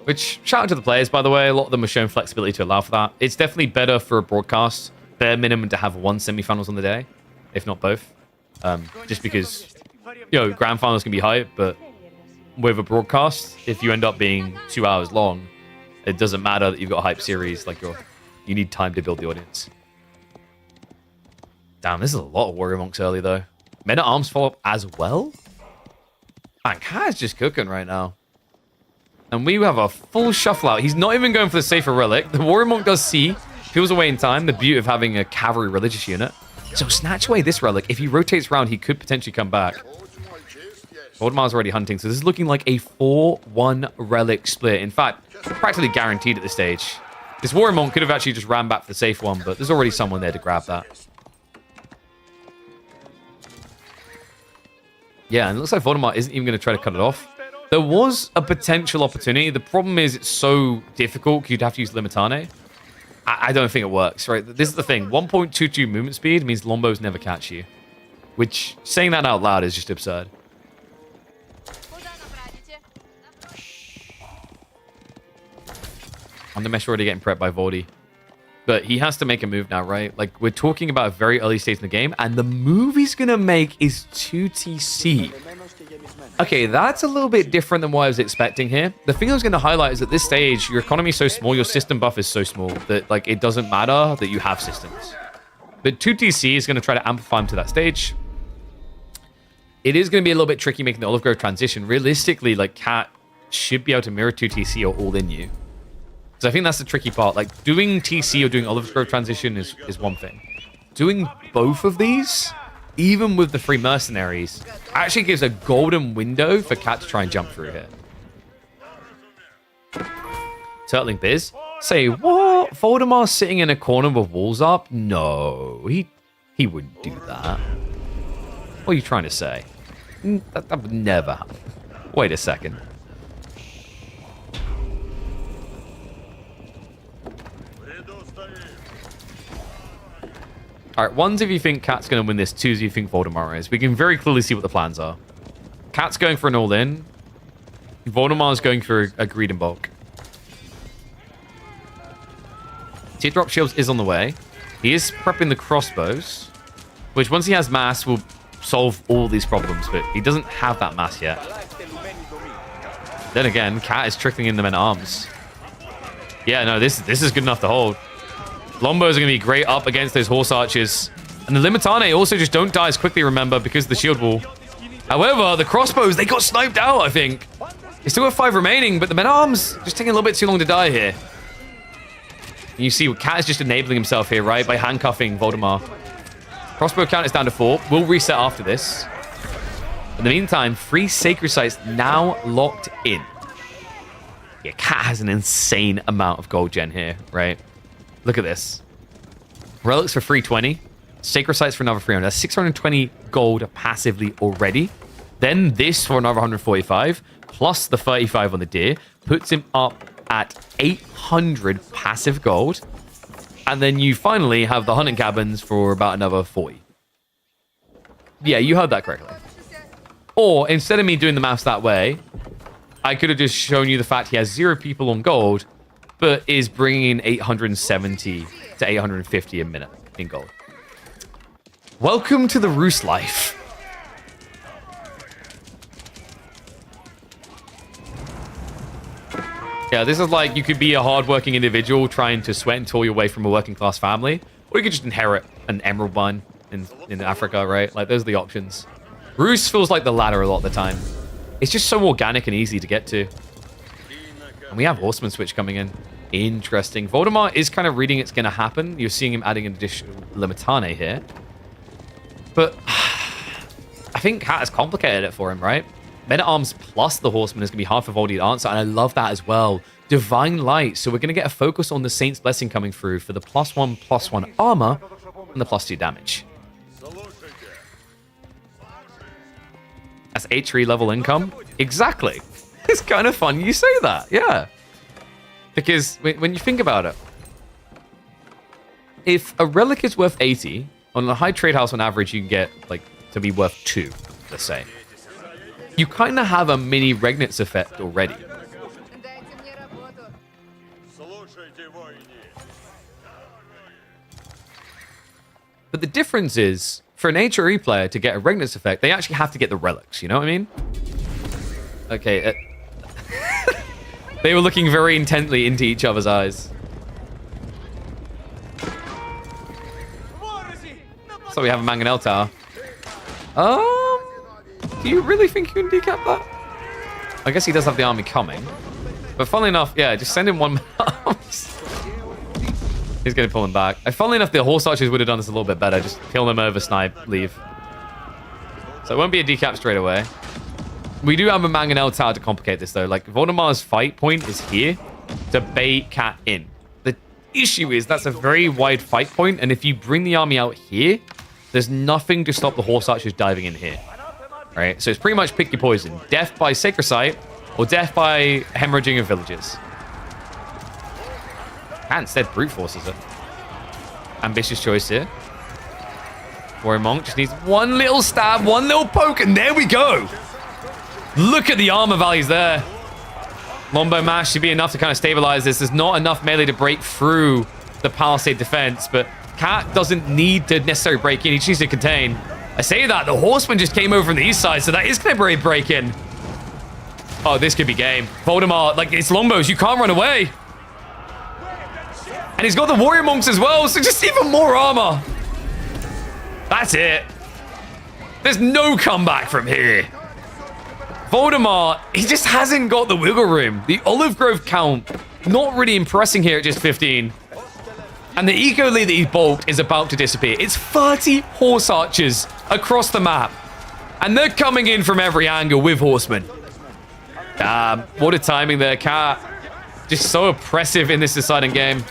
Which, shout out to the players, by the way. A lot of them have shown flexibility to allow for that. It's definitely better for a broadcast, bare minimum, to have 1 semifinals on the day, if not both. Just because, you know, grand finals can be hype, but with a broadcast, if you end up being 2 hours long, it doesn't matter that you've got a hype series. Like, you need time to build the audience. Damn, this is a lot of Warrior Monks early, though. Men at Arms follow up as well? Man, Cat is just cooking right now. And we have a full shuffle out. He's not even going for the safer relic. The Warrior Monk does see, peels away in time. The beauty of having a cavalry religious unit. So snatch away this relic. If he rotates around, he could potentially come back. Voldemar's already hunting, so this is looking like a 4-1 relic split. In fact, practically guaranteed at this stage. This Warrior Monk could have actually just ran back for the safe one, but there's already someone there to grab that. Yeah, and it looks like Voldemar isn't even going to try to cut it off. There was a potential opportunity. The problem is it's so difficult. You'd have to use Limitane. I don't think it works, right? This is the thing. 1.22 movement speed means Lombos never catch you. Which, saying that out loud is just absurd. Undermesh already getting prepped by Voldy. But he has to make a move now, right? Like, we're talking about a very early stage in the game, and the move he's going to make is 2TC. Okay, that's a little bit different than what I was expecting here. The thing I was going to highlight is at this stage, your economy is so small, your system buff is so small that, like, it doesn't matter that you have systems. But 2TC is going to try to amplify him to that stage. It is going to be a little bit tricky making the Olive Grove transition. Realistically, like, Cat should be able to mirror 2TC or all in you. So I think that's the tricky part. Like, doing TC or doing Olive Grove transition is one thing. Doing both of these, even with the 3 mercenaries, actually gives a golden window for Cat to try and jump through here. Turtling Biz. Say, what? Voldemar's sitting in a corner with walls up? No, he wouldn't do that. What are you trying to say? That would never happen. Wait a second. All right, ones if you think Cat's going to win this, twos if you think Voldemar is. We can very clearly see what the plans are. Cat's going for an all-in. Voldemar's going for a greed in bulk. Teardrop Shields is on the way. He is prepping the crossbows, which once he has mass will solve all these problems, but he doesn't have that mass yet. Then again, Cat is trickling in the men-at-arms. Yeah, no, this is good enough to hold. Lombos are going to be great up against those horse archers. And the Limitane also just don't die as quickly, remember, because of the shield wall. However, the crossbows, they got sniped out, I think. They still have 5 remaining, but the men-at-arms just taking a little bit too long to die here. And you see, Cat is just enabling himself here, right, by handcuffing Voldemar. Crossbow count is down to 4. We'll reset after this. In the meantime, 3 Sacred Sites now locked in. Yeah, Cat has an insane amount of gold gen here, right? Look at this. Relics for 320. Sacred Sites for another 300. That's 620 gold passively already. Then this for another 145. Plus the 35 on the deer. Puts him up at 800 passive gold. And then you finally have the hunting cabins for about another 40. Yeah, you heard that correctly. Or instead of me doing the maths that way, I could have just shown you the fact he has 0 people on gold, but is bringing in 870 to 850 a minute in gold. Welcome to the Roost life. Yeah, this is like you could be a hardworking individual trying to sweat and toil your way from a working class family, or you could just inherit an emerald mine in Africa, right? Like, those are the options. Roost feels like the latter a lot of the time. It's just so organic and easy to get to. And we have Horseman Switch coming in. Interesting. Voldemar is kind of reading it's going to happen. You're seeing him adding an additional Limitane here. But I think Cat has complicated it for him, right? Men-at-Arms plus the Horseman is going to be hard for Voldy to answer, and I love that as well. Divine Light. So we're going to get a focus on the Saint's Blessing coming through for the +1/+1 armor and the +2 damage. That's H3 level income? Exactly. It's kind of fun you say that, yeah. Because when you think about it, if a relic is worth 80, on a high trade house on average you can get like to be worth 2, let's say. You kind of have a mini Regnitz effect already. But the difference is, for an HRE player to get a Regnitz effect, they actually have to get the relics, you know what I mean? Okay, they were looking very intently into each other's eyes. So we have a Mangonel Tower. Do you really think you can decap that? I guess he does have the army coming. But funnily enough, yeah, just send him 1 He's going to pull him back. Funnily enough, the Horse Archers would have done this a little bit better. Just kill them over, snipe, leave. So it won't be a decap straight away. We do have a Mangonel Tower to complicate this, though. Like, Voldemar's fight point is here to bait Cat in. The issue is that's a very wide fight point, and if you bring the army out here, there's nothing to stop the Horse Archers diving in here. Right? So it's pretty much pick your poison. Death by Sacred Site, or death by hemorrhaging of villages. Cat instead brute forces it. Ambitious choice here. Warrior Monk just needs one little stab, one little poke, and there we go. Look at the armor values there. Lombo mash should be enough to kind of stabilize this. There's not enough melee to break through the Palisade defense, but Cat doesn't need to necessarily break in. He just needs to contain. I say that, the Horseman just came over from the east side, so that is going to break in. Oh, this could be game. Voldemort, like, it's Lombos. You can't run away. And he's got the Warrior Monks as well, so just even more armor. That's it. There's no comeback from here. Voldemort, he just hasn't got the wiggle room. The Olive Grove count, not really impressing here at just 15. And the eco lead that he bulked is about to disappear. It's 30 horse archers across the map. And they're coming in from every angle with horsemen. Damn, what a timing there, Cat. Just so oppressive in this deciding game.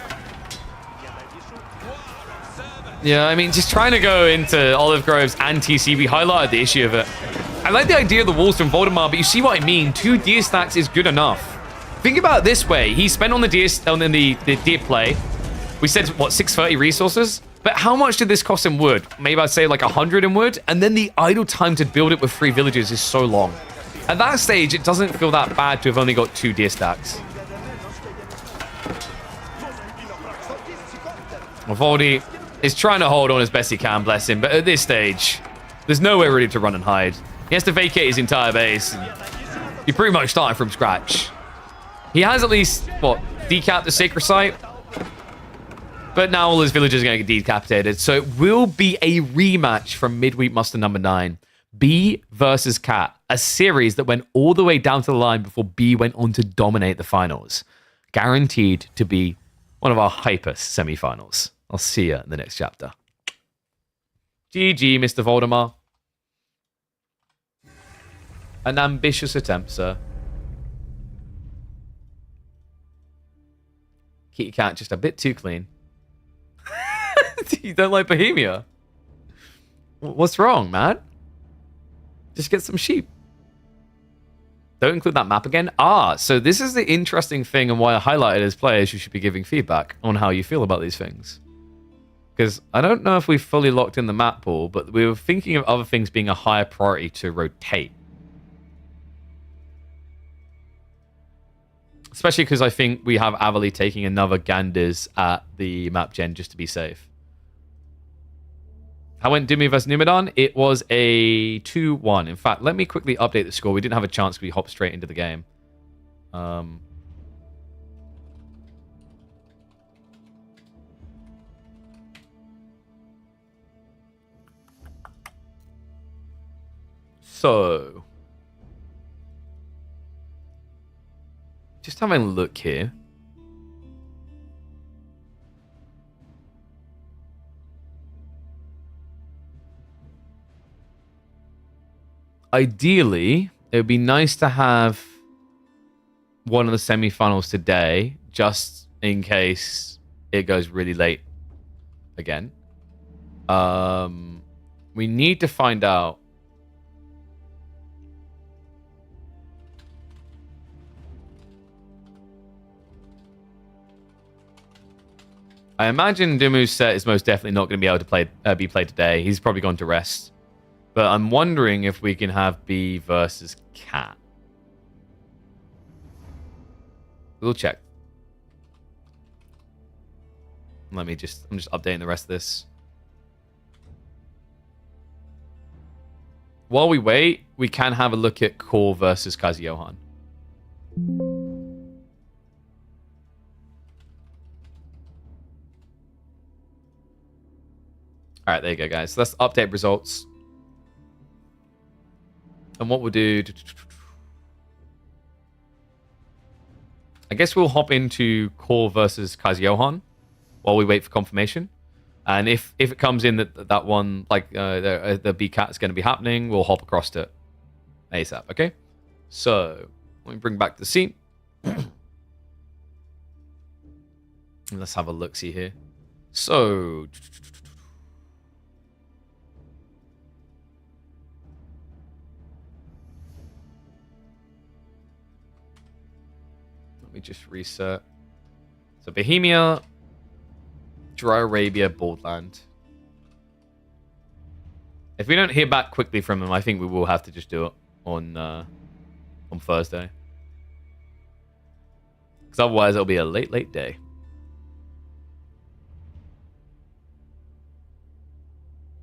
Yeah, I mean, just trying to go into Olive Grove's anti-C, we highlighted the issue of it. I like the idea of the walls from Voldemort, but you see what I mean. 2 deer stacks is good enough. Think about it this way. He spent on the deer play. We said, what, 630 resources? But how much did this cost in wood? Maybe I'd say like 100 in wood. And then the idle time to build it with 3 villages is so long. At that stage, it doesn't feel that bad to have only got 2 deer stacks. Voldy is trying to hold on as best he can, bless him. But at this stage, there's nowhere really to run and hide. He has to vacate his entire base. You're pretty much starting from scratch. He has at least, what, decapped the Sacred Site? But now all his villagers are going to get decapitated. So it will be a rematch from Midweek Muster number 9. B versus Cat. A series that went all the way down to the line before B went on to dominate the finals. Guaranteed to be one of our hypest semifinals. I'll see you in the next chapter. GG, Mr. Voldemort. An ambitious attempt, sir. Kitty Cat just a bit too clean. You don't like Bohemia? What's wrong, man? Just get some sheep. Don't include that map again. So this is the interesting thing and why I highlighted as players you should be giving feedback on how you feel about these things. Because I don't know if we've fully locked in the map pool, but we were thinking of other things being a higher priority to rotate. Especially because I think we have Avali taking another Ganders at the map gen just to be safe. How went Dimi vs Numedan? It was a 2-1. In fact, let me quickly update the score. We didn't have a chance. We hopped straight into the game. So, just having a look here. Ideally, it would be nice to have one of the semifinals today, just in case it goes really late again. We need to find out. I imagine Dimu's set is most definitely not going to be able to be played today. He's probably gone to rest. But I'm wondering if we can have B versus Cat. We'll check. I'm just updating the rest of this. While we wait, we can have a look at Core versus Kazi Johan. All right, there you go, guys. So let's update results. And what we'll do... I guess we'll hop into Core versus Kazi Johan while we wait for confirmation. And if it comes in that one, like the B-Cat is going to be happening, we'll hop across to it ASAP, okay? So, let me bring back the scene. Let's have a look-see here. So... Let me just reset. So Bohemia, Dry Arabia, Boldland. If we don't hear back quickly from them, I think we will have to just do it on Thursday. Because otherwise it'll be a late, late day.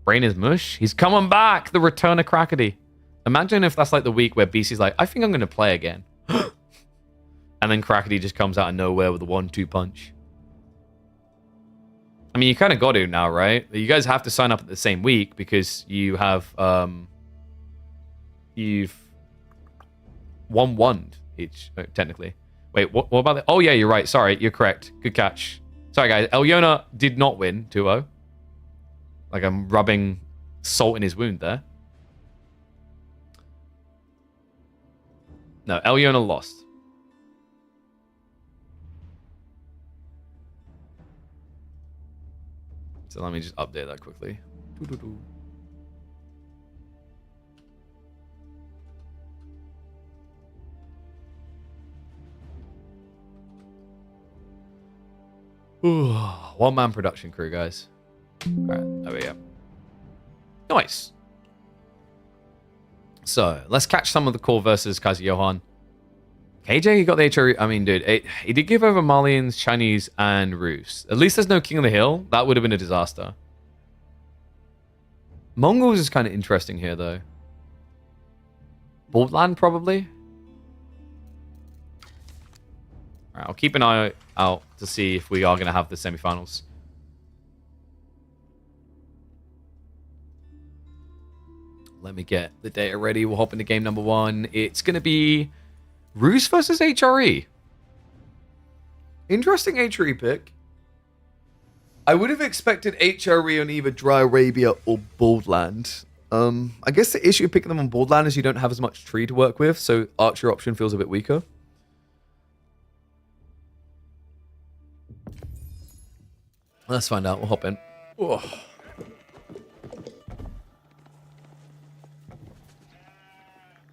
Brain is mush. He's coming back. The return of Crackety. Imagine if that's like the week where BC's like, I think I'm going to play again. And then Crackety just comes out of nowhere with a 1-2 punch. I mean, you kind of got to now, right? You guys have to sign up at the same week because you have, you've won each, technically. Wait, what about the... Oh, yeah, you're right. Sorry, you're correct. Good catch. Sorry, guys. Elyona did not win 2-0. Like, I'm rubbing salt in his wound there. No, Elyona lost. So let me just update that quickly. One-man production crew, guys. Alright, there we go. Nice. So, let's catch some of the core versus Kaiser Johan. KJ, he got the HRE. I mean, dude, he did give over Malians, Chinese, and Rus. At least there's no King of the Hill. That would have been a disaster. Mongols is kind of interesting here, though. Baldland, probably. Alright, I'll keep an eye out to see if we are going to have the semifinals. Let me get the data ready. We'll hop into game number 1. It's going to be Rus versus HRE. Interesting HRE pick. I would have expected HRE on either Dry Arabia or Baldland. I guess the issue of picking them on Baldland is you don't have as much tree to work with, so Archer option feels a bit weaker. Let's find out. We'll hop in. Oh.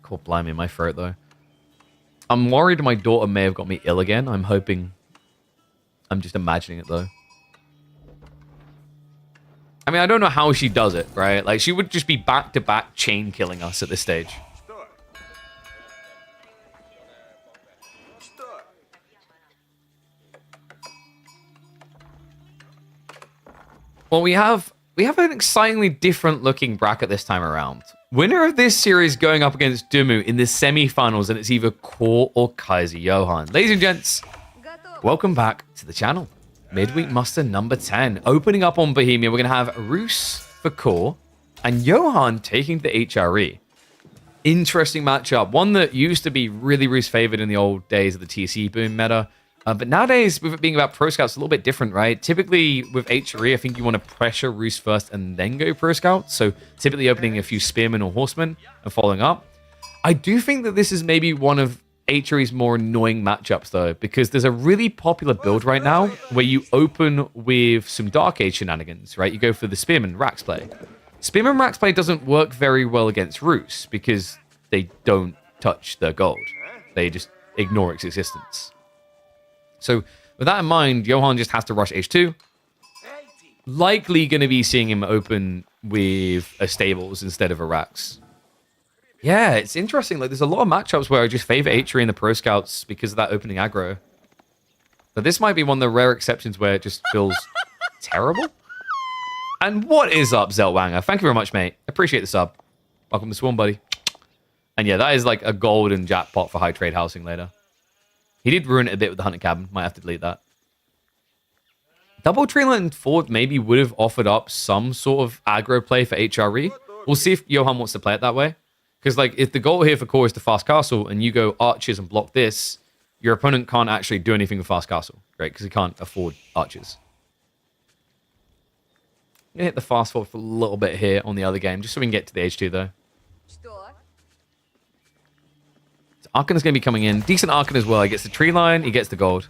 God blimey, my throat though. I'm worried my daughter may have got me ill again. I'm hoping. I'm just imagining it though. I mean, I don't know how she does it, right? Like, she would just be back-to-back chain killing us at this stage. Well, we have an excitingly different looking bracket this time around. Winner of this series going up against Dumu in the semi-finals, and it's either Core or Kaiser Johan. Ladies and gents, welcome back to the channel. Midweek muster number 10. Opening up on Bohemia, we're going to have Rus for Core and Johan taking the HRE. Interesting matchup. One that used to be really Rus favored in the old days of the TC boom meta. But nowadays, with it being about Pro Scouts, it's a little bit different, right? Typically, with HRE, I think you want to pressure Rus first and then go Pro Scout. So typically opening a few Spearmen or Horsemen and following up. I do think that this is maybe one of HRE's more annoying matchups, though, because there's a really popular build right now where you open with some Dark Age shenanigans, right? You go for the Spearman Rax play. Spearman Rax play doesn't work very well against Rus because they don't touch their gold. They just ignore its existence. So with that in mind, Johan just has to rush H2. Likely going to be seeing him open with a Stables instead of a Rax. Yeah, it's interesting. Like, there's a lot of matchups where I just favor HRE in the Pro Scouts because of that opening aggro. But this might be one of the rare exceptions where it just feels terrible. And what is up, Zeltwanger? Thank you very much, mate. Appreciate the sub. Welcome to Swarm, buddy. And yeah, that is like a golden jackpot for high trade housing later. He did ruin it a bit with the Hunting Cabin. Might have to delete that. Double Tree Line Ford maybe would have offered up some sort of aggro play for HRE. We'll see if Johan wants to play it that way. Because, like, if the goal here for Core is to fast castle and you go archers and block this, your opponent can't actually do anything with fast castle, right? Because he can't afford archers. I'm going to hit the fast forward for a little bit here on the other game, just so we can get to the H2, though. Arkan is going to be coming in. Decent Arkan as well. He gets the tree line. He gets the gold.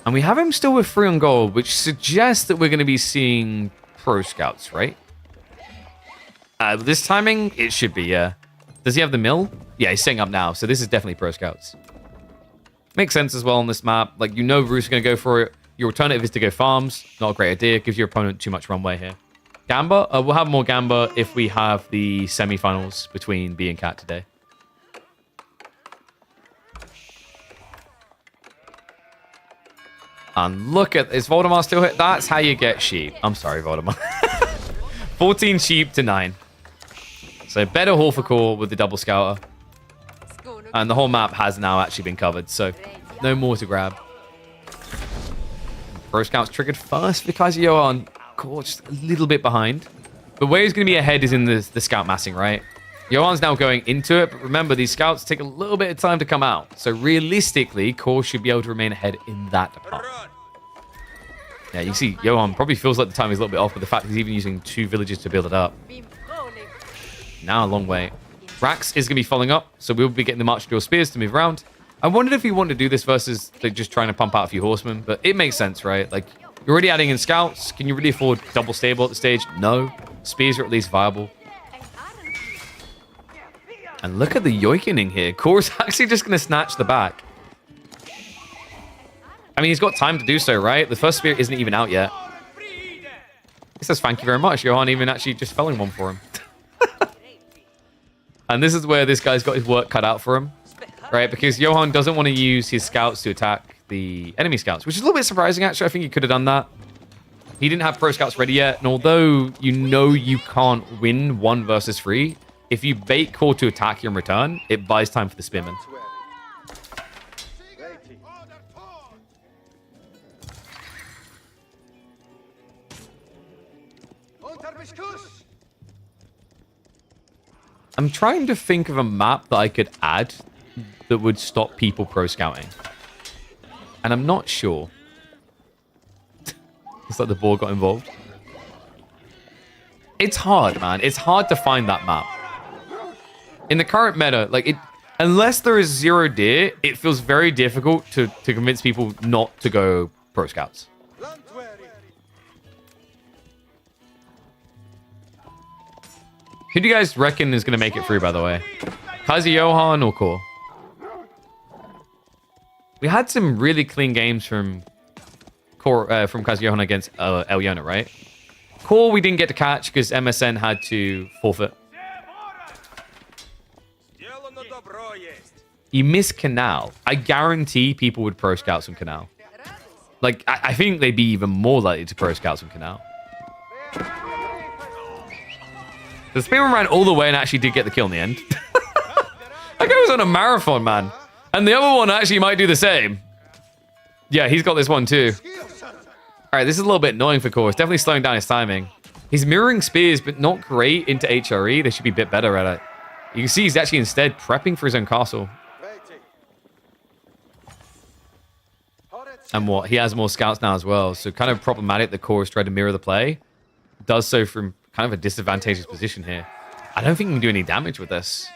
And we have him still with 3 on gold, which suggests that we're going to be seeing Pro Scouts, right? This timing, it should be, yeah. Does he have the mill? Yeah, he's setting up now. So this is definitely Pro Scouts. Makes sense as well on this map. Like, you know Rus is going to go for it. Your alternative is to go farms. Not a great idea. Gives your opponent too much runway here. Gamba? We'll have more Gamba if we have the semifinals between B and Cat today. And look at, is Voldemort still hit? That's how you get sheep. I'm sorry, Voldemort. 14 sheep to 9. So better haul for core with the double scouter. And the whole map has now actually been covered, so no more to grab. Pro Scouts triggered first because Johan core just a little bit behind. But where he's going to be ahead is in the scout massing, right? Johan's now going into it, but remember, these scouts take a little bit of time to come out. So realistically, core should be able to remain ahead in that department. Yeah, you can see Johan probably feels like the time is a little bit off, but the fact he's even using 2 villages to build it up. Now a long way. Rax is going to be following up, so we'll be getting the March Dual Spears to move around. I wondered if he wanted to do this versus like, just trying to pump out a few horsemen, but it makes sense, right? Like, you're already adding in scouts. Can you really afford double stable at the stage? No. Spears are at least viable. And look at the yoikening here. Core's actually just going to snatch the back. I mean, he's got time to do so, right? The first spear isn't even out yet. He says, thank you very much. Johan even actually just felling one for him. And this is where this guy's got his work cut out for him, right? Because Johan doesn't want to use his scouts to attack the enemy scouts, which is a little bit surprising, actually. I think he could have done that. He didn't have pro scouts ready yet. And although you know you can't win 1 versus 3, if you bait core to attack you in return, it buys time for the spearmen. I'm trying to think of a map that I could add that would stop people pro scouting. And I'm not sure. It's like the board got involved. It's hard, man. It's hard to find that map. In the current meta, like it, unless there is 0 deer, it feels very difficult to convince people not to go pro scouts. Who do you guys reckon is going to make it through, by the way? Kazi Johan or Core? We had some really clean games from Core, from Kazi Johan against Eliona, right? Core we didn't get to catch because MSN had to forfeit. You missed Canal. I guarantee people would pro scouts from Canal. Like, I think they'd be even more likely to pro scouts from Canal. The spearman ran all the way and actually did get the kill in the end. That guy was on a marathon, man. And the other one actually might do the same. Yeah, he's got this one too. All right, this is a little bit annoying for Core. It's definitely slowing down his timing. He's mirroring spears, but not great into HRE. They should be a bit better at it. You can see he's actually instead prepping for his own castle. And what? He has more scouts now as well. So kind of problematic that Core is trying to mirror the play. Does so from kind of a disadvantageous position here. I don't think he can do any damage with this.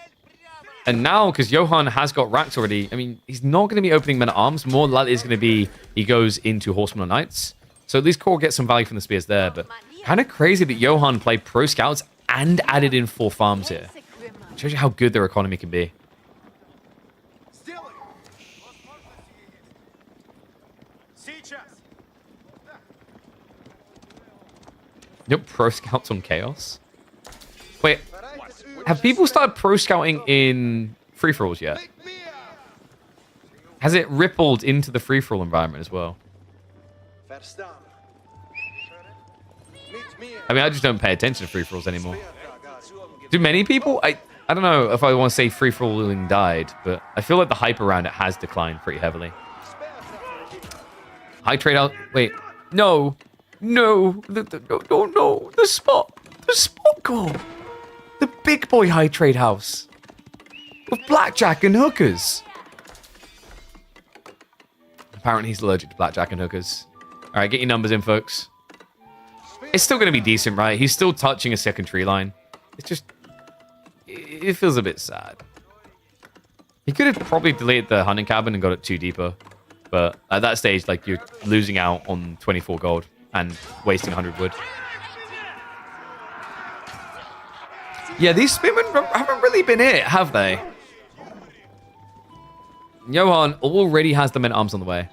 And now, because Johan has got racks already, I mean, he's not going to be opening men at arms. More likely is going to be he goes into horsemen or knights. So at least Core gets some value from the spears there. But kind of crazy that Johan played pro scouts and added in 4 farms here. Shows you how good their economy can be. Yep, pro scouts on chaos. Wait, have people started pro scouting in free-for-alls yet? Has it rippled into the free-for-all environment as well? I mean, I just don't pay attention to free-for-alls anymore. Do many people? I don't know if I want to say free-for-alling died, but I feel like the hype around it has declined pretty heavily. High trade out. Wait, no. No, no, the spot goal. The big boy high trade house. With blackjack and hookers. Apparently he's allergic to blackjack and hookers. All right, get your numbers in, folks. It's still going to be decent, right? He's still touching a second tree line. It's just, it feels a bit sad. He could have probably deleted the hunting cabin and got it 2 deeper. But at that stage, like, you're losing out on 24 gold. And wasting 100 wood. Yeah, these spearmen haven't really been hit, have they? Johan already has the men at arms on the way.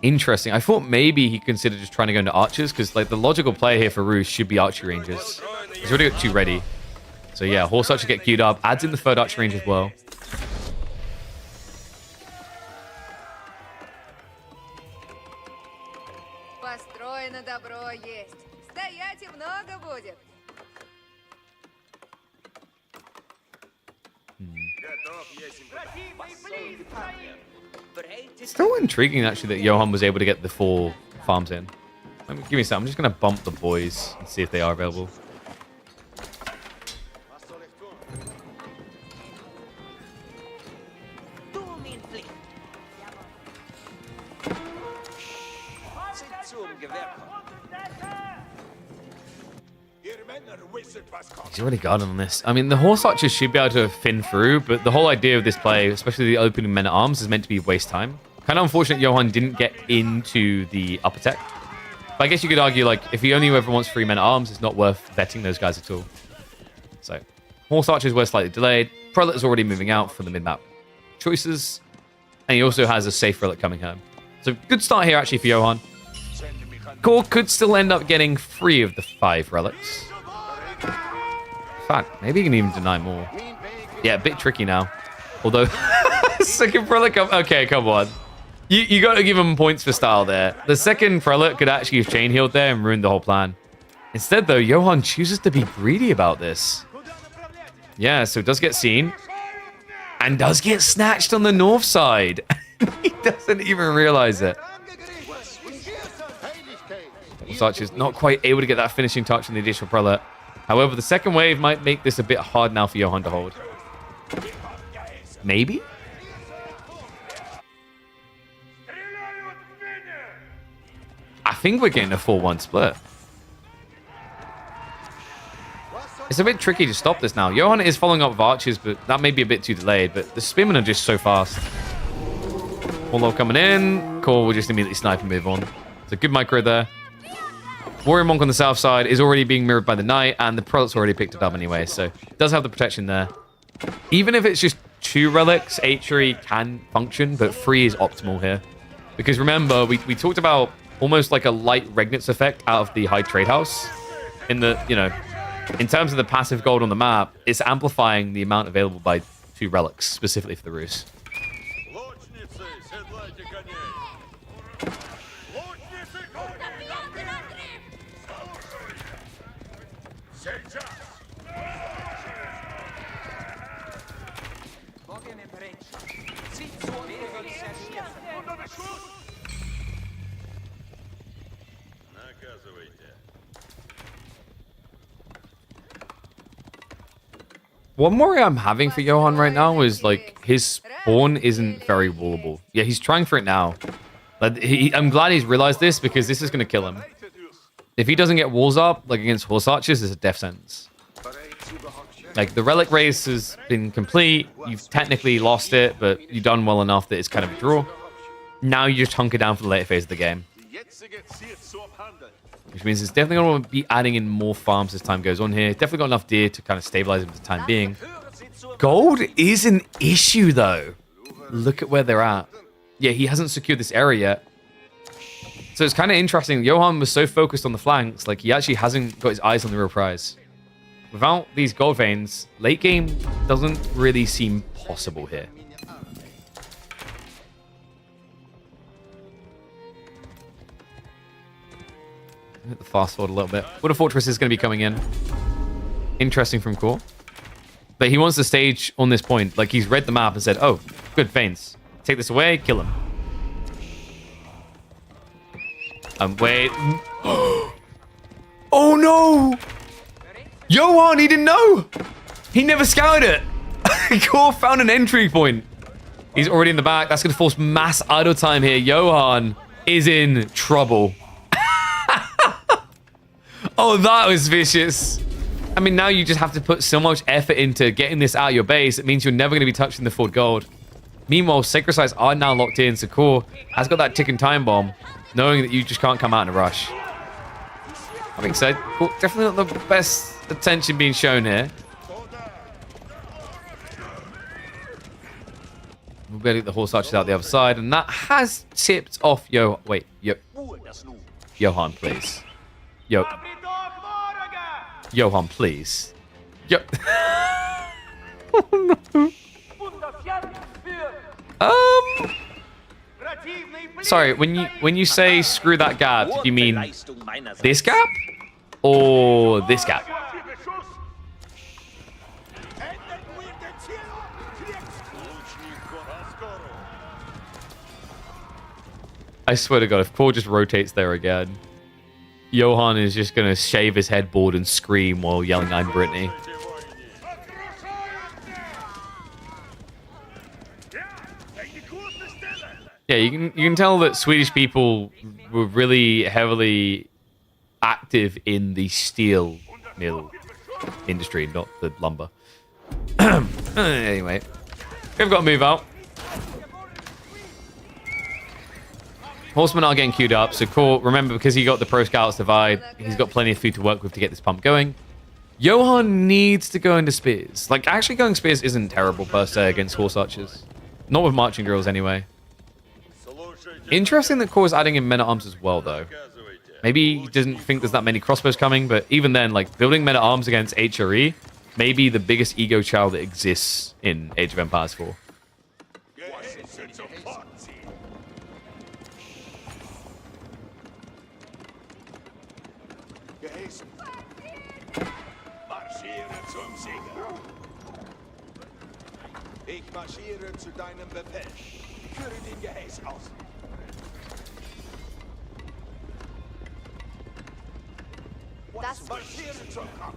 Interesting. I thought maybe he considered just trying to go into archers, because like the logical play here for Roos should be archery rangers. He's already got 2 ready. So yeah, horse archer get queued up. Adds in the 3rd archer range as well. Построено добро есть. Стоять и много будет. Still intriguing, actually, that Johan was able to get the 4 farms in. Give me some. I'm just going to bump the boys and see if they are available. He's already guarded on this. I mean, the horse archers should be able to fin through, but the whole idea of this play, especially the opening men-at-arms, is meant to be waste time. Kind of unfortunate Johan didn't get into the upper tech. But I guess you could argue, like, if he only ever wants 3 men-at-arms, it's not worth betting those guys at all. So, horse archers were slightly delayed. Prelate is already moving out for the mid-map choices. And he also has a safe relic coming home. So, good start here, actually, for Johan. Core could still end up getting 3 of the 5 relics. In fact, maybe he can even deny more. Yeah, a bit tricky now. Although, second prelate, okay, come on. You got to give him points for style there. The second prelate could actually have chain healed there and ruined the whole plan. Instead, though, Johan chooses to be greedy about this. Yeah, so it does get seen. And does get snatched on the north side. He doesn't even realize it. Such is not quite able to get that finishing touch on the additional prelate. However, the second wave might make this a bit hard now for Johan to hold. Maybe? I think we're getting a 4-1 split. It's a bit tricky to stop this now. Johan is following up with archers, but that may be a bit too delayed. But the spearmen are just so fast. Warlord coming in. Core will just immediately snipe and move on. It's a good micro there. Warrior Monk on the south side is already being mirrored by the Knight, and the Prelate's already picked it up anyway, so it does have the protection there. Even if it's just 2 relics, H3 can function, but 3 is optimal here. Because remember, we talked about almost like a light Regnitz effect out of the high trade house. In the, you know, in terms of the passive gold on the map, it's amplifying the amount available by 2 relics, specifically for the Rus. One worry I'm having for Johan right now is, like, his spawn isn't very wallable. Yeah, he's trying for it now. Like, I'm glad he's realized this, because this is going to kill him. If he doesn't get walls up, like against horse archers, it's a death sentence. Like, the relic race has been complete. You've technically lost it, but you've done well enough that it's kind of a draw. Now you just hunker down for the later phase of the game. Which means it's definitely going to be adding in more farms as time goes on here. Definitely got enough deer to kind of stabilize him for the time being. Gold is an issue, though. Look at where they're at. Yeah, he hasn't secured this area yet. So it's kind of interesting. Johan was so focused on the flanks, like he actually hasn't got his eyes on the real prize. Without these gold veins, late game doesn't really seem possible here. Hit the fast forward a little bit. Water Fortress is going to be coming in. Interesting from Core. But he wants to stage on this point. Like, he's read the map and said, oh, good veins. Take this away, kill him. Wait. Oh, no! Johan, he didn't know! He never scouted it! Core found an entry point. He's already in the back. That's going to force mass idle time here. Johan is in trouble. Oh, that was vicious. I mean, now you just have to put so much effort into getting this out of your base. It means you're never going to be touching the forward gold. Meanwhile, Sacred Sites are now locked in, so Core has got that ticking time bomb, knowing that you just can't come out in a rush. I think so. Cool. Definitely not the best attention being shown here. We'll be able to get the horse archers out the other side, and that has tipped off Johan, please. Johan, please. Oh, no. Sorry, when you say screw that gap, do you mean this gap or this gap? I swear to God, if Core just rotates there again, Johan is just going to shave his headboard and scream while yelling, "I'm Brittany." Yeah, you can tell that Swedish people were really heavily active in the steel mill industry, not the lumber. Anyway, we've got to move out. Horsemen are getting queued up, so Core, remember, because he got the Pro Scouts divide, he's got plenty of food to work with to get this pump going. Johan needs to go into spears. Like, actually going spears isn't terrible per se against horse archers. Not with marching drills anyway. Interesting that Core's adding in men-at-arms as well, though. Maybe he doesn't think there's that many crossbows coming, but even then, like, building men-at-arms against HRE may be the biggest ego child that exists in Age of Empires 4.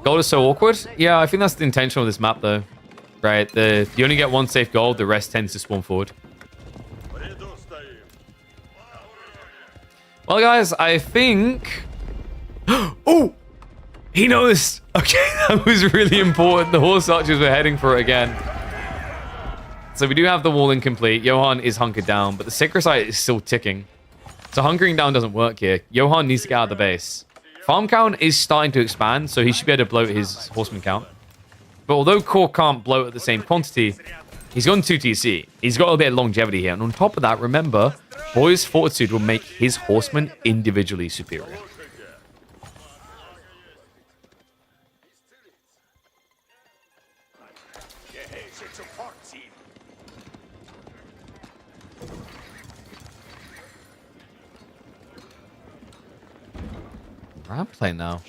Gold is so awkward. Yeah, I think that's the intention of this map, though. Right? You only get one safe gold, the rest tends to spawn forward. Well, guys, I think... Oh! He noticed! Okay, that was really important. The horse archers were heading for it again. So we do have the wall incomplete. Johan is hunkered down, but the sacred site is still ticking. So hunkering down doesn't work here. Johan needs to get out of the base. Farm count is starting to expand, so he should be able to bloat his horseman count. But although Core can't bloat at the same quantity, he's gone 2 TC. He's got a bit of longevity here. And on top of that, remember, Boy's Fortitude will make his horsemen individually superior. Ramp play now.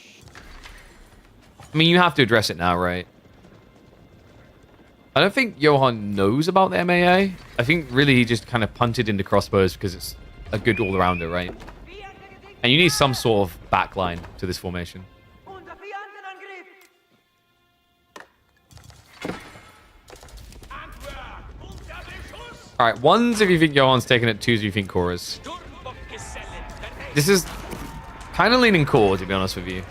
I mean, you have to address it now, right? I don't think Johan knows about the MAA. I think really he just kind of punted into crossbows because it's a good all-rounder, right? And you need some sort of backline to this formation. Alright, ones if you think Johan's taking it, twos if you think Core is. This is kind of leaning Core, to be honest with you.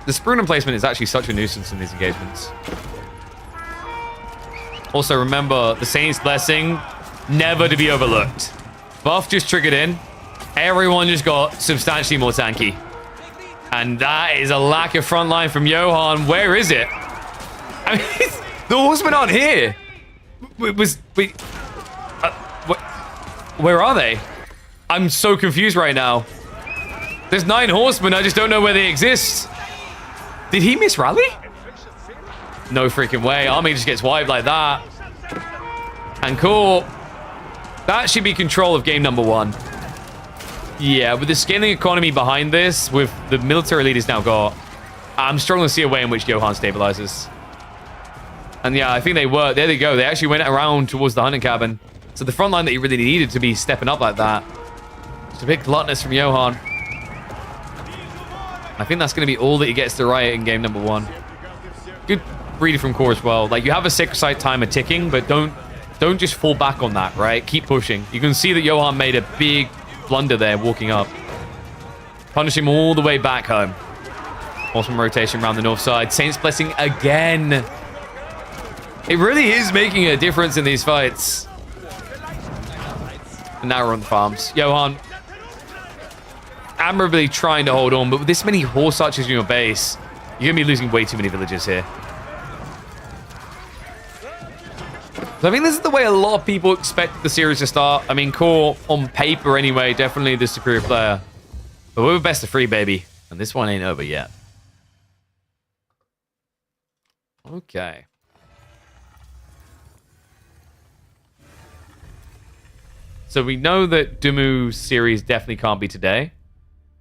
The Sprunen placement is actually such a nuisance in these engagements. Also, remember, the Saint's Blessing, never to be overlooked. Buff just triggered in. Everyone just got substantially more tanky. And that is a lack of front line from Johan. Where is it? I mean, the horsemen aren't here. Where are they? I'm so confused right now. There's 9 horsemen. I just don't know where they exist. Did he miss rally? No freaking way. Army just gets wiped like that. And cool. That should be control of game number 1. Yeah, with the scaling economy behind this, with the military leaders now got, I'm struggling to see a way in which Johan stabilizes. And yeah, I think they were. There they go. They actually went around towards the hunting cabin. So the front line that he really needed to be stepping up like that. It's a bit gluttonous from Johan. I think that's going to be all that he gets to riot in game number 1. Good read from Core as well. Like, you have a sacred site timer ticking, but don't just fall back on that, right? Keep pushing. You can see that Johan made a big blunder there walking up. Punish him all the way back home. Awesome rotation around the north side. Saint's Blessing again. It really is making a difference in these fights. And now we're on the farms. Johan, admirably trying to hold on, but with this many horse archers in your base, you're going to be losing way too many villagers here. So I think this is the way a lot of people expect the series to start. I mean, Core, on paper anyway, definitely the superior player. But we're best of 3, baby. And this one ain't over yet. Okay. So we know that Dumu's series definitely can't be today.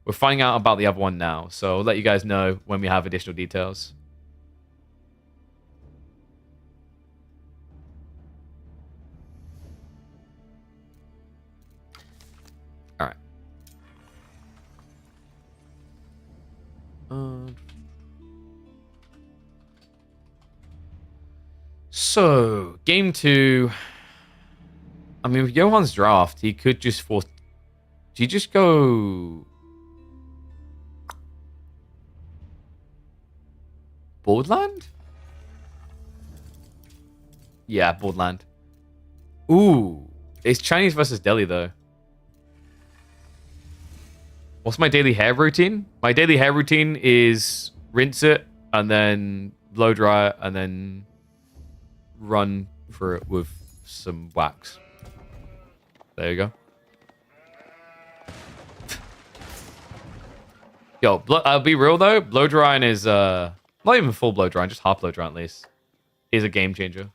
We're finding out about the other one now. So I'll let you guys know when we have additional details. All right. So, game 2. I mean, with Johan's draft, he could just force... Do you just go... Boardland? Yeah, Boardland. Ooh. It's Chinese versus Delhi, though. What's my daily hair routine? My daily hair routine is rinse it, and then blow dry it, and then run through it with some wax. There you go. Yo, I'll be real though. Blow drying is not even full blow drying, just half blow drying at least. Is a game changer.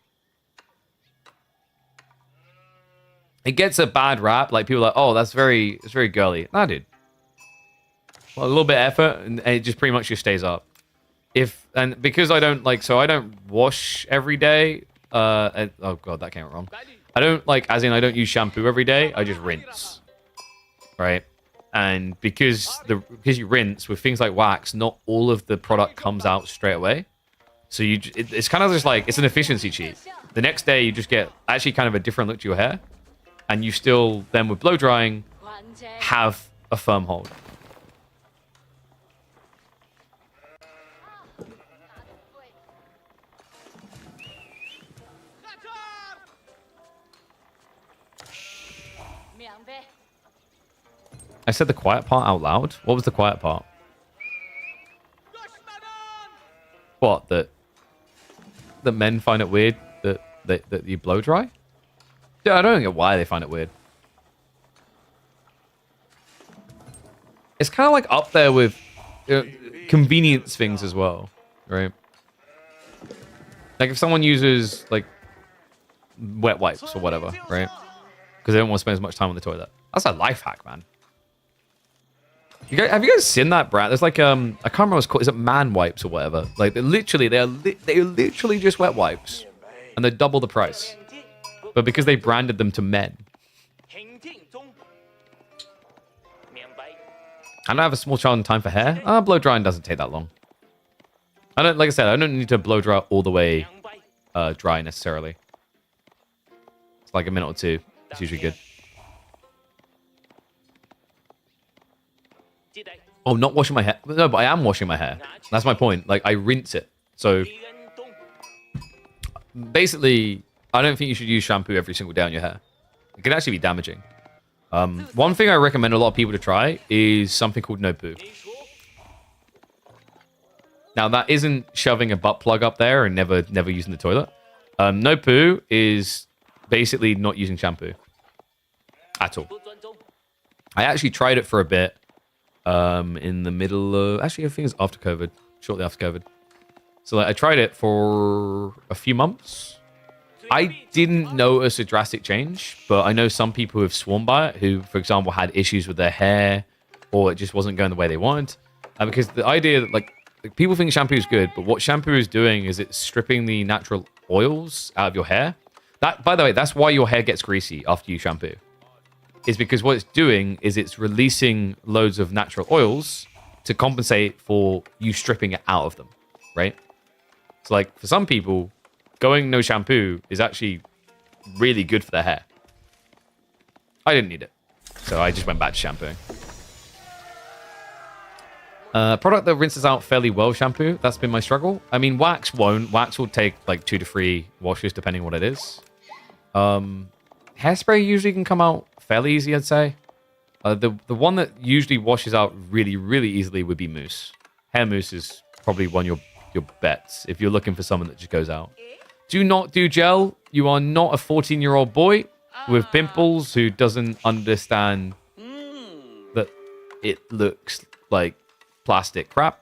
It gets a bad rap. Like people are like, oh, it's very girly. Nah, dude. Well, a little bit of effort, and it just pretty much just stays up. Because I don't I don't wash every day. Oh god, that came out wrong. I don't I don't use shampoo every day. I just rinse, right? And because you rinse with things like wax, not all of the product comes out straight away. So it's kind of just it's an efficiency cheat. The next day you just get actually kind of a different look to your hair, and you still then with blow drying have a firm hold. I said the quiet part out loud. What was the quiet part? What? That men find it weird that you blow dry? Yeah, I don't get why they find it weird. It's kind of up there with convenience things as well, right? If someone uses wet wipes or whatever, right? Because they don't want to spend as much time on the toilet. That's a life hack, man. Have you guys seen that brand? There's I can't remember what it's called. Is it man wipes or whatever? They're literally just wet wipes, and they're double the price. But because they branded them to men. I don't have a small child in time for hair. Blow drying doesn't take that long. Like I said, I don't need to blow dry all the way dry necessarily. It's a minute or two. It's usually good. Oh, not washing my hair. No, but I am washing my hair. That's my point. I rinse it. So, basically, I don't think you should use shampoo every single day on your hair. It can actually be damaging. One thing I recommend a lot of people to try is something called no poo. Now, that isn't shoving a butt plug up there and never using the toilet. No poo is basically not using shampoo at all. I actually tried it for a bit. In the middle of... Actually, I think it's after COVID. Shortly after COVID. So, I tried it for a few months. I didn't notice a drastic change, but I know some people who have sworn by it who, for example, had issues with their hair or it just wasn't going the way they wanted. Because the idea that, people think shampoo is good, but what shampoo is doing is it's stripping the natural oils out of your hair. That, by the way, that's why your hair gets greasy after you shampoo. Is because what it's doing is it's releasing loads of natural oils to compensate for you stripping it out of them, right? So for some people, going no shampoo is actually really good for their hair. I didn't need it, so I just went back to shampooing. Product that rinses out fairly well shampoo, that's been my struggle. I mean, wax won't. Wax will take 2 to 3 washes depending on what it is. Hairspray usually can come out fairly easy, I'd say. The one that usually washes out really, really easily would be mousse. Hair mousse is probably one of your bets if you're looking for someone that just goes out. Do not do gel. You are not a 14-year-old boy with pimples who doesn't understand that it looks like plastic crap.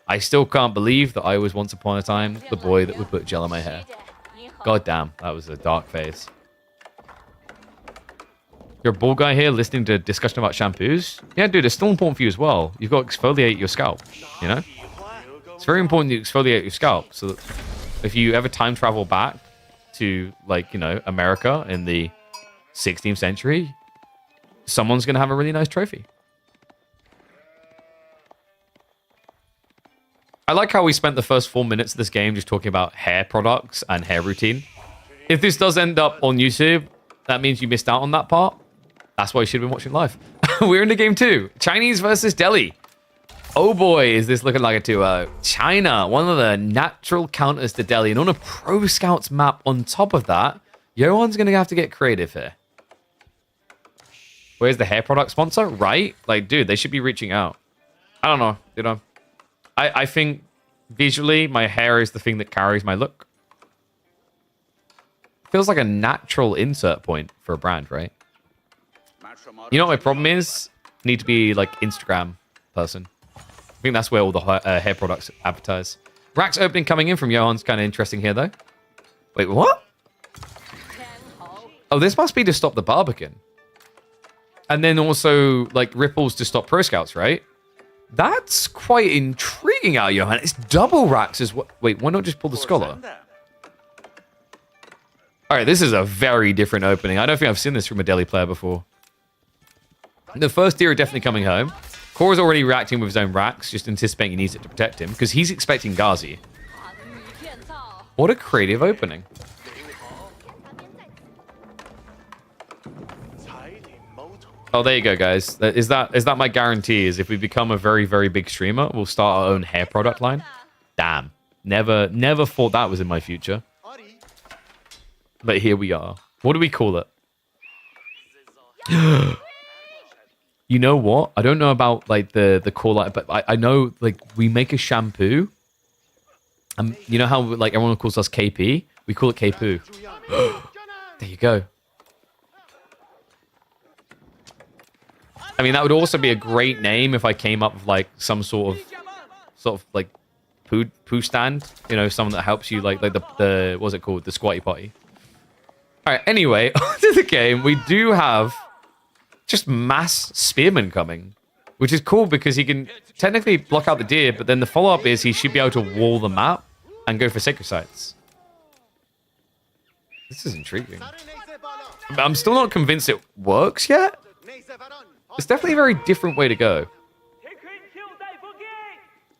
I still can't believe that I was once upon a time the boy that would put gel in my hair. God damn, that was a dark phase. You're a bald guy here listening to discussion about shampoos. Yeah, dude, it's still important for you as well. You've got to exfoliate your scalp, you know? It's very important you exfoliate your scalp so that if you ever time travel back to, like, you know, America in the 16th century, someone's going to have a really nice trophy. I like how we spent the first 4 minutes of this game just talking about hair products and hair routine. If this does end up on YouTube, that means you missed out on that part. That's why you should have been watching live. We're in the game too. Chinese versus Delhi. Oh boy, is this looking like a 2-0. China, one of the natural counters to Delhi. And on a Pro Scouts map on top of that, Johan's going to have to get creative here. Where's the hair product sponsor? Right? Like, dude, they should be reaching out. I don't know, you know. I think visually, my hair is the thing that carries my look. Feels like a natural insert point for a brand, right? You know what my problem is? Need to be like Instagram person. I think that's where all the hair products advertise. Racks opening coming in from Johan's kind of interesting here, though. Wait, what? Oh, this must be to stop the Barbican. And then also, like, ripples to stop Pro Scouts, right? That's quite intriguing out, Johan. It's double racks as well. Wait, why not just pull the Scholar? All right, this is a very different opening. I don't think I've seen this from a Delhi player before. The first tier are definitely coming home. Kora's already reacting with his own racks, just anticipating he needs it to protect him, because he's expecting Ghazi. What a creative opening. Oh, there you go, guys. Is that my guarantee? Is if we become a very, very big streamer, we'll start our own hair product line? Damn. Never thought that was in my future. But here we are. What do we call it? You know what? I don't know about like the call out, but I know like we make a shampoo. You know how like everyone calls us KP? We call it KPoo. There you go. I mean, that would also be a great name if I came up with like some sort of like poo stand. You know, someone that helps you like the what's it called? The squatty potty. All right. Anyway, onto the game. We do have just mass spearmen coming, which is cool because he can technically block out the deer, but then the follow up is he should be able to wall the map and go for sacred sites. This is intriguing. But I'm still not convinced it works yet. It's definitely a very different way to go.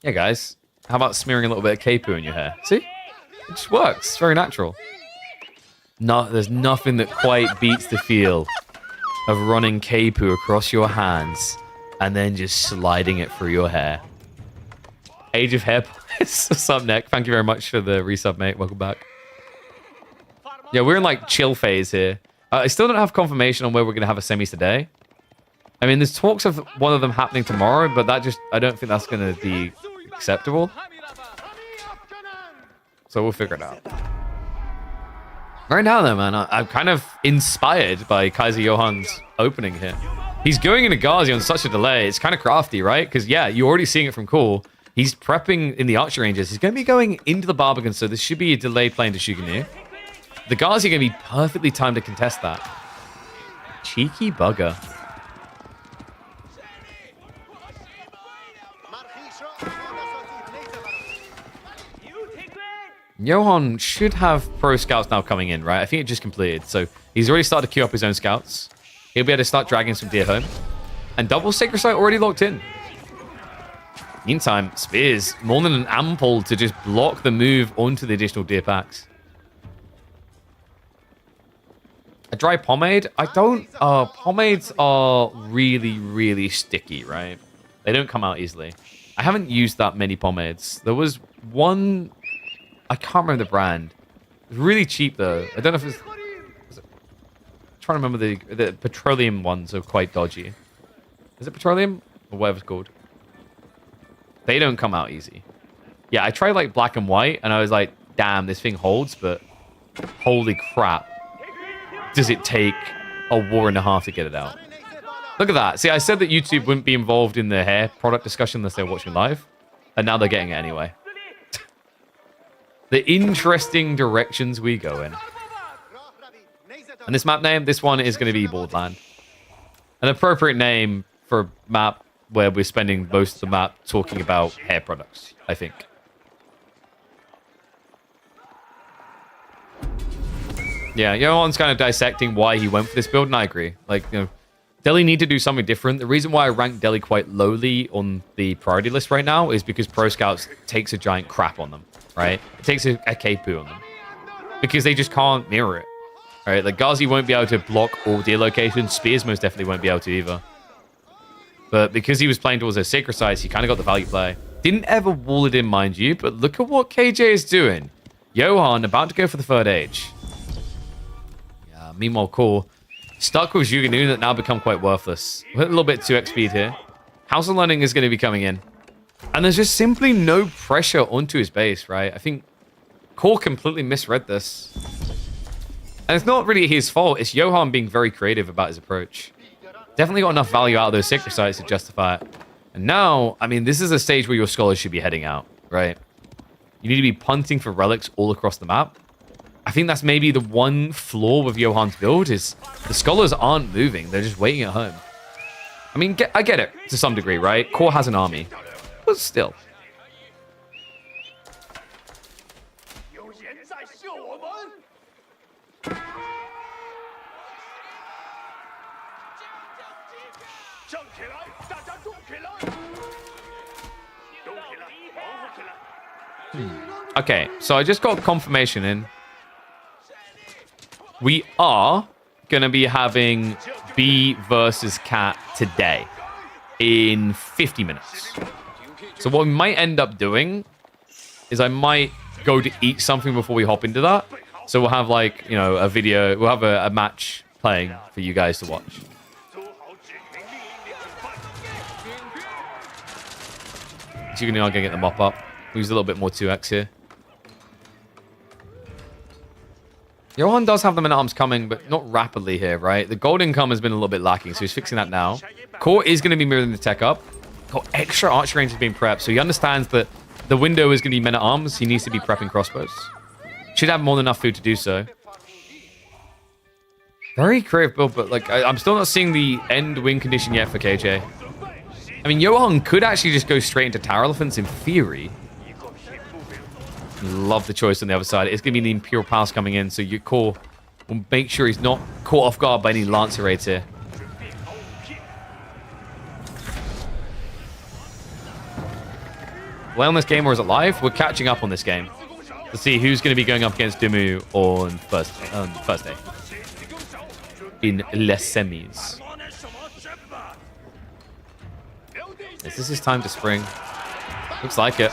Yeah, guys. How about smearing a little bit of KPoo in your hair? See? It just works. It's very natural. No, there's nothing that quite beats the feel of running KPoo across your hands and then just sliding it through your hair. Age of Hair Police. What's up, Nick? Thank you very much for the resub, mate. Welcome back. Yeah, we're in like chill phase here. I still don't have confirmation on where we're going to have a semis today. I mean, there's talks of one of them happening tomorrow, but I don't think that's going to be acceptable. So we'll figure it out. Right now, though, man, I'm kind of inspired by Kaiser Johan's opening here. He's going into Ghazi on such a delay. It's kind of crafty, right? Because, yeah, you're already seeing it from Cool. He's prepping in the archer ranges. He's going to be going into the Barbican, so this should be a delayed play into Shuganu. The Ghazi are going to be perfectly timed to contest that. Cheeky bugger. Johan should have pro scouts now coming in, right? I think it just completed. So he's already started to queue up his own scouts. He'll be able to start dragging some deer home. And double sacred site already locked in. Meantime, Spears more than an ample to just block the move onto the additional deer packs. A dry pomade? I don't... pomades are really, really sticky, right? They don't come out easily. I haven't used that many pomades. There was one... I can't remember the brand. It's really cheap, though. I don't know if it's... I'm trying to remember the petroleum ones are quite dodgy. Is it petroleum? Or whatever it's called. They don't come out easy. Yeah, I tried like black and white, and I was like, damn, this thing holds, but holy crap. Does it take a war and a half to get it out? Look at that. See, I said that YouTube wouldn't be involved in the hair product discussion unless they were watching live. And now they're getting it anyway. The interesting directions we go in. And this map name, this one is going to be Borderland. an appropriate name for a map where we're spending most of the map talking about hair products, I think. Yeah, Johan's kind of dissecting why he went for this build, and I agree. Like, you know, Delhi need to do something different. The reason why I rank Delhi quite lowly on the priority list right now is because Pro Scouts takes a giant crap on them, right? It takes a K-poo on them. Because they just can't mirror it, right? Like, Ghazi won't be able to block all deer locations. Spears most definitely won't be able to either. But because he was playing towards those sacred sites, he kind of got the value play. Didn't ever wall it in, mind you, but look at what KJ is doing. Johan about to go for the third age. Yeah, meanwhile, Core stuck with Zhuganu that now become quite worthless. We're a little bit 2x speed here. House of Learning is going to be coming in. And there's just simply no pressure onto his base, right? I think Core completely misread this. And it's not really his fault. It's Johan being very creative about his approach. Definitely got enough value out of those sacred sites to justify it. And now, I mean, this is a stage where your scholars should be heading out, right? You need to be punting for relics all across the map. I think that's maybe the one flaw with Johan's build is the scholars aren't moving. They're just waiting at home. I mean, I get it to some degree, right? Core has an army. But still. Okay, so I just got confirmation in. We are going to be having B versus Cat today in 50 minutes. So what we might end up doing is I might go to eat something before we hop into that. So we'll have like, you know, a video, we'll have a match playing for you guys to watch. So you're going to get the mop up. Use a little bit more 2x here. Johan does have the men-at-arms coming, but not rapidly here, right? The gold income has been a little bit lacking, so he's fixing that now. Core is going to be mirroring the tech up. Got extra archer range has been prepped, so he understands that the window is going to be men-at-arms. He needs to be prepping crossbows. Should have more than enough food to do so. Very creative build, but like I'm still not seeing the end win condition yet for KJ. I mean, Johan could actually just go straight into Tower Elephants in theory. Love the choice on the other side. It's going to be the Imperial Palace coming in, so your Core will make sure he's not caught off guard by any Lancer raids here. Play on this game or is it live? We're catching up on this game to see who's going to be going up against Dumu on first day. In Les Semis. Is this his time to spring? Looks like it.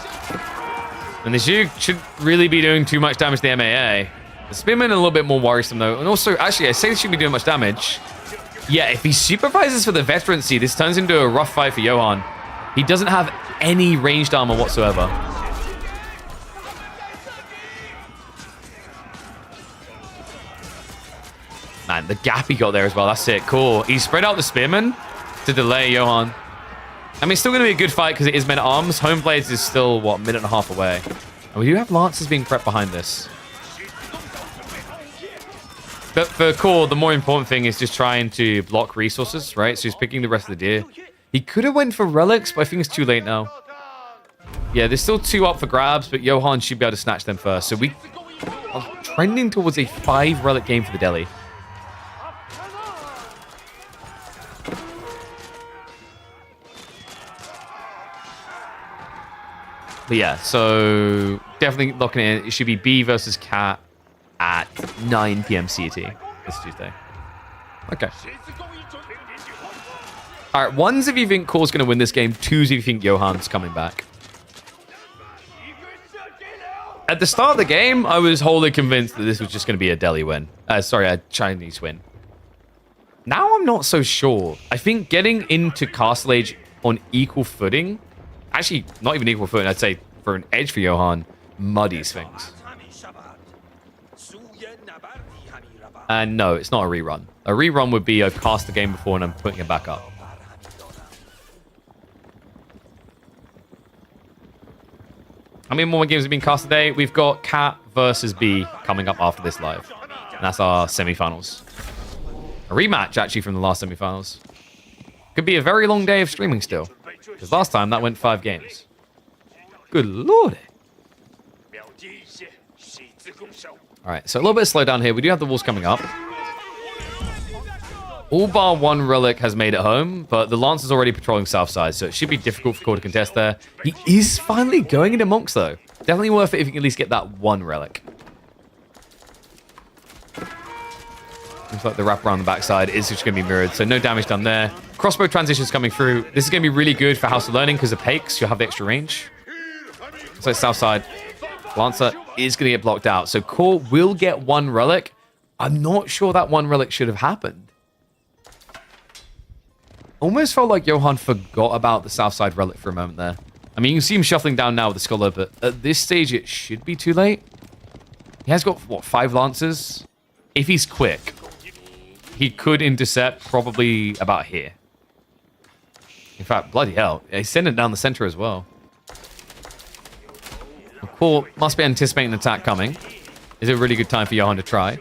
And the Zhug should really be doing too much damage to the MAA. The Spearman a little bit more worrisome though. And also, actually, I say this shouldn't be doing much damage. Yeah, if he supervises for the veterancy, this turns into a rough fight for Johan. He doesn't have any ranged armor whatsoever. Man, the gap he got there as well. That's it. Cool. He spread out the Spearman to delay Johan. I mean, it's still going to be a good fight because it is men-at-arms. Homeblades is still, what, minute and a half away. And we do have Lancers being prepped behind this. But for Core, the more important thing is just trying to block resources, right? So he's picking the rest of the deer. He could have went for relics, but I think it's too late now. Yeah, there's still 2 up for grabs, but Johan should be able to snatch them first. So we are trending towards a 5 relic game for the Delhi. But yeah, so definitely locking it in. It should be B versus Cat at 9 p.m. CET this Tuesday. Okay. All right, ones if you think Core's going to win this game. Twos if you think Johan's coming back. At the start of the game, I was wholly convinced that this was just going to be a Delhi win. Sorry, a Chinese win. Now I'm not so sure. I think getting into Castle Age on equal footing, actually not even equal footing, I'd say for an edge for Johan, muddies things. And no, it's not a rerun. A rerun would be I've cast the game before and I'm putting it back up. How many more games have been cast today? We've got Cat versus B coming up after this live. And that's our semifinals. A rematch, actually, from the last semifinals. Could be a very long day of streaming still. Because last time that went 5 games. Good lord. Alright, so a little bit of slowdown here. We do have the walls coming up. All bar one relic has made it home, but the Lance is already patrolling south side, so it should be difficult for Core to contest there. He is finally going into monks, though. Definitely worth it if you can at least get that one relic. Looks like the wrap around the backside is just going to be mirrored, so no damage done there. Crossbow transitions coming through. This is going to be really good for House of Learning because of Pakes. You'll have the extra range. So south side. Lancer is going to get blocked out. So Core will get one relic. I'm not sure that one relic should have happened. Almost felt like Johan forgot about the south side relic for a moment there. I mean, you can see him shuffling down now with the Scholar, but at this stage, it should be too late. He has got, what, 5 Lancers? If he's quick, he could intercept probably about here. In fact, bloody hell. He's sending it down the center as well. Core must be anticipating an attack coming. Is it a really good time for Johan to try?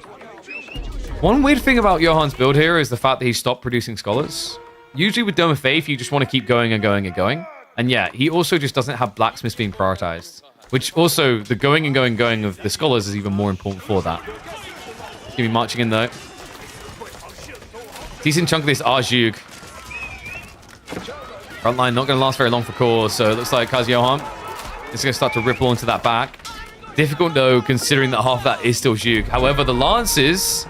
One weird thing about Johan's build here is the fact that he stopped producing Scholars. Usually with Dome of Faith, you just want to keep going and going and going. And yeah, he also just doesn't have Blacksmiths being prioritized. Which also, the going and going and going of the Scholars is even more important for that. He's going to be marching in though. Decent chunk of this Arjug. Frontline not going to last very long for Core, so it looks like Kaz Johan is going to start to ripple onto that back. Difficult though, considering that half of that is still Zhug. However, the Lances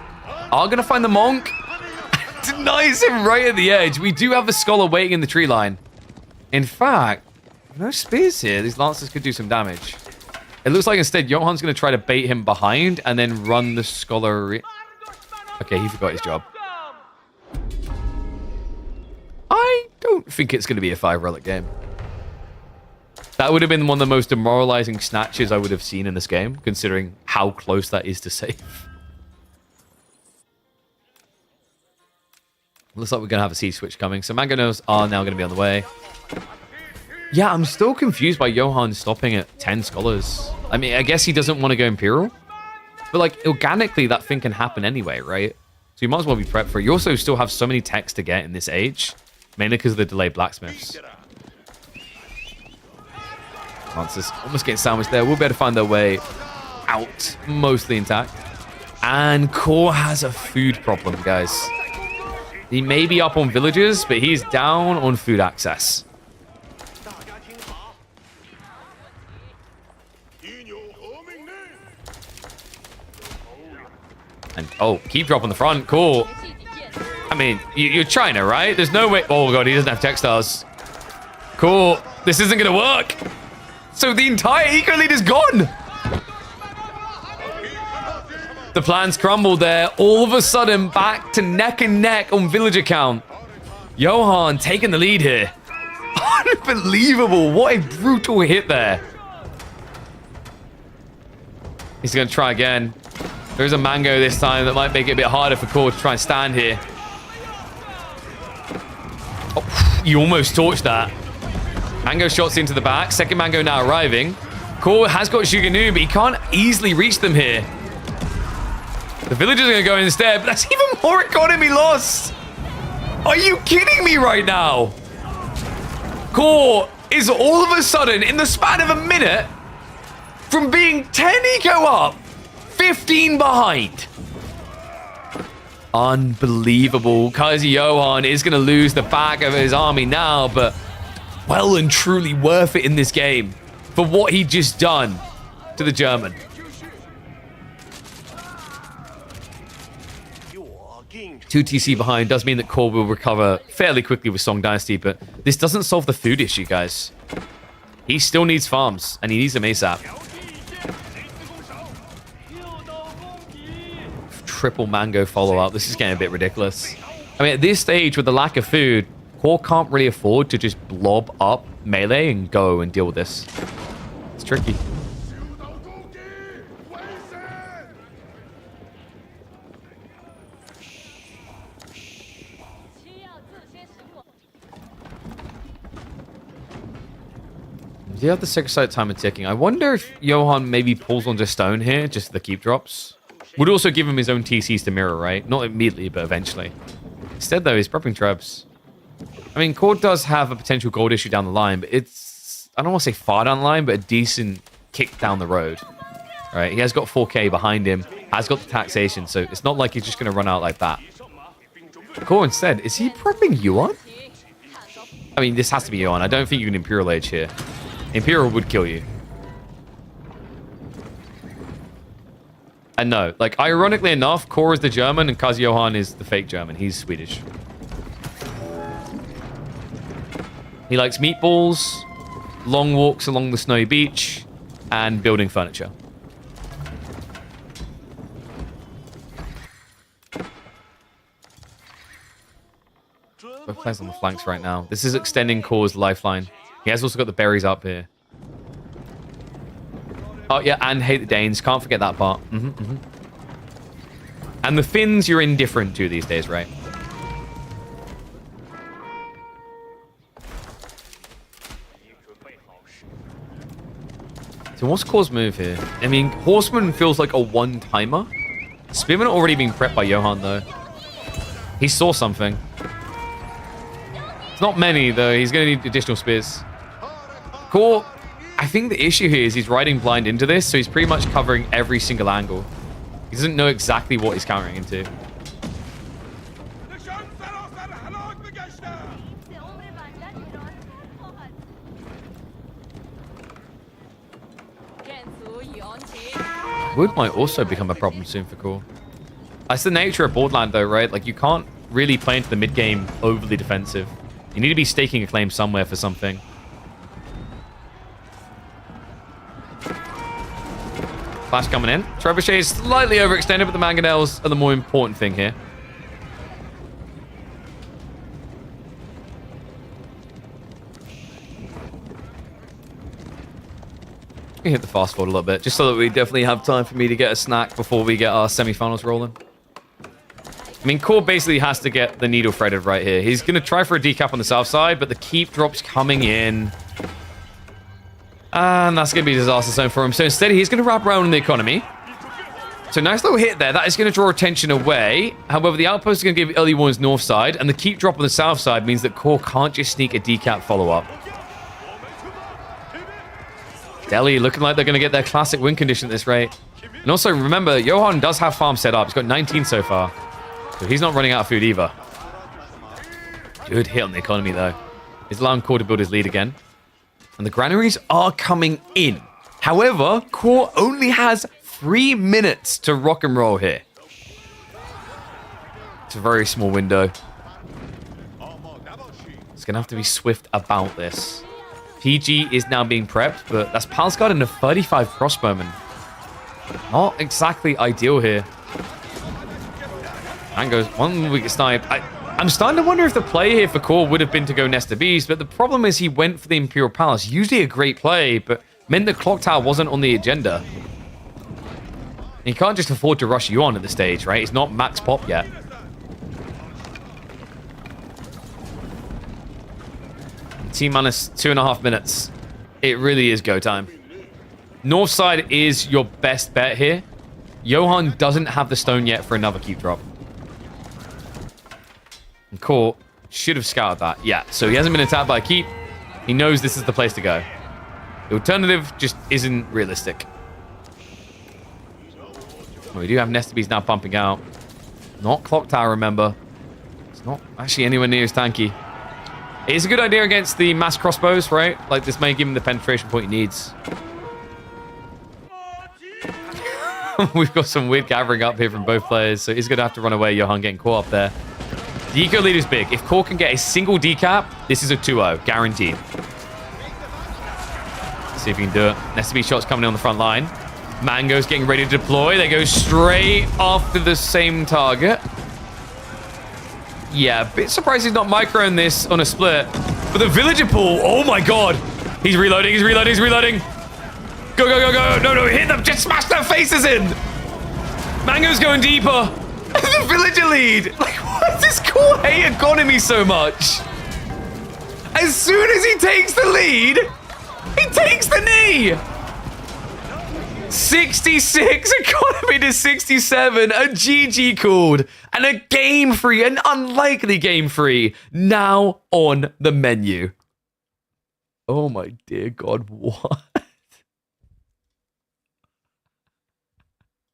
are going to find the Monk. Denies him right at the edge. We do have a Scholar waiting in the tree line. In fact, no spears here. These Lancers could do some damage. It looks like instead Johan's going to try to bait him behind and then run the Scholar. Okay, he forgot his job. I don't think it's going to be a 5 relic game. That would have been one of the most demoralizing snatches I would have seen in this game, considering how close that is to save. Looks like we're going to have a C-switch coming. So Mango Nose are now going to be on the way. Yeah, I'm still confused by Johan stopping at 10 Scholars. I mean, I guess he doesn't want to go Imperial. But, like, organically, that thing can happen anyway, right? So you might as well be prepped for it. You also still have so many techs to get in this age. Mainly because of the delayed Blacksmiths. Lancers almost getting sandwiched there. We'll be able to find their way out. Mostly intact. And Core has a food problem, guys. He may be up on villagers, but he's down on food access. And, oh, keep drop on the front. Cool. I mean, you're China, right? There's no way. Oh, God, he doesn't have textiles. Cool. This isn't going to work. So the entire eco lead is gone. The plans crumbled there. All of a sudden, back to neck and neck on villager count. Johan taking the lead here. Unbelievable. What a brutal hit there. He's going to try again. There's a Mango this time that might make it a bit harder for Core to try and stand here. Oh, you almost torched that. Mango shots into the back. Second Mango now arriving. Core has got Shuganu, but he can't easily reach them here. The villagers are going to go instead, but that's even more economy loss. Are you kidding me right now? Core is all of a sudden, in the span of a minute, from being 10 eco up, 15 behind. Unbelievable. Kaiser Johan is going to lose the back of his army now, but well and truly worth it in this game for what he just done to the German. 2 TC behind does mean that Core will recover fairly quickly with Song Dynasty, but this doesn't solve the food issue, guys. He still needs farms, and he needs them ASAP. Triple Mango follow-up. This is getting a bit ridiculous. I mean, at this stage, with the lack of food, Core can't really afford to just blob up melee and go and deal with this. It's tricky. Do you have the 6-side timer ticking? I wonder if Johan maybe pulls onto stone here, just the keep drops. Would also give him his own TCs to mirror, right? Not immediately, but eventually. Instead, though, he's prepping trebs. I mean, Core does have a potential gold issue down the line, but it's, I don't want to say far down the line, but a decent kick down the road. All right, he has got 4K behind him, has got the taxation, so it's not like he's just going to run out like that. Core instead, is he prepping Yuan? I mean, this has to be Yuan. I don't think you can Imperial Age here. Imperial would kill you. And no, like, ironically enough, Core is the German and Kaz Johan is the fake German. He's Swedish. He likes meatballs, long walks along the snowy beach, and building furniture. Both players on the flanks right now. This is extending Core's lifeline. He has also got the berries up here. Oh, yeah, and hate the Danes. Can't forget that part. And the Finns you're indifferent to these days, right? So what's Core's move here? I mean, Horseman feels like a one-timer. Spearman already being prepped by Johan, though. He saw something. It's not many, though. He's going to need additional spears. Core, I think the issue here is he's riding blind into this, so he's pretty much covering every single angle. He doesn't know exactly what he's countering into. Wood might also become a problem soon for Core. That's the nature of Borderland, though, right? Like, you can't really play into the mid-game overly defensive. You need to be staking a claim somewhere for something. Flash coming in. Trebuchet is slightly overextended, but the mangonels are the more important thing here. We hit the fast forward a little bit, just so that we definitely have time for me to get a snack before we get our semi-finals rolling. I mean, Core basically has to get the needle threaded right here. He's going to try for a decap on the south side, but the keep drop's coming in. And that's going to be a disaster zone for him. So instead, he's going to wrap around in the economy. So nice little hit there. That is going to draw attention away. However, the outpost is going to give early warns north side, and the keep drop on the south side means that Core can't just sneak a decap follow-up. Delhi looking like they're going to get their classic win condition at this rate. And also, remember, Johan does have farm set up. He's got 19 so far. So he's not running out of food either. Good hit on the economy, though. He's allowing Core to build his lead again. And the granaries are coming in. However, Core only has 3 minutes to rock and roll here. It's a very small window. It's going to have to be swift about this. PG is now being prepped, but that's Palsguard and a 35 crossbowman. Not exactly ideal here. And goes one weak sniped. I'm starting to wonder if the play here for Core would have been to go Nest of Bees, but the problem is he went for the Imperial Palace. Usually a great play, but meant the Clock Tower wasn't on the agenda. He can't just afford to rush you on at this stage, right? He's not max pop yet. T-minus 2.5 minutes. It really is go time. North side is your best bet here. Johan doesn't have the stone yet for another keep drop. And Core should have scouted that. Yeah, so he hasn't been attacked by a keep. He knows this is the place to go. The alternative just isn't realistic. Well, we do have Nest of Bees now pumping out. Not Clock Tower, remember. It's not actually anywhere near as tanky. It's a good idea against the mass crossbows, right? Like, this may give him the penetration point he needs. We've got some weird gathering up here from both players, so he's going to have to run away. Johan getting caught up there. The eco lead is big. If Core can get a single decap, this is a 2-0, guaranteed. Let's see if he can do it. Nest of Bees shots coming in on the front line. Mango's getting ready to deploy. They go straight after the same target. Yeah, a bit surprised he's not microing this on a split. But the villager pool, oh my god. He's reloading, he's reloading, he's reloading. Go, go, go, go. No, no, hit them. Just smash their faces in. Mango's going deeper. The villager lead. Like, why does this Core hate economy so much? As soon as he takes the lead, he takes the knee. 66 economy to 67. A GG called. And a game free, an unlikely game free, now on the menu. Oh my dear God, what?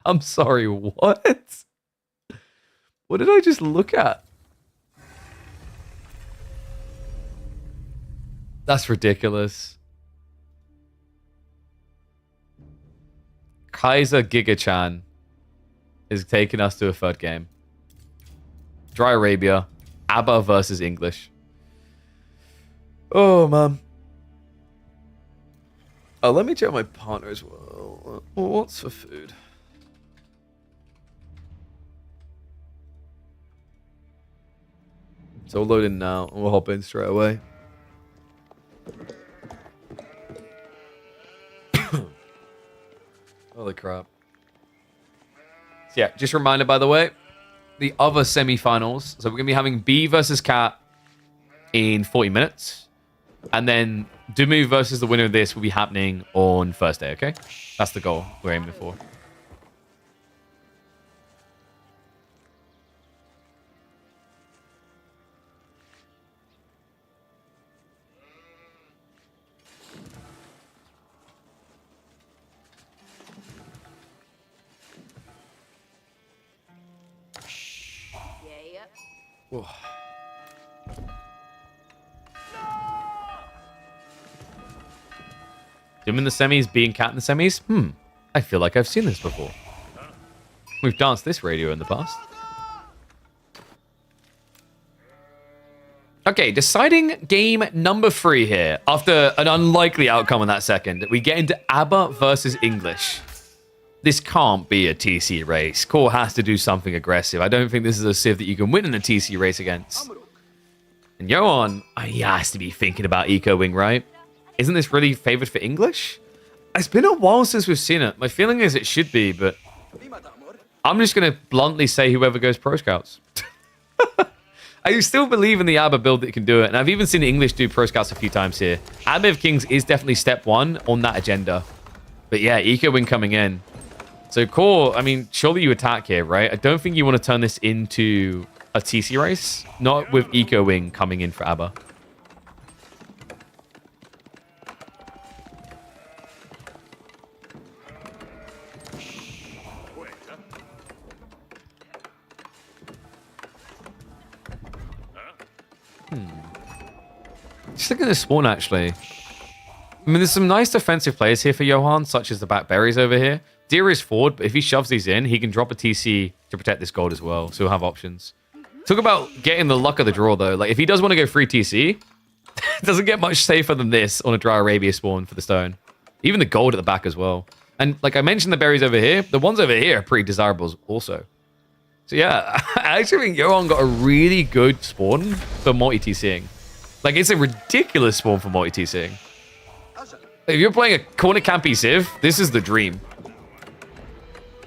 I'm sorry, what? What did I just look at? That's ridiculous. Kaiser Gigachan is taking us to a third game. Dry Arabia, ABBA versus English. Oh, man. Oh, let me check my partner as well. What's for food? So we'll load in now and we'll hop in straight away. Holy crap. So yeah, just a reminder, by the way, the other semi-finals. So we're going to be having B versus Cat in 40 minutes. And then Dumu versus the winner of this will be happening on Thursday, okay? That's the goal we're aiming for. Whoa. Doom in the semis, being Cat in the semis? I feel like I've seen this before. We've danced this radio in the past. Okay, deciding game number 3 here. After an unlikely outcome in that second, we get into ABBA versus English. This can't be a TC race. Core has to do something aggressive. I don't think this is a Civ that you can win in a TC race against. And Johan, he has to be thinking about Eco Wing, right? Isn't this really favored for English? It's been a while since we've seen it. My feeling is it should be, but I'm just going to bluntly say whoever goes Pro Scouts. I still believe in the ABBA build that can do it, and I've even seen English do Pro Scouts a few times here. ABBA of Kings is definitely step 1 on that agenda. But yeah, Eco Wing coming in. So Core, I mean, surely you attack here, right? I don't think you want to turn this into a TC race. Not with Eco Wing coming in for ABBA. Just looking at the spawn, actually. I mean, there's some nice defensive players here for Johan, such as the Backberries over here. Deer is forward, but if he shoves these in, he can drop a TC to protect this gold as well, so he'll have options. Talk about getting the luck of the draw, though. Like, if he does want to go free TC, it doesn't get much safer than this on a Dry Arabia spawn for the stone. Even the gold at the back as well. And, like I mentioned, the berries over here, the ones over here are pretty desirable also. So, yeah, I actually think Johan got a really good spawn for multi-TCing. Like, it's a ridiculous spawn for multi-TCing. If you're playing a corner campy Civ, this is the dream.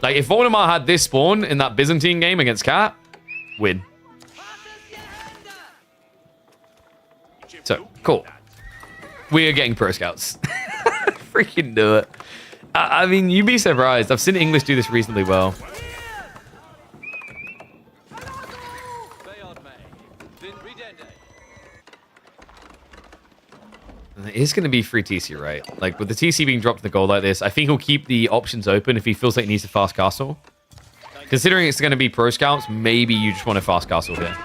Like, if Voldemort had this spawn in that Byzantine game against Cat, win. So, cool. We are getting Pro Scouts. Freaking do it. I mean, you'd be surprised. I've seen English do this reasonably well. It is going to be free TC, right? Like, with the TC being dropped in the goal like this, I think he'll keep the options open if he feels like he needs a fast castle. Considering it's going to be Pro Scouts, maybe you just want a fast castle here.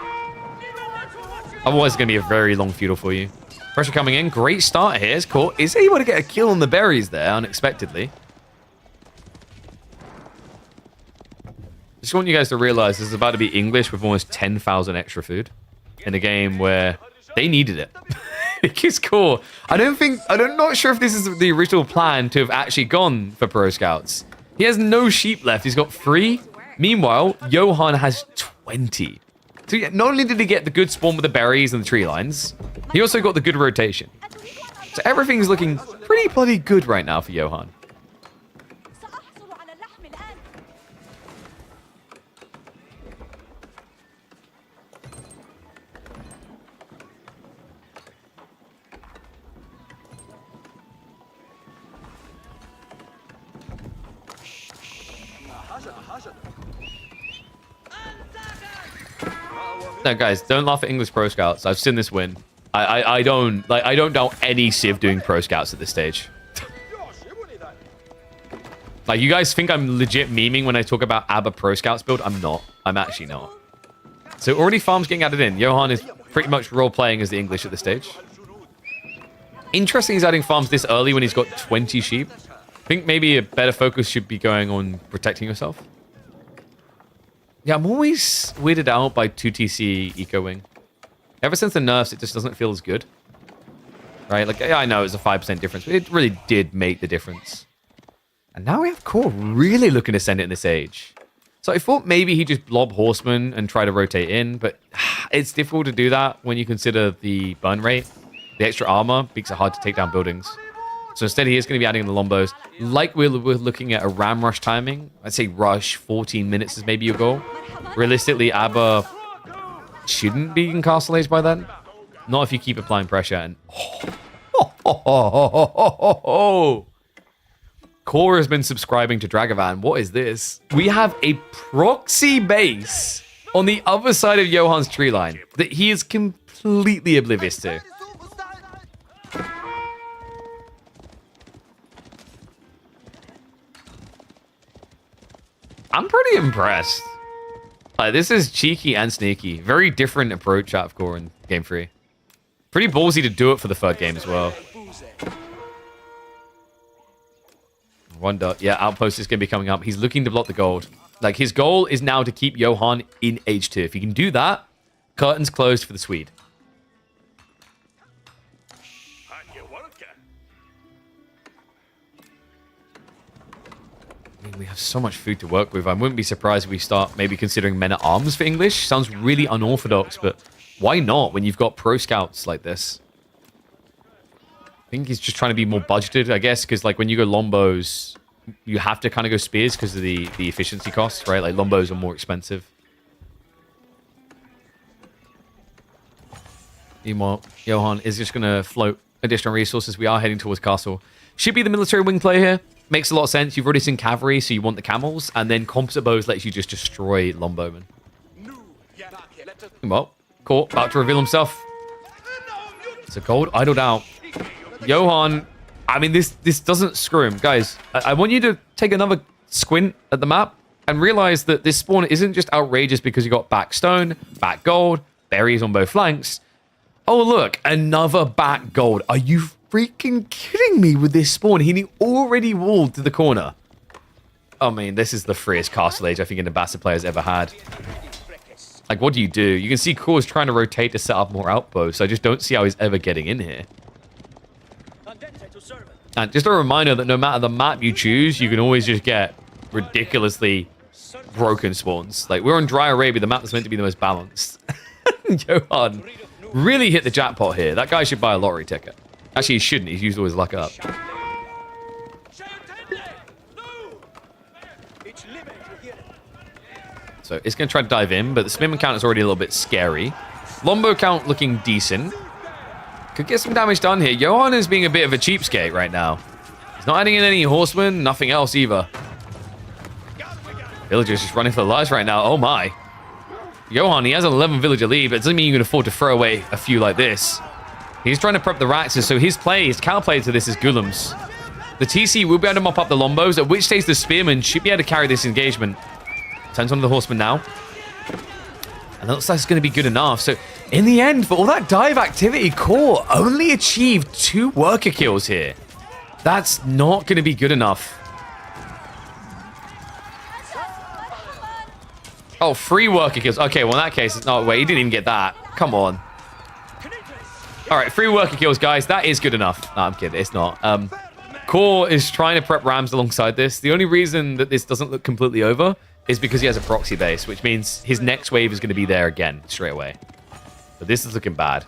Otherwise, it's going to be a very long feudal for you. Pressure coming in. Great start here. It's cool. Is able to get a kill on the berries there, unexpectedly. Just want you guys to realize this is about to be English with almost 10,000 extra food in a game where they needed it. It's cool. I'm not sure if this is the original plan to have actually gone for Pro Scouts. He has no sheep left. He's got 3. Meanwhile, Johan has 20. So yeah, not only did he get the good spawn with the berries and the tree lines, he also got the good rotation. So everything's looking pretty bloody good right now for Johan. No, guys, don't laugh at English pro scouts. I've seen this win. I don't doubt any Civ doing pro scouts at this stage. Like, you guys think I'm legit memeing when I talk about ABBA pro scouts build? I'm not. I'm actually not. So already farms getting added in. Johan is pretty much role playing as the English at this stage. Interesting he's adding farms this early when he's got 20 sheep. I think maybe a better focus should be going on protecting yourself. Yeah, I'm always weirded out by 2TC Eco Wing. Ever since the nerfs, it just doesn't feel as good. Right? Like, yeah, I know it's a 5% difference, but it really did make the difference. And now we have Core really looking to send it in this age. So I thought maybe he just blob Horseman and try to rotate in, but it's difficult to do that when you consider the burn rate. The extra armor makes it hard to take down buildings. So instead, he is going to be adding the Lombos. Like we're looking at a ram rush timing. I'd say rush 14 minutes is maybe your goal. Realistically, ABBA shouldn't be in Castle Age by then. Not if you keep applying pressure. And Core has been subscribing to Dragavan. What is this? We have a proxy base on the other side of Johan's tree line that he is completely oblivious to. I'm pretty impressed. Like, this is cheeky and sneaky. Very different approach out of Core in Game 3. Pretty ballsy to do it for the third game as well. One dot. Yeah, Outpost is going to be coming up. He's looking to block the gold. Like, his goal is now to keep Johan in H2. If he can do that, curtains closed for the Swede. I mean, we have so much food to work with. I wouldn't be surprised if we start maybe considering men-at-arms for English. Sounds really unorthodox, but why not when you've got pro scouts like this? I think he's just trying to be more budgeted, I guess, because like when you go Lombos, you have to kind of go spears because of the efficiency costs, right? Like Lombos are more expensive. Meanwhile, Johan is just going to float additional resources. We are heading towards castle. Should be the military wing play here. Makes a lot of sense. You've already seen cavalry, so you want the camels, and then composite bows lets you just destroy longbowmen. Well, Core about to reveal himself. It's a gold idled out. Johan, I mean, this doesn't screw him. Guys, I want you to take another squint at the map and realize that this spawn isn't just outrageous because you got back stone, back gold, berries on both flanks. Oh, look, another back gold. Are you freaking kidding me with this spawn? He already walled to the corner. I mean, this is the freest Castle Age I think an ambassador player's ever had. Like, what do? You can see Core's trying to rotate to set up more outposts. I just don't see how he's ever getting in here. And just a reminder that no matter the map you choose, you can always just get ridiculously broken spawns. Like, we're on Dry Arabia, the map that's meant to be the most balanced. Johan really hit the jackpot here. That guy should buy a lottery ticket. Actually, he shouldn't. He's used all his luck up. So it's going to try to dive in, but the spin count is already a little bit scary. Lombo count looking decent. Could get some damage done here. Johan is being a bit of a cheapskate right now. He's not adding in any horsemen, nothing else either. Villagers just running for their lives right now. Oh my. Johan, he has an 11 villager lead, but it doesn't mean you can afford to throw away a few like this. He's trying to prep the Raxes, so his counterplay to this is Golems. The TC will be able to mop up the Lombos, at which stage the Spearman should be able to carry this engagement. Turns on the Horseman now. And that looks like it's going to be good enough. So, in the end, for all that dive activity, Core only achieved 2 worker kills here. That's not going to be good enough. Oh, 3 worker kills. Okay, well, in that case, it's not. Wait, he didn't even get that. Come on. All right, 3 worker kills, guys. That is good enough. No, I'm kidding. It's not. Core is trying to prep Rams alongside this. The only reason that this doesn't look completely over is because he has a proxy base, which means his next wave is going to be there again straight away. But this is looking bad.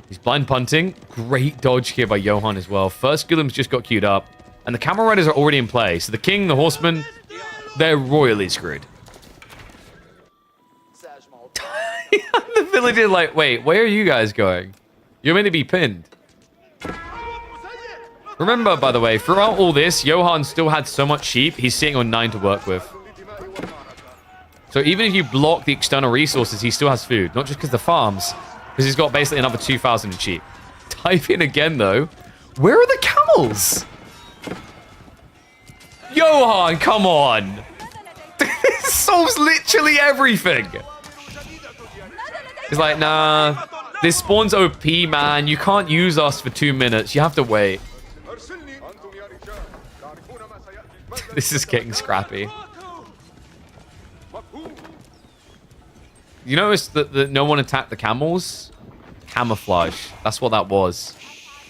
He's blind punting. Great dodge here by Johan as well. First Golems just got queued up, and the Camel Riders are already in play. So the King, the Horseman, they're royally screwed. The villager like, wait, where are you guys going? You're meant to be pinned. Remember, by the way, throughout all this, Johan still had so much sheep, he's sitting on 9 to work with. So even if you block the external resources, he still has food. Not just because the farms, because he's got basically another 2,000 in cheap. Type in again, though. Where are the camels? Johan, come on. This solves literally everything. He's like, nah, this spawn's OP, man. You can't use us for 2 minutes. You have to wait. This is getting scrappy. You notice that no one attacked the camels? Camouflage. That's what that was.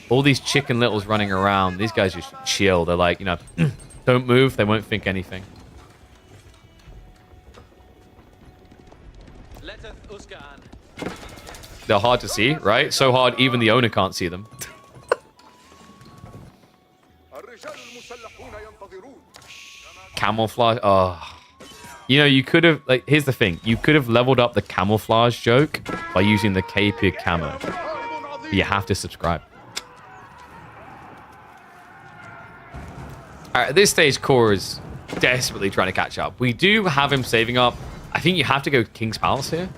All these chicken littles running around. These guys just chill. They're like, you know, don't move. They won't think anything. They're hard to see, right? So hard, even the owner can't see them. Camouflage. Oh. You know, you could have, like, here's the thing. You could have leveled up the camouflage joke by using the KP camo. But you have to subscribe. All right, at this stage, Core is desperately trying to catch up. We do have him saving up. I think you have to go King's Palace here.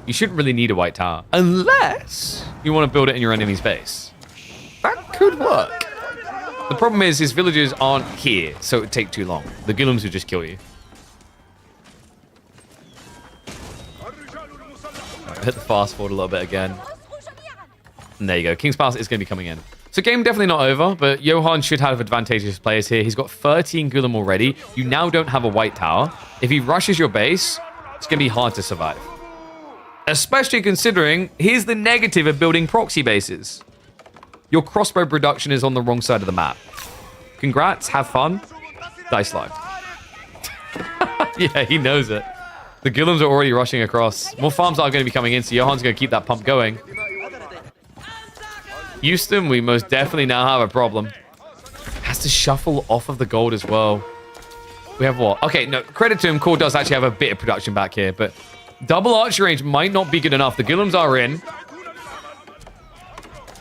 You shouldn't really need a white tower. Unless you want to build it in your enemy's base. That could work. The problem is his villagers aren't here, so it would take too long. The Gullums would just kill you. Hit the fast forward a little bit again. And there you go. King's Palace is going to be coming in. So game definitely not over, but Johan should have advantageous players here. He's got 13 Gullum already. You now don't have a white tower. If he rushes your base, it's going to be hard to survive. Especially considering, here's the negative of building proxy bases. Your crossbow production is on the wrong side of the map. Congrats, have fun. Dice live. Yeah, he knows it. The Gullums are already rushing across. More farms are going to be coming in, so Johan's going to keep that pump going. Houston, we most definitely now have a problem. Has to shuffle off of the gold as well. We have what? Okay, no, credit to him. Core does actually have a bit of production back here, but double archer range might not be good enough. The Gullums are in.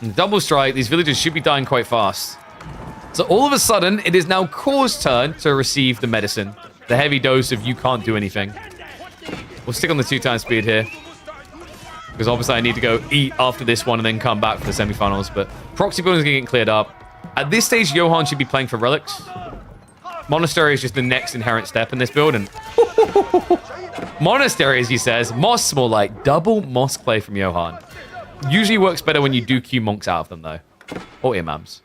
And double strike, these villagers should be dying quite fast. So all of a sudden, it is now Core's turn to receive the medicine. The heavy dose of you can't do anything. We'll stick on the 2x speed here. Because obviously I need to go eat after this one and then come back for the semifinals. But proxy building is going to get cleared up. At this stage, Johan should be playing for relics. Monastery is just the next inherent step in this build. And Monastery, as he says. Moss, more like double Moss play from Johan. Usually works better when you do Q monks out of them, though. Or imams.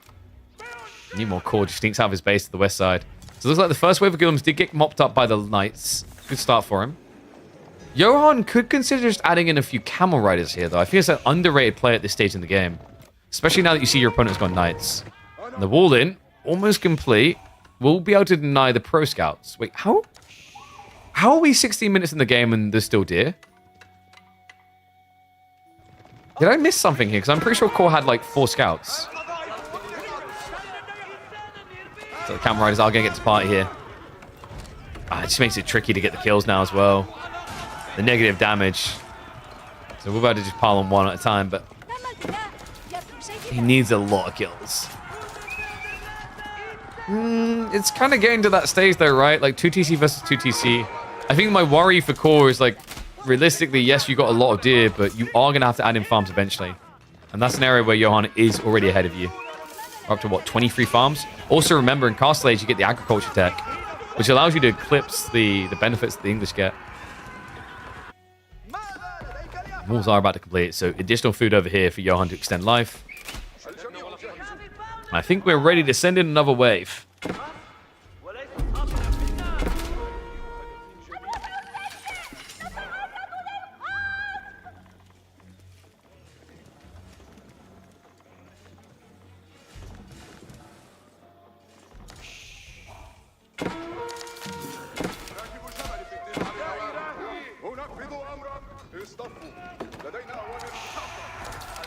Need more core. Just stinks out of his base to the west side. So it looks like the first wave of Gullums did get mopped up by the knights. Good start for him. Johan could consider just adding in a few camel riders here, though. I feel it's an underrated play at this stage in the game. Especially now that you see your opponent's got knights. And the wall in, almost complete. We'll be able to deny the pro scouts. Wait, how are we 16 minutes in the game and there's still deer? Did I miss something here? Because I'm pretty sure Core had like 4 scouts. So the camel riders are going to get to party here. It just makes it tricky to get the kills now as well. The negative damage. So we're about to just pile on one at a time, but he needs a lot of kills. It's kind of getting to that stage though, right? Like 2TC versus 2TC. I think my worry for Core is like, realistically, yes, you got a lot of deer, but you are going to have to add in farms eventually. And that's an area where Johan is already ahead of you. We're up to what, 23 farms? Also remember, in Castle Age, you get the agriculture tech, which allows you to eclipse the benefits that the English get. Walls are about to complete, so additional food over here for Johan to extend life. I think we're ready to send in another wave.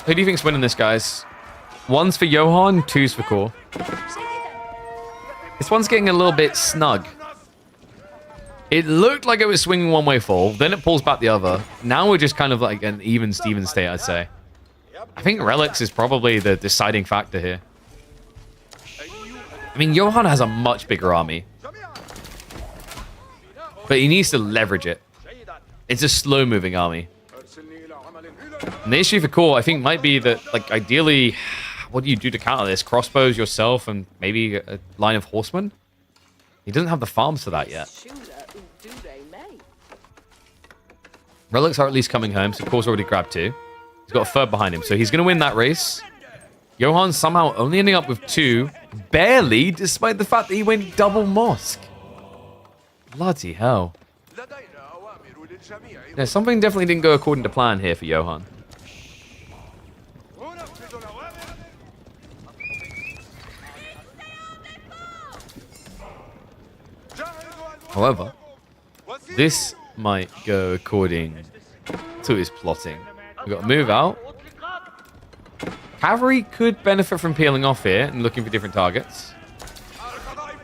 Who do you think's winning this, guys? 1's for Johan, 2's for Core. This one's getting a little bit snug. It looked like it was swinging one way full, then it pulls back the other. Now we're just kind of like an even Steven state, I'd say. I think Relics is probably the deciding factor here. I mean, Johan has a much bigger army. But he needs to leverage it. It's a slow-moving army. And the issue for Core, I think, might be that, like, ideally, what do you do to counter this? Crossbows yourself and maybe a line of horsemen? He doesn't have the farms for that yet. Relics are at least coming home, so Core's already grabbed 2. He's got a third behind him, so he's going to win that race. Johan somehow only ending up with 2, barely, despite the fact that he went double mosque. Bloody hell. Yeah, something definitely didn't go according to plan here for Johan. However, this might go according to his plotting. We've got to move out. Cavalry could benefit from peeling off here and looking for different targets.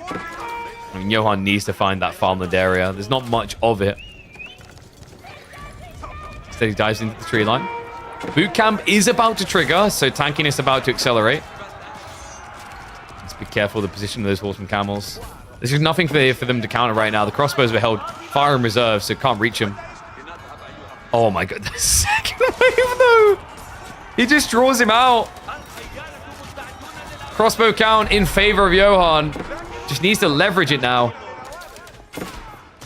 I mean, Johan needs to find that farmland area. There's not much of it. Instead, he dives into the tree line. Boot camp is about to trigger, so tankiness is about to accelerate. Let's be careful of the position of those horsemen camels. There's just nothing for them to counter right now. The crossbows were held fire in reserve, so can't reach him. Oh my god, the second wave though! He just draws him out. Crossbow count in favor of Johan. Just needs to leverage it now.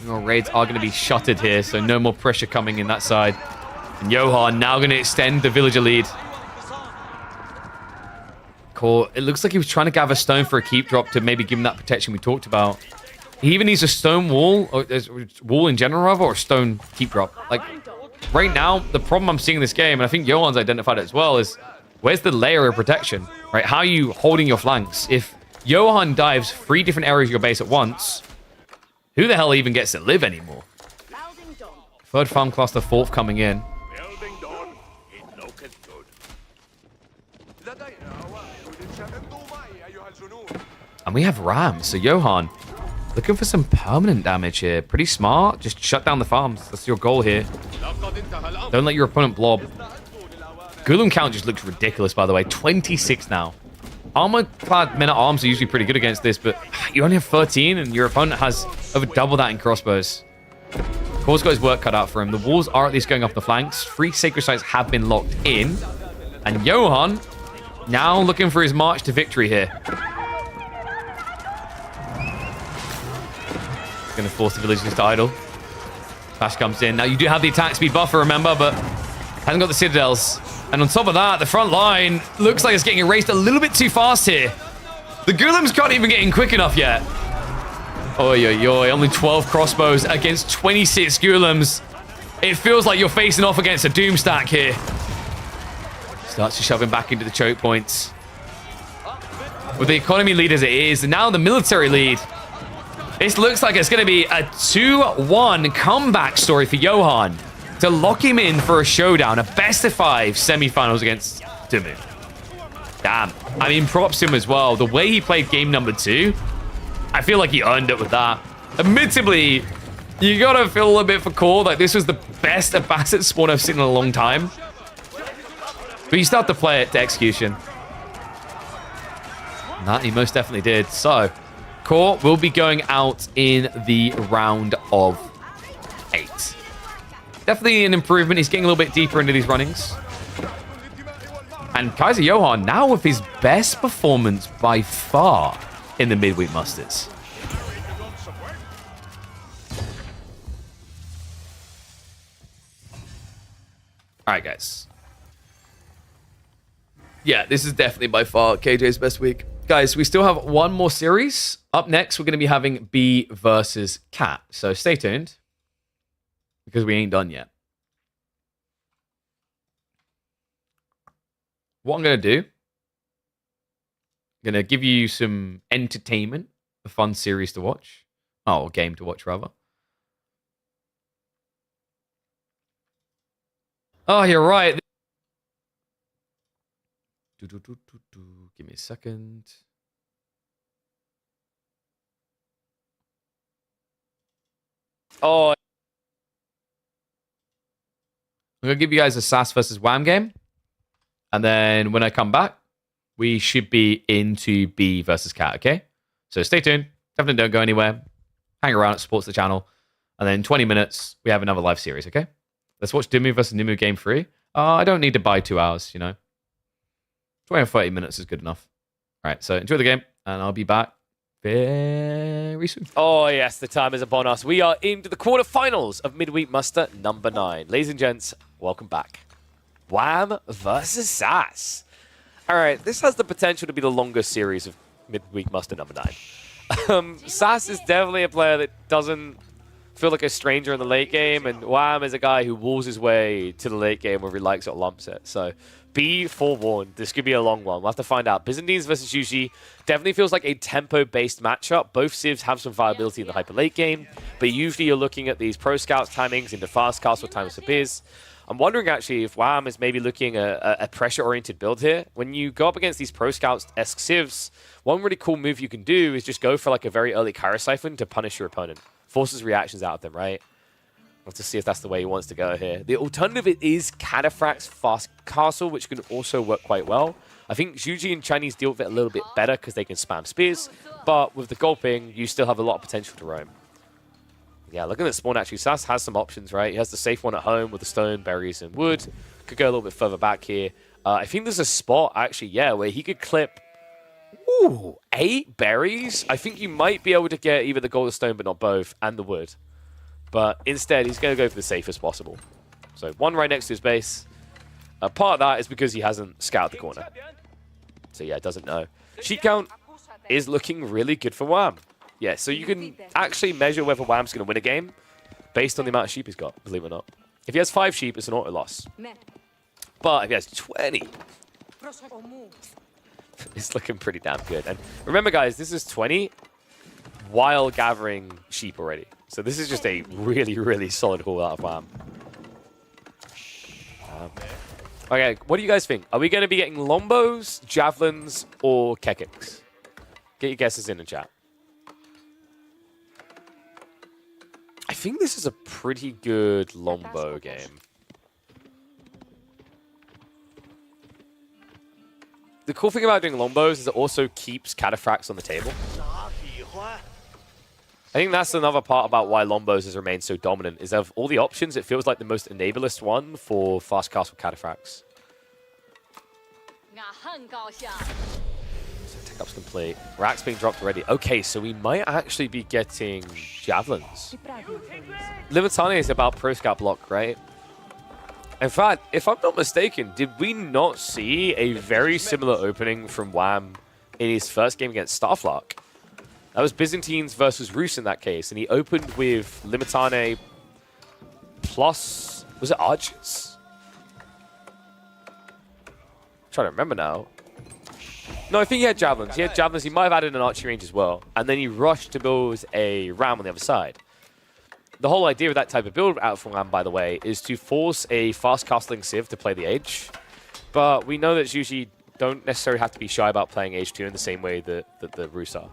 Raids are going to be shuttered here, so no more pressure coming in that side. And Johan now going to extend the villager lead. Cool. It looks like he was trying to gather stone for a keep drop to maybe give him that protection we talked about. He even needs a stone wall, or wall in general, rather, or a stone keep drop. Like, right now, the problem I'm seeing in this game, and I think Johan's identified it as well, is where's the layer of protection, right? How are you holding your flanks? If Johan dives 3 different areas of your base at once, who the hell even gets to live anymore? 3rd farm cluster, 4th coming in. And we have rams, so Johan looking for some permanent damage here. Pretty smart. Just shut down the farms. That's your goal here. Don't let your opponent blob. Gulam count just looks ridiculous, by the way. 26 now. Armor-clad men-at-arms are usually pretty good against this, but you only have 13, and your opponent has over double that in crossbows. Core's got his work cut out for him. The walls are at least going off the flanks. 3 sacred sites have been locked in. And Johan now looking for his march to victory here. Going to force the villagers to idle. Flash comes in. Now, you do have the attack speed buffer, remember, but hasn't got the citadels. And on top of that, the front line looks like it's getting erased a little bit too fast here. The Ghulams can't even get in quick enough yet. Oi, oi, oi. Only 12 crossbows against 26 Ghulams. It feels like you're facing off against a doom stack here. Starts to shove him back into the choke points. With the economy lead as it is, and now the military lead. This looks like it's going to be a 2-1 comeback story for Johan to lock him in for a showdown, a best-of-5 semifinals against Timu. Damn. I mean, props to him as well. The way he played game number 2, I feel like he earned it with that. Admittedly, you got to feel a little bit for Core. Like, this was the best Abbasid spawn I've seen in a long time. But you start to play it to execution. And that he most definitely did. So, Core will be going out in the round of 8. Definitely an improvement. He's getting a little bit deeper into these runnings. And Kaiser Johan now with his best performance by far in the midweek musters. All right, guys. Yeah, this is definitely by far KJ's best week. Guys, we still have one more series. Up next, we're going to be having B versus Cat. So stay tuned, because we ain't done yet. What I'm going to do, I'm going to give you some entertainment, a fun series to watch. Oh, a game to watch, rather. Oh, you're right. Give me a second. Oh. I'm going to give you guys a SAS versus WAM game. And then when I come back, we should be into B versus Cat, okay? So stay tuned. Definitely don't go anywhere. Hang around at Sports the channel. And then 20 minutes, we have another live series, okay? Let's watch Dimu versus Nimu game 3. I don't need to buy 2 hours, 20 or 30 minutes is good enough. All right, so enjoy the game, and I'll be back very soon. Oh, yes, the time is upon us. We are into the quarterfinals of Midweek Muster number 9. Ladies and gents, welcome back. Wham versus Sass. All right, this has the potential to be the longest series of Midweek Muster number 9. Sass is definitely a player that doesn't feel like a stranger in the late game, and Wham is a guy who walls his way to the late game where he likes it or lumps it. So be forewarned, this could be a long one. We'll have to find out. Byzantines versus Yuji definitely feels like a tempo-based matchup. Both civs have some viability in the hyper late game, but usually you're looking at these pro scouts timings into fast castle timings for Biz. I'm wondering actually if Wham is maybe looking at a pressure-oriented build here. When you go up against these pro scouts-esque civs, one really cool move you can do is just go for like a very early Kyro Siphon to punish your opponent. Forces reactions out of them, right? Let's just see if that's the way he wants to go here. The alternative is Cataphract's Fast Castle, which can also work quite well. I think Juji and Chinese deal with it a little bit better because they can spam spears, but with the gulping, you still have a lot of potential to roam. Yeah, looking at spawn, actually, Sass has some options, right? He has the safe one at home with the stone, berries, and wood. Could go a little bit further back here. I think there's a spot, actually, yeah, where he could clip 8 berries. I think you might be able to get either the gold or stone, but not both, and the wood. But instead, he's going to go for the safest possible. So 1 right next to his base. Part of that is because he hasn't scouted the corner. So yeah, doesn't know. Sheep count is looking really good for Wham. Yeah, so you can actually measure whether Wham's going to win a game based on the amount of sheep he's got, believe it or not. If he has 5 sheep, it's an auto loss. But if he has 20, it's looking pretty damn good. And remember, guys, this is 20 while gathering sheep already. So this is just a really, really solid haul out of Wham. Okay, what do you guys think? Are we going to be getting Lombos, Javelins, or Kekiks? Get your guesses in the chat. I think this is a pretty good Lombo game. The cool thing about doing Lombos is it also keeps Cataphracts on the table. I think that's another part about why Lombos has remained so dominant, is of all the options, it feels like the most enablerist one for fast castle Cataphracts. So tech up's complete. Rack's being dropped already. Okay, so we might actually be getting Javelins. Limitane is about pro scout block, right? In fact, if I'm not mistaken, did we not see a very similar opening from Wham in his first game against Starflark? That was Byzantines versus Rus in that case, and he opened with Limitane plus, was it Archers? I'm trying to remember now. No, I think he had Javelins. He had Javelins. He might have added an archery range as well. And then he rushed to build a ram on the other side. The whole idea of that type of build out from Ram, by the way, is to force a fast castling Civ to play the Age. But we know that Juji don't necessarily have to be shy about playing Age 2 in the same way that the Rus are.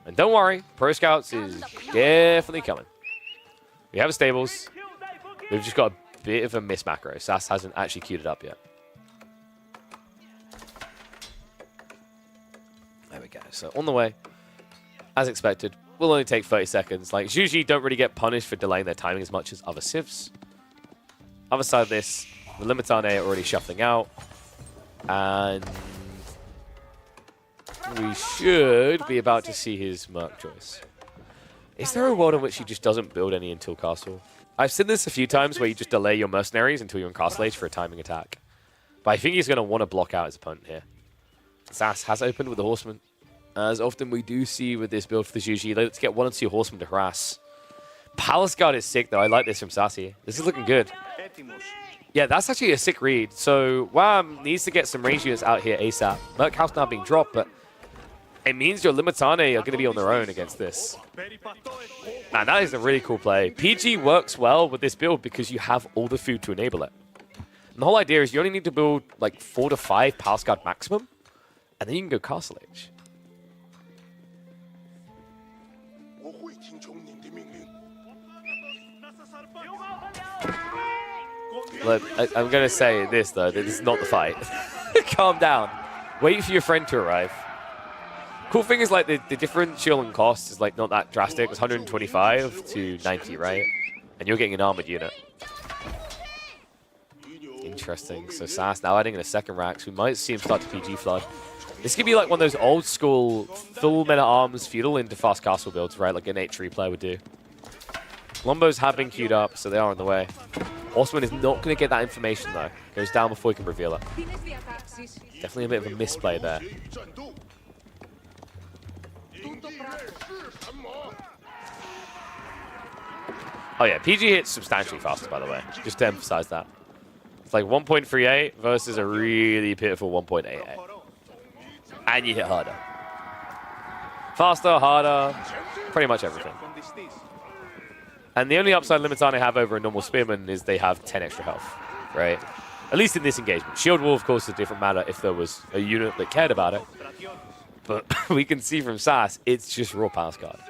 And don't worry, Pro Scouts is definitely coming. We have a stables. We've just got a bit of a miss macro. Sass hasn't actually queued it up yet. There we go. So on the way, as expected, will only take 30 seconds. Like, Juji don't really get punished for delaying their timing as much as other civs. Other side of this, the Limitane are already shuffling out. And we should be about to see his Merc choice. Is there a world in which he just doesn't build any until Castle? I've seen this a few times where you just delay your mercenaries until you're in Castle Age for a timing attack. But I think he's going to want to block out his opponent here. Sass has opened with the Horseman. As often we do see with this build for the Juji, let's get 1 or 2 Horsemen to harass. Palace Guard is sick, though. I like this from Sassy. This is looking good. Yeah, that's actually a sick read. So Wham needs to get some range units out here ASAP. Merc House now being dropped, but it means your Limitane are going to be on their own against this. Man, that is a really cool play. PG works well with this build because you have all the food to enable it. And the whole idea is you only need to build like 4 to 5 Palace Guard maximum, and then you can go Castle Age. Look, I'm going to say this, though. This is not the fight. Calm down. Wait for your friend to arrive. Cool thing is like the differential in cost is like not that drastic. It's 125 to 90, right? And you're getting an armored unit. Interesting. So Sass now adding in a second Rax. We might see him start to PG flood. This could be like one of those old school full men at arms feudal into fast castle builds, right? Like an 8-tree player would do. Lombos have been queued up, so they are on the way. Horseman is not going to get that information though. Goes down before he can reveal it. Definitely a bit of a misplay there. Oh yeah, PG hits substantially faster, by the way. Just to emphasize that. It's like 1.38 versus a really pitiful 1.88. And you hit harder. Faster, harder, pretty much everything. And the only upside Limitane have over a normal Spearman is they have 10 extra health, right? At least in this engagement. Shield Wall, of course, is a different matter if there was a unit that cared about it. But we can see from Sass, it's just raw pass guard.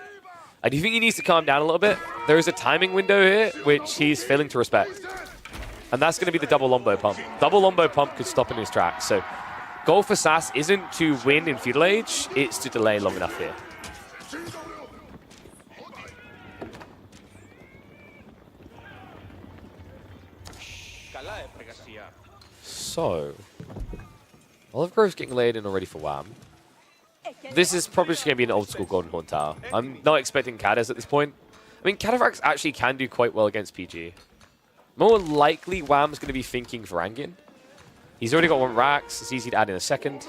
I do think he needs to calm down a little bit. There is a timing window here, which he's failing to respect. And that's going to be the double Lombo pump. Double Lombo pump could stop in his tracks. So goal for Sass isn't to win in Feudal Age, it's to delay long enough here. So, Olive Grove's getting laid in already for Wham. This is probably just going to be an old school Golden Horn Tower. I'm not expecting Kades at this point. I mean, Cadavrax actually can do quite well against PG. More likely, Wham's going to be thinking Varangian. He's already got one Rax. It's easy to add in a second.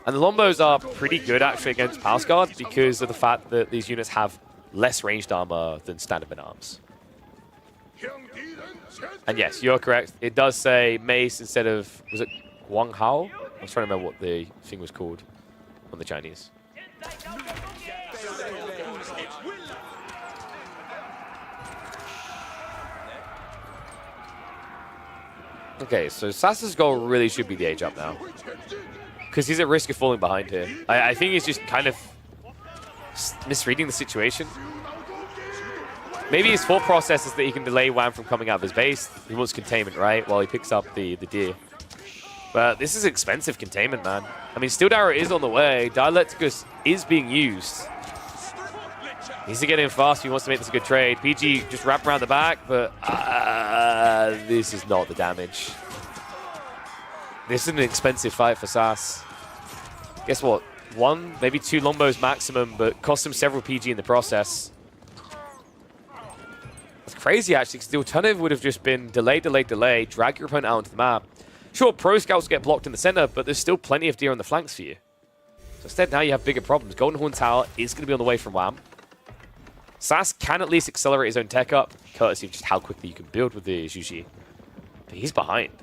And the Lombos are pretty good actually against Palace Guard because of the fact that these units have less ranged armor than standard men arms. And yes, you're correct. It does say Mace instead of, was it Guang Hao? I was trying to remember what the thing was called on the Chinese. Okay, so Sass's goal really should be the age up now. Because he's at risk of falling behind here. I think he's just kind of misreading the situation. Maybe his thought process is that he can delay Wham from coming out of his base. He wants containment, right? While he picks up the deer. But this is expensive containment, man. I mean, Steel Arrow is on the way. Dialecticus is being used. Needs to get in fast if he wants to make this a good trade. PG just wrap around the back, but this is not the damage. This is an expensive fight for Sass. Guess what? One, maybe two Lombos maximum, but cost him several PG in the process. It's crazy, actually, because the alternative would have just been delay, delay, delay, drag your opponent out onto the map. Sure, Pro Scouts get blocked in the center, but there's still plenty of deer on the flanks for you. So instead, now you have bigger problems. Golden Horn Tower is going to be on the way from Wham. Sass can at least accelerate his own tech up, courtesy of just how quickly you can build with the Zhuji. But he's behind.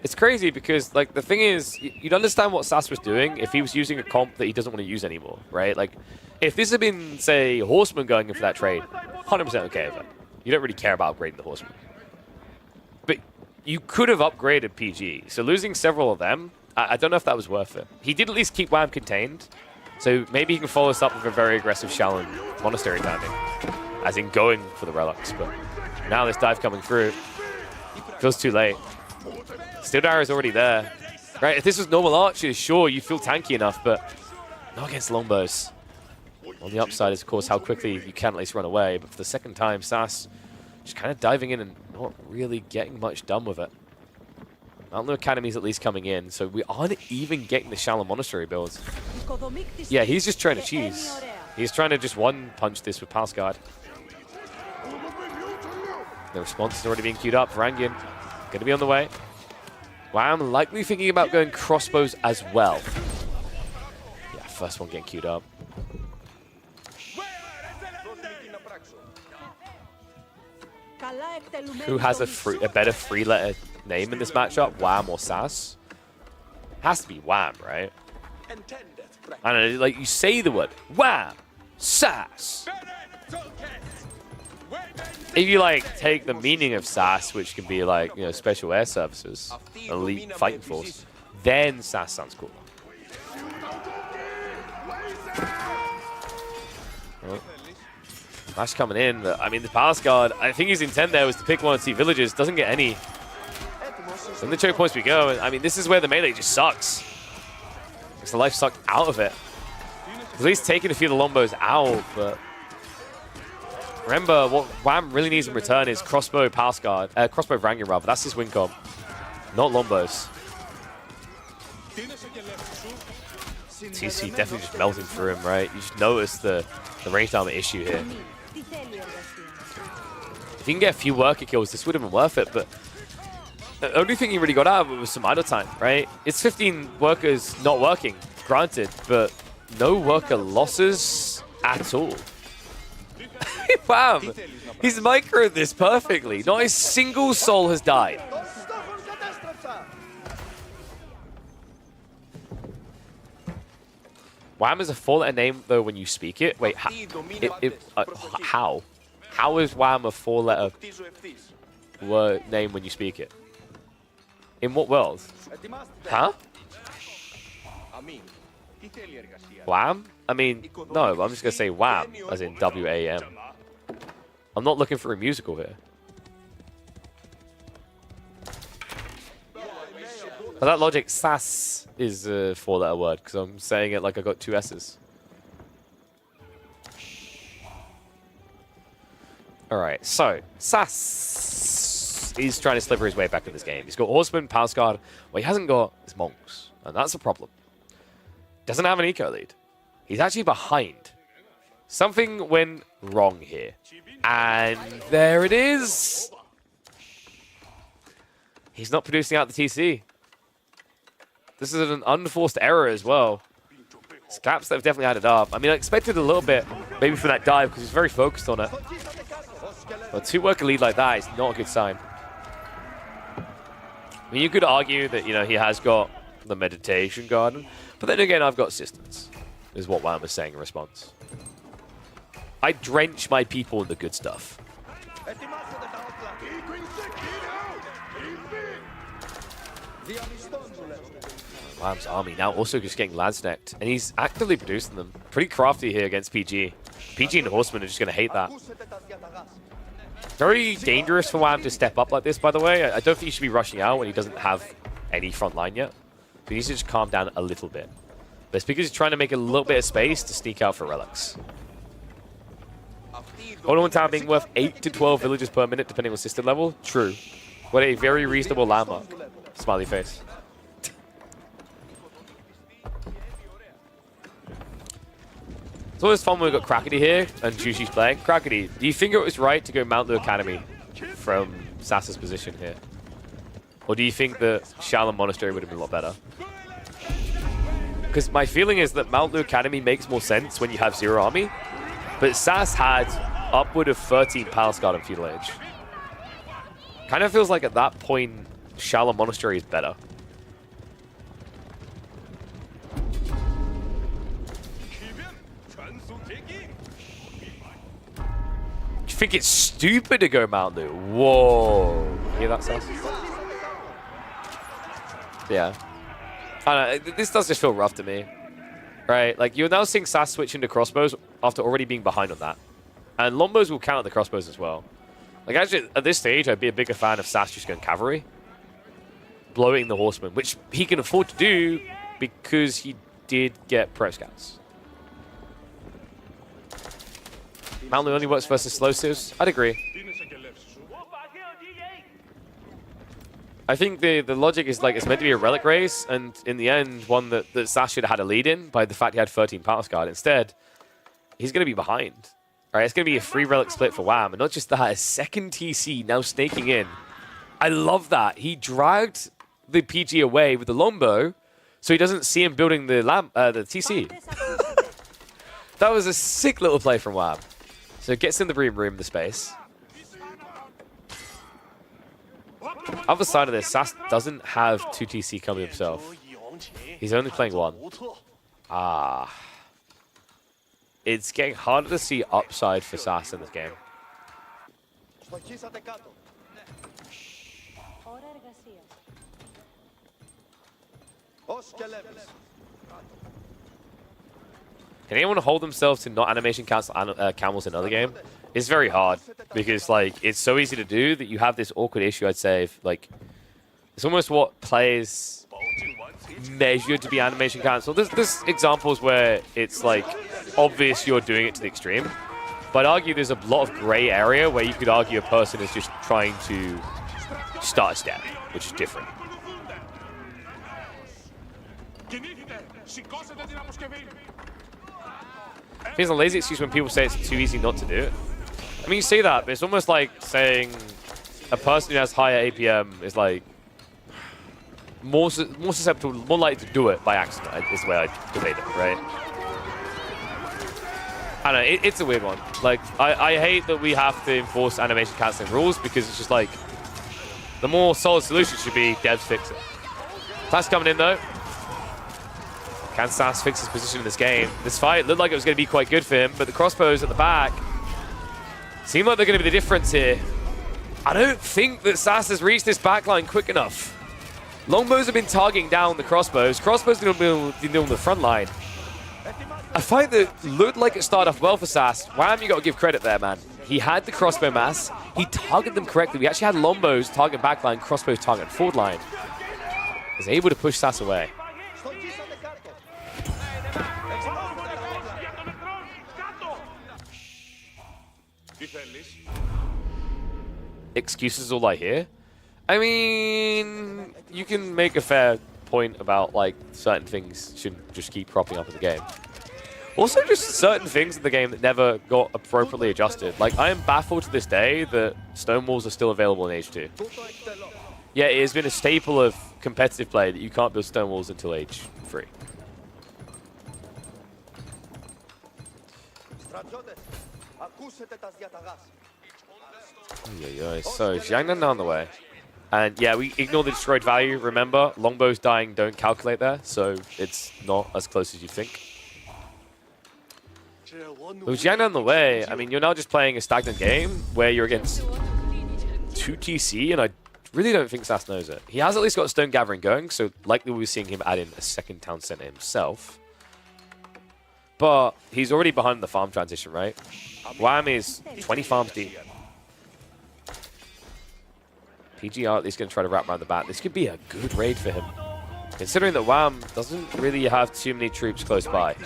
It's crazy because, like, the thing is, you'd understand what Sass was doing if he was using a comp that he doesn't want to use anymore, right? Like, if this had been, say, Horseman going in for that trade, 100% okay with it. You don't really care about upgrading the Horseman. But you could have upgraded PG, so losing several of them, I don't know if that was worth it. He did at least keep Wham contained, so maybe he can follow this up with a very aggressive Shaolin Monastery timing, as in going for the relics, but now this dive coming through, feels too late. Steel Arrow is already there. Right, if this was normal archers, sure, you'd feel tanky enough, but not against Lombos. On the upside is, of course, how quickly you can at least run away, but for the second time, Sass just kind of diving in and not really getting much done with it. Mountain Academy's at least coming in, so we aren't even getting the Shallow Monastery builds. Yeah, he's just trying to cheese. He's trying to just one-punch this with Palace Guard. The response is already being queued up. Varangian going to be on the way. Wham likely thinking about going crossbows as well. Yeah, first one getting queued up. Who has a better three-letter name in this matchup, Wham or Sass? Has to be Wham, right? I don't know, like you say the word Wham, Sass. If you like take the meaning of Sass, which can be like, you know, special air services, elite fighting force, then Sass sounds cool. Smash coming in. I mean, the Palace Guard, I think his intent there was to pick 1 or 2 villagers. Doesn't get any. So in the choke points we go. And I mean, this is where the melee just sucks. Makes the life suck out of it. At least taking a few of the Lombos out, but remember, what Wham really needs in return is crossbow Palace Guard, crossbow Vrangian rather. That's his win comp, not Lombos. TC definitely just melting through him, right? You just notice the ranged armor issue here. If you can get a few worker kills, this would have been worth it, but the only thing he really got out of it was some idle time, right? It's 15 workers not working, granted, but no worker losses at all. Wow, he's microed this perfectly. Not a single soul has died. Wham is a 4-letter name, though, when you speak it. Wait, how? How is Wham a 4-letter name when you speak it? In what world? Huh? Wham? I mean, no, I'm just going to say Wham, as in W-A-M. I'm not looking for a musical here. By that logic, sass is a 4-letter word, because I'm saying it like I got 2 S's. Alright, so, sass is trying to sliver his way back in this game. He's got Horseman, Palace Guard. What he hasn't got is Monks, and that's a problem. Doesn't have an eco lead. He's actually behind. Something went wrong here. And there it is! He's not producing out the TC. This is an unforced error as well. Scraps that have definitely added up. I mean, I expected a little bit, maybe from that dive, because he's very focused on it. But 2 worker lead like that is not a good sign. I mean, you could argue that, you know, he has got the meditation garden, but then again, I've got assistance, is what Wham was saying in response. I drench my people in the good stuff. Wham's army now also just getting ladsnecked, and he's actively producing them. Pretty crafty here against PG. PG and Horseman are just going to hate that. Very dangerous for Wham to step up like this, by the way. I don't think he should be rushing out when he doesn't have any front line yet. But he needs to just calm down a little bit. But it's because he's trying to make a little bit of space to sneak out for relics. Auto town being worth 8 to 12 villages per minute, depending on assisted level. True. What a very reasonable landmark. Smiley face. It's always fun when we've got Crackety here and Jushi's playing. Crackety, do you think it was right to go Mount Lu Academy from Sasa's position here? Or do you think that Shaolin Monastery would have been a lot better? Because my feeling is that Mount Lu Academy makes more sense when you have 0 army. But Sas had upward of 13 Palace Guard and Feudal Age. Kind of feels like at that point, Shaolin Monastery is better. Do you think it's stupid to go Mount Lu? Whoa. You hear that, Sas? Yeah. I don't know, this does just feel rough to me. Right? Like, you're now seeing Sas switch into crossbows after already being behind on that. And Lombos will counter the crossbows as well. Like, actually, at this stage, I'd be a bigger fan of Sas just going cavalry. Blowing the Horseman, which he can afford to do because he did get Pro Scouts. Mount Lu only works versus explosives. I'd agree. I think the logic is like it's meant to be a relic race, and in the end, one that Sas should have had a lead in by the fact he had 13 Palace Guard. Instead, he's going to be behind. All right, it's going to be a free relic split for Wham, and not just that, a second TC now snaking in. I love that. He dragged the PG away with the Lombo, so he doesn't see him building the TC. That was a sick little play from Wham. So it gets in the room, the space. Other side of this, Sas doesn't have 2 TC coming himself. He's only playing 1. Ah. It's getting harder to see upside for Sas in this game. can anyone hold themselves to not animation cancel camels in another game? It's very hard because like it's so easy to do that you have this awkward issue. I'd say if, like it's almost what players measured to be animation cancel. There's examples where it's like obvious you're doing it to the extreme, but I'd argue there's a lot of gray area where you could argue a person is just trying to start a step, which is different. It's a lazy excuse when people say it's too easy not to do it. I mean, you say that, but it's almost like saying a person who has higher APM is like more susceptible, more likely to do it by accident, is the way I debate it, right? I don't know, it's a weird one. Like, I hate that we have to enforce animation canceling rules because it's just like, the more solid solution should be devs fix it. Class coming in though. Can Sass fix his position in this game? This fight looked like it was going to be quite good for him, but the crossbows at the back seem like they're going to be the difference here. I don't think that Sass has reached this backline quick enough. Longbows have been targeting down the crossbows. Crossbows are going to be doing the front line. A fight that looked like it started off well for Sass. Wham, you got to give credit there, man. He had the crossbow mass. He targeted them correctly. We actually had Lombos target backline, crossbows target forward line. He was able to push Sass away. Excuses all I hear. I mean, you can make a fair point about like certain things shouldn't just keep cropping up in the game. Also, just certain things in the game that never got appropriately adjusted. Like, I am baffled to this day that stone walls are still available in Age 2. Yeah, it has been a staple of competitive play that you can't build stone walls until Age 3. So, Jiangnan on the way. And yeah, we ignore the destroyed value. Remember, longbows dying don't calculate there, so it's not as close as you think. With Jiangnan on the way, I mean, you're now just playing a stagnant game where you're against 2 TC, and I really don't think Sass knows it. He has at least got Stone Gathering going, so likely we'll be seeing him add in a second town center himself. But he's already behind the farm transition, right? Wham is 20 farms deep. PG are at least going to try to wrap around the back. This could be a good raid for him, considering that Wham doesn't really have too many troops close by.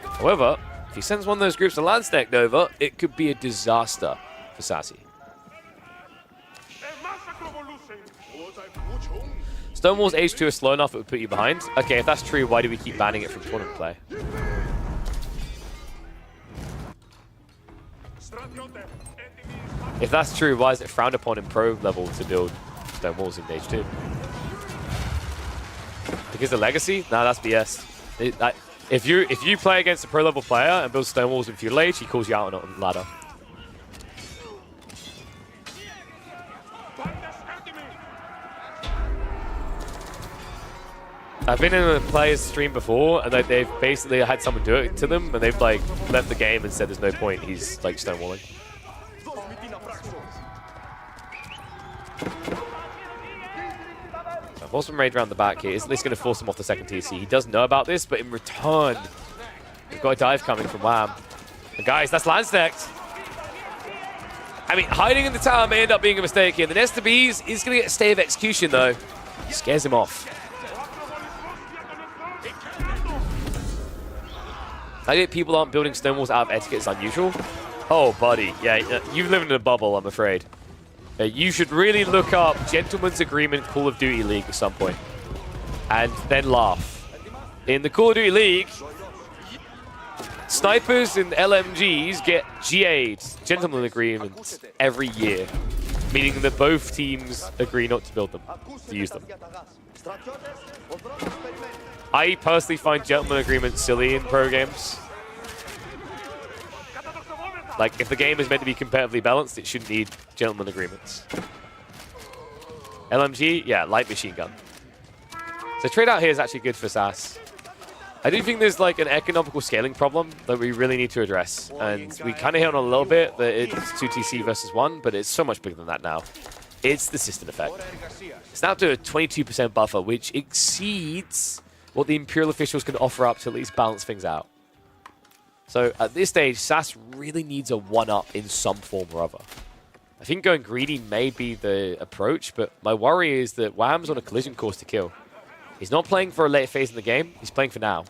However, if he sends one of those groups to Landstack Nova, it could be a disaster for Sassy. Stonewall's Age 2 is slow enough it would put you behind. Okay, if that's true, why do we keep banning it from tournament play? If that's true, why is it frowned upon in pro level to build Stonewalls in Age 2? Because of legacy? Nah, that's BS. If you play against a pro level player and build Stonewalls in Feudal Age, he calls you out on the ladder. I've been in a player's stream before, and they've basically had someone do it to them, and they've like left the game and said there's no point. He's like stonewalling. Force him raid around the back here. Is at least going to force him off the second TC. He does know about this, but in return, we've got a dive coming from Wham. And guys, that's Landstacked. I mean, hiding in the tower may end up being a mistake here. The Nesta Bees is going to get a stay of execution, though. Scares him off. I think people aren't building stone walls out of etiquette is unusual. Oh, buddy. Yeah, you live in a bubble, I'm afraid. You should really look up Gentleman's Agreement Call of Duty League at some point. And then laugh. In the Call of Duty League, snipers and LMGs get GA'd, Gentleman's Agreement, every year. Meaning that both teams agree not to build them, to use them. I personally find Gentleman Agreement silly in pro games. Like, if the game is meant to be competitively balanced, it shouldn't need Gentleman Agreements. LMG, yeah, light machine gun. So trade out here is actually good for Sass. I do think there's like an economical scaling problem that we really need to address. And we kind of hit on a little bit that it's 2TC versus 1, but it's so much bigger than that now. It's the system effect. It's now to a 22% buffer, which exceeds what the Imperial officials can offer up to at least balance things out. So at this stage, SAS really needs a 1-up in some form or other. I think going greedy may be the approach, but my worry is that Wham's on a collision course to kill. He's not playing for a later phase in the game, he's playing for now.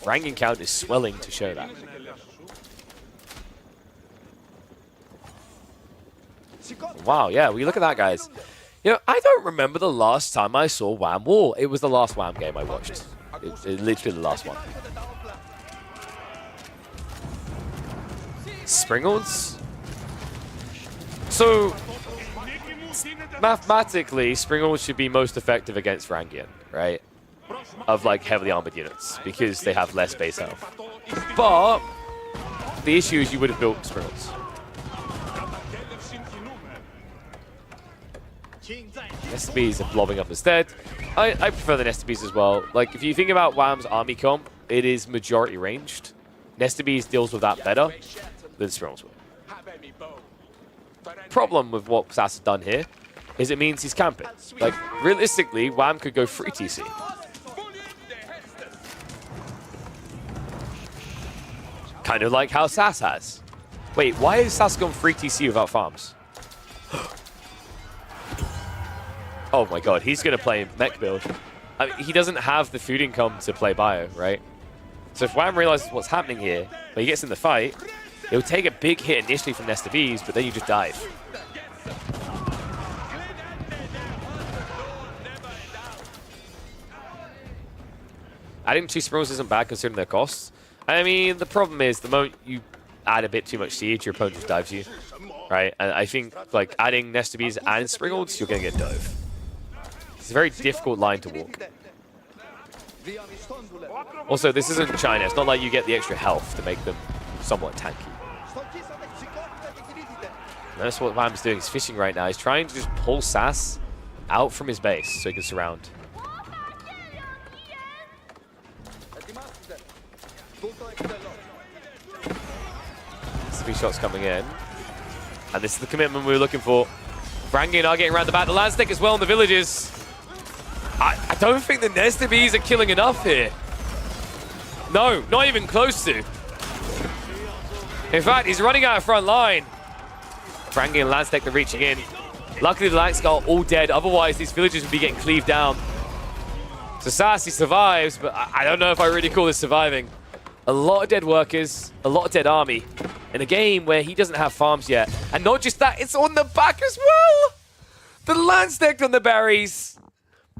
Ranking count is swelling to show that. Wow, yeah, well, you look at that, guys. You know, I don't remember the last time I saw Wham Wall. It was the last Wham game I watched. It literally the last one. Springles? So, mathematically, Springles should be most effective against Rangian, right? Of like heavily armored units, because they have less base health. But the issue is you would have built Springles. STBs are blobbing up instead. I prefer the STBs as well. Like, if you think about Wham's army comp, it is majority ranged. STBs deals with that better than Springles will. Problem with what SAS has done here is it means he's camping. Like, realistically, Wham could go free TC. Kind of like how SAS has. Wait, why has SAS gone free TC without farms? Oh my god, he's going to play mech build. I mean, he doesn't have the food income to play bio, right? So if Wham realizes what's happening here, when he gets in the fight, he'll take a big hit initially from Nesta Bs, but then you just dive. Adding 2 Springles isn't bad considering their costs. I mean, the problem is the moment you add a bit too much siege, your opponent just dives you, right? And I think like adding Nesta Bs and Springles, you're going to get dove. It's a very difficult line to walk. Also, this isn't China. It's not like you get the extra health to make them somewhat tanky. And that's what Wham's doing. He's fishing right now. He's trying to just pull SAS out from his base so he can surround. 3 shots coming in. And this is the commitment we were looking for. Rangian are getting around the back. The Landstick as well in the villages. I don't think the Nesta Bs are killing enough here. No, not even close to. In fact, he's running out of front line. Rangian and Landstick are reaching in. Luckily, the Lanks are all dead. Otherwise, these villages would be getting cleaved down. So Sassy survives, but I don't know if I really call this surviving. A lot of dead workers, a lot of dead army, in a game where he doesn't have farms yet. And not just that, it's on the back as well! The Landstick on the berries!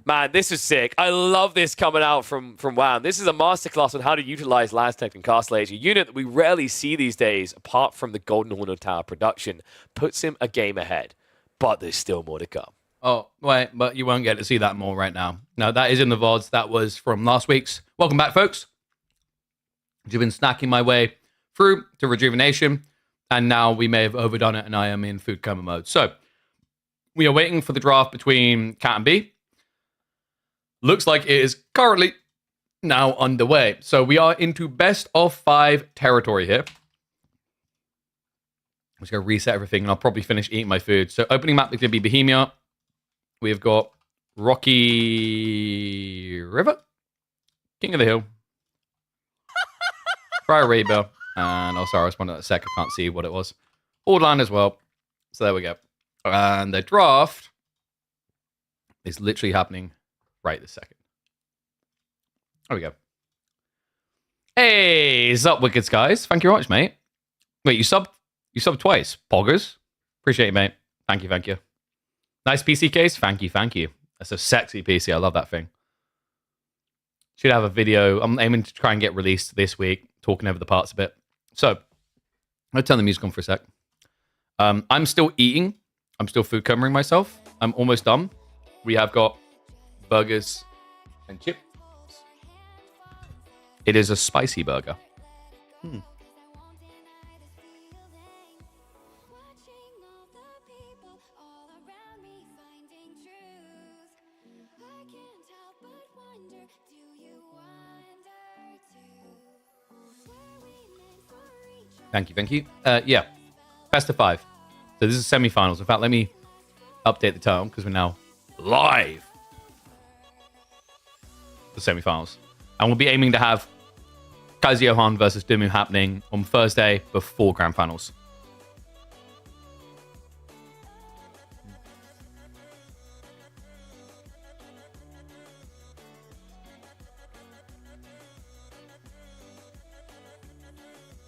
Man, this is sick. I love this coming out from Wham. This is a masterclass on how to utilize Landstick and Castle Age, a unit that we rarely see these days, apart from the Golden Horn Tower production. Puts him a game ahead, but there's still more to come. Oh, wait, but you won't get to see that more right now. No, that is in the VODs. That was from last week's. Welcome back, folks. I've been snacking my way through to Rejuvenation, and now we may have overdone it, and I am in food coma mode. So, we are waiting for the draft between Cat and B. Looks like it is currently now underway. So, we are into best of 5 territory here. I'm just going to reset everything, and I'll probably finish eating my food. So, opening map is going to be Bohemia. We've got Rocky River, King of the Hill, Friar Reba, and also I responded to that sec. I can't see what it was. Borderland as well. So there we go. And the draft is literally happening right this second. There we go. Hey, what's up, Wicked Skies? Thank you very much, mate. Wait, you subbed twice. Poggers. Appreciate it, mate. Thank you, thank you. Nice PC case. Thank you, thank you. That's a sexy PC. I love that thing. Should have a video. I'm aiming to try and get released this week, talking over the parts a bit. So, I'm going to turn the music on for a sec. I'm still eating. I'm still food covering myself. I'm almost done. We have got burgers and chips. It is a spicy burger. Thank you, thank you. Yeah, best of 5. So this is semi-finals. In fact, let me update the title because we're now live. The semi-finals. And we'll be aiming to have Kaiser Johan versus Dimu happening on Thursday before Grand Finals.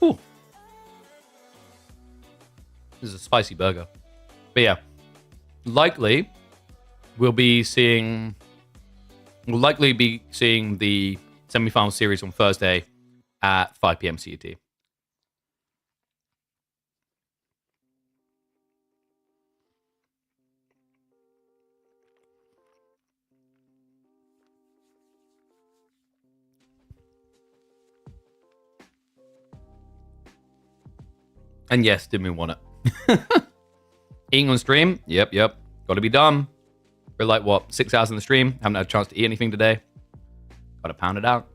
Ooh. This is a spicy burger. But yeah, likely we'll be seeing the semi-final series on Thursday at 5 p.m. CET. And yes, Dimu won it. Eating on stream? Yep. Got to be done. We're like, what, 6 hours in the stream? Haven't had a chance to eat anything today. Got to pound it out.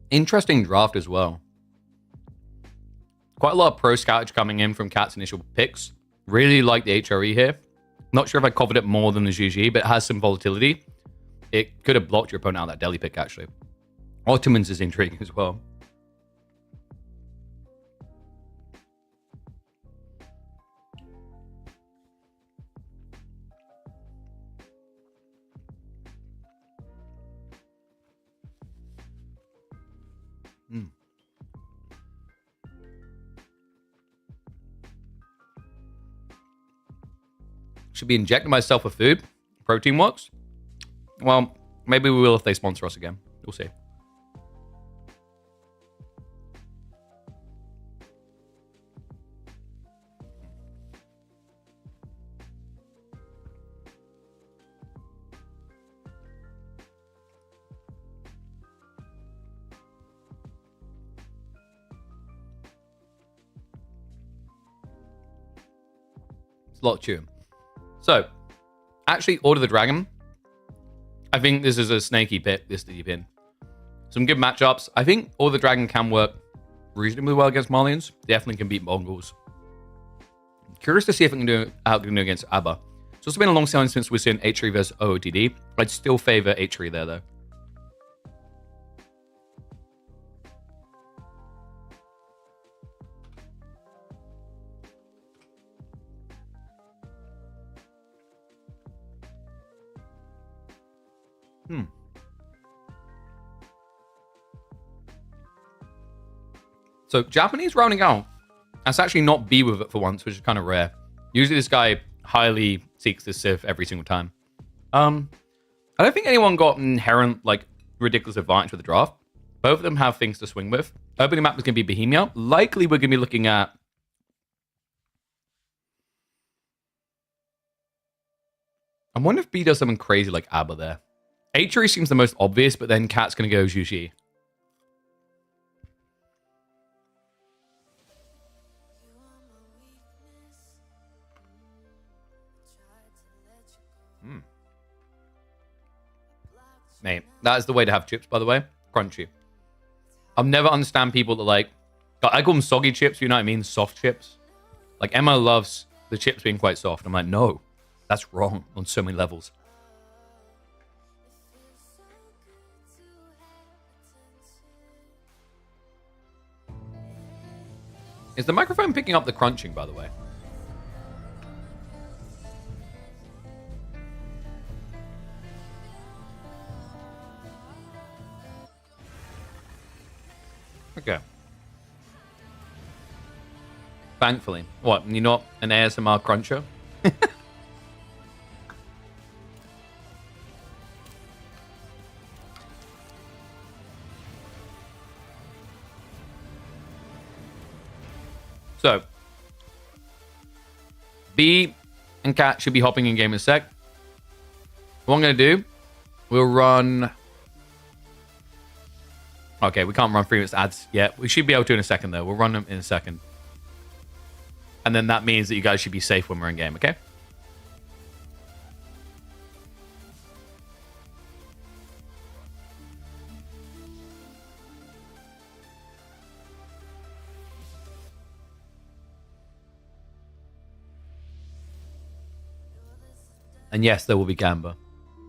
Interesting draft as well. Quite a lot of pro scoutage coming in from Cat's initial picks. Really like the HRE here. Not sure if I covered it more than the GG, but it has some volatility. It could have blocked your opponent out of that Delhi pick, actually. Ottomans is intriguing as well. Should be injecting myself with food. Protein works. Well, maybe we will if they sponsor us again. We'll see. It's a lot of chewing. So, actually, Order the Dragon. I think this is a snaky pick, this deep in. Some good matchups. I think Order the Dragon can work reasonably well against Malians. Definitely can beat Mongols. Curious to see if it can do against ABBA. It's also been a long time since we've seen H3 versus OOTD. I'd still favor H3 there, though. So Japanese rounding out. That's actually not B with it for once, which is kind of rare. Usually this guy highly seeks the Civ every single time. I don't think anyone got inherent, like, ridiculous advantage with the draft. Both of them have things to swing with. Opening map is going to be Bohemia. Likely we're going to be looking at... I wonder if B does something crazy like ABBA there. H3 seems the most obvious, but then Cat's going to go Zhuxi. Mate, that is the way to have chips, by the way. Crunchy. I'll never understand people that like... I call them soggy chips, you know what I mean? Soft chips. Like, Emma loves the chips being quite soft. I'm like, no. That's wrong on so many levels. Is the microphone picking up the crunching, by the way? Okay. Thankfully. What, you're not an ASMR cruncher? So, B and Cat should be hopping in game in a sec. What I'm going to do, we'll run... Okay, we can't run 3 minutes ads yet. We should be able to in a second, though. We'll run them in a second. And then that means that you guys should be safe when we're in game, okay? And yes, there will be Gamba.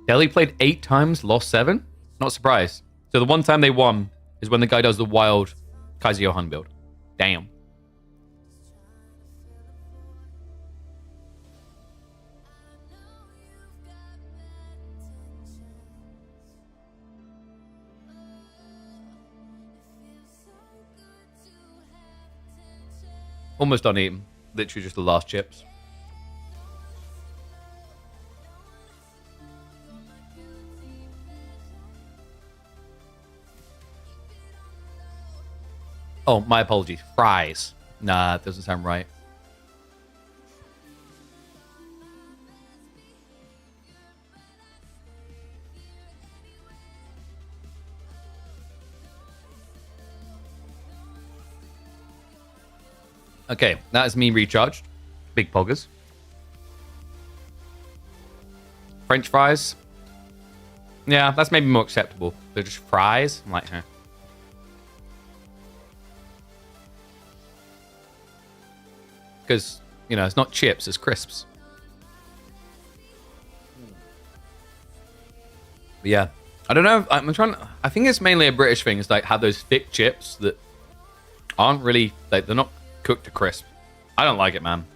Delhi played 8 times, lost 7? Not surprised. So the one time they won is when the guy does the wild Kaiser Johan build. Damn. Almost uneaten. Literally just the last chips. Oh, my apologies. Fries. Nah, it doesn't sound right. Okay, that is me recharged. Big poggers. French fries. Yeah, that's maybe more acceptable. They're just fries. I'm like, huh. Because, you know, it's not chips, it's crisps. But yeah. I don't know. I think it's mainly a British thing. It's like have those thick chips that aren't really, like, they're not cooked to crisp. I don't like it, man.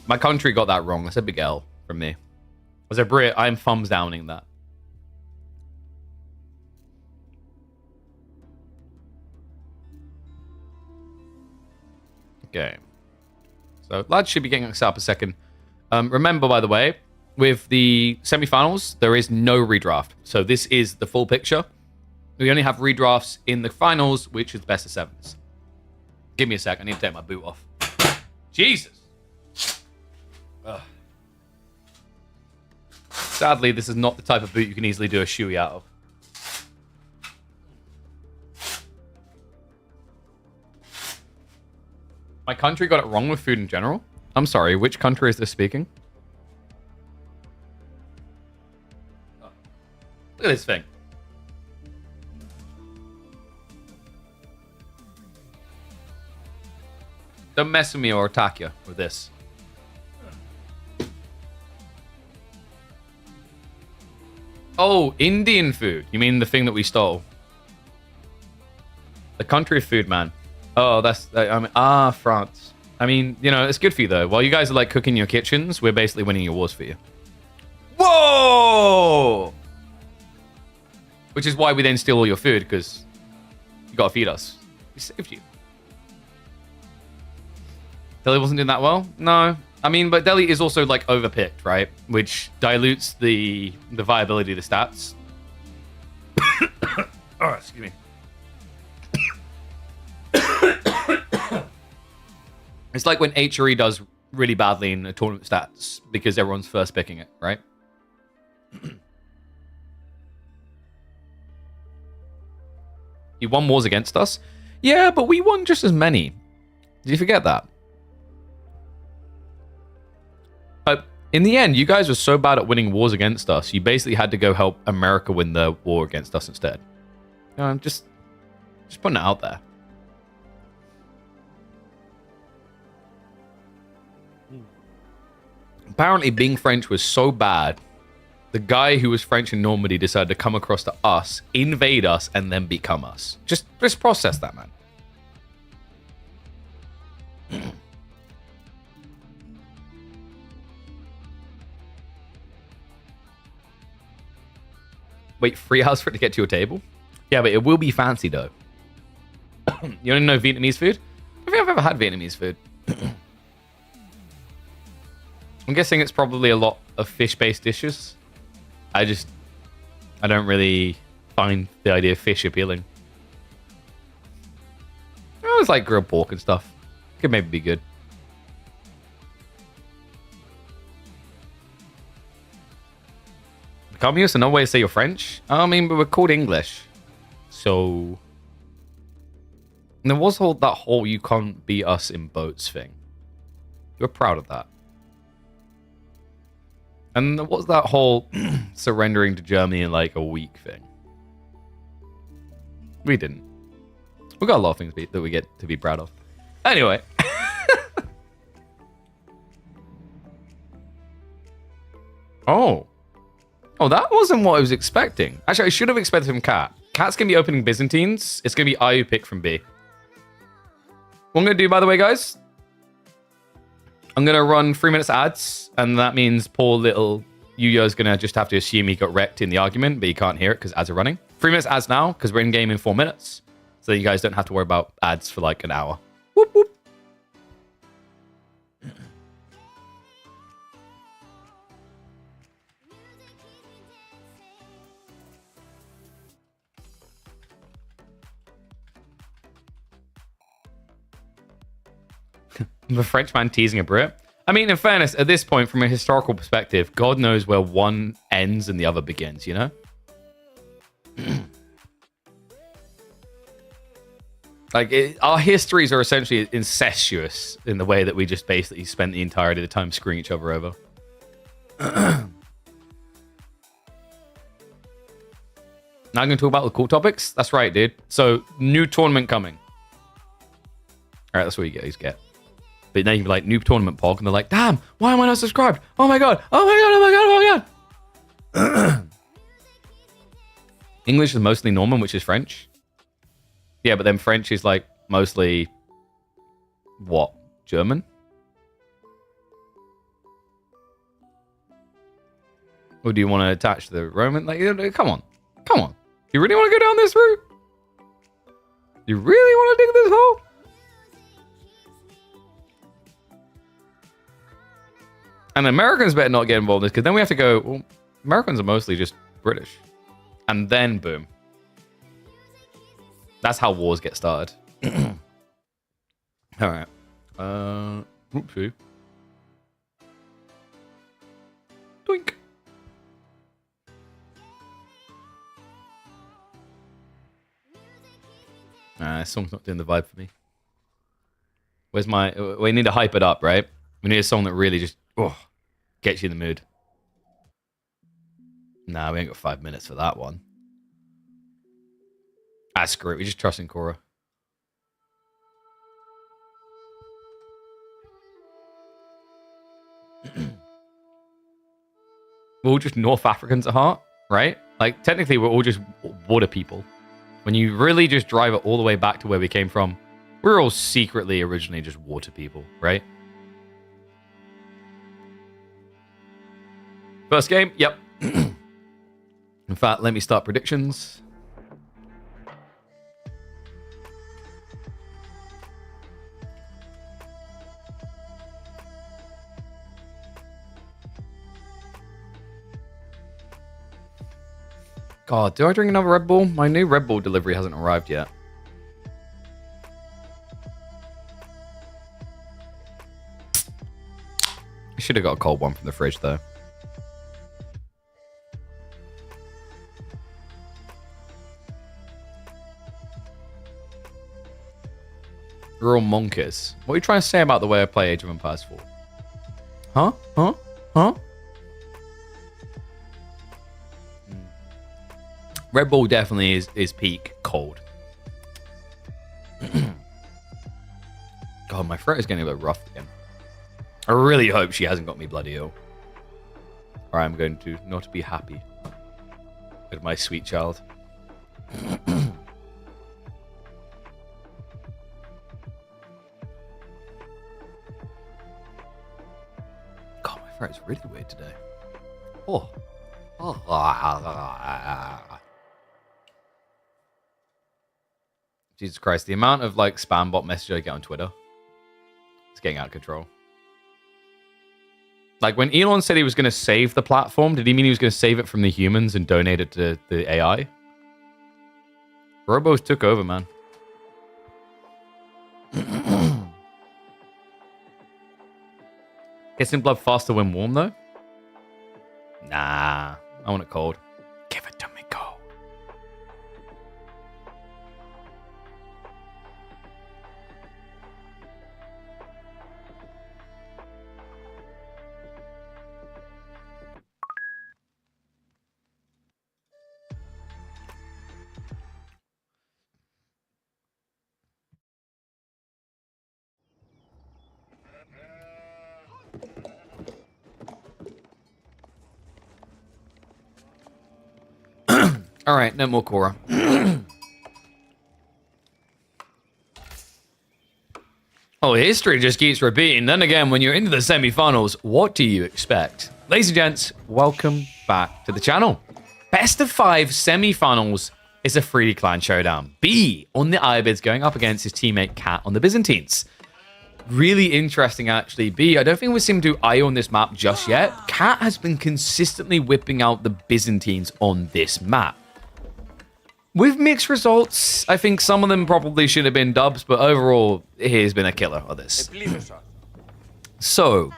My country got that wrong. That's a big L from me. As a Brit, I'm thumbs downing that. Okay. So lads should be getting us up a second. Remember, by the way, with the semi-finals, there is no redraft. So this is the full picture. We only have redrafts in the finals, which is the best of 7s. Give me a sec. I need to take my boot off. Jesus. Ugh. Sadly, this is not the type of boot you can easily do a shoey out of. My country got it wrong with food in general. I'm sorry, which country is this speaking? Oh. Look at this thing. Don't mess with me or attack you with this. Oh, Indian food. You mean the thing that we stole? The country of food, man. Oh, France. I mean, you know, it's good for you, though. While you guys are, like, cooking your kitchens, we're basically winning your wars for you. Whoa! Which is why we then steal all your food, because you gotta feed us. We saved you. Delhi wasn't doing that well? No. I mean, but Delhi is also, like, overpicked, right? Which dilutes the viability of the stats. Oh, excuse me. It's like when HRE does really badly in the tournament stats because everyone's first picking it, right? You won wars against us? Yeah, but we won just as many. Did you forget that? But in the end, you guys were so bad at winning wars against us, you basically had to go help America win the war against us instead. You know, I'm just putting it out there. Apparently, being French was so bad, the guy who was French in Normandy decided to come across to us, invade us, and then become us. Just process that, man. Wait, 3 hours for it to get to your table? Yeah, but it will be fancy, though. You don't know Vietnamese food? I don't think I've ever had Vietnamese food. I'm guessing it's probably a lot of fish-based dishes. I don't really find the idea of fish appealing. I always like grilled pork and stuff. Could maybe be good. Communist, another way to say you're French? I mean, but we're called English. So... And there was that whole you can't beat us in boats thing. We're proud of that. And there was that whole surrendering to Germany in like a week thing. We didn't. We got a lot of things that we get to be proud of. Anyway. Oh. Oh, that wasn't what I was expecting. Actually, I should have expected from Cat. Cat's going to be opening Byzantines. It's going to be IU pick from B. What I'm going to do, by the way, guys, I'm going to run 3 minutes ads, and that means poor little Yuyo's going to just have to assume he got wrecked in the argument, but he can't hear it because ads are running. 3 minutes ads now, because we're in game in 4 minutes. So you guys don't have to worry about ads for like an hour. Whoop, whoop. The Frenchman teasing a Brit. I mean, in fairness, at this point, from a historical perspective, God knows where one ends and the other begins, you know? Our histories are essentially incestuous in the way that we just basically spent the entirety of the time screwing each other over. Now I'm going to talk about the cool topics. That's right, dude. So, new tournament coming. All right, that's what you guys get. But now you can be like, new tournament pog, and they're like, damn, why am I not subscribed? Oh my god, oh my god, oh my god, oh my god. English is mostly Norman, which is French. Yeah, but then French is like mostly what? German? Or do you want to attach the Roman? Like, come on. Come on. You really want to go down this route? You really want to dig this hole? And Americans better not get involved in this, because then we have to go, well, Americans are mostly just British. And then, boom. That's how wars get started. All right. Oopsie. Doink. This song's not doing the vibe for me. Where's my... We need to hype it up, right? We need a song that really just gets you in the mood. Nah, we ain't got 5 minutes for that one. Ah, screw it. We just trust in Cora. We're all just North Africans at heart, right? Like, technically, we're all just water people. When you really just drive it all the way back to where we came from, we're all secretly, originally just water people, right? First game, yep. In fact, let me start predictions. God, do I drink another Red Bull? My new Red Bull delivery hasn't arrived yet. I should have got a cold one from the fridge, though. We're all monkeys. What are you trying to say about the way I play Age of Empires 4? Huh? Huh? Huh? Red Bull definitely is peak cold. God, my throat is getting a bit rough again. I really hope she hasn't got me bloody ill. Or I'm going to not be happy with my sweet child. God, my throat's really weird today. Oh. Jesus Christ, the amount of like spam bot messages I get on Twitter, it's getting out of control. Like when Elon said he was going to save the platform, did he mean he was going to save it from the humans and donate it to the AI? Robos took over, man. Gets blood faster when warm, though? Nah, I want it cold. Give it to me cold. All right, no more Cora. Oh, history just keeps repeating. Then again, when you're into the semifinals, what do you expect? Ladies and gents, welcome back to the channel. Best of 5 semifinals is a 3D clan showdown. B on the Ibids going up against his teammate Cat on the Byzantines. Really interesting, actually. B, I don't think we've seen him do IO on this map just yet. Cat has been consistently whipping out the Byzantines on this map. With mixed results, I think some of them probably should have been dubs, but overall, he has been a killer of this. So,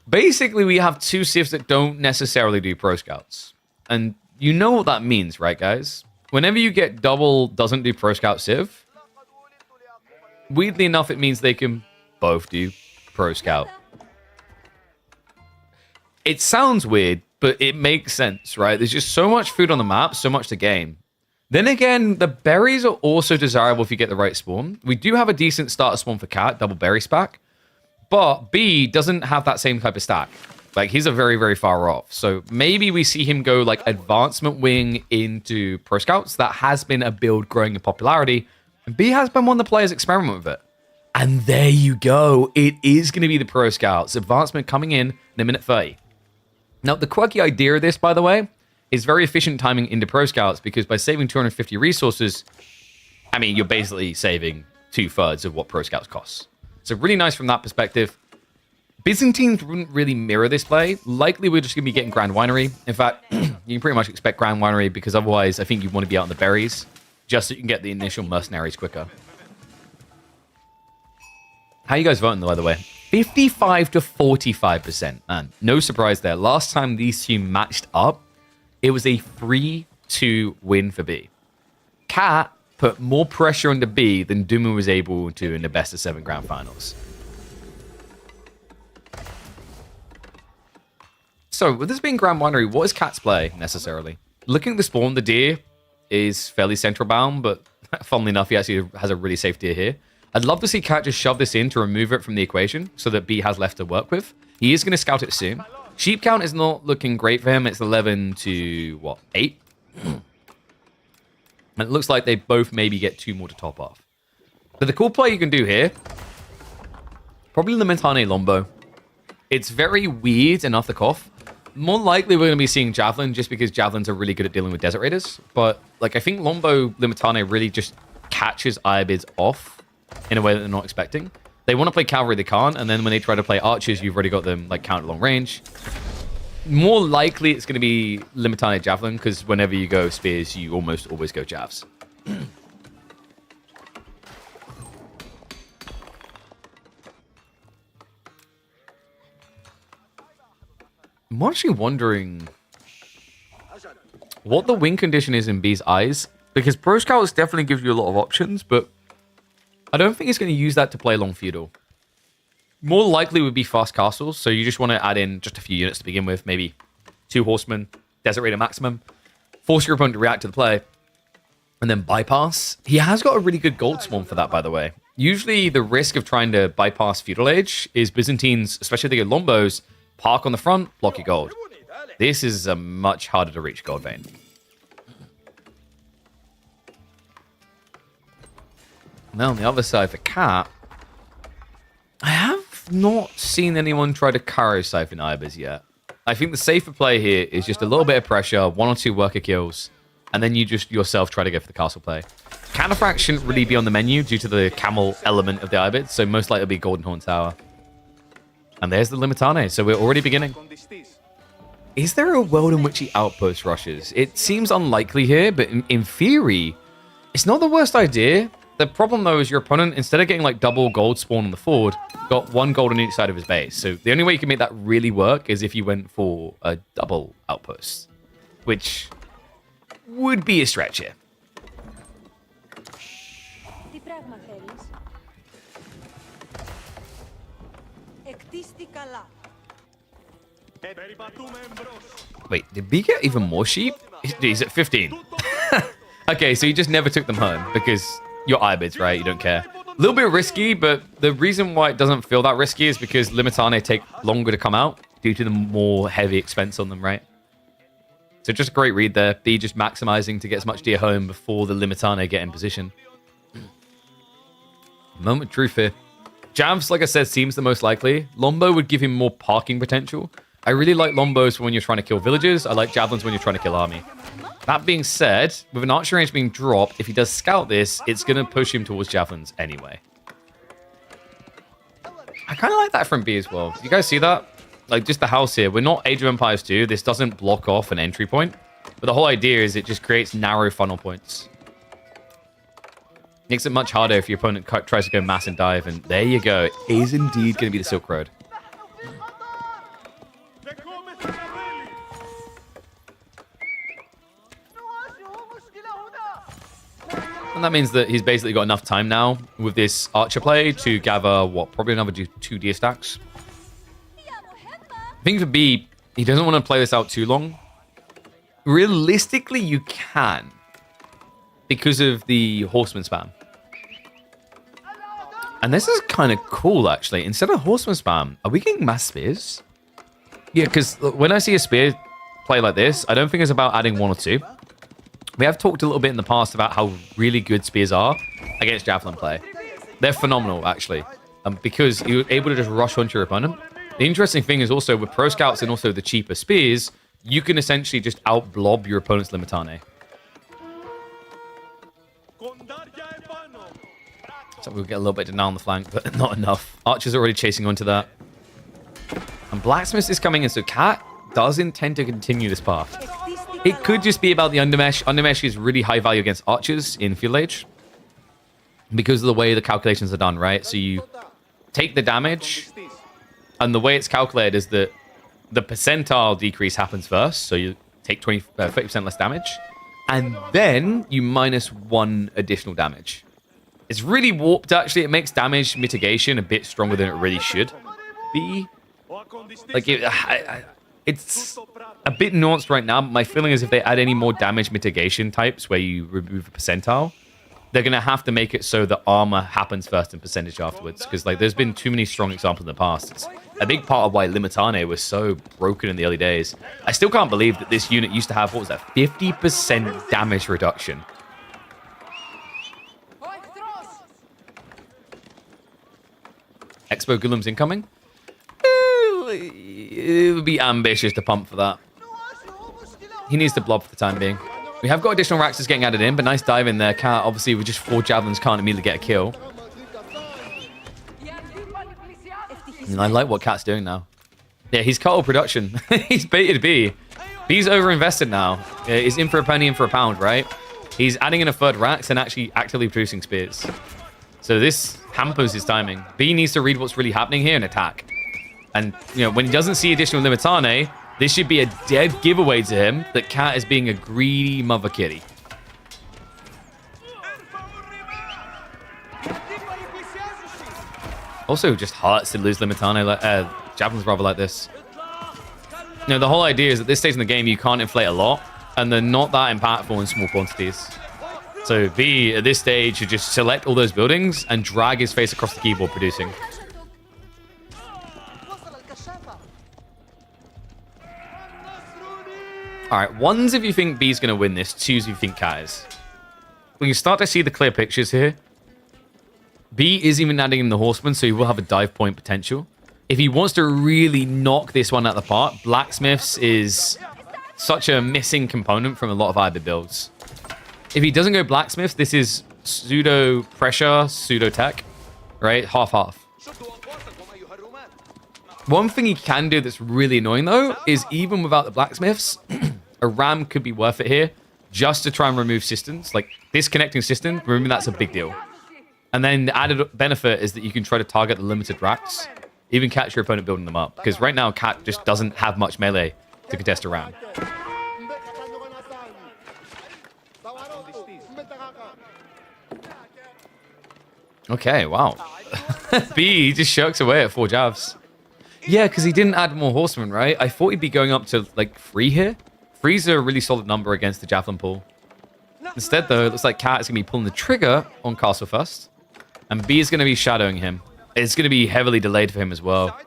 basically, we have 2 civs that don't necessarily do pro scouts. And you know what that means, right, guys? Whenever you get double doesn't do pro scout civ, weirdly enough, it means they can both do pro scout. It sounds weird, but it makes sense, right? There's just so much food on the map, so much to gain. Then again, the berries are also desirable if you get the right spawn. We do have a decent starter spawn for Cat, double berry stack, but B doesn't have that same type of stack. Like, he's a very, very far off. So maybe we see him go, like, advancement wing into pro scouts. That has been a build growing in popularity. And B has been one of the players experiment with it. And there you go. It is going to be the pro scouts. Advancement coming in a minute 30. Now, the quirky idea of this, by the way, is very efficient timing into pro scouts, because by saving 250 resources, I mean, you're basically saving 2/3 of what pro scouts costs. So really nice from that perspective. Byzantines wouldn't really mirror this play. Likely we're just going to be getting Grand Winery. In fact, you can pretty much expect Grand Winery, because otherwise I think you want to be out on the berries, just so you can get the initial mercenaries quicker. How you guys voting, though, by the way? 55 to 45%. Man, no surprise there. Last time these two matched up, it was a 3-2 win for B. Cat put more pressure on the B than Duma was able to in the best of 7 grand finals. So, with this being Grand Winery, what is Cat's play, necessarily? Looking at the spawn, the deer is fairly central bound, but funnily enough, he actually has a really safe deer here. I'd love to see Cat just shove this in to remove it from the equation, so that B has left to work with. He is going to scout it soon. Sheep count is not looking great for him. It's 11 to, what, 8? And it looks like they both maybe get 2 more to top off. But the cool play you can do here, probably Limitane Lombo. It's very weird and off the cuff. More likely we're going to be seeing Javelin, just because Javelins are really good at dealing with Desert Raiders. But, like, I think Lombo Limitane really just catches Ibids off in a way that they're not expecting. They want to play cavalry, they can't, and then when they try to play archers, you've already got them, like, counter long range. More likely it's going to be Limitane Javelin, because whenever you go spears, you almost always go javs. I'm actually wondering what the win condition is in B's eyes, because Pro Scouts definitely gives you a lot of options, but I don't think he's going to use that to play long feudal. More likely would be fast castles, so you just want to add in just a few units to begin with, maybe 2 horsemen, Desert Raider maximum, force your opponent to react to the play, and then bypass. He has got a really good gold spawn for that, by the way. Usually the risk of trying to bypass feudal age is Byzantines, especially the good Lombos, park on the front, block your gold. This is a much harder to reach gold vein. Now on the other side for Cat, I have not seen anyone try to Karo siphon Ibis yet. I think the safer play here is just a little bit of pressure, 1 or 2 worker kills, and then you just yourself try to go for the castle play. Counterfract shouldn't really be on the menu due to the camel element of the Ibis, so most likely it'll be Golden Horn Tower. And there's the Limitane, so we're already beginning. Is there a world in which he outpost rushes? It seems unlikely here, but in theory, it's not the worst idea. The problem, though, is your opponent, instead of getting, like, double gold spawn on the forward, got 1 gold on each side of his base. So the only way you can make that really work is if you went for a double outpost, which would be a stretch here. Wait, did B get even more sheep? He's at 15. Okay, so you just never took them home because you're Ibids, right? You don't care. A little bit risky, but the reason why it doesn't feel that risky is because Limitane take longer to come out due to the more heavy expense on them, right? So just a great read there. B just maximizing to get as much deer home before the Limitane get in position. Moment of truth here. Javs, like I said, seems the most likely. Lombo would give him more parking potential. I really like Lombos for when you're trying to kill villagers. I like Javelins when you're trying to kill army. That being said, with an archer range being dropped, if he does scout this, it's going to push him towards Javelins anyway. I kind of like that from B as well. You guys see that? Like, just the house here. We're not Age of Empires 2. This doesn't block off an entry point. But the whole idea is it just creates narrow funnel points. Makes it much harder if your opponent tries to go mass and dive. And there you go. It is indeed going to be the Silk Road. And that means that he's basically got enough time now with this archer play to gather, what, probably another 2 deer stacks. I think for B, he doesn't want to play this out too long. Realistically, you can. Because of the horseman spam. And this is kind of cool, actually. Instead of horseman spam, are we getting mass spears? Yeah, because when I see a spear play like this, I don't think it's about adding 1 or 2. We have talked a little bit in the past about how really good spears are against javelin play. They're phenomenal, actually, because you're able to just rush onto your opponent. The interesting thing is also with pro scouts and also the cheaper spears, you can essentially just out-blob your opponent's Limitane. So we'll get a little bit of denial on the flank, but not enough. Archer's already chasing onto that. And Blacksmith is coming in, so Cat does intend to continue this path. It could just be about the undermesh. Undermesh is really high value against archers in field age because of the way the calculations are done, right? So you take the damage, and the way it's calculated is that the percentile decrease happens first. So you take 30% less damage, and then you minus 1 additional damage. It's really warped, actually. It makes damage mitigation a bit stronger than it really should be. Like, it's a bit nuanced right now, but my feeling is if they add any more damage mitigation types where you remove a percentile, they're going to have to make it so that armor happens first and percentage afterwards. Because, like, there's been too many strong examples in the past. It's a big part of why Limitane was so broken in the early days. I still can't believe that this unit used to have, what was that, 50% damage reduction. Expo Golem's incoming. It would be ambitious to pump for that. He needs to blob for the time being. We have got additional Raxes getting added in, but nice dive in there. Cat, obviously, with just 4 javelins, can't immediately get a kill. And I like what Cat's doing now. Yeah, he's cut all production. He's baited B. B's overinvested now. He's in for a penny, in for a pound, right? He's adding in a 3rd Rax and actually actively producing spears. So this hampers his timing. B needs to read what's really happening here and attack. And, you know, when he doesn't see additional Limitane, this should be a dead giveaway to him that Cat is being a greedy mother kitty. Also, just hurts to lose Limitane, javelins rather like this. You know, the whole idea is at this stage in the game, you can't inflate a lot, and they're not that impactful in small quantities. So B, at this stage, should just select all those buildings and drag his face across the keyboard producing. Alright, 1s if you think B's going to win this, 2s if you think Cat is. We can start to see the clear pictures here. B is even adding in the Horseman, so he will have a dive point potential. If he wants to really knock this one out of the park, Blacksmiths is such a missing component from a lot of IB builds. If he doesn't go Blacksmiths, this is pseudo pressure, pseudo tech, right? Half-half. One thing he can do that's really annoying, though, is even without the Blacksmiths, a ram could be worth it here just to try and remove systems. Like, disconnecting system, removing that's a big deal. And then the added benefit is that you can try to target the limited racks, even catch your opponent building them up. Because right now, Cat just doesn't have much melee to contest a ram. Okay, wow. B just shirks away at 4 javs. Yeah, because he didn't add more horsemen, right? I thought he'd be going up to, like, 3 here. 3's a really solid number against the javelin pool. Instead, though, it looks like Cat is going to be pulling the trigger on Castle first. And B is going to be shadowing him. It's going to be heavily delayed for him as well.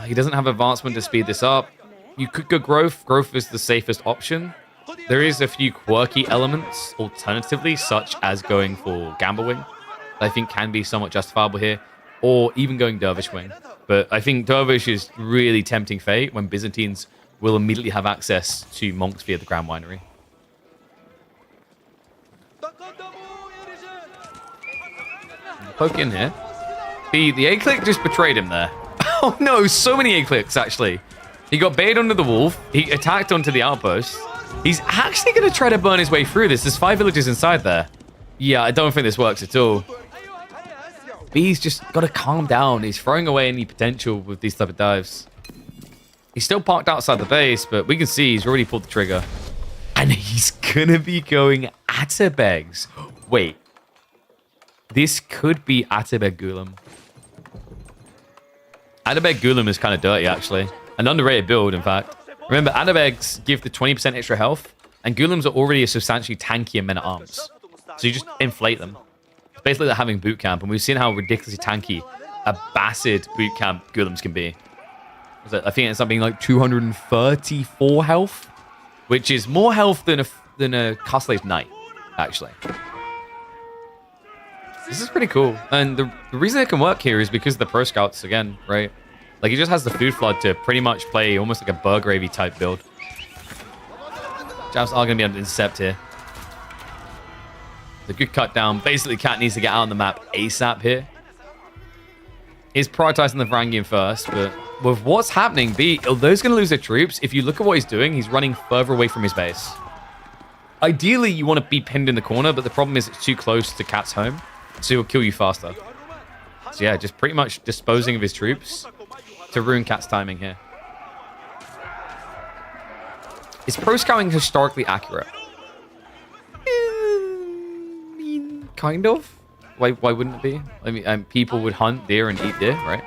He doesn't have advancement to speed this up. You could go Growth. Growth is the safest option. There is a few quirky elements, alternatively, such as going for Gamble Wing. I think can be somewhat justifiable here, or even going Dervish Wing. But I think Dervish is really tempting fate when Byzantines will immediately have access to Monks via the Grand Winery. Poke in here. The A-click just betrayed him there. Oh no, so many A-clicks actually. He got baited under the wolf. He attacked onto the outpost. He's actually going to try to burn his way through this. There's 5 villagers inside there. Yeah, I don't think this works at all. B's just got to calm down. He's throwing away any potential with these type of dives. He's still parked outside the base, but we can see he's already pulled the trigger. And he's going to be going Atabegs. Wait. This could be Atabeg Gulam. Atabeg Gulam is kind of dirty, actually. An underrated build, in fact. Remember, Atabegs give the 20% extra health, and Gulams are already a substantially tankier men-at-arms. So you just inflate them. It's basically like having boot camp, and we've seen how ridiculously tanky a Basid boot camp Gulams can be. I think it's something like 234 health, which is more health than a Castle's Knight, actually. This is pretty cool. And the reason it can work here is because of the Pro Scouts, again, right? Like, he just has the food flood to pretty much play almost like a Burgravy type build. Javs are going to be able to intercept here. The good cut down. Basically, Cat needs to get out on the map ASAP here. He's prioritizing the Varangian first, but with what's happening, B, although he's going to lose their troops, if you look at what he's doing, he's running further away from his base. Ideally, you want to be pinned in the corner, but the problem is it's too close to Cat's home, so he'll kill you faster. So yeah, just pretty much disposing of his troops to ruin Cat's timing here. Is pro scouting historically accurate? I mean, kind of. Why wouldn't it be? I mean, people would hunt deer and eat deer, right?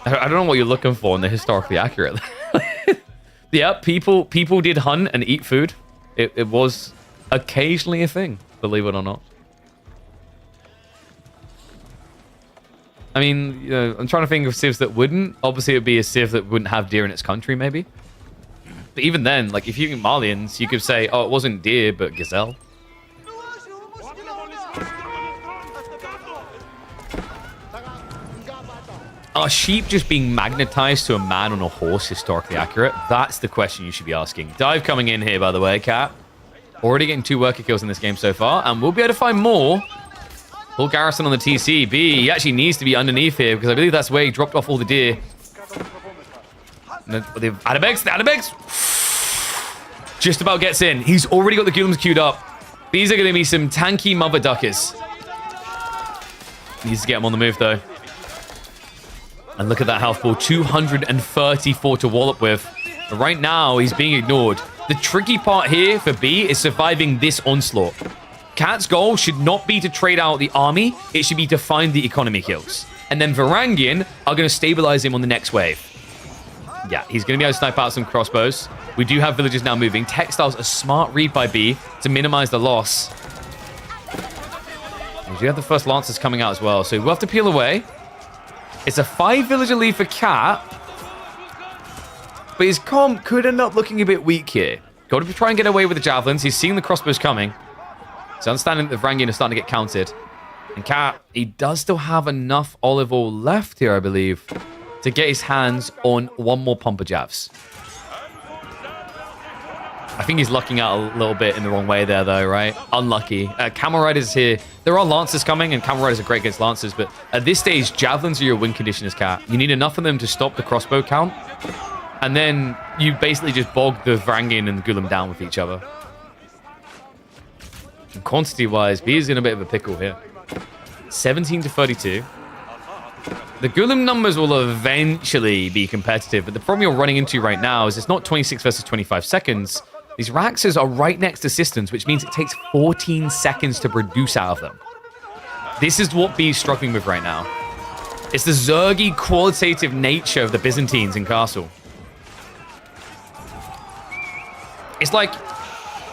I don't know what you're looking for in the historically accurate. Yeah, people did hunt and eat food. It was occasionally a thing, believe it or not. I mean, you know, I'm trying to think of civs that wouldn't. Obviously, it would be a civ that wouldn't have deer in its country, maybe. But even then, like, if you eat Malians, you could say, oh, it wasn't deer, but gazelle. Are sheep just being magnetized to a man on a horse historically accurate? That's the question you should be asking. Dive coming in here, by the way, Cat. Already getting 2 worker kills in this game so far, and we'll be able to find more. Full garrison on the TC. B, he actually needs to be underneath here, because I believe that's where he dropped off all the deer. The Atabegs! Just about gets in. He's already got the Gulams queued up. These are going to be some tanky mother duckers. Needs to get him on the move, though. And look at that health pool. 234 to wallop with. But right now, he's being ignored. The tricky part here for B is surviving this onslaught. Cat's goal should not be to trade out the army. It should be to find the economy kills. And then Varangian are going to stabilize him on the next wave. Yeah, he's going to be able to snipe out some crossbows. We do have villagers now moving. Textiles, a smart read by B to minimize the loss. We do have the first Lancers coming out as well, so we'll have to peel away. It's a 5-villager lead for Cat. But his comp could end up looking a bit weak here. Got to try and get away with the javelins. He's seeing the crossbows coming. He's understanding that the Varangian is starting to get counted. And Cat, he does still have enough olive oil left here, I believe, to get his hands on one more pump of javs. I think he's lucking out a little bit in the wrong way there, though, right? Unlucky. Camel Riders here. There are Lancers coming, and Camel Riders are great against Lancers, but at this stage, Javelins are your win condition as Cat. You need enough of them to stop the crossbow count, and then you basically just bog the Varangian and the Gulam down with each other. And quantity-wise, B is in a bit of a pickle here. 17 to 32. The Gulam numbers will eventually be competitive, but the problem you're running into right now is it's not 26 versus 25 seconds. These Raxes are right next to Systems, which means it takes 14 seconds to produce out of them. This is what B is struggling with right now. It's the Zergy qualitative nature of the Byzantines in Castle. It's like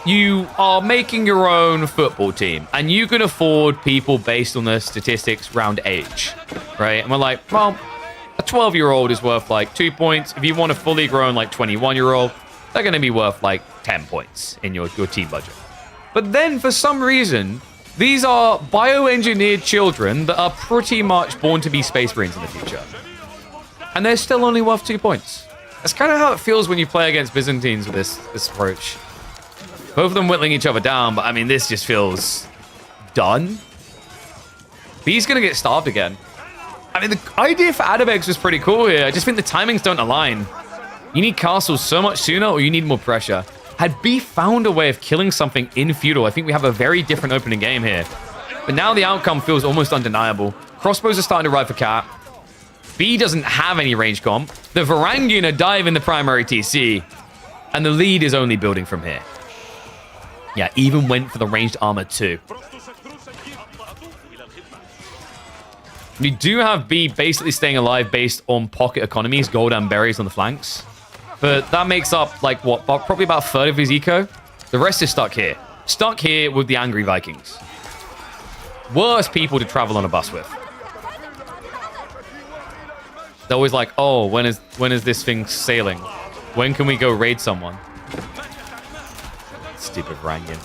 you are making your own football team and you can afford people based on the statistics around age, right? And we're like, well, a 12-year-old is worth like 2 points. If you want a fully grown like 21-year-old, they're going to be worth like 10 points in your team budget. But then for some reason, these are bioengineered children that are pretty much born to be space marines in the future. And they're still only worth 2 points. That's kind of how it feels when you play against Byzantines with this approach. Both of them whittling each other down, but I mean, this just feels done. B's going to get starved again. I mean, the idea for Adabex was pretty cool here. I just think the timings don't align. You need castles so much sooner or you need more pressure. Had B found a way of killing something in feudal, I think we have a very different opening game here. But now the outcome feels almost undeniable. Crossbows are starting to ride for Cat. B doesn't have any range comp. The Varangian are diving the primary TC. And the lead is only building from here. Yeah, even went for the ranged armor too. We do have B basically staying alive based on pocket economies, gold and berries on the flanks. But that makes up, like, what, probably about a third of his eco. The rest is stuck here. Stuck here with the angry Vikings. Worst people to travel on a bus with. They're always like, oh, when is this thing sailing? When can we go raid someone? Stupid Varangian.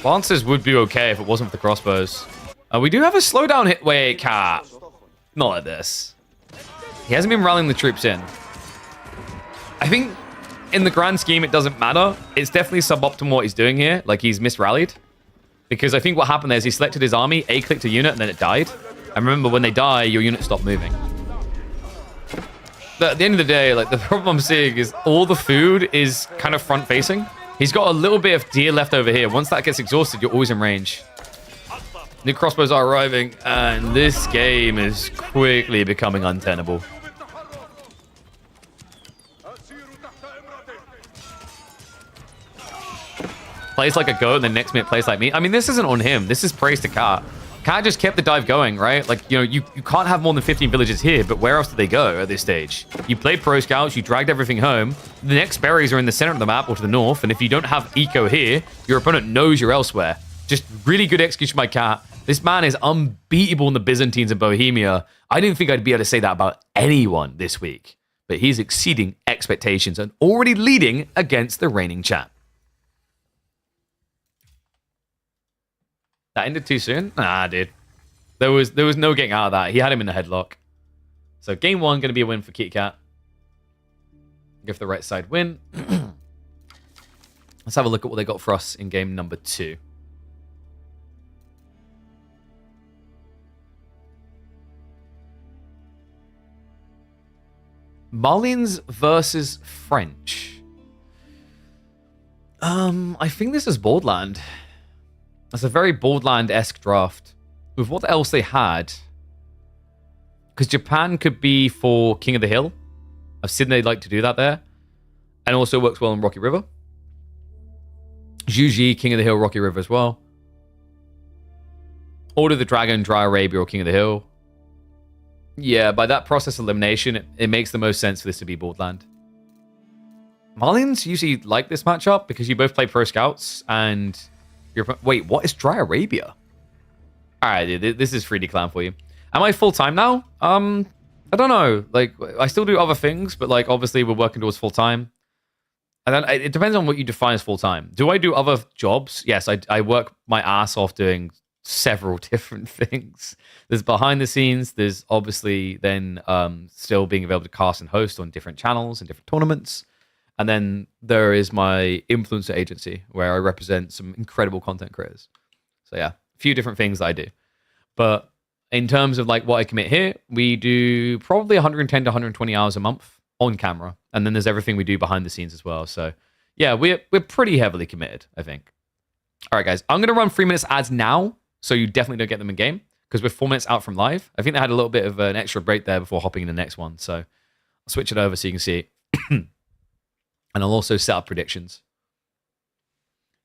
Lancers would be okay if it wasn't for the crossbows. We do have a slowdown hit. Wait, Cat. Not like this. He hasn't been rallying the troops in. I think in the grand scheme, it doesn't matter. It's definitely suboptimal what he's doing here. Like, he's misrallied. Because I think what happened there is he selected his army, A-clicked a unit, and then it died. And remember, when they die, your unit stopped moving. But at the end of the day, like, the problem I'm seeing is all the food is kind of front-facing. He's got a little bit of deer left over here. Once that gets exhausted, you're always in range. New crossbows are arriving, and this game is quickly becoming untenable. Plays like a goat, and then next minute plays like me. I mean, this isn't on him. This is praise to Cat. Cat just kept the dive going, right? Like, you know, you can't have more than 15 villages here, but where else do they go at this stage? You played pro scouts, you dragged everything home. The next berries are in the center of the map or to the north, and if you don't have eco here, your opponent knows you're elsewhere. Just really good execution by Cat. This man is unbeatable in the Byzantines and Bohemia. I didn't think I'd be able to say that about anyone this week, but he's exceeding expectations and already leading against the reigning champ. That ended too soon? Nah, dude. There was no getting out of that. He had him in the headlock. So game one going to be a win for Kitty Cat. Give the right side win. Let's have a look at what they got for us in game number 2. Marlins versus French. I think this is Boardland. It's a very Boardland-esque draft. With what else they had. Because Japan could be for King of the Hill. I've seen they like to do that there. And also works well in Rocky River. Juji, King of the Hill, Rocky River as well. Order of the Dragon, Dry Arabia, or King of the Hill. Yeah, by that process elimination, it makes the most sense for this to be Boardland. Marlins usually like this matchup because you both play pro scouts and... Wait, what is Dry Arabia? Alright, dude, this is 3D Clan for you. Am I full-time now? I don't know. Like, I still do other things, but, like, obviously we're working towards full-time. And then it depends on what you define as full-time. Do I do other jobs? Yes, I work my ass off doing several different things. There's behind the scenes. There's obviously then still being able to cast and host on different channels and different tournaments. And then there is my influencer agency where I represent some incredible content creators. So yeah, a few different things that I do. But in terms of like what I commit here, we do probably 110 to 120 hours a month on camera. And then there's everything we do behind the scenes as well. So yeah, we're pretty heavily committed, I think. All right, guys, I'm going to run 3 minutes ads now. So you definitely don't get them in game because we're 4 minutes out from live. I think they had a little bit of an extra break there before hopping in the next one. So I'll switch it over so you can see it. And I'll also set up predictions.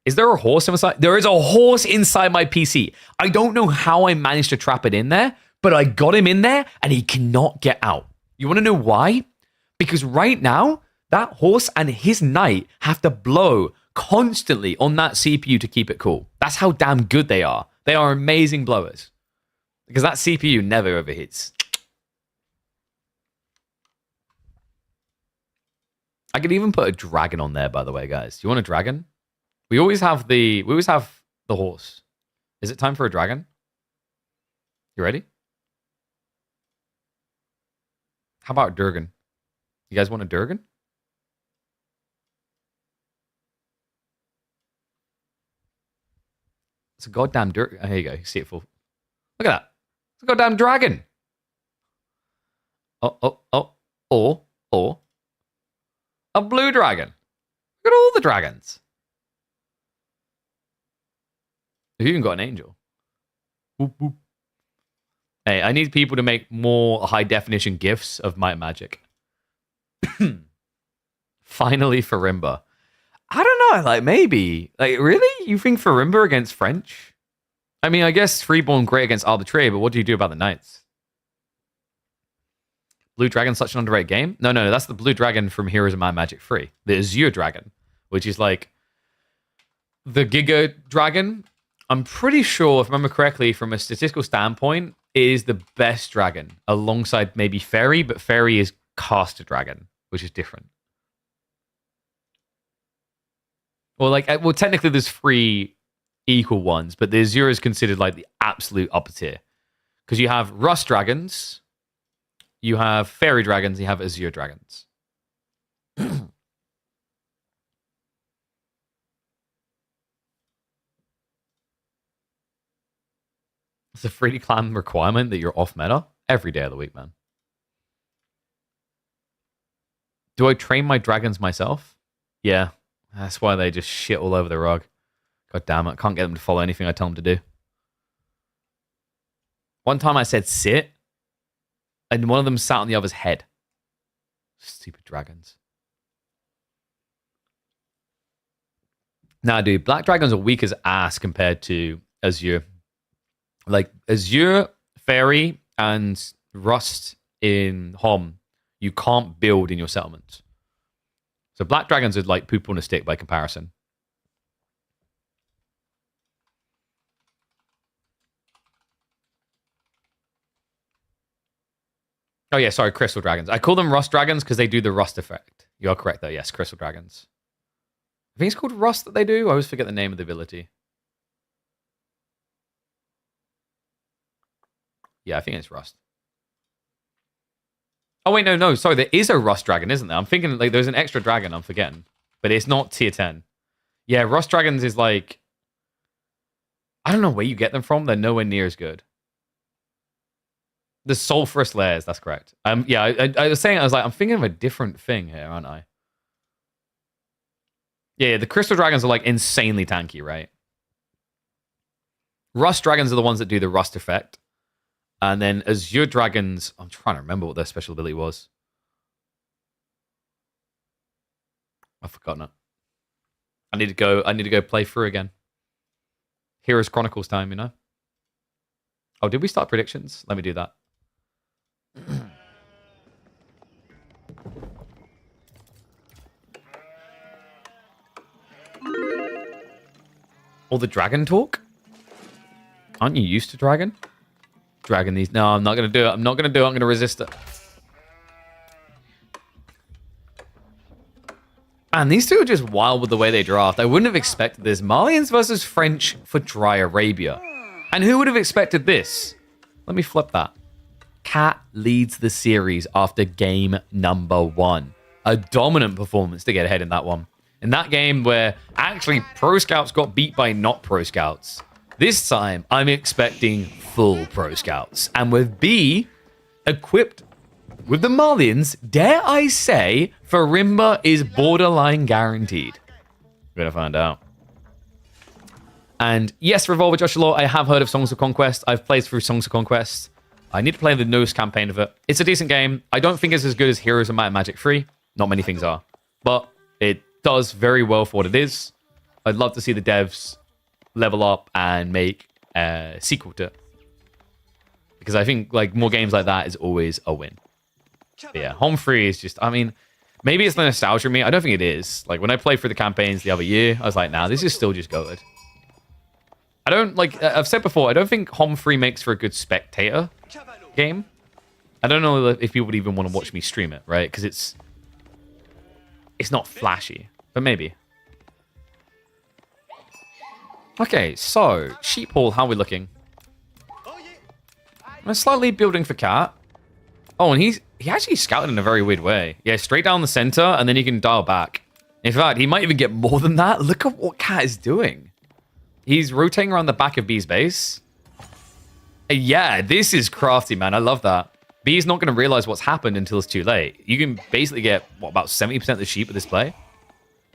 Is there a horse inside? There is a horse inside my PC. I don't know how I managed to trap it in there, but I got him in there and he cannot get out. You want to know why? Because right now, That horse and his knight have to blow constantly on that CPU to keep it cool. That's how damn good they are. They are amazing blowers. Because that CPU never overheats. I could even put a dragon on there, by the way, guys. Do you want a dragon? We always have the horse. Is it time for a dragon? You ready? How about Durgan? You guys want a Durgan? It's a goddamn Durgan. Oh, here you go. You see it full. Look at that. It's a goddamn dragon. Or a blue dragon. Look at all the dragons. We've even got an angel. Whoop, whoop. Hey, I need people to make more high-definition GIFs of my magic. Finally, Farimba. I don't know, like, maybe. Like, really? You think Farimba against French? I mean, I guess Freeborn great against Arbitrary, but what do you do about the Knights? Blue Dragon's such an underrated game? No, that's the Blue Dragon from Heroes of Might and Magic 3. The Azure Dragon, which is like the Giga Dragon. I'm pretty sure, if I remember correctly, from a statistical standpoint, it is the best dragon, alongside maybe Fairy, but Fairy is Caster Dragon, which is different. Well, technically there's 3 equal ones, but the Azure is considered like the absolute upper tier. Because you have Rust Dragons, you have Fairy Dragons, you have Azure Dragons. It's a free clan requirement that you're off meta every day of the week, man. Do I train my dragons myself? Yeah. That's why they just shit all over the rug. God damn it. I can't get them to follow anything I tell them to do. One time I said sit, and one of them sat on the other's head. Stupid dragons. Nah, dude. Black dragons are weak as ass compared to Azure. Like, Azure, Fairy, and Rust in Hom, you can't build in your settlements. So Black Dragons are like poop on a stick by comparison. Oh yeah, sorry, Crystal Dragons. I call them Rust Dragons because they do the Rust effect. You are correct though, yes, Crystal Dragons. I think it's called Rust that they do. I always forget the name of the ability. Yeah, I think it's Rust. Oh, wait, no. Sorry, there is a Rust Dragon, isn't there? I'm thinking like there's an extra dragon I'm forgetting. But it's not tier 10. Yeah, Rust Dragons is like... I don't know where you get them from. They're nowhere near as good. The Sulphurous Layers, that's correct. Yeah, I was saying, I'm thinking of a different thing here, aren't I? Yeah, the Crystal Dragons are like insanely tanky, right? Rust Dragons are the ones that do the Rust effect. And then Azure Dragons, I'm trying to remember what their special ability was. I've forgotten it. I need to go play through again. Heroes Chronicles time, you know? Oh, did we start predictions? Let me do that. All the dragon talk? Aren't you used to dragon? Dragging these. No, I'm not going to do it. I'm going to resist it. And these two are just wild with the way they draft. I wouldn't have expected this. Malians versus French for Dry Arabia. And who would have expected this? Let me flip that. Cat leads the series after game number 1. A dominant performance to get ahead in that one. In that game where actually Pro Scouts got beat by not Pro Scouts. This time, I'm expecting full Pro Scouts. And with B equipped with the Malians, dare I say, Farimba is borderline guaranteed. We're going to find out. And yes, Revolver Joshua Law, I have heard of Songs of Conquest. I've played through Songs of Conquest. I need to play the newest campaign of it. It's a decent game. I don't think it's as good as Heroes of Might and Magic 3. Not many things are. But it does very well for what it is. I'd love to see the devs level up and make a sequel to it. Because I think like more games like that is always a win. But yeah, Home Free is just, I mean, Maybe it's the nostalgia in me. I don't think it is. Like, when I played through the campaigns the other year, I was like, nah, this is still just good. I don't, like, I've said before, I don't think Hom 3 makes for a good spectator game. I don't know if people would even want to watch me stream it, right? Because it's not flashy, but maybe. Okay, so, Sheep Hall, how are we looking? I'm slightly building for Cat. Oh, and he actually scouted in a very weird way. Yeah, straight down the center, and then he can dial back. In fact, he might even get more than that. Look at what Cat is doing. He's rotating around the back of B's base. Yeah, this is crafty, man. I love that. B's not going to realize what's happened until it's too late. You can basically get, what, about 70% of the sheep with this play?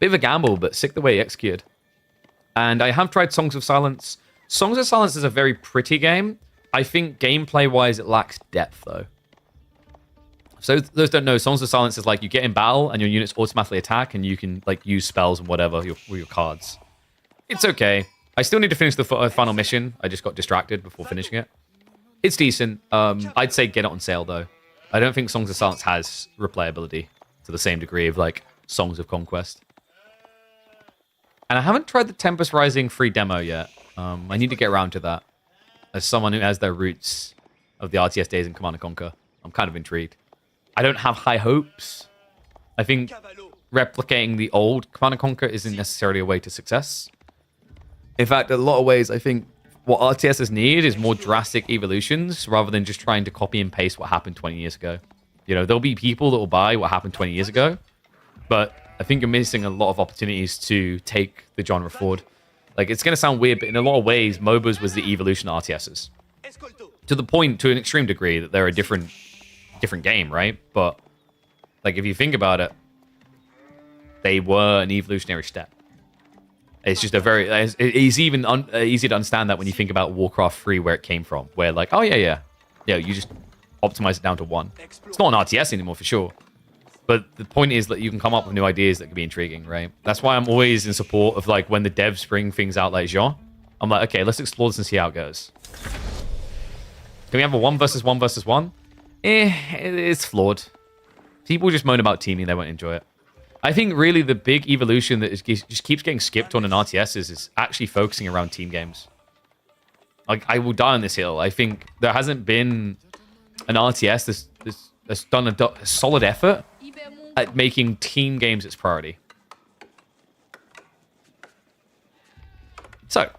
Bit of a gamble, but sick the way he executed. And I have tried Songs of Silence. Songs of Silence is a very pretty game. I think gameplay-wise, it lacks depth, though. So those don't know, Songs of Silence is like you get in battle and your units automatically attack and you can like use spells and whatever with your cards. It's okay. I still need to finish the final mission. I just got distracted before finishing it. It's decent. I'd say get it on sale, though. I don't think Songs of Silence has replayability to the same degree of like Songs of Conquest. And I haven't tried the Tempest Rising free demo yet. I need to get around to that. As someone who has their roots of the RTS days in Command & Conquer, I'm kind of intrigued. I don't have high hopes. I think replicating the old Command & Conquer isn't necessarily a way to success. In fact, in a lot of ways, I think what RTSs need is more drastic evolutions rather than just trying to copy and paste what happened 20 years ago. You know, there'll be people that will buy what happened 20 years ago, but I think you're missing a lot of opportunities to take the genre forward. Like, it's going to sound weird, but in a lot of ways, MOBAs was the evolution of RTSs. To the point, to an extreme degree, that they're a different game, right? But, like, if you think about it, they were an evolutionary step. It's just a very... It's even easy to understand that when you think about Warcraft 3, where it came from. Where, like, oh, yeah, you just optimize it down to 1. It's not an RTS anymore, for sure. But the point is that you can come up with new ideas that could be intriguing, right? That's why I'm always in support of, like, when the devs bring things out like Jean. I'm like, okay, let's explore this and see how it goes. Can we have a 1 versus 1 versus 1? It's flawed. People just moan about teaming, they won't enjoy it. I think really the big evolution that just keeps getting skipped on an RTS is actually focusing around team games. Like, I will die on this hill. I think there hasn't been an RTS that's done a solid effort at making team games its priority. So,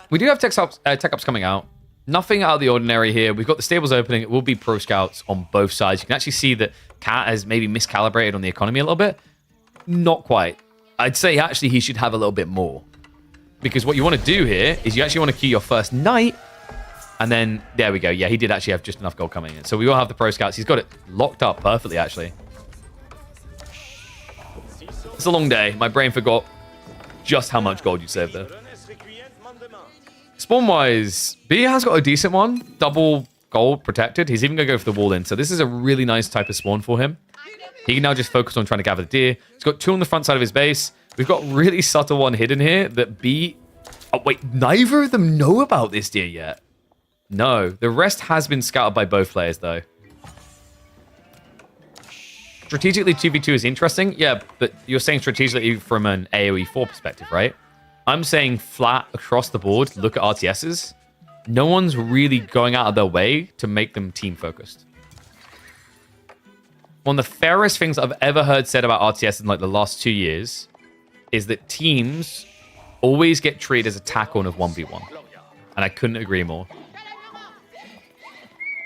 we do have tech ups coming out. Nothing out of the ordinary here. We've got the stables opening. It will be pro scouts on both sides. You can actually see that Cat has maybe miscalibrated on the economy a little bit. Not quite. I'd say actually he should have a little bit more. Because what you want to do here is you actually want to queue your first knight. And then, there we go. Yeah, he did actually have just enough gold coming in. So we will have the pro scouts. He's got it locked up perfectly, actually. It's a long day. My brain forgot just how much gold you saved there. Spawn-wise, B has got a decent one. Double gold protected. He's even going to go for the wall in. So this is a really nice type of spawn for him. He can now just focus on trying to gather the deer. He's got 2 on the front side of his base. We've got really subtle one hidden here that B... Oh, wait. Neither of them know about this deer yet. No. The rest has been scouted by both players, though. Strategically, 2v2 is interesting. Yeah, but you're saying strategically from an AoE 4 perspective, right? I'm saying flat across the board, look at RTSs. No one's really going out of their way to make them team-focused. One of the fairest things I've ever heard said about RTS in like the last 2 years is that teams always get treated as a tack-on of 1v1. And I couldn't agree more.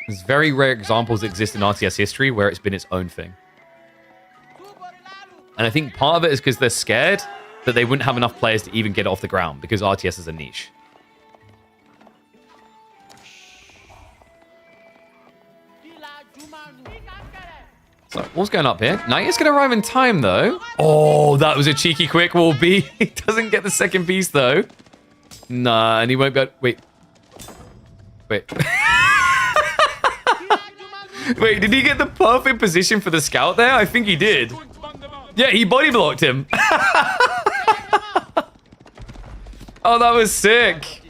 There's very rare examples that exist in RTS history where it's been its own thing. And I think part of it is because they're scared that they wouldn't have enough players to even get it off the ground because RTS is a niche. So, what's going up here? Knight is going to arrive in time, though. Oh, that was a cheeky quick wall B. He doesn't get the second piece, though. Nah, and he won't go... Wait. Wait, did he get the perfect position for the scout there? I think he did. Yeah, he body blocked him. Oh, that was sick.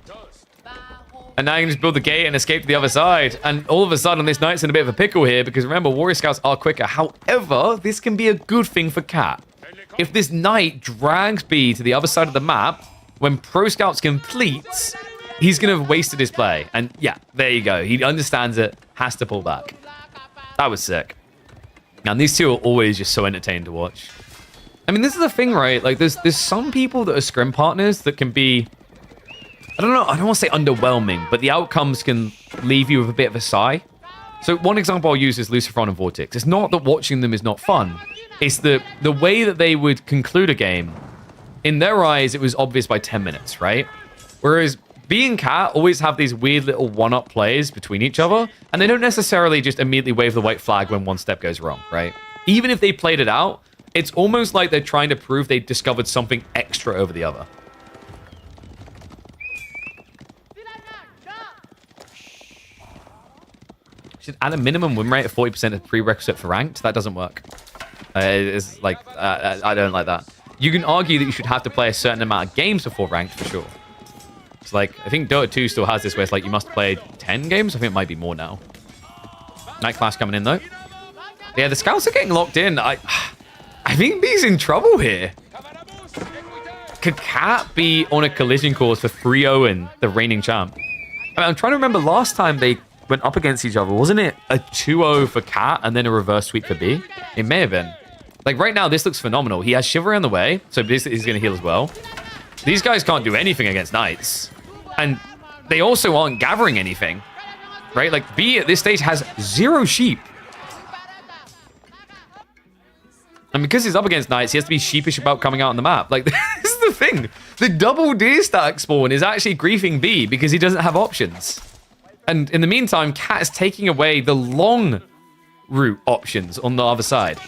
And now you can just build the gate and escape to the other side. And all of a sudden, this knight's in a bit of a pickle here because remember, warrior scouts are quicker. However, this can be a good thing for Cat. If this knight drags B to the other side of the map, when pro scouts completes, he's going to have wasted his play. And yeah, there you go. He understands it, has to pull back. That was sick. And these two are always just so entertaining to watch. I mean, this is the thing, right? Like, there's some people that are scrim partners that can be, I don't know, I don't want to say underwhelming, but the outcomes can leave you with a bit of a sigh. So one example I'll use is Lucifron and Vortex. It's not that watching them is not fun. It's the way that they would conclude a game. In their eyes, it was obvious by 10 minutes, right? Whereas B and Cat always have these weird little one-up plays between each other, and they don't necessarily just immediately wave the white flag when one step goes wrong, right? Even if they played it out, it's almost like they're trying to prove they discovered something extra over the other. Should add a minimum win rate of 40% as prerequisite for ranked. That doesn't work. It's like, I don't like that. You can argue that you should have to play a certain amount of games before ranked for sure. It's like, I think Dota 2 still has this where it's like you must play 10 games. I think it might be more now. Night Clash coming in though. Yeah, the scouts are getting locked in. I think B's in trouble here. Could Cat be on a collision course for 3-0 the reigning champ? I mean, I'm trying to remember last time they went up against each other. Wasn't it a 2-0 for Cat and then a reverse sweep for B? It may have been. Like right now, this looks phenomenal. He has Chivalry on the way, so he's going to heal as well. These guys can't do anything against Knights. And they also aren't gathering anything, right? Like B at this stage has 0 sheep. And because he's up against Knights, he has to be sheepish about coming out on the map. Like, this is the thing. The double deer stack spawn is actually griefing B because he doesn't have options. And in the meantime, Cat is taking away the long route options on the other side.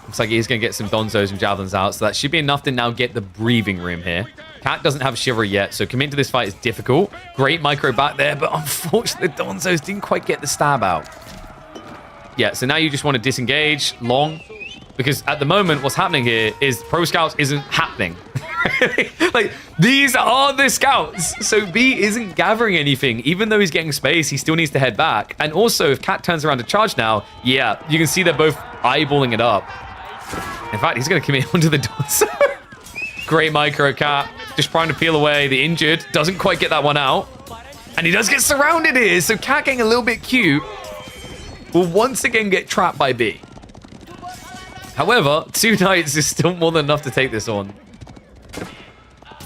Looks like he's going to get some Donzos and Javelins out, so that should be enough to now get the breathing room here. Cat doesn't have Chivalry yet, so coming into this fight is difficult. Great micro back there, but unfortunately, the Donzos didn't quite get the stab out. Yeah, so now you just want to disengage long, because at the moment, what's happening here is Pro Scouts isn't happening. Like, these are the scouts. So B isn't gathering anything. Even though he's getting space, he still needs to head back. And also, if Cat turns around to charge now, yeah, you can see they're both eyeballing it up. In fact, he's going to commit onto the Donzo. Great micro, Cat. Just trying to peel away the injured. Doesn't quite get that one out. And he does get surrounded here. So Cat getting a little bit cute will once again get trapped by B. However, 2 Knights is still more than enough to take this on.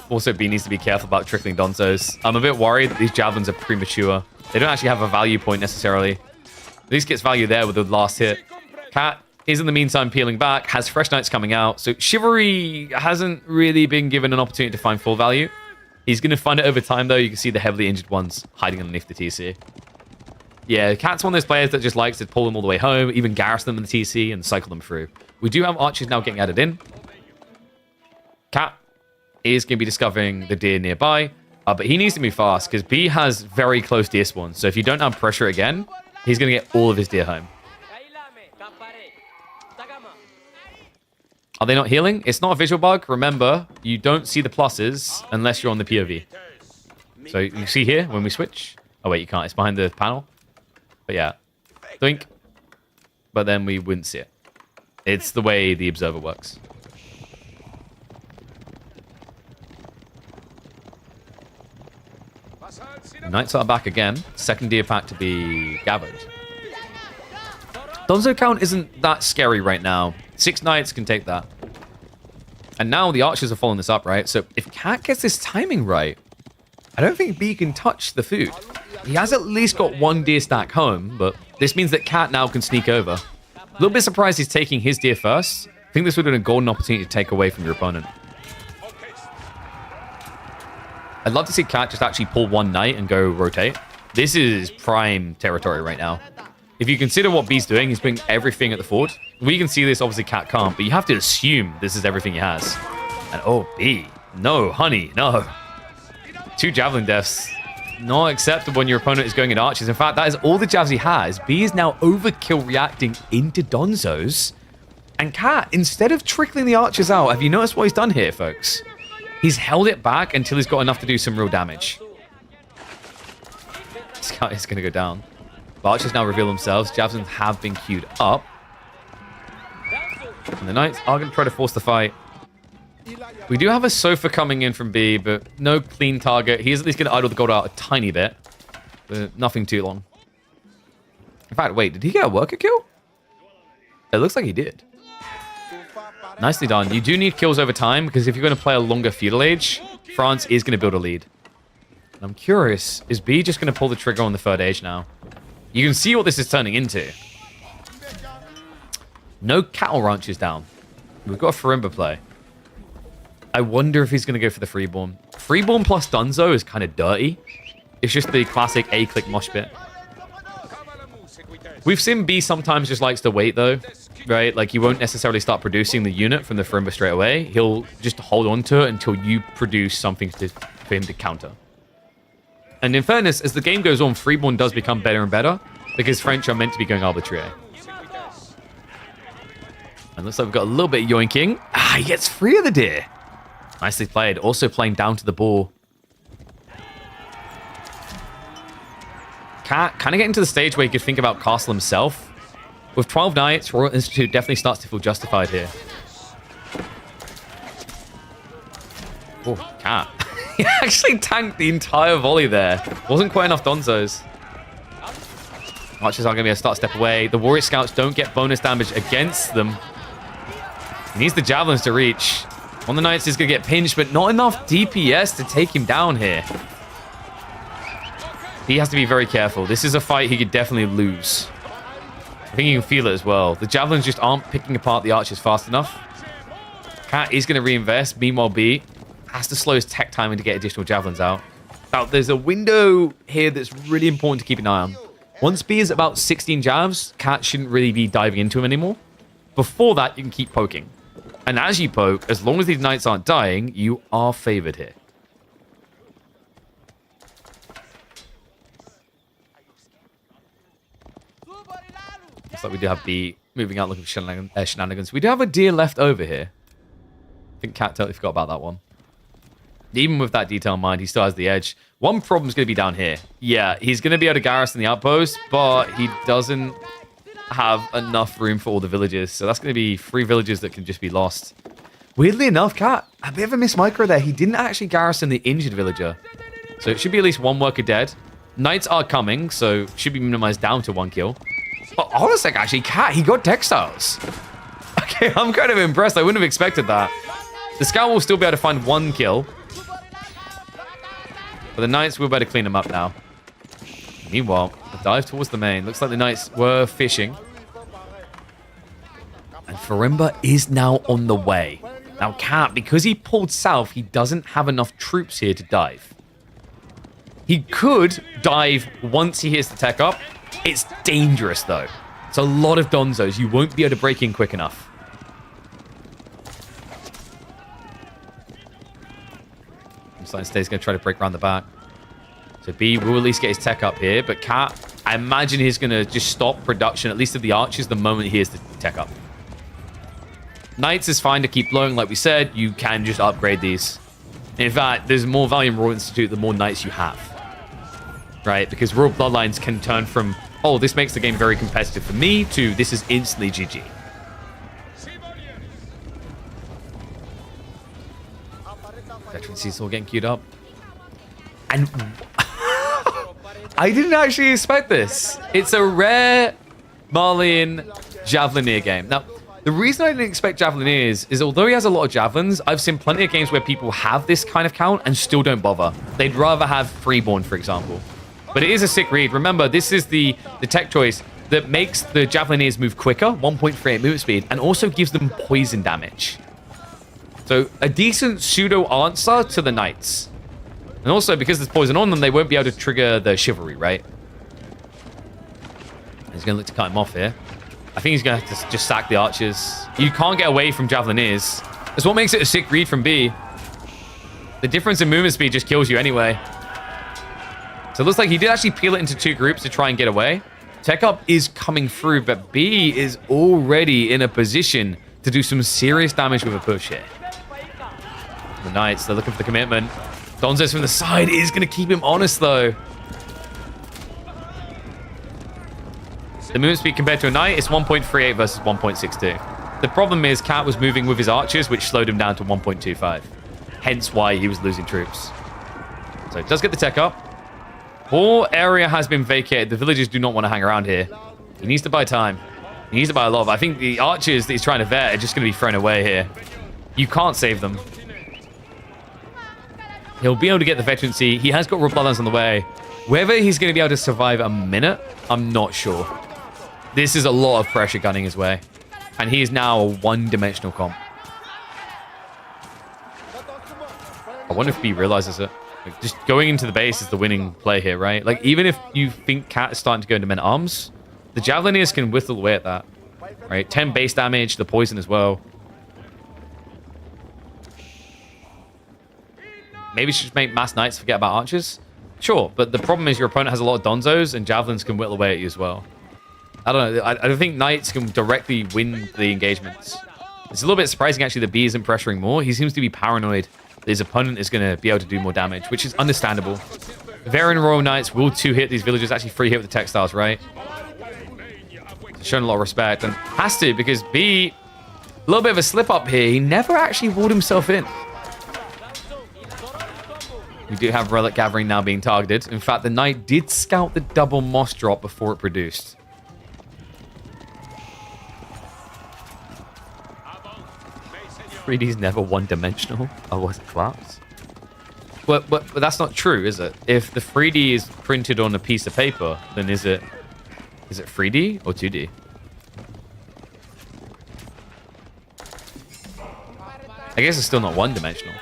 Also, B needs to be careful about trickling Donzos. I'm a bit worried that these Javelins are premature. They don't actually have a value point necessarily. At least gets value there with the last hit. Cat is in the meantime peeling back, has Fresh Knights coming out. So Chivalry hasn't really been given an opportunity to find full value. He's going to find it over time though. You can see the heavily injured ones hiding underneath the TC. Yeah, Cat's one of those players that just likes to pull them all the way home, even garrison them in the TC and cycle them through. We do have archers now getting added in. Cat is going to be discovering the deer nearby, but he needs to move fast because B has very close deer spawns. So if you don't have pressure again, he's going to get all of his deer home. Are they not healing? It's not a visual bug. Remember, you don't see the pluses unless you're on the POV. So you see here when we switch. Oh, wait, you can't. It's behind the panel. But yeah, think. But then we wouldn't see it. It's the way the observer works. Knights are back again. Second deer pack to be gathered. Donzo count isn't that scary right now. 6 Knights can take that. And now the archers are following this up, right? So if Cat gets this timing right, I don't think B can touch the food. He has at least got 1 deer stack home, but this means that Cat now can sneak over. A little bit surprised he's taking his deer first. I think this would have been a golden opportunity to take away from your opponent. I'd love to see Cat just actually pull 1 knight and go rotate. This is prime territory right now. If you consider what B's doing, he's putting everything at the fort. We can see this, obviously Cat can't, but you have to assume this is everything he has. And oh, B. No, honey, no. 2 javelin deaths. Not acceptable when your opponent is going in archers. In fact, that is all the jabs he has. B is now overkill reacting into Donzos. And Cat, instead of trickling the archers out, have you noticed what he's done here, folks? He's held it back until he's got enough to do some real damage. Scout is going to go down. The archers now reveal themselves. Javelins have been queued up. And the knights are going to try to force the fight. We do have a sofa coming in from B, but no clean target. He is at least going to idle the gold out a tiny bit, but nothing too long. In fact, wait, did he get a worker kill? It looks like he did. Nicely done. You do need kills over time, because if you're going to play a longer feudal age, France is going to build a lead. And I'm curious, is B just going to pull the trigger on the third age now? You can see what this is turning into. No cattle ranches down. We've got a Farimba play. I wonder if he's going to go for the Freeborn. Freeborn plus Dunzo is kind of dirty. It's just the classic A-click mosh pit. We've seen B sometimes just likes to wait, though. Right? Like, he won't necessarily start producing the unit from the Farimba straight away. He'll just hold on to it until you produce something for him to counter. And in fairness, as the game goes on, Freeborn does become better and better, because French are meant to be going arbitrary. And looks like we've got a little bit of yoinking. Ah, he gets free of the deer. Nicely played. Also playing down to the ball. Cat kind of getting to the stage where he could think about Castle himself. With 12 knights, Royal Institute definitely starts to feel justified here. Oh, Cat. He actually tanked the entire volley there. Wasn't quite enough Donzos. Archers are going to be a start step away. The Warrior Scouts don't get bonus damage against them. He needs the Javelins to reach. One of the Knights is going to get pinched, but not enough DPS to take him down here. He has to be very careful. This is a fight he could definitely lose. I think you can feel it as well. The Javelins just aren't picking apart the Archers fast enough. Cat is going to reinvest. Meanwhile, B has to slow his tech timing to get additional Javelins out. Now, there's a window here that's really important to keep an eye on. Once B is about 16 Javs, Cat shouldn't really be diving into him anymore. Before that, you can keep poking. And as you poke, as long as these Knights aren't dying, you are favored here. Looks like we do have B moving out looking for shenanigans. We do have a deer left over here. I think Cat totally forgot about that one. Even with that detail in mind, he still has the edge. One problem is going to be down here. Yeah, he's going to be able to garrison the outpost, but he doesn't have enough room for all the villages. So that's going to be 3 villages that can just be lost. Weirdly enough, Cat, a bit of a miss micro there. He didn't actually garrison the injured villager. So it should be at least 1 worker dead. Knights are coming, so it should be minimized down to 1 kill. But hold on a sec, actually, Cat, he got textiles. Okay, I'm kind of impressed. I wouldn't have expected that. The scout will still be able to find 1 kill. But the Knights will better clean them up now. Meanwhile, the dive towards the main. Looks like the Knights were fishing. And Farimba is now on the way. Now, Cat, because he pulled south, he doesn't have enough troops here to dive. He could dive once he hits the tech up. It's dangerous, though. It's a lot of Donzos. You won't be able to break in quick enough. Stay's going to try to break around the back. So B will at least get his tech up here. But Cat, I imagine he's going to just stop production, at least of the archers, the moment he has the tech up. Knights is fine to keep blowing, like we said. You can just upgrade these. In fact, there's more value in Royal Institute the more Knights you have. Right? Because Royal Bloodlines can turn from, oh, this makes the game very competitive for me, to this is instantly GG. Veteran Cecil getting queued up. And I didn't actually expect this. It's a rare Malian Javelineer game. Now, the reason I didn't expect Javelineers is although he has a lot of Javelins, I've seen plenty of games where people have this kind of count and still don't bother. They'd rather have Freeborn, for example. But it is a sick read. Remember, this is the tech choice that makes the Javelineers move quicker, 1.38 movement speed, and also gives them poison damage. So a decent pseudo answer to the Knights. And also, because there's poison on them, they won't be able to trigger the chivalry, right? He's going to look to cut him off here. I think he's going to have to just sack the archers. You can't get away from Javelineers. That's what makes it a sick read from B. The difference in movement speed just kills you anyway. So it looks like he did actually peel it into 2 groups to try and get away. Tech up is coming through, but B is already in a position to do some serious damage with a push here. The Knights, they're looking for the commitment. Donzo's from the side is going to keep him honest, though. The movement speed compared to a Knight is 1.38 versus 1.62. The problem is Cat was moving with his archers, which slowed him down to 1.25. Hence why he was losing troops. So it does get the tech up. Whole area has been vacated. The villagers do not want to hang around here. He needs to buy time. He needs to buy a lot. I think the archers that he's trying to vet are just going to be thrown away here. You can't save them. He'll be able to get the veterancy. He has got raw bloodlines on the way. Whether he's going to be able to survive a minute, I'm not sure. This is a lot of pressure gunning his way. And he is now a one-dimensional comp. I wonder if B realizes it. Like, just going into the base is the winning play here, right? Like, even if you think Cat is starting to go into men-at-arms, the Javelineers can whittle away at that. Right? 10 base damage, the poison as well. Maybe should just make mass knights forget about archers? Sure, but the problem is your opponent has a lot of donzos, and javelins can whittle away at you as well. I don't know. I don't think knights can directly win the engagements. It's a little bit surprising, actually, that B isn't pressuring more. He seems to be paranoid that his opponent is going to be able to do more damage, which is understandable. Varian Royal Knights will 2-hit these villagers, actually 3-hit with the textiles, right? Showing a lot of respect, and has to, because B, a little bit of a slip-up here. He never actually walled himself in. We do have Relic Gathering now being targeted. In fact, the Knight did scout the double moss drop before it produced. "3D's never one-dimensional." Oh, was it collapsed? But that's not true, is it? If the 3D is printed on a piece of paper, then is it 3D or 2D? I guess it's still not one-dimensional.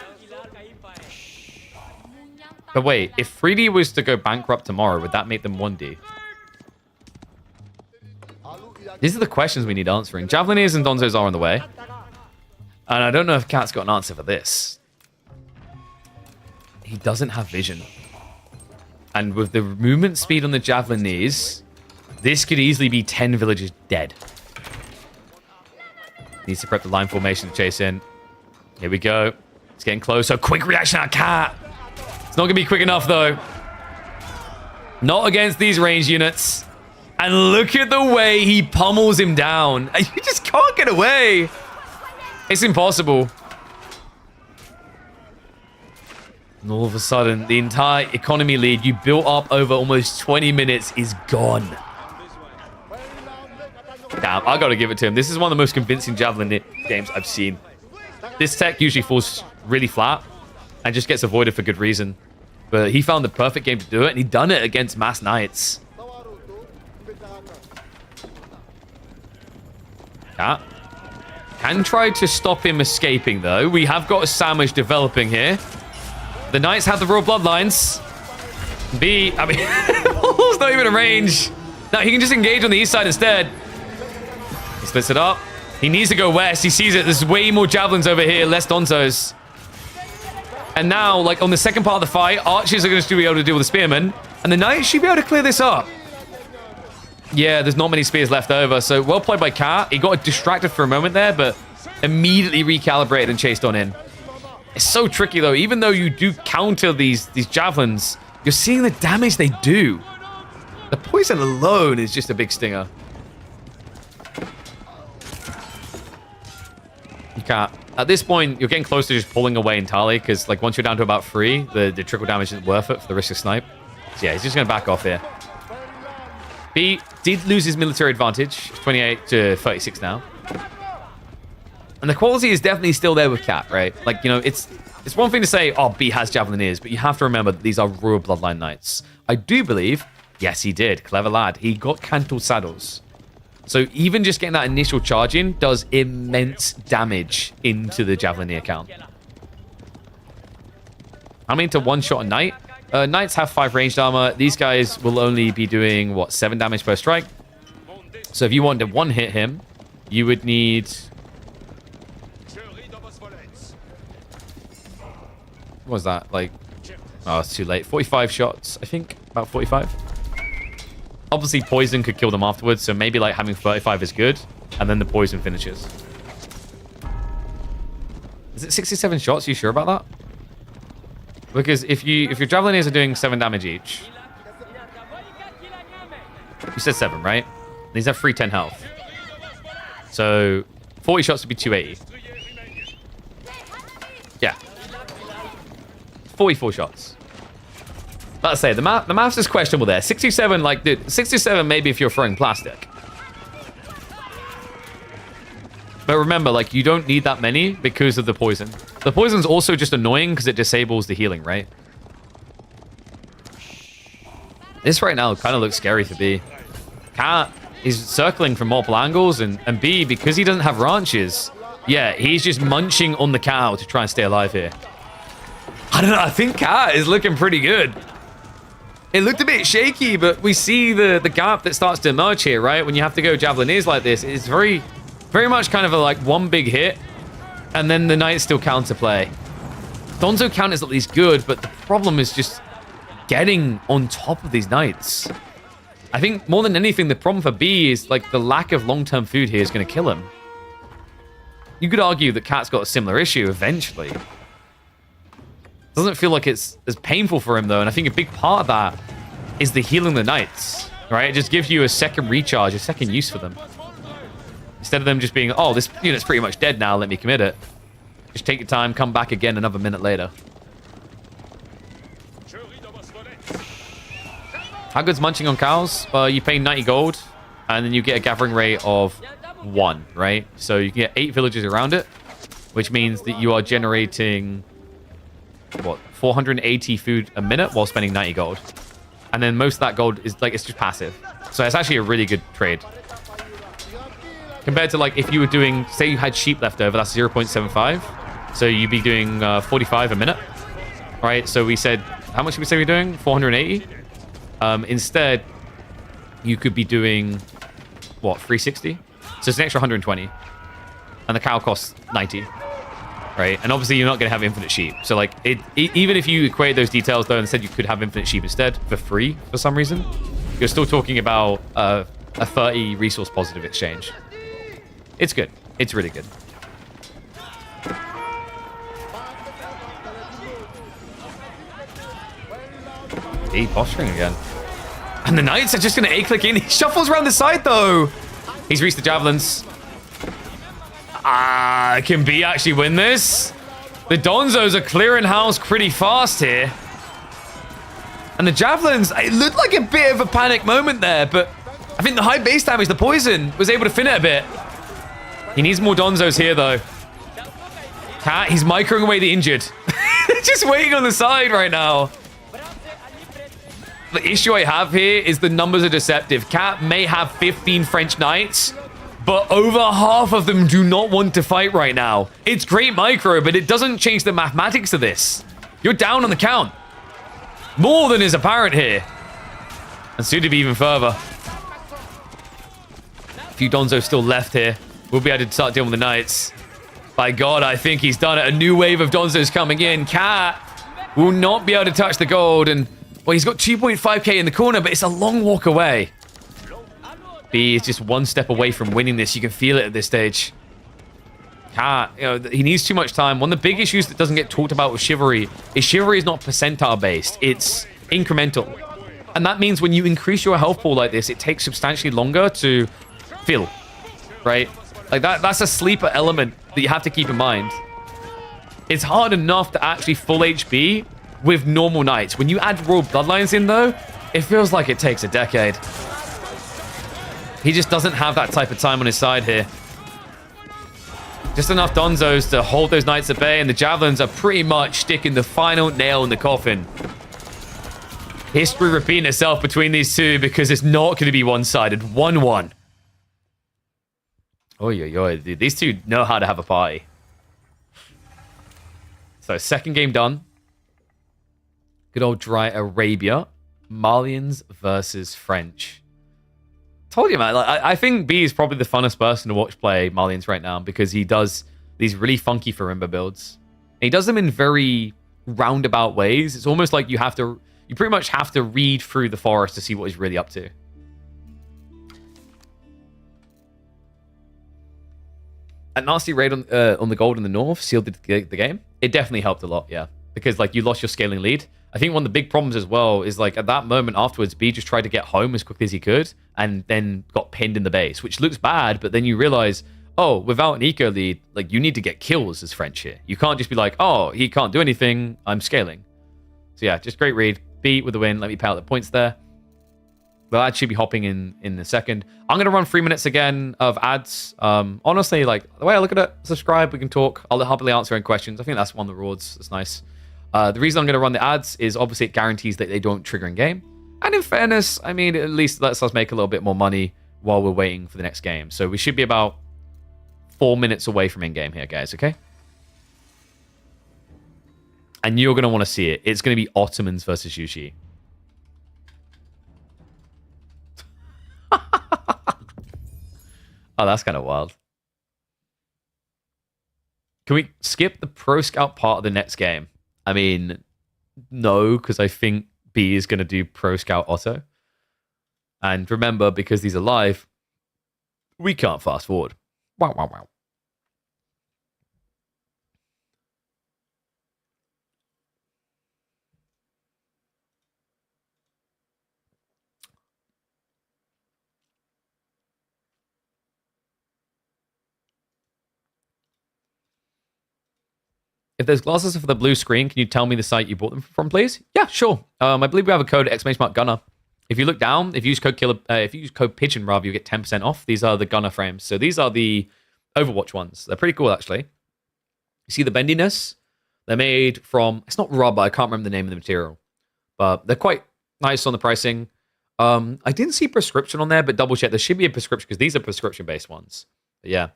But wait, if 3D was to go bankrupt tomorrow, would that make them 1D? These are the questions we need answering. Javelineers and Donzos are on the way. And I don't know if Cat's got an answer for this. He doesn't have vision. And with the movement speed on the Javelineers, this could easily be 10 villagers dead. Needs to prep the line formation to chase in. Here we go. It's getting closer. Quick reaction out of Cat. It's not going to be quick enough, though. Not against these range units. And look at the way he pummels him down. You just can't get away. It's impossible. And all of a sudden, the entire economy lead you built up over almost 20 minutes is gone. Damn, I got to give it to him. This is one of the most convincing Javelin games I've seen. This tech usually falls really flat and just gets avoided for good reason. But he found the perfect game to do it, and he done it against mass knights. Cat can try to stop him escaping, though. We have got a sandwich developing here. The knights have the raw bloodlines. B, I mean, it's not even a range. No, he can just engage on the east side instead. He splits it up. He needs to go west. He sees it. There's way more javelins over here, less donzos. And now, like, on the second part of the fight, archers are going to be able to deal with the spearmen. And the knights should be able to clear this up. Yeah, there's not many spears left over. So, well played by Cat. He got distracted for a moment there, but immediately recalibrated and chased on in. It's so tricky, though. Even though you do counter these javelins, you're seeing the damage they do. The poison alone is just a big stinger. You can't. At this point, you're getting close to just pulling away entirely, because like once you're down to about 3, the trickle damage isn't worth it for the risk of snipe. So yeah, he's just going to back off here. B did lose his military advantage. 28 to 36 now. And the quality is definitely still there with Cat, right? Like, you know, it's one thing to say, oh, B has Javelineers, but you have to remember that these are Royal Bloodline Knights. I do believe, yes, he did. Clever lad. He got Cantle Saddles. So even just getting that initial charge in does immense damage into the Javelineer count. I mean, to one-shot a Knight. Knights have 5 ranged armor. These guys will only be doing, what, 7 damage per strike? So if you wanted to one-hit him, you would need... What was that? Like, oh, it's too late. 45 shots, I think. About 45. Obviously, poison could kill them afterwards, so maybe like having 35 is good, and then the poison finishes. Is it 67 shots? Are you sure about that? Because if your Javelineers are doing 7 damage each... You said 7, right? These have 310 health. So 40 shots would be 280. Yeah. 44 shots. Let's say the maths is questionable there. 67, like, dude, 67 maybe if you're throwing plastic. But remember, like, you don't need that many because of the poison. The poison's also just annoying because it disables the healing, right? This right now kind of looks scary for B. Cat is circling from multiple angles, and B, because he doesn't have ranches, yeah, he's just munching on the cow to try and stay alive here. I don't know, I think Cat is looking pretty good. It looked a bit shaky, but we see the gap that starts to emerge here, right? When you have to go Javelineers like this, it's very much kind of a, like, one big hit, and then the Knights still counterplay. Donzo count is at least good, but the problem is just getting on top of these Knights. I think more than anything, the problem for B is, like, the lack of long-term food here is going to kill him. You could argue that Cat's got a similar issue eventually. Doesn't feel like it's as painful for him, though, and I think a big part of that is the healing the Knights, right? It just gives you a second recharge, a second use for them. Instead of them just being, oh, this unit's pretty much dead now, let me commit it. Just take your time, come back again another minute later. How good's munching on cows? You pay 90 gold, and then you get a gathering rate of 1, right? So you can get 8 villages around it, which means that you are generating, what, 480 food a minute while spending 90 gold. And then most of that gold is, like, it's just passive. So it's actually a really good trade. Compared to, like, if you were doing, say you had sheep left over, that's 0.75. So you'd be doing 45 a minute, right? So we said, how much did we say we're doing? 480? Instead, you could be doing, what, 360? So it's an extra 120. And the cow costs 90, right? And obviously, you're not going to have infinite sheep. So, like, even if you equate those details, though, and said you could have infinite sheep instead for free for some reason, you're still talking about a 30 resource positive exchange. It's good. It's really good. Posturing again. And the Knights are just going to A-click in. He shuffles around the side, though. He's reached the Javelins. Can B actually win this? The Donzos are clearing house pretty fast here. And the Javelins, it looked like a bit of a panic moment there, but I think the high base damage, the poison, was able to fin it a bit. He needs more Donzos here, though. Cat, he's microing away the injured. Just waiting on the side right now. The issue I have here is the numbers are deceptive. Cat may have 15 French Knights, but over half of them do not want to fight right now. It's great micro, but it doesn't change the mathematics of this. You're down on the count. More than is apparent here. And soon to be even further. A few Donzos still left here. We'll be able to start dealing with the Knights. By God, I think he's done it. A new wave of Donzos coming in. Cat will not be able to touch the gold, and well, he's got 2.5k in the corner, but it's a long walk away. B is just one step away from winning this. You can feel it at this stage. Cat, you know, he needs too much time. One of the big issues that doesn't get talked about with Chivalry is not percentile based. It's incremental. And that means when you increase your health pool like this, it takes substantially longer to fill, right? Like that's a sleeper element that you have to keep in mind. It's hard enough to actually full HP with normal Knights. When you add Royal Bloodlines in, though, it feels like it takes a decade. He just doesn't have that type of time on his side here. Just enough Donzos to hold those Knights at bay, and the Javelins are pretty much sticking the final nail in the coffin. History repeating itself between these two because it's not going to be one-sided. 1-1. Oy. These two know how to have a party. So, second game done. Good old dry Arabia. Malians versus French. Told you, man. Like, I think B is probably the funnest person to watch play Malians right now because he does these really funky Farimba builds. And he does them in very roundabout ways. It's almost like you pretty much have to read through the forest to see what he's really up to. a nasty raid on the gold in the north sealed the game. It definitely helped a lot, yeah. Because like you lost your scaling lead. I think one of the big problems as well is like at that moment afterwards, B just tried to get home as quickly as he could and then got pinned in the base, which looks bad, but then you realize, oh, without an eco lead, like you need to get kills as French here. You can't just be like, oh, he can't do anything, I'm scaling. So yeah, just great read. B with the win. Let me pay out the points there. But I should be hopping in a second. I'm going to run 3 minutes again of ads. Honestly, like the way I look at it, subscribe, we can talk. I'll happily answer any questions. I think that's one of the rewards. That's nice. The reason I'm going to run the ads is obviously it guarantees that they don't trigger in game. And in fairness, I mean, at least lets us make a little bit more money while we're waiting for the next game. So we should be about 4 minutes away from in-game here, guys, okay? And you're going to want to see it. It's going to be Ottomans versus Yuji. Oh, that's kind of wild. Can we skip the Pro Scout part of the next game? I mean, no, because I think B is going to do Pro Scout Otto. And remember, because these are live, we can't fast forward. Wow, wow, wow. If there's glasses for the blue screen, can you tell me the site you bought them from, please? Yeah, sure. I believe we have a code !Gunner. If you look down, if you use code Pigeon, rather, you get 10% off. These are the Gunner frames. So these are the Overwatch ones. They're pretty cool, actually. You see the bendiness? They're made from, it's not rubber. I can't remember the name of the material, but they're quite nice on the pricing. I didn't see prescription on there, but double check. There should be a prescription because these are prescription-based ones. But yeah.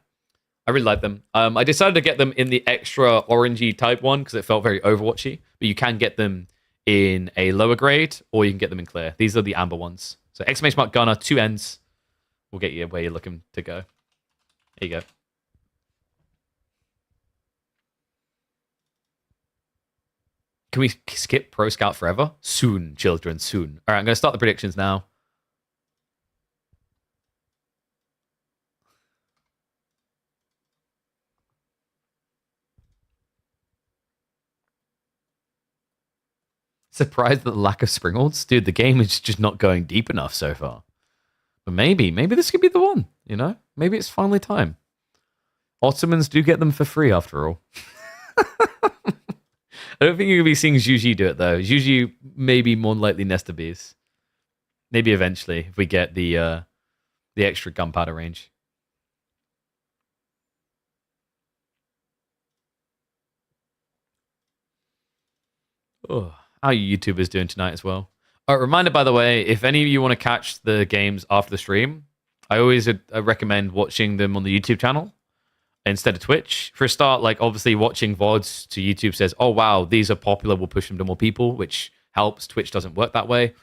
I really like them. I decided to get them in the extra orangey type one because it felt very Overwatchy. But you can get them in a lower grade or you can get them in clear. These are the amber ones. So !Gunner, 2 ends. Will get you where you're looking to go. There you go. Can we skip Pro Scout forever? Soon, children, soon. All right, I'm going to start the predictions now. Surprised at the lack of springolds? Dude, the game is just not going deep enough so far. But maybe this could be the one, you know? Maybe it's finally time. Ottomans do get them for free after all. I don't think you're going to be seeing Juji do it, though. Juji maybe more likely Nesta Bees. Maybe eventually, if we get the extra gunpowder range. Oh, how are you YouTubers doing tonight as well? Reminder, by the way, if any of you want to catch the games after the stream, I always recommend watching them on the YouTube channel instead of Twitch. For a start, like obviously watching VODs to YouTube says, oh wow, these are popular, we'll push them to more people, which helps. Twitch doesn't work that way.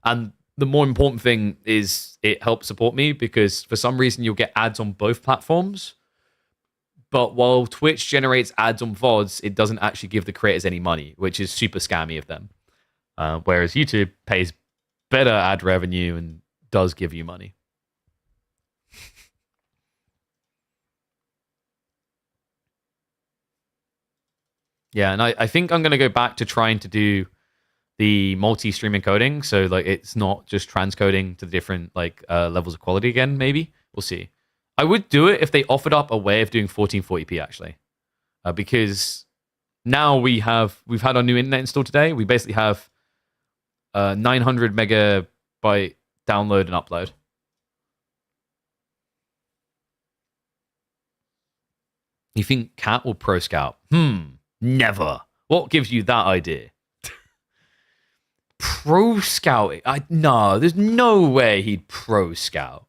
And the more important thing is it helps support me because for some reason you'll get ads on both platforms. But while Twitch generates ads on VODs, it doesn't actually give the creators any money, which is super scammy of them. Whereas YouTube pays better ad revenue and does give you money. Yeah, and I think I'm going to go back to trying to do the multi-stream encoding. So like it's not just transcoding to the different like levels of quality again, maybe. We'll see. I would do it if they offered up a way of doing 1440p actually. Because now we've had our new internet installed today. We basically have 900 megabyte download and upload. You think Cat will Pro Scout? Never. What gives you that idea? Pro Scout? No, there's no way he'd Pro Scout.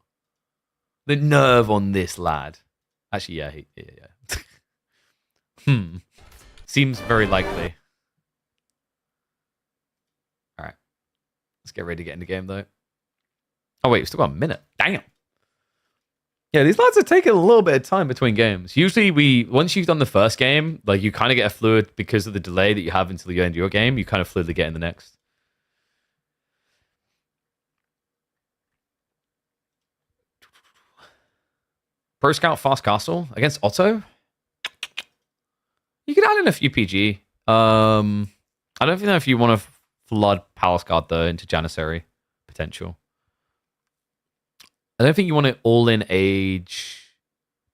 The nerve on this lad. Actually, yeah. Seems very likely. All right. Let's get ready to get in the game, though. Oh, wait, we've still got a minute. Damn. Yeah, these lads are taking a little bit of time between games. Usually, once you've done the first game, like you kind of get a fluid because of the delay that you have until you end your game. You kind of fluidly get in the next. Pro Scout Fast Castle against Otto. You could add in a few PG. I don't know if you want to flood Palace Guard though into Janissary potential. I don't think you want it all in age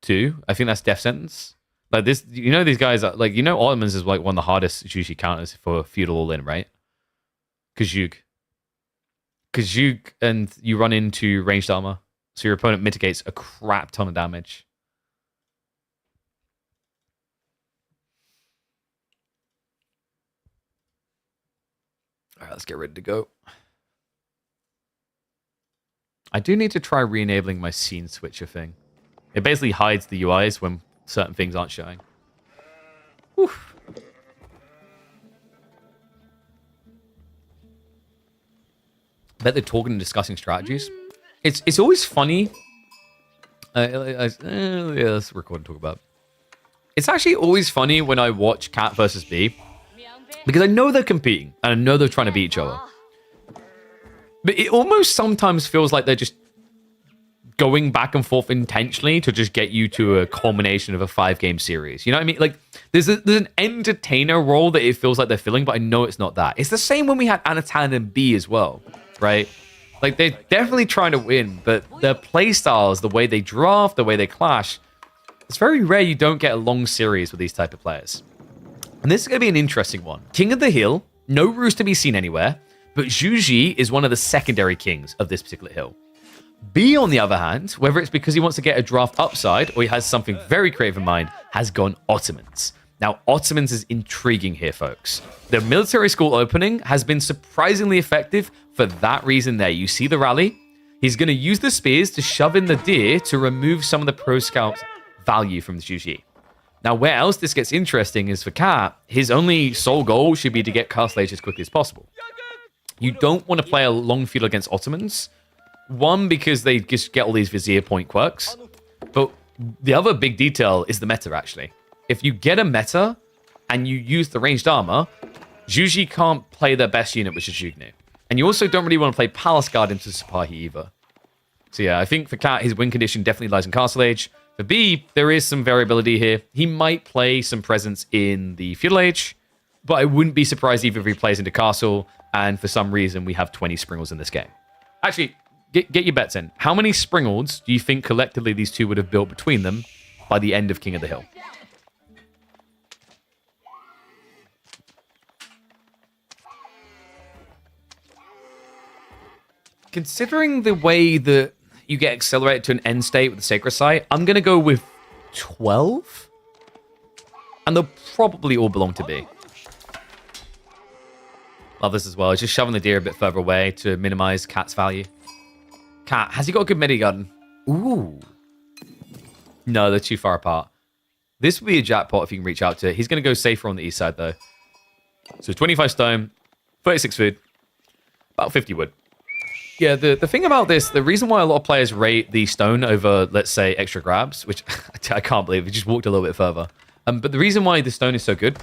2. I think that's death sentence. Like this, you know, these guys are like, you know, Ottomans is like one of the hardest usually counters for feudal all in, right? Kazug, and you run into ranged armor, so your opponent mitigates a crap ton of damage. All right, let's get ready to go. I do need to try re-enabling my scene switcher thing. It basically hides the UIs when certain things aren't showing. Whew. I bet they're talking and discussing strategies. It's always funny. Yeah, let's record and talk about it. It's actually always funny when I watch Cat versus B, because I know they're competing and I know they're trying to beat each other. But it almost sometimes feels like they're just going back and forth intentionally to just get you to a culmination of a 5-game series. You know what I mean? Like, there's an entertainer role that it feels like they're filling, but I know it's not that. It's the same when we had Anatan and B as well, right? Like, they're definitely trying to win, but their play styles, the way they draft, the way they clash, it's very rare you don't get a long series with these type of players. And this is going to be an interesting one. King of the Hill, no roost to be seen anywhere, but Zhuji is one of the secondary kings of this particular hill. B, on the other hand, whether it's because he wants to get a draft upside or he has something very creative in mind, has gone Ottomans. Now, Ottomans is intriguing here, folks. The military school opening has been surprisingly effective for that reason there. You see the rally? He's going to use the spears to shove in the deer to remove some of the pro scout value from the Zhuji. Now, where else this gets interesting is for Cat, his only sole goal should be to get Castle Age as quickly as possible. You don't want to play a long field against Ottomans. One, because they just get all these Vizier point quirks. But the other big detail is the meta, actually. If you get a meta and you use the ranged armor, Zhuji can't play their best unit, which is Zhugnu. And you also don't really want to play Palace Guard into Sipahi either. So yeah, I think for Cat, his win condition definitely lies in Castle Age. For B, there is some variability here. He might play some presence in the Feudal Age, but I wouldn't be surprised even if he plays into Castle, and for some reason we have 20 Springles in this game. Actually, get your bets in. How many Springles do you think collectively these two would have built between them by the end of King of the Hill? Considering the way that you get accelerated to an end state with the Sacred Site, I'm going to go with 12. And they'll probably all belong to B. Love this as well. It's just shoving the deer a bit further away to minimize Cat's value. Cat, has he got a good minigun? Ooh. No, they're too far apart. This would be a jackpot if you can reach out to it. He's going to go safer on the east side, though. So 25 stone, 36 food, about 50 wood. Yeah, the thing about this, the reason why a lot of players rate the stone over, let's say, extra grabs, which I can't believe, he just walked a little bit further. But the reason why the stone is so good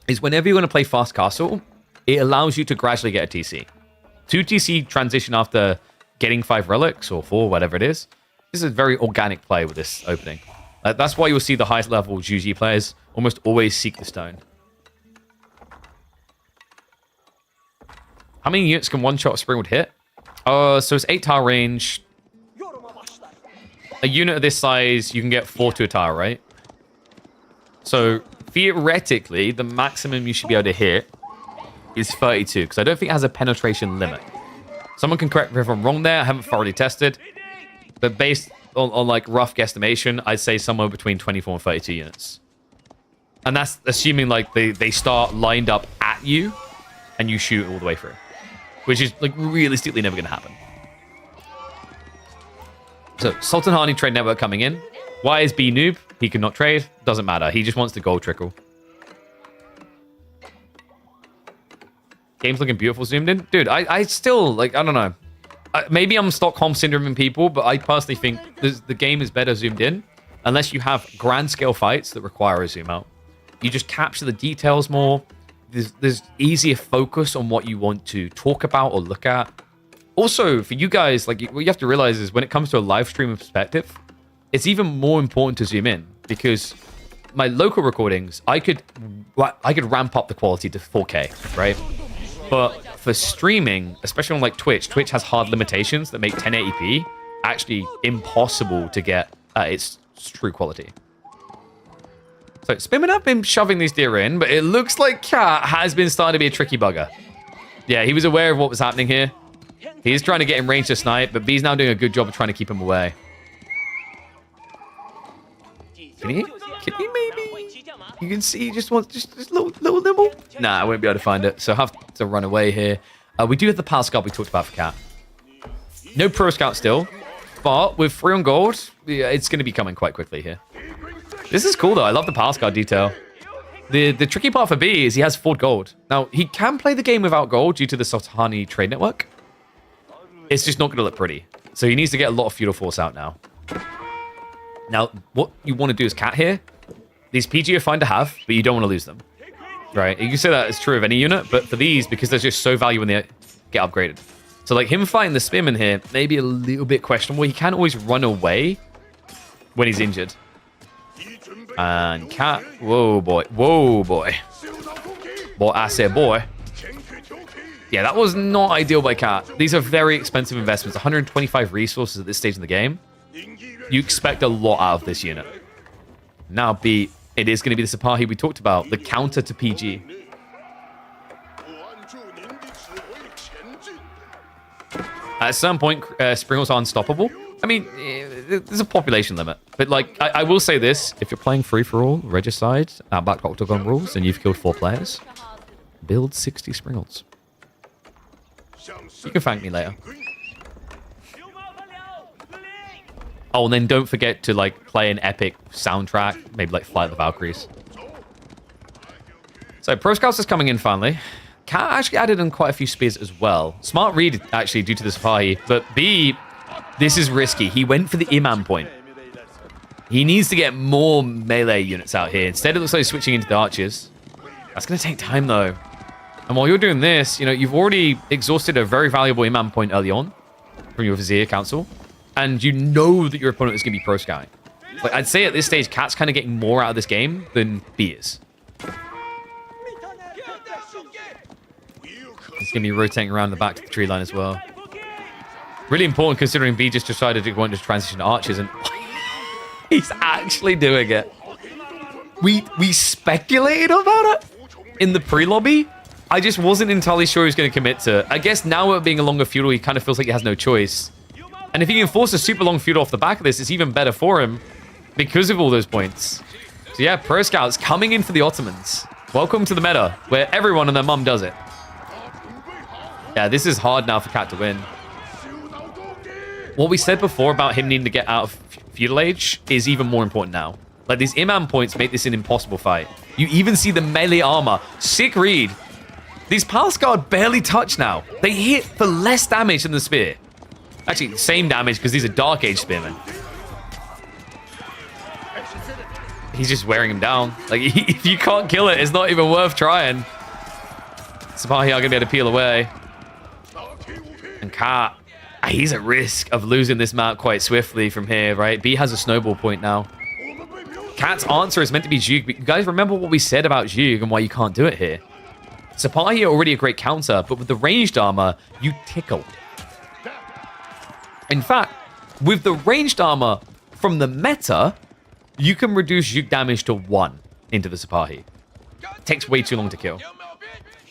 is whenever you're going to play Fast Castle, it allows you to gradually get a TC. 2 TC transition after getting 5 relics, or 4, whatever it is. This is a very organic play with this opening. That's why you'll see the highest level GG players almost always seek the stone. How many units can one-shot Springwood hit? So it's 8 tower range. A unit of this size, you can get 4 to a tower, right? So theoretically, the maximum you should be able to hit is 32, because I don't think it has a penetration limit. Someone can correct me if I'm wrong there. I haven't thoroughly tested. But based on like rough guesstimation, I'd say somewhere between 24 and 32 units. And that's assuming like they start lined up at you and you shoot all the way through. Which is like realistically never going to happen. So Sultan Hani trade network coming in. Why is B noob? He cannot trade. Doesn't matter. He just wants the gold trickle. Game's looking beautiful zoomed in. Dude, I still, like, I don't know. Maybe I'm Stockholm syndrome people, but I personally think the game is better zoomed in. Unless you have grand scale fights that require a zoom out. You just capture the details more. There's easier focus on what you want to talk about or look at. Also, for you guys, like, what you have to realize is when it comes to a live stream perspective, it's even more important to zoom in because my local recordings, I could ramp up the quality to 4K, right? But for streaming, especially on like Twitch has hard limitations that make 1080p actually impossible to get at its true quality. So Spimmin have been shoving these deer in, but it looks like Cat has been starting to be a tricky bugger. Yeah, he was aware of what was happening here. He's trying to get in range to snipe, but B's now doing a good job of trying to keep him away. Can he maybe? You can see he just wants just a little nibble. Nah, I won't be able to find it, so I have to run away here. We do have the Pal Scout we talked about for Cat. No Pro Scout still, but with 3 on gold, yeah, it's going to be coming quite quickly here. This is cool though. I love the Pal Scout detail. The tricky part for B is he has 4 gold. Now, he can play the game without gold due to the Sotani trade network. It's just not going to look pretty. So he needs to get a lot of Feudal Force out now. Now, what you want to do as Cat here, these PG are fine to have, but you don't want to lose them. Right? You can say that is true of any unit, but for these, because they're just so valuable when they get upgraded. So like him fighting the Spearman here, maybe a little bit questionable. He can always run away when he's injured. And Cat, whoa boy, whoa boy. Boy, I said boy. Yeah, that was not ideal by Cat. These are very expensive investments. 125 resources at this stage in the game. You expect a lot out of this unit. Now B, it is going to be the Sipahi we talked about, the counter to PG. At some point, Springles are unstoppable. I mean, there's a population limit. But, like, I will say this. If you're playing free-for-all, Regicide, Outback Octagon rules, and you've killed 4 players, build 60 Springles. You can thank me later. Oh, and then don't forget to, like, play an epic soundtrack. Maybe, like, Flight of the Valkyries. So, Pro Scouts is coming in finally. Cat actually added in quite a few spears as well. Smart read, actually, due to the Sipahi. But B, this is risky. He went for the Imam point. He needs to get more melee units out here. Instead, it looks like he's switching into the archers. That's going to take time, though. And while you're doing this, you know, you've already exhausted a very valuable Imam point early on from your Vizier Council. And you know that your opponent is going to be pro scouting. Like, I'd say at this stage, Cat's kind of getting more out of this game than B is. He's going to be rotating around the back to the tree line as well. Really important considering B just decided it won't just transition to archers, and he's actually doing it. We speculated about it in the pre-lobby. I just wasn't entirely sure he was going to commit to it. I guess now it being a longer feudal, he kind of feels like he has no choice. And if he can force a super long feudal off the back of this, it's even better for him because of all those points. So yeah, Pro Scouts coming in for the Ottomans. Welcome to the meta, where everyone and their mum does it. Yeah, this is hard now for Cat to win. What we said before about him needing to get out of feudal age is even more important now. Like, these Imam points make this an impossible fight. You even see the melee armor. Sick read. These Palace Guard barely touch now. They hit for less damage than the spear. Actually, same damage because these are Dark Age spearmen. He's just wearing him down. Like, if you can't kill it, it's not even worth trying. Sipahi are going to be able to peel away. And Cat, he's at risk of losing this map quite swiftly from here, right? B has a snowball point now. Cat's answer is meant to be Zhug, but you guys remember what we said about Zhug and why you can't do it here. Sipahi are already a great counter, but with the ranged armor, you tickle. In fact, with the ranged armor from the meta, you can reduce Zhug damage to 1 into the Sipahi. It takes way too long to kill.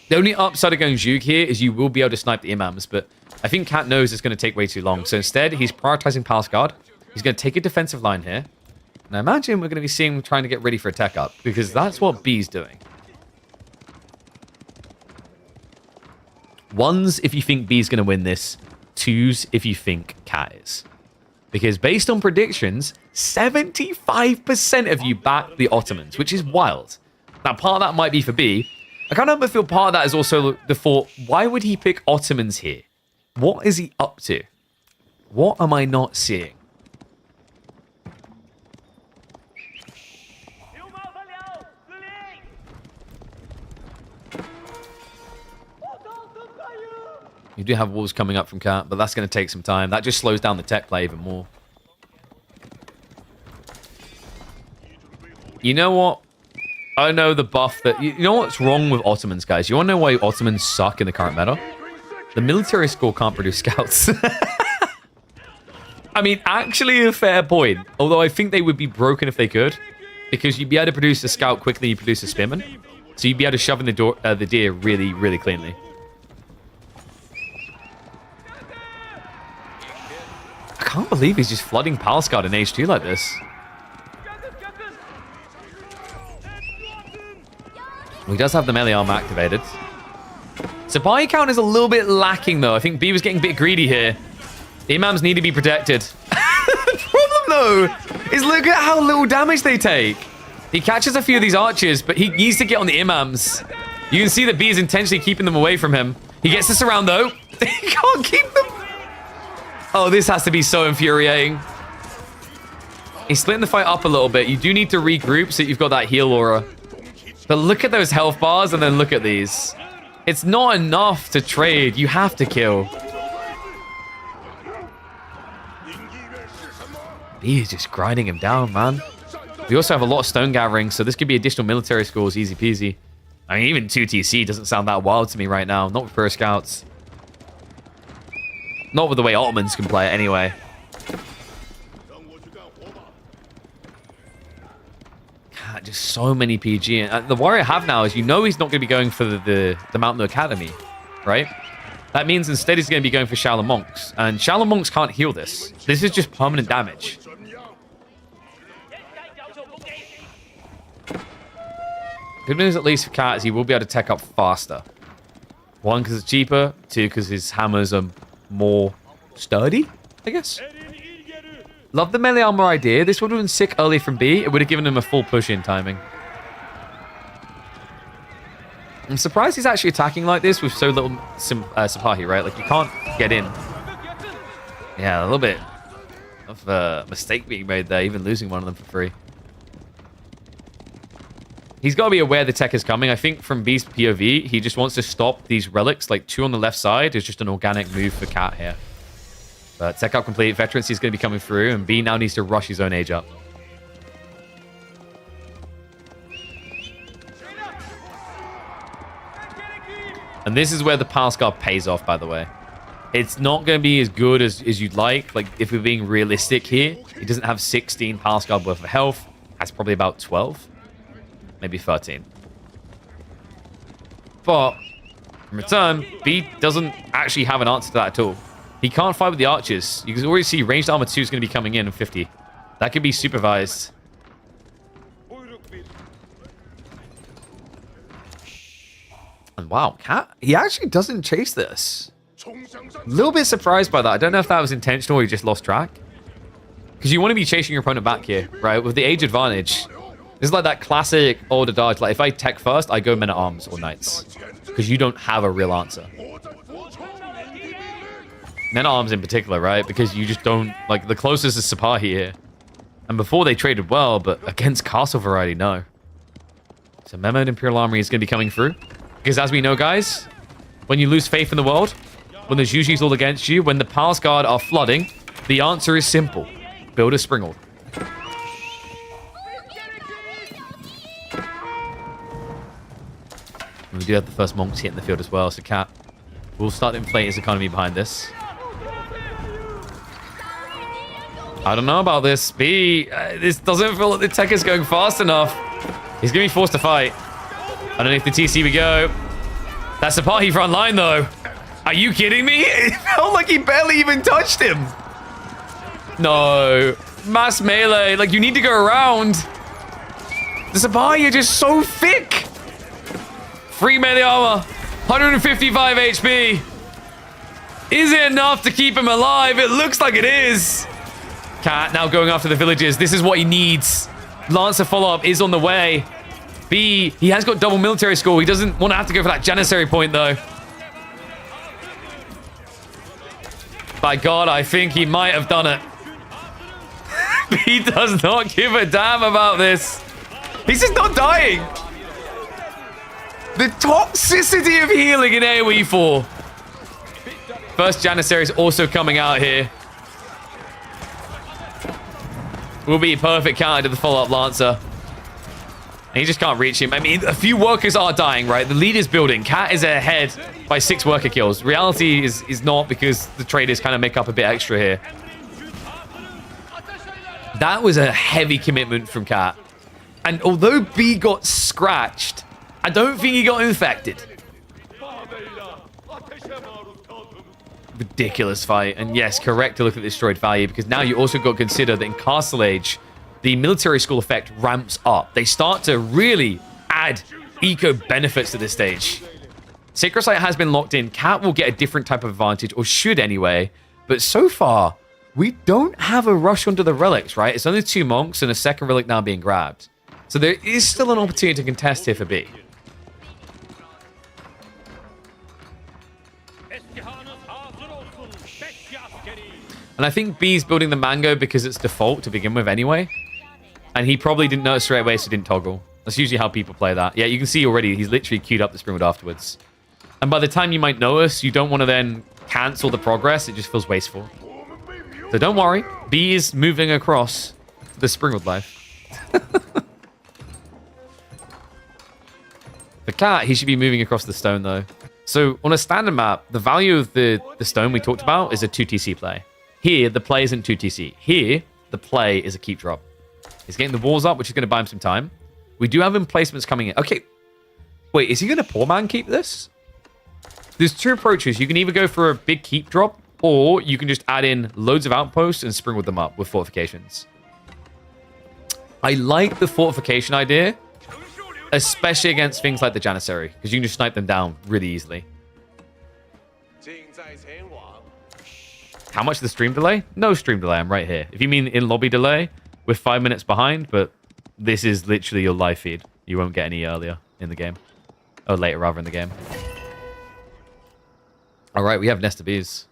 The only upside of going Zhug here is you will be able to snipe the Imams, but I think Cat knows it's going to take way too long. So instead, he's prioritizing Palace Guard. He's going to take a defensive line here. And I imagine we're going to be seeing him trying to get ready for a tech up, because that's what B's doing. 1s if you think B's going to win this. 2s if you think Cat is. Because based on predictions, 75% of you back the Ottomans, which is wild. Now, part of that might be for B. I kind of feel part of that is also the thought, why would he pick Ottomans here? What is he up to? What am I not seeing? You do have walls coming up from Cat, but that's going to take some time. That just slows down the tech play even more. You know what? I know the buff that... You know what's wrong with Ottomans, guys? You want to know why Ottomans suck in the current meta? The military school can't produce scouts. I mean, actually a fair point. Although I think they would be broken if they could. Because you'd be able to produce a scout quickly, you produce a spearman. So you'd be able to shove in the deer really, really cleanly. I can't believe he's just flooding Palscard in H2 like this. He does have the melee arm activated. Supply count is a little bit lacking, though. I think B was getting a bit greedy here. The imams need to be protected. The problem, though, is look at how little damage they take. He catches a few of these archers, but he needs to get on the imams. You can see that B is intentionally keeping them away from him. He gets this around, though. He can't keep them. Oh, this has to be so infuriating. He's splitting the fight up a little bit. You do need to regroup so that you've got that heal aura. But look at those health bars and then look at these. It's not enough to trade. You have to kill. B is just grinding him down, man. We also have a lot of stone gathering, so this could be additional military schools, easy peasy. I mean, even 2TC doesn't sound that wild to me right now. Not with pro scouts. Not with the way Ottomans can play it anyway. God, just so many PG. And the worry I have now is, you know, he's not going to be going for the Mountain Academy, right? That means instead he's going to be going for Shaolin Monks. And Shaolin Monks can't heal this. This is just permanent damage. Good news at least for Cat is he will be able to tech up faster. 1, because it's cheaper. 2, because his hammers are more sturdy, I guess. Love the melee armor idea. This would have been sick early from B. It would have given him a full push-in timing. I'm surprised he's actually attacking like this with so little Sipahi, right? Like, you can't get in. Yeah, a little bit of a mistake being made there, even losing one of them for free. He's got to be aware the tech is coming. I think from B's POV, he just wants to stop these relics. Like 2 on the left side is just an organic move for Cat here. But tech up complete. Veterancy is going to be coming through, and B now needs to rush his own age up. And this is where the Palscar pays off, by the way. It's not going to be as good as you'd like. Like, if we're being realistic here, he doesn't have 16 Palscar worth of health. Has probably about 12. Maybe 13. But, in return, B doesn't actually have an answer to that at all. He can't fight with the archers. You can already see ranged armor 2 is going to be coming in 50. That could be supervised. And wow, Cat, he actually doesn't chase this. A little bit surprised by that. I don't know if that was intentional or he just lost track. Because you want to be chasing your opponent back here, right? With the age advantage. This is like that classic older dodge. Like, if I tech first, I go men-at-arms or knights. Because you don't have a real answer. Men-at-arms in particular, right? Because you just don't... Like, the closest is Sipahi here. And before they traded well, but against castle variety, no. So Memoed Imperial Armory is going to be coming through. Because as we know, guys, when you lose faith in the world, when there's Yuji's all against you, when the Palsguard are flooding, the answer is simple. Build a Springald. And we do have the first monks hitting the field as well, so Cat will start to inflate his economy behind this. I don't know about this. B, this doesn't feel like the tech is going fast enough. He's going to be forced to fight. Underneath the TC we go. That's the party front line, though. Are you kidding me? It felt like he barely even touched him. No. Mass melee. Like, you need to go around. The Sipahi are just so thick. Free melee armor. 155 HP. Is it enough to keep him alive? It looks like it is. Cat now going after the villagers. This is what he needs. Lancer follow-up is on the way. B, he has got double military school. He doesn't want to have to go for that Janissary point, though. By God, I think he might have done it. He does not give a damn about this. He's just not dying. The toxicity of healing in AoE 4. First Janissary is also coming out here. Will be a perfect counter to the follow-up Lancer. And he just can't reach him. I mean, a few workers are dying, right? The lead is building. Cat is ahead by 6 worker kills. Reality is not, because the traders kind of make up a bit extra here. That was a heavy commitment from Cat. And although B got scratched, I don't think he got infected. Ridiculous fight. And yes, correct to look at the destroyed value, because now you also got to consider that in Castle Age, the military school effect ramps up. They start to really add eco benefits to this stage. Sacred Site has been locked in. Cat will get a different type of advantage, or should anyway. But so far, we don't have a rush onto the relics, right? It's only 2 monks and a second relic now being grabbed. So there is still an opportunity to contest here for B. And I think B's building the mango because it's default to begin with anyway. And he probably didn't notice straight away, so didn't toggle. That's usually how people play that. Yeah, you can see already, he's literally queued up the Springwood afterwards. And by the time you might notice, you don't want to then cancel the progress. It just feels wasteful. So don't worry. B is moving across the Springwood life. The Cat, he should be moving across the stone, though. So on a standard map, the value of the stone we talked about is a 2TC play. Here, the play isn't 2TC. Here, the play is a keep drop. He's getting the walls up, which is going to buy him some time. We do have emplacements coming in. Okay. Wait, is he going to poor man keep this? There's 2 approaches. You can either go for a big keep drop, or you can just add in loads of outposts and springwood them up with fortifications. I like the fortification idea, especially against things like the Janissary, because you can just snipe them down really easily. How much is the stream delay? No stream delay. I'm right here. If you mean in-lobby delay, we're 5 minutes behind, but this is literally your live feed. You won't get any earlier in the game. Or later, rather, in the game. All right, we have Nesta Bees.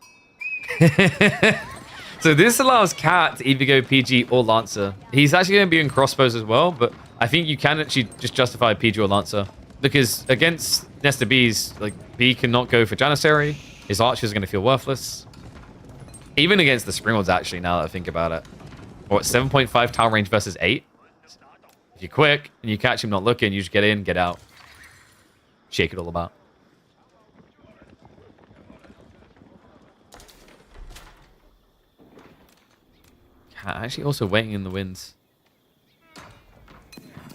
So this allows Cat to either go PG or Lancer. He's actually going to be in crossbows as well, but I think you can actually just justify PG or Lancer. Because against Nesta Bees, like, B cannot go for Janissary. His archers are going to feel worthless. Even against the Springwoods, actually, now that I think about it. What, 7.5 tower range versus 8? If you're quick and you catch him not looking, you just get in, get out. Shake it all about. Actually also waiting in the winds. I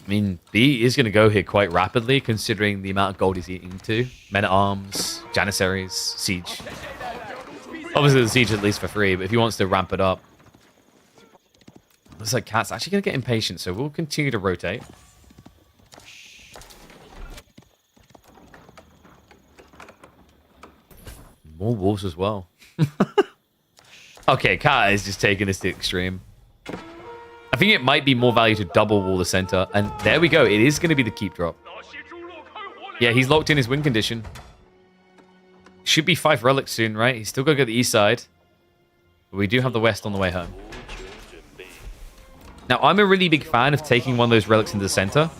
mean, B is going to go here quite rapidly, considering the amount of gold he's eating too. Men-at-Arms, Janissaries, Siege. Obviously, the Siege at least for free, but if he wants to ramp it up. Looks like Cat's actually going to get impatient, so we'll continue to rotate. More wolves as well. Okay, Cat is just taking this to the extreme. I think it might be more value to double wall the center. And there we go. It is going to be the keep drop. Yeah, he's locked in his win condition. Should be 5 relics soon, right? He's still got to go to the east side. But we do have the west on the way home. Now, I'm a really big fan of taking one of those relics into the center.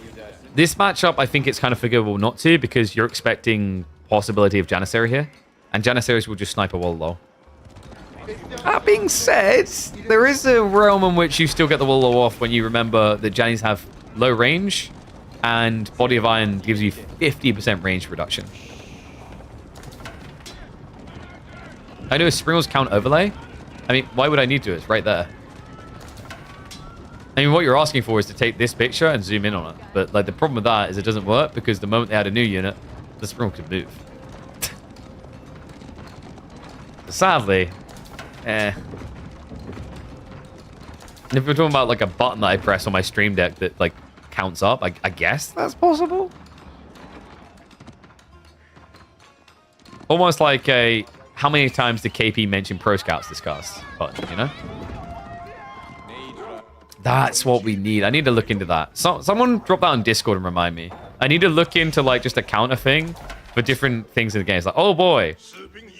This matchup, I think it's kind of forgivable not to, because you're expecting possibility of Janissary here. And Janissaries will just snipe a wall low. That being said, there is a realm in which you still get the wall off when you remember that Jannies have low range, and Body of Iron gives you 50% range reduction. I know a Springles count overlay. I mean, why would I need to? It's right there. I mean, what you're asking for is to take this picture and zoom in on it. But like the problem with that is it doesn't work, because the moment they add a new unit, the Springle could move. Sadly, And if we're talking about like a button that I press on my stream deck that like counts up, I guess that's possible. Almost like a how many times did KP mention Pro Scouts this cast button, you know? That's what we need. I need to look into that. Someone drop that on Discord and remind me. I need to look into like just a counter thing for different things in the game. It's like, oh boy,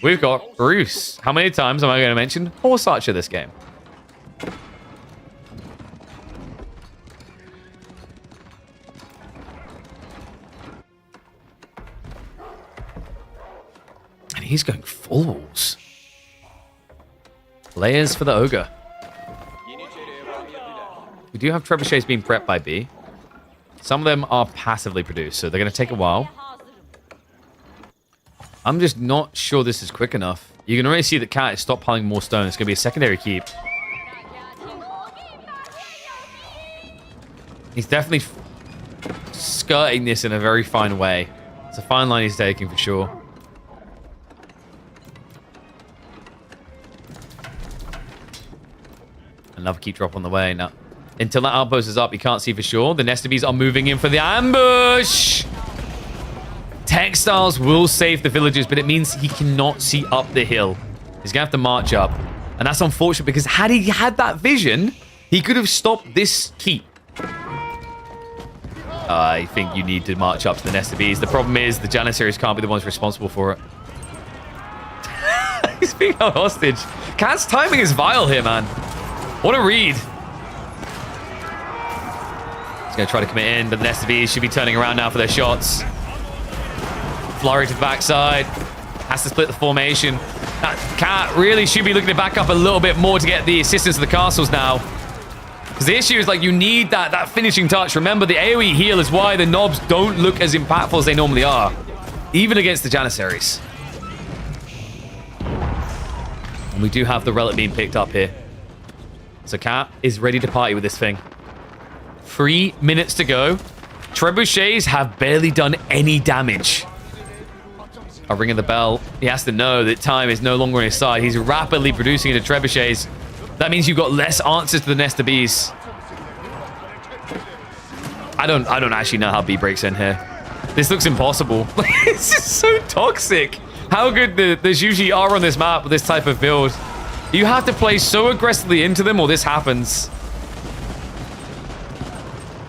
we've got Bruce. How many times am I going to mention Horse Archer this game? And he's going fulls. Layers for the Ogre. We do have trebuchets being prepped by B. Some of them are passively produced, so they're going to take a while. I'm just not sure this is quick enough. You can already see that Cat is stockpiling more stone. It's going to be a secondary keep. He's definitely skirting this in a very fine way. It's a fine line he's taking for sure. Another keep drop on the way. Now, until that outpost is up, you can't see for sure. The Nesta Bees are moving in for the ambush. Textiles will save the villagers, but it means he cannot see up the hill. He's going to have to march up. And that's unfortunate because had he had that vision, he could have stopped this keep. I think you need to march up to the Nesta Bees. The problem is the Janissaries can't be the ones responsible for it. He's being held hostage. Cat's timing is vile here, man. What a read. He's going to try to commit in, but the Nesta Bees should be turning around now for their shots. Flurry to the backside. Has to split the formation. That Cat really should be looking to back up a little bit more to get the assistance of the castles now. Because the issue is, like, you need that finishing touch. Remember, the AoE heal is why the knobs don't look as impactful as they normally are. Even against the Janissaries. And we do have the relic being picked up here. So Cat is ready to party with this thing. 3 minutes to go. Trebuchets have barely done any damage. A ring of the bell. He has to know that time is no longer on his side. He's rapidly producing into trebuchets. That means you've got less answers to the Nesta Bees. I don't actually know how B breaks in here. This looks impossible. It's just so toxic. How good the Zhuji are on this map with this type of build. You have to play so aggressively into them or this happens.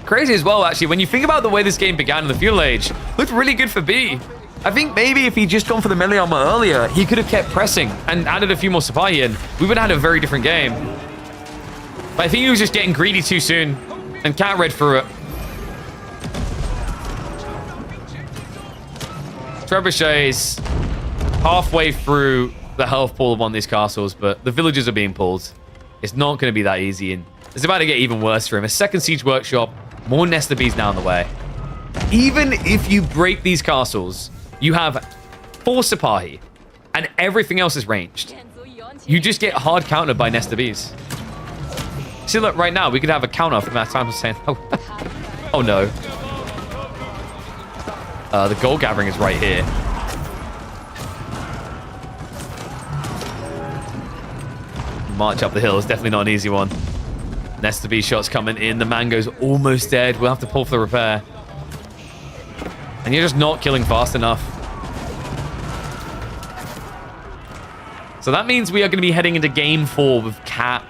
Crazy as well, actually, when you think about the way this game began in the Feudal Age, looked really good for B. I think maybe if he'd just gone for the melee armor earlier, he could have kept pressing and added a few more supply in. We would have had a very different game. But I think he was just getting greedy too soon, and Cat read through it. Trebuchets halfway through the health pool of one of these castles, but the villagers are being pulled. It's not going to be that easy, and it's about to get even worse for him. A second siege workshop, more Nesta Bees now on the way. Even if you break these castles, you have 4 Sipahi, and everything else is ranged. You just get hard countered by Nesta Bees. See, look, right now, we could have a counter from that time of saying, oh no. The gold gathering is right here. March up the hill is definitely not an easy one. Nesta Bee shots coming in. The Mango's almost dead. We'll have to pull for the repair. And you're just not killing fast enough. So that means we are going to be heading into game 4 with Cat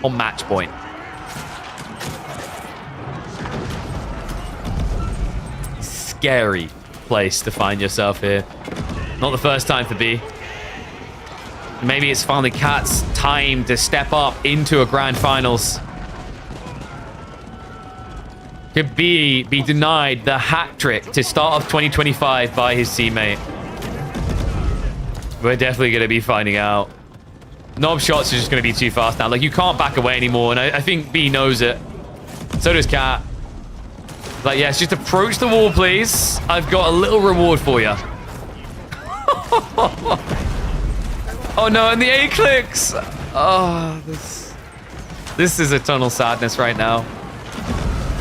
on match point. Scary place to find yourself here. Not the first time for B. Maybe it's finally Cat's time to step up into a grand finals. Could be denied the hat trick to start off 2025 by his teammate. We're definitely going to be finding out. Knob shots are just going to be too fast now. Like, you can't back away anymore, and I think B knows it. So does Cat. Like, yes, just approach the wall, please. I've got a little reward for you. Oh no, and the A clicks. Oh, this is a tunnel sadness right now.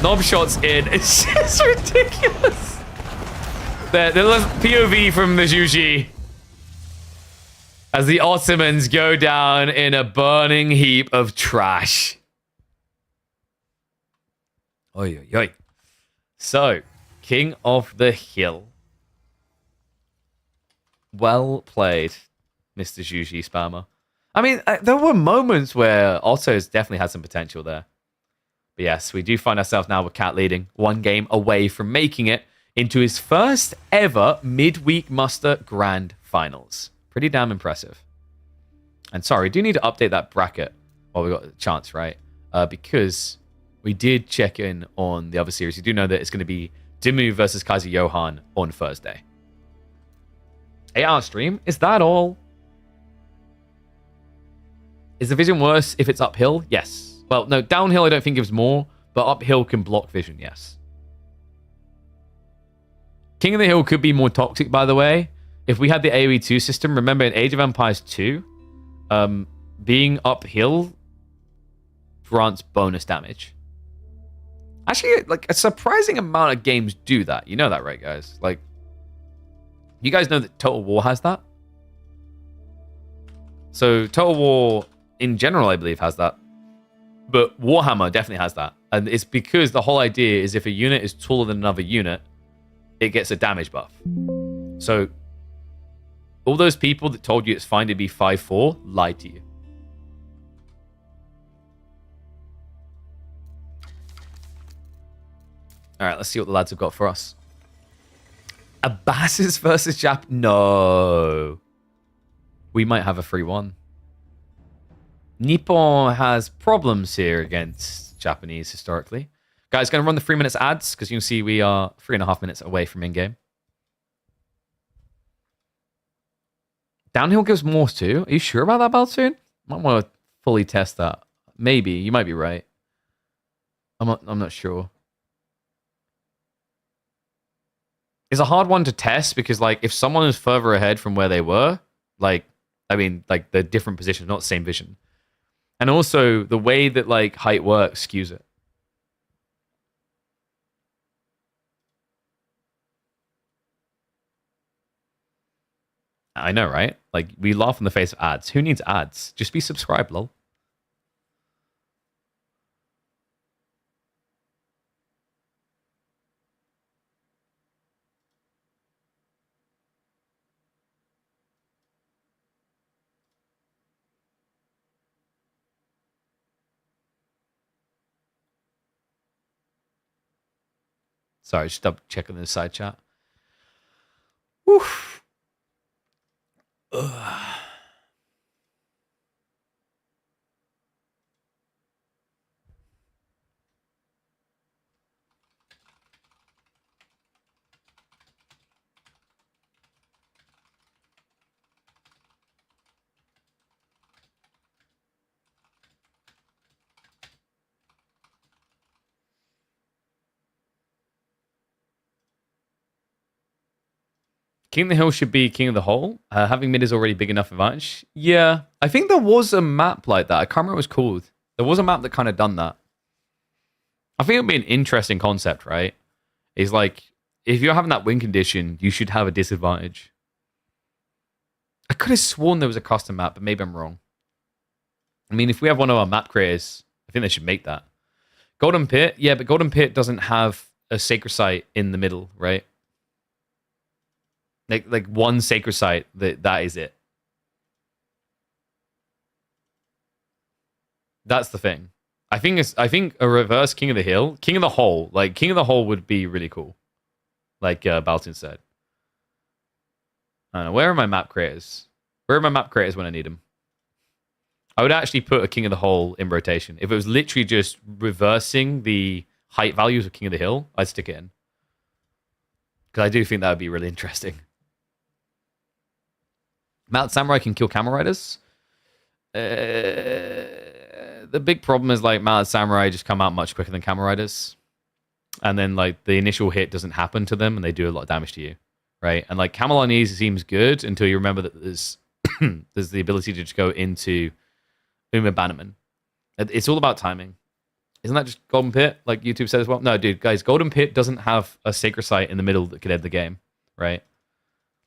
Knob shots in. It's just ridiculous. The POV from the Zhuji as the Ottomans go down in a burning heap of trash. Oy, oy, oy. So, King of the Hill. Well played, Mr. Zhuji Spammer. I mean, there were moments where Otto's definitely had some potential there. But yes, we do find ourselves now with Cat leading 1 game away from making it into his first ever midweek muster grand finals. Pretty damn impressive. And sorry, we do need to update that bracket while we got a chance, right? Because we did check in on the other series. You do know that it's going to be Dimmu versus Kaiser Johan on Thursday. 8-hour stream? Is that all? Is the vision worse if it's uphill? Yes. Well, no, downhill I don't think gives more, but uphill can block vision, yes. King of the Hill could be more toxic, by the way. If we had the AoE 2 system, remember in Age of Empires 2, being uphill grants bonus damage. Actually, like a surprising amount of games do that. You know that, right, guys? Like, you guys know that Total War has that? So Total War in general, I believe, has that. But Warhammer definitely has that. And it's because the whole idea is if a unit is taller than another unit, it gets a damage buff. So all those people that told you it's fine to be 5'4" lied to you. All right, let's see what the lads have got for us. Abbasis versus Jap. No. We might have a 3-1. Nippon has problems here against Japanese historically. Guys, going to run the 3 minutes ads because you can see we are 3.5 minutes away from in-game. Downhill gives more too. Are you sure about that, Baltoon? Might want to fully test that. Maybe. You might be right. I'm not sure. It's a hard one to test because, like, if someone is further ahead from where they were, like, I mean, like, they're different positions, not the same vision. And also, the way that, like, height works skews it. I know, right? Like, we laugh in the face of ads. Who needs ads? Just be subscribed, lol. Sorry, just double checking the side chat. Oof. Ugh. King of the Hill should be King of the Hole. Having mid is already big enough advantage. Yeah, I think there was a map like that. I can't remember what it was called. There was a map that kind of done that. I think it would be an interesting concept, right? It's like, if you're having that win condition, you should have a disadvantage. I could have sworn there was a custom map, but maybe I'm wrong. I mean, if we have one of our map creators, I think they should make that. Golden Pit, yeah, but Golden Pit doesn't have a sacred site in the middle, right? Like one sacred site, that is it. That's the thing. I think a reverse King of the Hill, King of the Hole, like King of the Hole would be really cool. Like Balton said. I don't know, where are my map creators? Where are my map creators when I need them? I would actually put a King of the Hole in rotation. If it was literally just reversing the height values of King of the Hill, I'd stick it in. Because I do think that would be really interesting. Mount Samurai can kill Camel Riders. The big problem is, like, Mount Samurai just come out much quicker than Camel Riders. And then, like, the initial hit doesn't happen to them and they do a lot of damage to you. Right? And, like, Camel on Ease seems good until you remember that there's there's the ability to just go into Uma Bannerman. It's all about timing. Isn't that just Golden Pit, like YouTube said as well? No, dude, guys, Golden Pit doesn't have a sacred site in the middle that could end the game, right?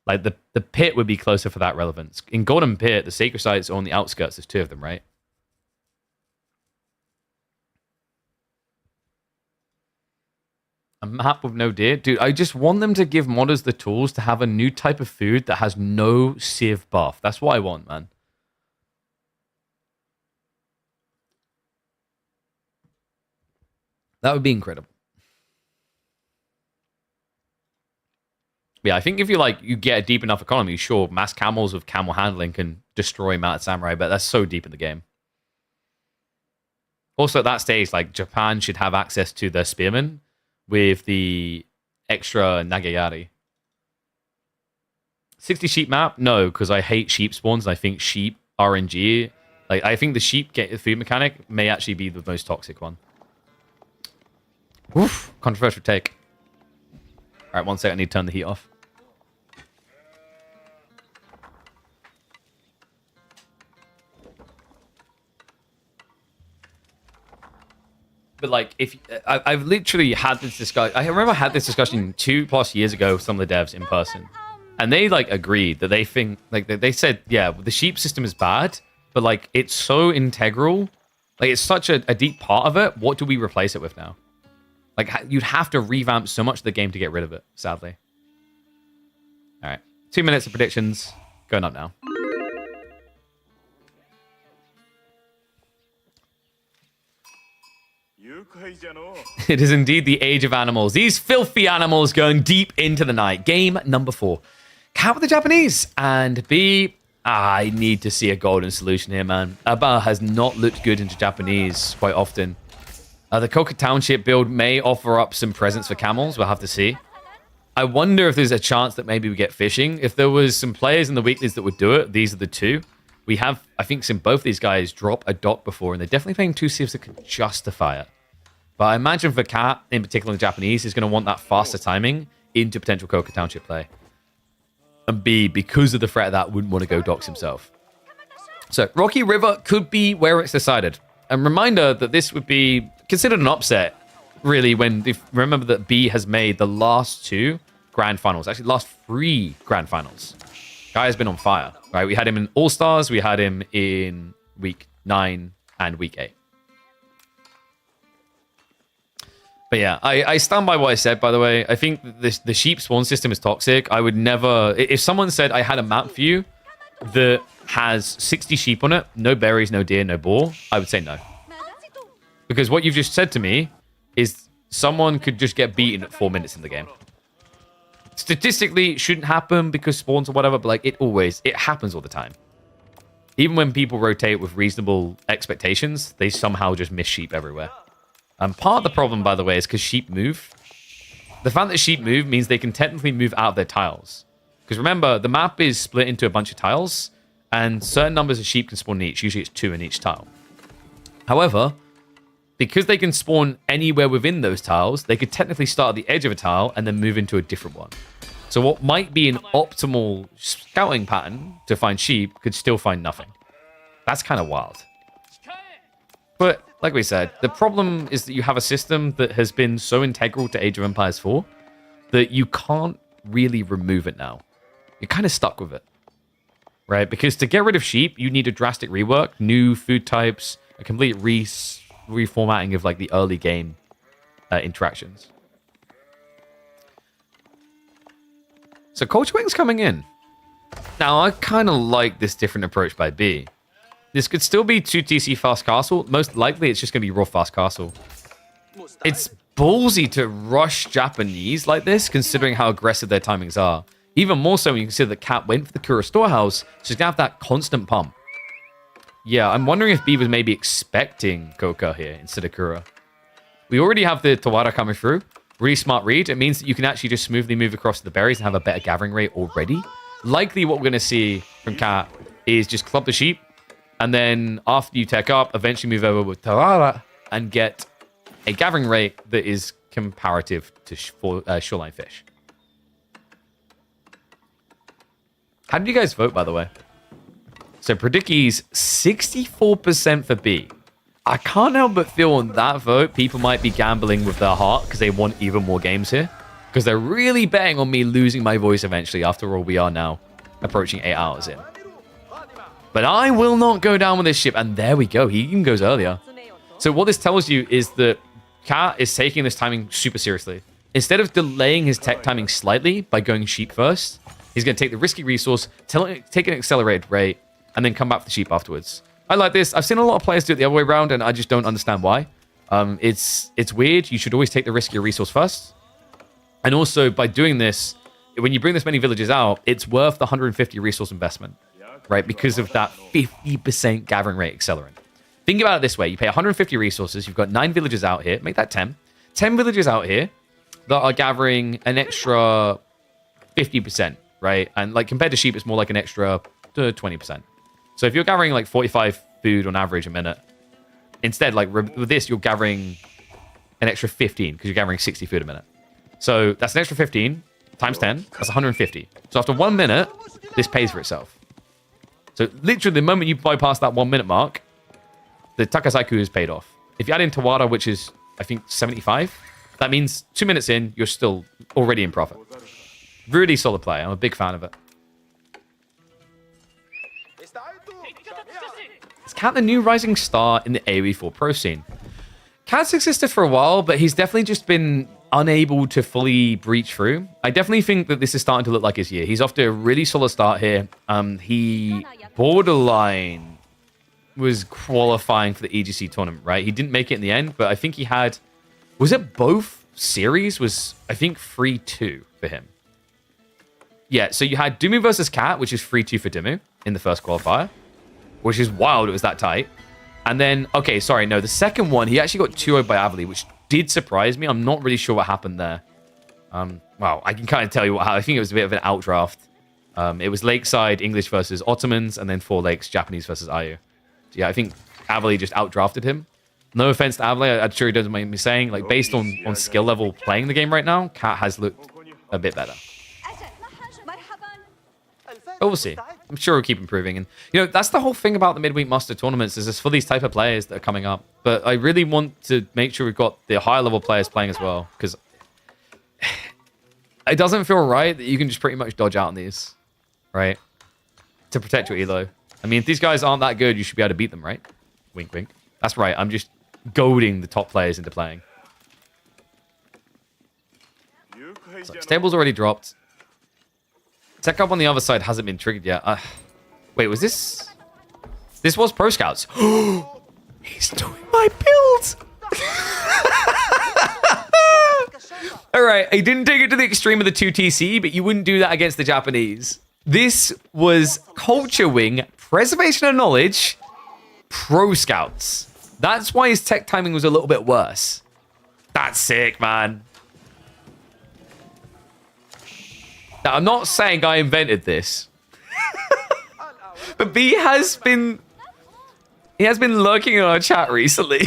Like, the pit would be closer for that relevance. In Golden Pit, the sacred sites are on the outskirts. There's two of them, right? A map with no deer? Dude, I just want them to give modders the tools to have a new type of food that has no Civ buff. That's what I want, man. That would be incredible. Yeah, I think if you get a deep enough economy, sure, mass camels with camel handling can destroy Mounted Samurai, but that's so deep in the game. Also, at that stage, like, Japan should have access to their spearmen with the extra Nagayari. 60 sheep map? No, because I hate sheep spawns, and I think sheep RNG. Like, I think the sheep get food mechanic may actually be the most toxic one. Oof, controversial take. All right, 1 second. I need to turn the heat off. But like, if I've literally had this discussion, I remember I had this discussion 2+ years ago with some of the devs in person, and they like agreed that they think like they said, yeah, the sheep system is bad, but like it's so integral, like it's such a deep part of it. What do we replace it with now? Like you'd have to revamp so much of the game to get rid of it. Sadly. All right, 2 minutes of predictions going up now. It is indeed the age of animals. These filthy animals going deep into the night. Game number 4. Cat with the Japanese. And B, I need to see a golden solution here, man. Abba has not looked good into Japanese quite often. The Coca Township build may offer up some presents for camels. We'll have to see. I wonder if there's a chance that maybe we get fishing. If there was some players in the weeklies that would do it, these are the 2. We have, I think, seen both these guys drop a dock before, and they're definitely playing 2 civs that can justify it. But I imagine for Cat, in particular the Japanese, is going to want that faster timing into potential Coca Township play. And B, because of the threat of that, wouldn't want to go docks himself. So Rocky River could be where it's decided. And reminder that this would be considered an upset, really, when remember that B has made the last 2 grand finals, actually last 3 grand finals. Guy has been on fire, right? We had him in All-Stars, we had him in week 9 and week 8. But yeah, I stand by what I said, by the way. I think the sheep spawn system is toxic. I would never... If someone said I had a map for you that has 60 sheep on it, no berries, no deer, no boar, I would say no. Because what you've just said to me is someone could just get beaten at 4 minutes in the game. Statistically, it shouldn't happen because spawns or whatever, but like it happens all the time. Even when people rotate with reasonable expectations, they somehow just miss sheep everywhere. And part of the problem, by the way, is because sheep move. The fact that sheep move means they can technically move out of their tiles. Because remember, the map is split into a bunch of tiles, and certain numbers of sheep can spawn in each. Usually it's 2 in each tile. However, because they can spawn anywhere within those tiles, they could technically start at the edge of a tile and then move into a different one. So what might be an optimal scouting pattern to find sheep could still find nothing. That's kind of wild. But like we said, the problem is that you have a system that has been so integral to Age of Empires 4 that you can't really remove it now. You're kind of stuck with it, right? Because to get rid of sheep, you need a drastic rework, new food types, a complete reformatting of like the early game interactions. So Culture Wing's coming in. Now, I kind of like this different approach by B. This could still be 2 TC Fast Castle. Most likely, it's just going to be raw Fast Castle. It's ballsy to rush Japanese like this, considering how aggressive their timings are. Even more so when you consider that Cat went for the Kura Storehouse, so he's going to have that constant pump. Yeah, I'm wondering if B was maybe expecting Coca here instead of Kura. We already have the Tawara coming through. Really smart read. It means that you can actually just smoothly move across to the berries and have a better gathering rate already. Likely what we're going to see from Cat is just club the sheep, and then after you tech up, eventually move over with Tawara and get a gathering rate that is comparative to shoreline fish. How did you guys vote, by the way? So Predicky's 64% for B. I can't help but feel on that vote, people might be gambling with their heart because they want even more games here. Because they're really betting on me losing my voice eventually. After all, we are now approaching 8 hours in. But I will not go down with this ship. And there we go. He even goes earlier. So what this tells you is that Cat is taking this timing super seriously. Instead of delaying his tech timing slightly by going sheep first, he's going to take the risky resource, take an accelerated rate, and then come back for the sheep afterwards. I like this. I've seen a lot of players do it the other way around, and I just don't understand why. It's weird. You should always take the riskier resource first. And also, by doing this, when you bring this many villages out, it's worth the 150 resource investment, right? Because of that 50% gathering rate accelerant. Think about it this way. You pay 150 resources. You've got 9 villages out here. Make that 10. 10 villages out here that are gathering an extra 50%, right? And like compared to sheep, it's more like an extra 20%. So if you're gathering like 45 food on average a minute, instead, like with this, you're gathering an extra 15 because you're gathering 60 food a minute. So that's an extra 15 times 10. That's 150. So after 1 minute, this pays for itself. So literally, the moment you bypass that 1 minute mark, the Takasaiku is paid off. If you add in Tawara, which is, I think, 75, that means 2 minutes in, you're still already in profit. Really solid play. I'm a big fan of it. Is Cat the new rising star in the AoE4 pro scene? Cat's existed for a while, but he's definitely just been unable to fully breach through. I definitely think that this is starting to look like his year. He's off to a really solid start here. He borderline was qualifying for the EGC tournament, right? He didn't make it in the end, but I think he had... Was it both series? Was, I think, 3-2 for him. Yeah, so you had Dumu versus Cat, which is 3-2 for Dumu in the first qualifier, which is wild. It was that tight. And then, okay, sorry, no, the second one, he actually got 2-0 by Avali, which did surprise me. I'm not really sure what happened there. Well, I can kind of tell you what happened. I think it was a bit of an outdraft. It was Lakeside English versus Ottomans, and then Four Lakes Japanese versus Ayu. So yeah, I think Avali just outdrafted him. No offense to Avali, I'm sure he doesn't mind me saying, like, based on skill level playing the game right now, Cat has looked a bit better. But we'll see. I'm sure we'll keep improving. And, you know, that's the whole thing about the Midweek Master tournaments is it's for these type of players that are coming up. But I really want to make sure we've got the higher level players playing as well. Because it doesn't feel right that you can just pretty much dodge out on these. Right? To protect your elo. I mean, if these guys aren't that good, you should be able to beat them, right? Wink, wink. That's right. I'm just goading the top players into playing. So, stable's already dropped. Tech up on the other side hasn't been triggered yet. Wait, was this... This was Pro Scouts. He's doing my build! Alright, I didn't take it to the extreme of the 2TC, but you wouldn't do that against the Japanese. This was Culture Wing, Preservation of Knowledge, Pro Scouts. That's why his tech timing was a little bit worse. That's sick, man. Now, I'm not saying I invented this. But B has been... He has been lurking in our chat recently.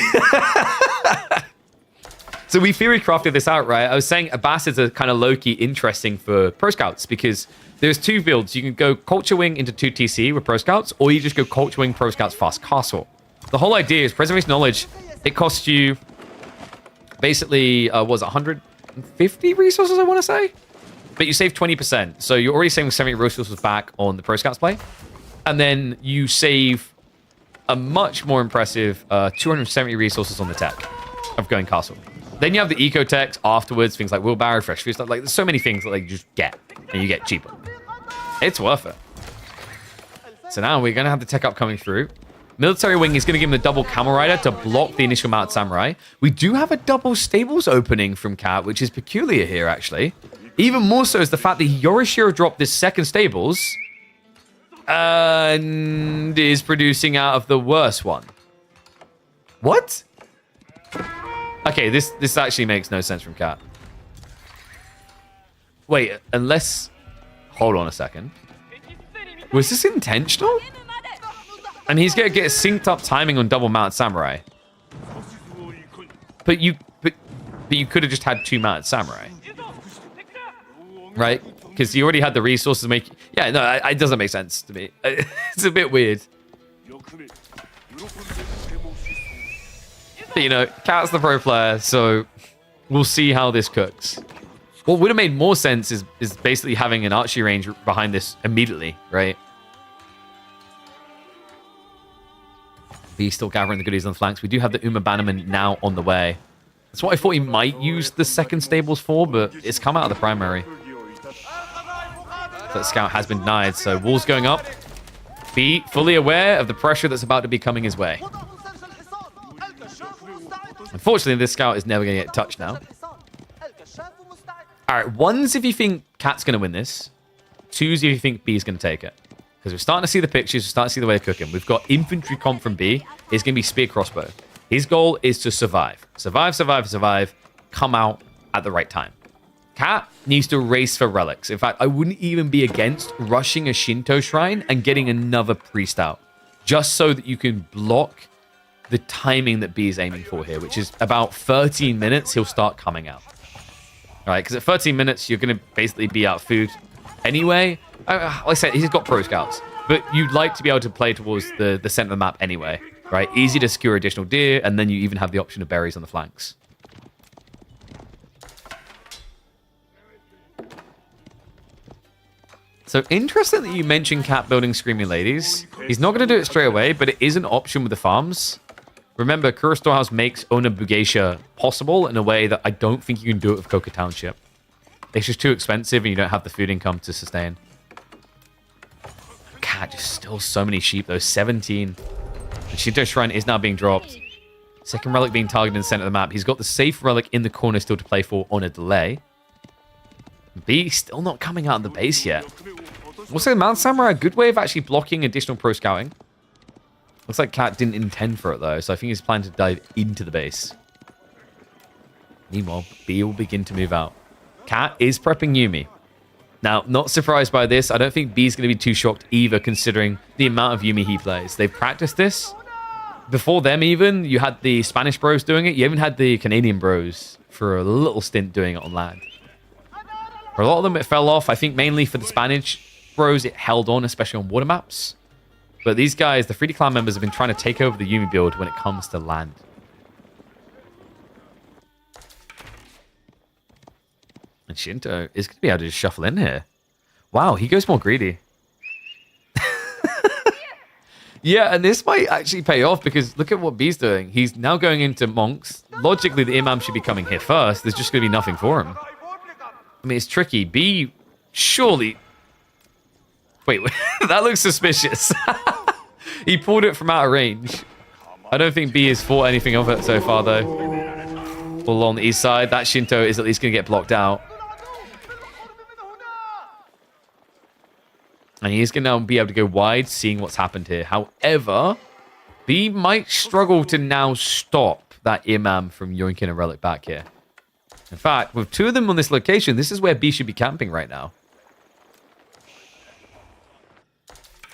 So we theory crafted this out, right? I was saying Ambassadors are kind of low-key interesting for Pro Scouts because there's two builds. You can go Culture Wing into 2TC with Pro Scouts, or you just go Culture Wing, Pro Scouts, Fast Castle. The whole idea is Preservation Knowledge. It costs you basically, what was it, 150 resources, I want to say? But you save 20%. So you're already saving 70 resources back on the Pro Scouts play. And then you save a much more impressive 270 resources on the tech of going castle. Then you have the eco techs afterwards, things like wheelbarrow, fresh food stuff. Like, there's so many things that like, you just get, and you get cheaper. It's worth it. So now we're going to have the tech up coming through. Military Wing is going to give him the double Camel Rider to block the initial Mount Samurai. We do have a double stables opening from Cat, which is peculiar here, actually. Even more so is the fact that Yorishiro dropped this second stables and is producing out of the worst one. What? Okay, this actually makes no sense from Cat. Wait, unless... Hold on a second. Was this intentional? And he's going to get synced up timing on double Mount Samurai. But you could have just had two Mount Samurai. Right? Because you already had the resources to make... Yeah, no, it doesn't make sense to me. It's a bit weird. But, you know, Cat's the pro player, so we'll see how this cooks. What would have made more sense is basically having an archery range behind this immediately, right? He's still gathering the goodies on the flanks. We do have the Uma Bannerman now on the way. That's what I thought he might use the second stables for, but it's come out of the primary. That scout has been denied, so walls going up. Be fully aware of the pressure that's about to be coming his way. Unfortunately, this scout is never going to get touched now. All right, one's if you think Cat's going to win this. Two's if you think B's going to take it. Because we're starting to see the pictures, we're starting to see the way they're cooking. We've got infantry comp from B. It's going to be spear crossbow. His goal is to survive. Survive, survive, survive. Come out at the right time. Cat needs to race for relics. In fact, I wouldn't even be against rushing a Shinto shrine and getting another priest out. Just so that you can block the timing that B is aiming for here, which is about 13 minutes, he'll start coming out. right? Because at 13 minutes, you're going to basically be out of food anyway. Like I said, he's got pro scouts, but you'd like to be able to play towards the center of the map anyway, right? Easy to secure additional deer, and then you even have the option of berries on the flanks. So interesting that you mentioned Cat building Screaming Ladies. He's not going to do it straight away, but it is an option with the farms. Remember, Kura Storehouse makes Ona Bugeisha possible in a way that I don't think you can do it with Coca Township. It's just too expensive and you don't have the food income to sustain. God, just still so many sheep though. 17. The Shinto Shrine is now being dropped. Second relic being targeted in the center of the map. He's got the safe relic in the corner still to play for on a delay. B still not coming out of the base yet. Also, Mount Samurai, a good way of actually blocking additional pro scouting. Looks like Cat didn't intend for it though, so I think he's planning to dive into the base. Meanwhile, B will begin to move out. Cat is prepping Yuumi. Now, not surprised by this. I don't think B's going to be too shocked either, considering the amount of Yuumi he plays. They've practiced this. Before them even, you had the Spanish bros doing it. You even had the Canadian bros for a little stint doing it on land. For a lot of them, it fell off. I think mainly for the Spanish bros, it held on, especially on water maps. But these guys, the 3D clan members, have been trying to take over the Yuumi build when it comes to land. And Shinto is going to be able to just shuffle in here. Wow, he goes more greedy. Yeah, and this might actually pay off because look at what B's doing. He's now going into monks. Logically, the imam should be coming here first. There's just going to be nothing for him. I mean, it's tricky. B, surely... Wait, that looks suspicious. He pulled it from out of range. I don't think B has fought anything of it so far, though. All on the east side. That Shinto is at least going to get blocked out. And he's going to now be able to go wide, seeing what's happened here. However, B might struggle to now stop that Imam from yoinking a relic back here. In fact, with two of them on this location, this is where B should be camping right now.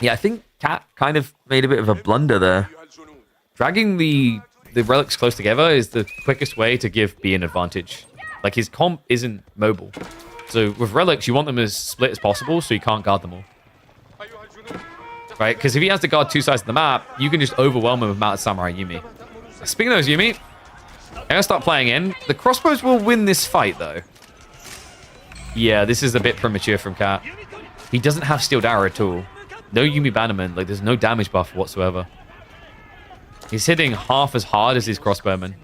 Yeah, I think Cat kind of made a bit of a blunder there. Dragging the relics close together is the quickest way to give B an advantage. Like, his comp isn't mobile. So with relics, you want them as split as possible so you can't guard them all. Right? Because if he has to guard two sides of the map, you can just overwhelm him with Mount Samurai Yuumi. Speaking of those Yuumi, I'm going to start playing in. The crossbows will win this fight, though. Yeah, this is a bit premature from Cat. He doesn't have Steeled Arrow at all. No Yuumi Bannerman. Like, there's no damage buff whatsoever. He's hitting half as hard as his crossbowman.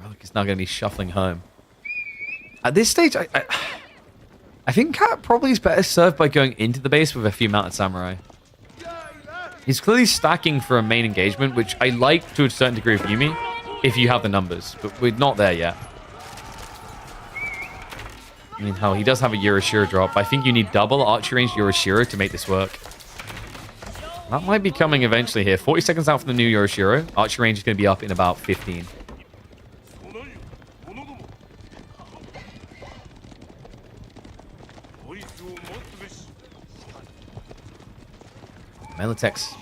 Relic is now going to be shuffling home. At this stage, I think Cat probably is better served by going into the base with a few Mounted Samurai. He's clearly stacking for a main engagement, which I like to a certain degree with Yuumi, if you have the numbers, but we're not there yet. I mean, hell, he does have a Yoroshiro drop. I think you need double archery range Yoroshiro to make this work. That might be coming eventually here. 40 seconds out from the new Yoroshiro. Archery range is going to be up in about 15. Melitechs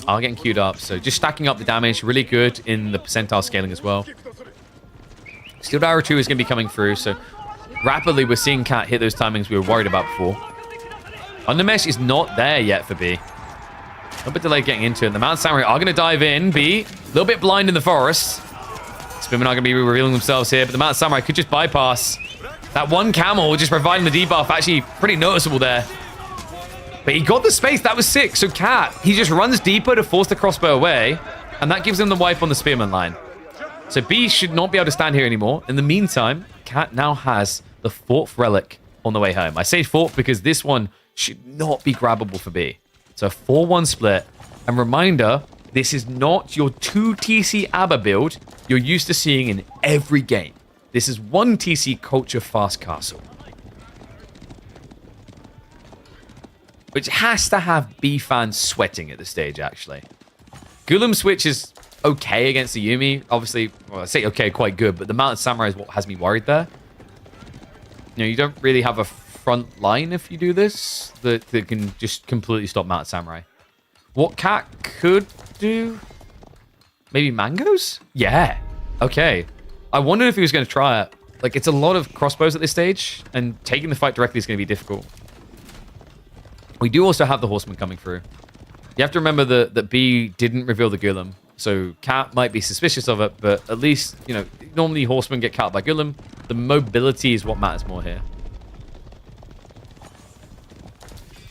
are getting queued up, so just stacking up the damage, really good in the percentile scaling as well. Steeled Arrow 2 is going to be coming through, so rapidly we're seeing Cat hit those timings we were worried about before. Undermesh is not there yet for B. A little bit delayed getting into it. The Mount Samurai are going to dive in. B, a little bit blind in the forest. Spearmen are going to be revealing themselves here, but the Mount Samurai could just bypass. That one camel just providing the debuff, actually pretty noticeable there. But he got the space. That was sick. So Cat, he just runs deeper to force the crossbow away, and that gives him the wipe on the Spearman line. So B should not be able to stand here anymore. In the meantime, Cat now has the 4th relic on the way home. I say 4th because this one should not be grabbable for B. So 4-1 split. And reminder, this is not your 2 TC ABBA build you're used to seeing in every game. This is 1 TC Culture Fast Castle, which has to have B fans sweating at this stage, actually. Gulam switch is okay against the Yuumi. Obviously, well, I say okay, quite good, but the Mounted Samurai is what has me worried there. You know, you don't really have a front line if you do this that can just completely stop Mounted Samurai. What Cat could do? Maybe mangoes? Yeah. Okay. I wondered if he was going to try it. Like, it's a lot of crossbows at this stage, and taking the fight directly is going to be difficult. We do also have the horseman coming through. You have to remember that B didn't reveal the Golem, so Cat might be suspicious of it, but at least, you know, normally horsemen get cut by Golem. The mobility is what matters more here.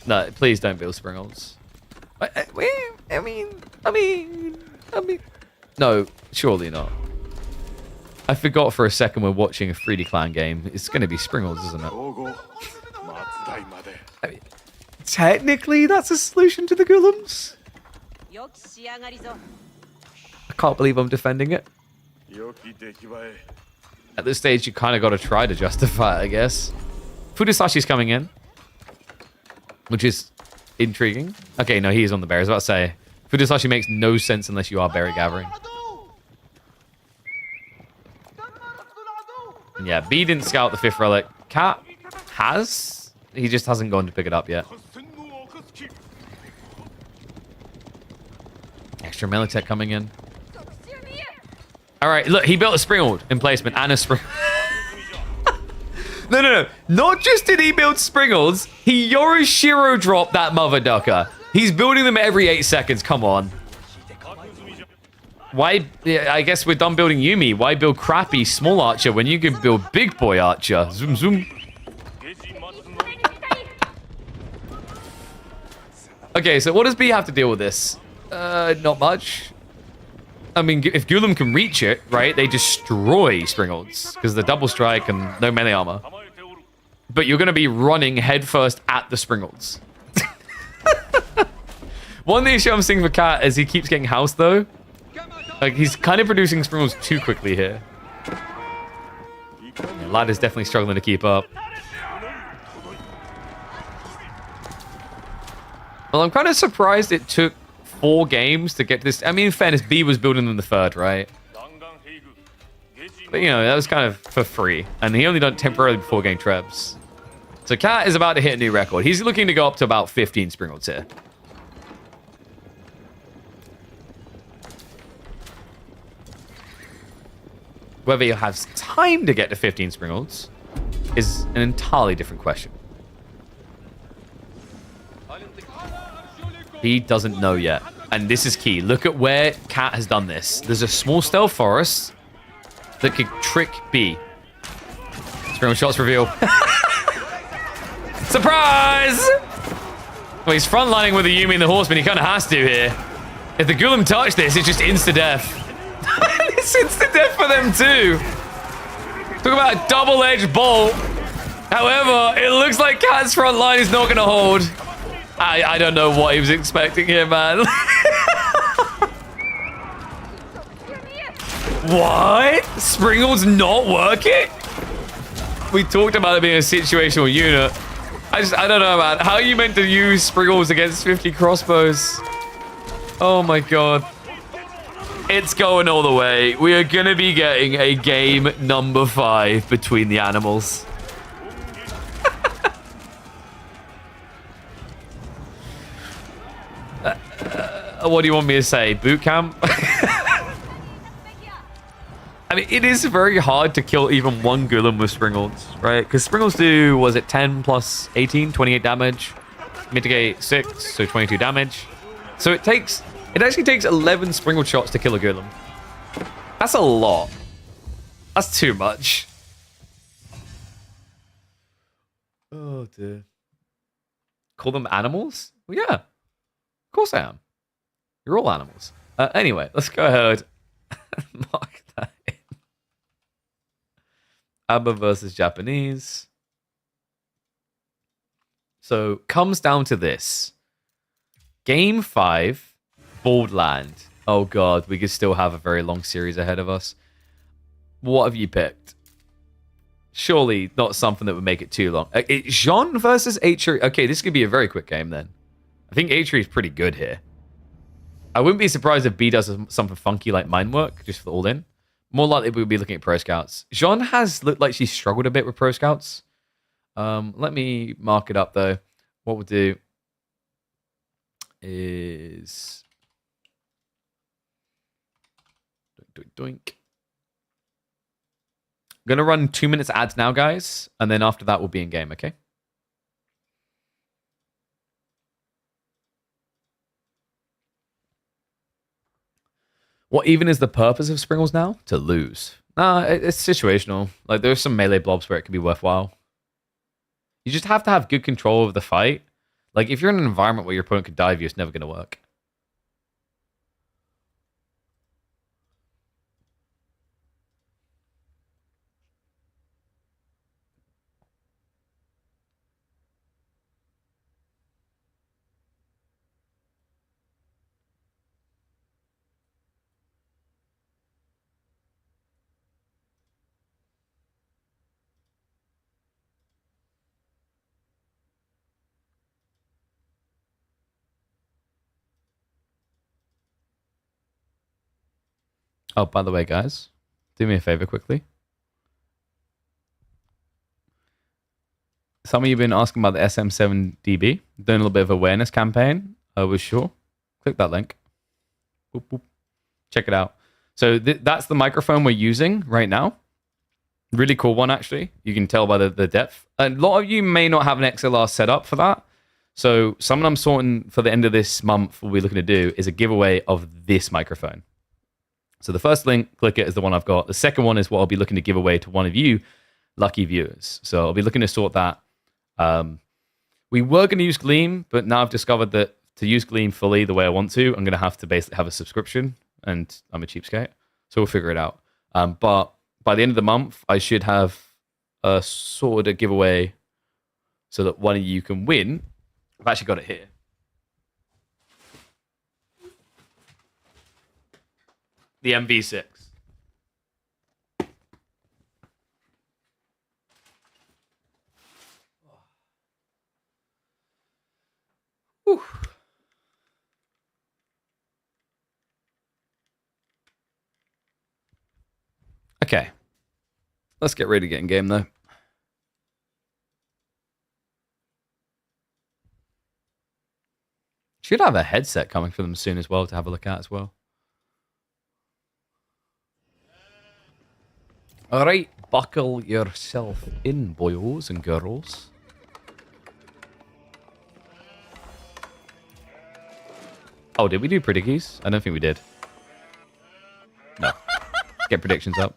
No, please don't build Springles. I mean... No, surely not. I forgot for a second we're watching a 3D clan game. It's going to be Springles, isn't it? I mean, technically, that's a solution to the Golems. I can't believe I'm defending it. At this stage, you kind of got to try to justify it, I guess. Fudosashi's coming in, which is intriguing. Okay, no, he is on the bear. I was about to say, Fudosashi makes no sense unless you are berry gathering. And yeah, B didn't scout the 5th relic. Cat has. He just hasn't gone to pick it up yet. Extra Militech coming in. All right, look, he built a Springald emplacement and a Spring. No. Not just did he build Springalds, he Yorishiro dropped that mother ducker. He's building them every 8 seconds. Come on. Why? Yeah, I guess we're done building Yumi. Why build crappy small archer when you can build big boy archer? Zoom, zoom. Okay, so what does B have to deal with this? Not much. I mean, if Golem can reach it, right, they destroy Springalds because the double strike and no melee armor. But you're going to be running headfirst at the Springalds. One issue I'm seeing for Cat is he keeps getting housed, though. Like, he's kind of producing Springals too quickly here. Yeah, Lad is definitely struggling to keep up. Well, I'm kind of surprised it took 4 games to get this. I mean, in fairness, B was building them the 3rd, right? But, you know, that was kind of for free. And he only done it temporarily before getting Trebs. So Cat is about to hit a new record. He's looking to go up to about 15 Springalds here. Whether he has time to get to 15 Springalds is an entirely different question. He doesn't know yet. And this is key. Look at where Cat has done this. There's a small stealth forest that could trick B. Springal shots reveal. Surprise! Well, he's frontlining with the Yumi and the Horseman. He kind of has to here. If the Golem touch this, it's just insta-death. It's insta-death for them too. Talk about a double-edged bolt. However, it looks like Cat's front line is not going to hold. I don't know what he was expecting here, man. What? Springald's not working? We talked about it being a situational unit. I don't know, man. How are you meant to use Springalds against 50 crossbows? Oh my god. It's going all the way. We are going to be getting a game number 5 between the animals. What do you want me to say? Boot camp? I mean, it is very hard to kill even one Golem with Springalds, right? Because Springalds do, was it 10 plus 18? 28 damage. Mitigate 6, so 22 damage. So it actually takes 11 Springald shots to kill a Golem. That's a lot. That's too much. Oh, dear. Call them animals? Well, yeah. Of course I am. You're all animals. Anyway, let's go ahead and mark that in. Abba versus Japanese. So, comes down to this. Game 5, Bald Land. Oh god, we could still have a very long series ahead of us. What have you picked? Surely not something that would make it too long. Jean versus Atri. Okay, this could be a very quick game then. I think Atri is pretty good here. I wouldn't be surprised if B does something funky like Mind Work, just for the all-in. More likely we'll be looking at Pro Scouts. Jean has looked like she struggled a bit with Pro Scouts. Let me mark it up, though. What we'll do is... Doink. going to run 2 minutes ads now, guys. And then after that, we'll be in game, okay? What even is the purpose of Springles now? To lose. Nah, it's situational. Like, there's some melee blobs where it can be worthwhile. You just have to have good control of the fight. Like, if you're in an environment where your opponent could dive you, it's never going to work. Oh, by the way, guys, do me a favor quickly. Some of you have been asking about the SM7DB, doing a little bit of awareness campaign. I was sure. Click that link. Boop, boop. Check it out. So that's the microphone we're using right now. Really cool one, actually. You can tell by the depth. A lot of you may not have an XLR set up for that. So something I'm sorting for the end of this month we'll be looking to do is a giveaway of this microphone. So the first link, click it, is the one I've got. The second one is what I'll be looking to give away to one of you lucky viewers. So I'll be looking to sort that. We were going to use Gleam, but now I've discovered that to use Gleam fully the way I want to, I'm going to have to basically have a subscription, and I'm a cheapskate. So we'll figure it out. But by the end of the month, I should have a sort of giveaway so that one of you can win. I've actually got it here. The MV6. Whew. Okay. Let's get ready to get in game, though. Should have a headset coming for them soon as well to have a look at as well. All right, buckle yourself in, boys and girls. Oh, did we do predickies? I don't think we did. No. Let's get predictions up.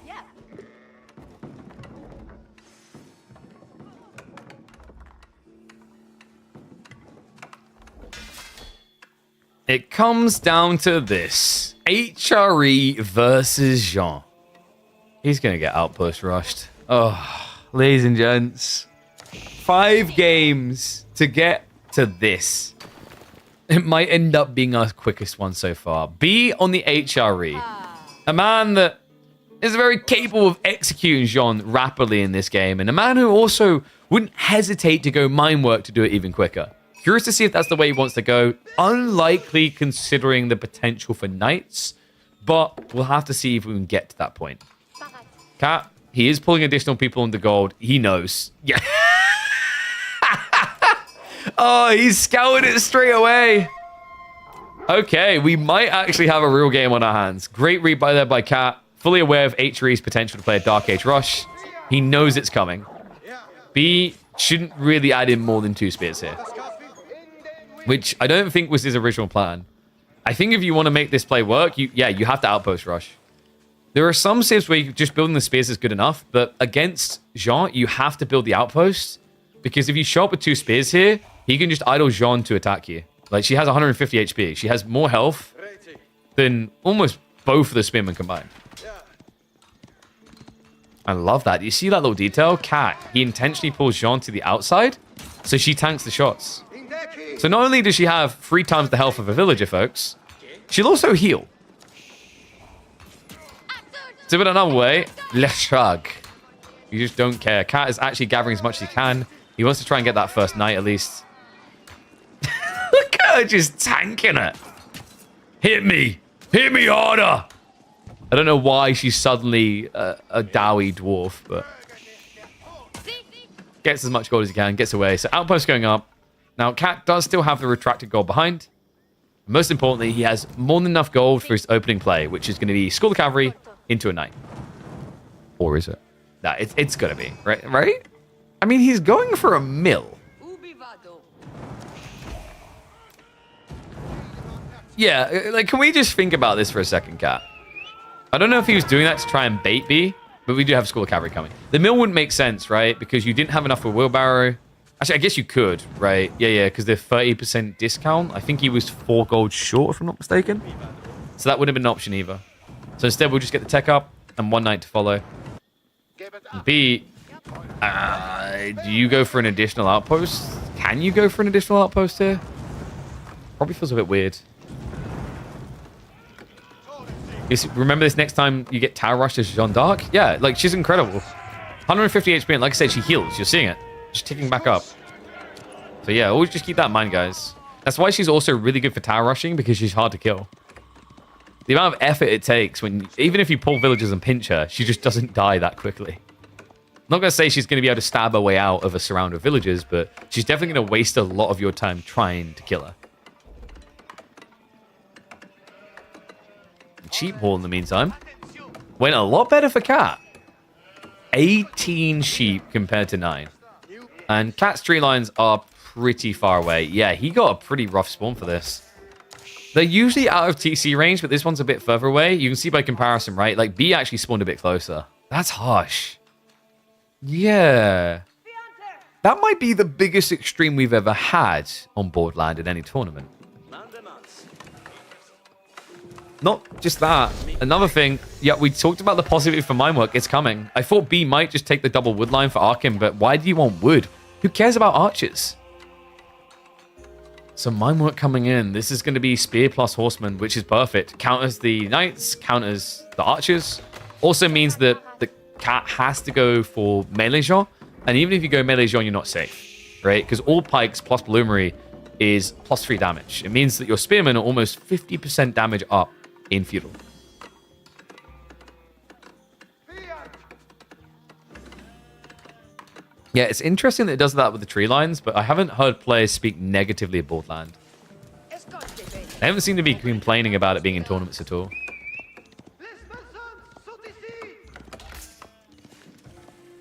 Yeah. It comes down to this. HRE versus Jean. He's going to get outpost rushed. Oh, ladies and gents. 5 games to get to this. It might end up being our quickest one so far. B on the HRE. A man that is very capable of executing Jean rapidly in this game. And a man who also wouldn't hesitate to go mine work to do it even quicker. Curious to see if that's the way he wants to go. Unlikely considering the potential for knights. But we'll have to see if we can get to that point. Cat, he is pulling additional people into gold. He knows. Yeah. Oh, he's scouted it straight away. Okay, we might actually have a real game on our hands. Great read by there by Cat. Fully aware of HRE's potential to play a Dark Age Rush. He knows it's coming. B shouldn't really add in more than 2 spears here. Which I don't think was his original plan. I think if you want to make this play work, you have to outpost rush. There are some saves where just building the spears is good enough, but against Jean, you have to build the outpost. Because if you show up with 2 spears here, he can just idle Jean to attack you. Like, she has 150 HP. She has more health than almost both of the spearmen combined. I love that. You see that little detail? Cat, he intentionally pulls Jean to the outside, so she tanks the shots. So not only does she have 3 times the health of a villager, folks, she'll also heal. To put it another way, le shrug. You just don't care. Cat is actually gathering as much as he can. He wants to try and get that first knight at least. Look at her just tanking it. Hit me. Hit me harder. I don't know why she's suddenly a dowie dwarf, but gets as much gold as he can, gets away. So outpost going up. Now, Cat does still have the retracted gold behind. Most importantly, he has more than enough gold for his opening play, which is going to be School of Cavalry into a knight. Or is it? Nah, it's going to be, right? Right? I mean, he's going for a mill. Yeah, like, can we just think about this for a second, Cat? I don't know if he was doing that to try and bait B, but we do have School of Cavalry coming. The mill wouldn't make sense, right? Because you didn't have enough for wheelbarrow. Actually, I guess you could, right? Yeah, because they're 30% discount. I think he was 4 gold short, if I'm not mistaken. So that wouldn't have been an option either. So instead, we'll just get the tech up and 1 knight to follow. B, do you go for an additional outpost? Can you go for an additional outpost here? Probably feels a bit weird. Remember this next time you get tower rushed as Jeanne d'Arc? Yeah, like, she's incredible. 150 HP, and like I said, she heals. You're seeing it. She's ticking back up. So yeah, always just keep that in mind, guys. That's why she's also really good for tower rushing, because she's hard to kill. The amount of effort it takes when, even if you pull villagers and pinch her, she just doesn't die that quickly. I'm not going to say she's going to be able to stab her way out of a surround of villagers, but she's definitely going to waste a lot of your time trying to kill her. Cheap haul in the meantime. Went a lot better for Cat. 18 sheep compared to 9. And Cat's tree lines are pretty far away. Yeah, he got a pretty rough spawn for this. They're usually out of TC range, but this one's a bit further away. You can see by comparison, right? Like, B actually spawned a bit closer. That's harsh. Yeah. That might be the biggest extreme we've ever had on board land in any tournament. Not just that. Another thing, yeah, we talked about the possibility for mine work. It's coming. I thought B might just take the double wood line for Arkin, but why do you want wood? Who cares about archers? So mine work coming in. This is going to be spear plus horseman, which is perfect. Counters the knights, counters the archers. Also means that the Cat has to go for melee Jean. And even if you go melee Jean, you're not safe, right? Because all pikes plus bloomery is plus 3 damage. It means that your spearmen are almost 50% damage up in feudal. Yeah, it's interesting that it does that with the tree lines, but I haven't heard players speak negatively of Borderland. They haven't seemed to be complaining about it being in tournaments at all.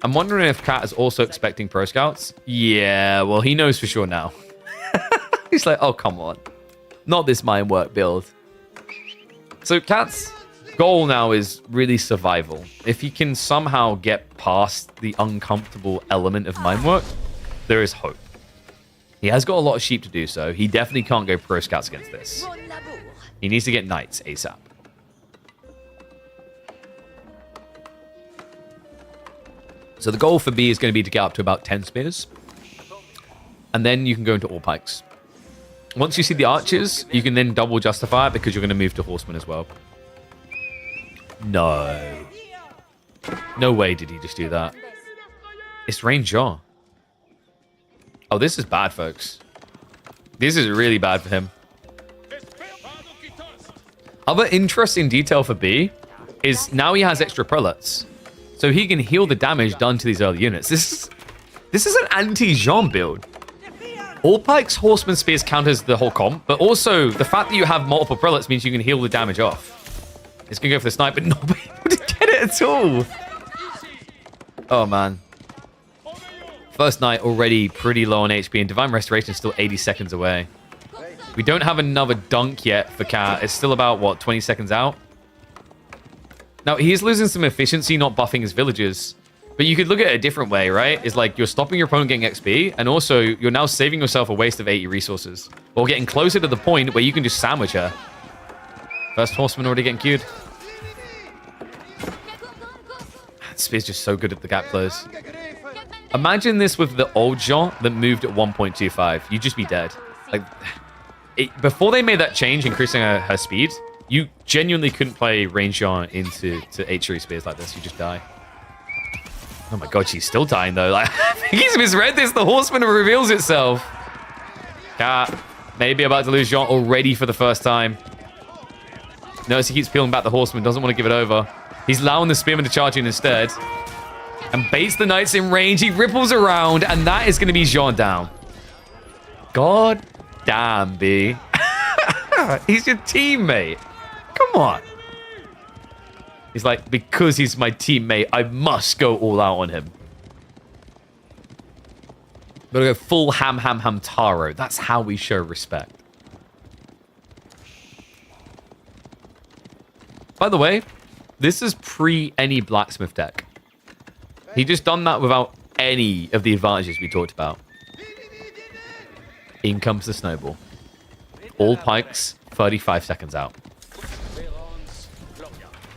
I'm wondering if Cat is also expecting pro scouts. Yeah, well, he knows for sure now. He's like, oh, come on. Not this mine work build. So Cat's goal now is really survival. If he can somehow get past the uncomfortable element of mine work, there is hope. He has got a lot of sheep to do so. He definitely can't go pro scouts against this. He needs to get knights ASAP. So the goal for B is going to be to get up to about 10 spears. And then you can go into all pikes. Once you see the archers, you can then double justify it because you're going to move to horsemen as well. No. No way did he just do that. It's range jaw. Oh, this is bad, folks. This is really bad for him. Other interesting detail for B is now he has extra prelates. So he can heal the damage done to these early units. This is an anti-Jean build. All pikes, horsemen, spears counters the whole comp, but also the fact that you have multiple prelates means you can heal the damage off. It's going to go for the snipe, but not be able to get it at all. Oh, man. First night already pretty low on HP, and Divine Restoration is still 80 seconds away. We don't have another dunk yet for Cat. It's still about, what, 20 seconds out? Now, he is losing some efficiency, not buffing his villagers. But you could look at it a different way, right? It's like you're stopping your opponent getting XP, and also you're now saving yourself a waste of 80 resources. Or getting closer to the point where you can just sandwich her. First horseman already getting queued. Spear's just so good at the gap close. Imagine this with the old Jean that moved at 1.25. You'd just be dead. Like, before they made that change, increasing her speed, you genuinely couldn't play range Jean into H3 spears like this. You just die. Oh my god, she's still dying though. Like, I think he's misread this. The horseman reveals itself. Cat, maybe about to lose Jean already for the first time. Notice he keeps peeling back the horseman, doesn't want to give it over. He's allowing the spearman to charge in instead. And baits the knights in range. He ripples around, and that is going to be Jean down. God damn, B. He's your teammate. Come on. He's like, because he's my teammate, I must go all out on him. Gotta go full ham taro. That's how we show respect. By the way, this is pre any blacksmith deck. He just done that without any of the advantages we talked about. In comes the snowball. All pikes, 35 seconds out.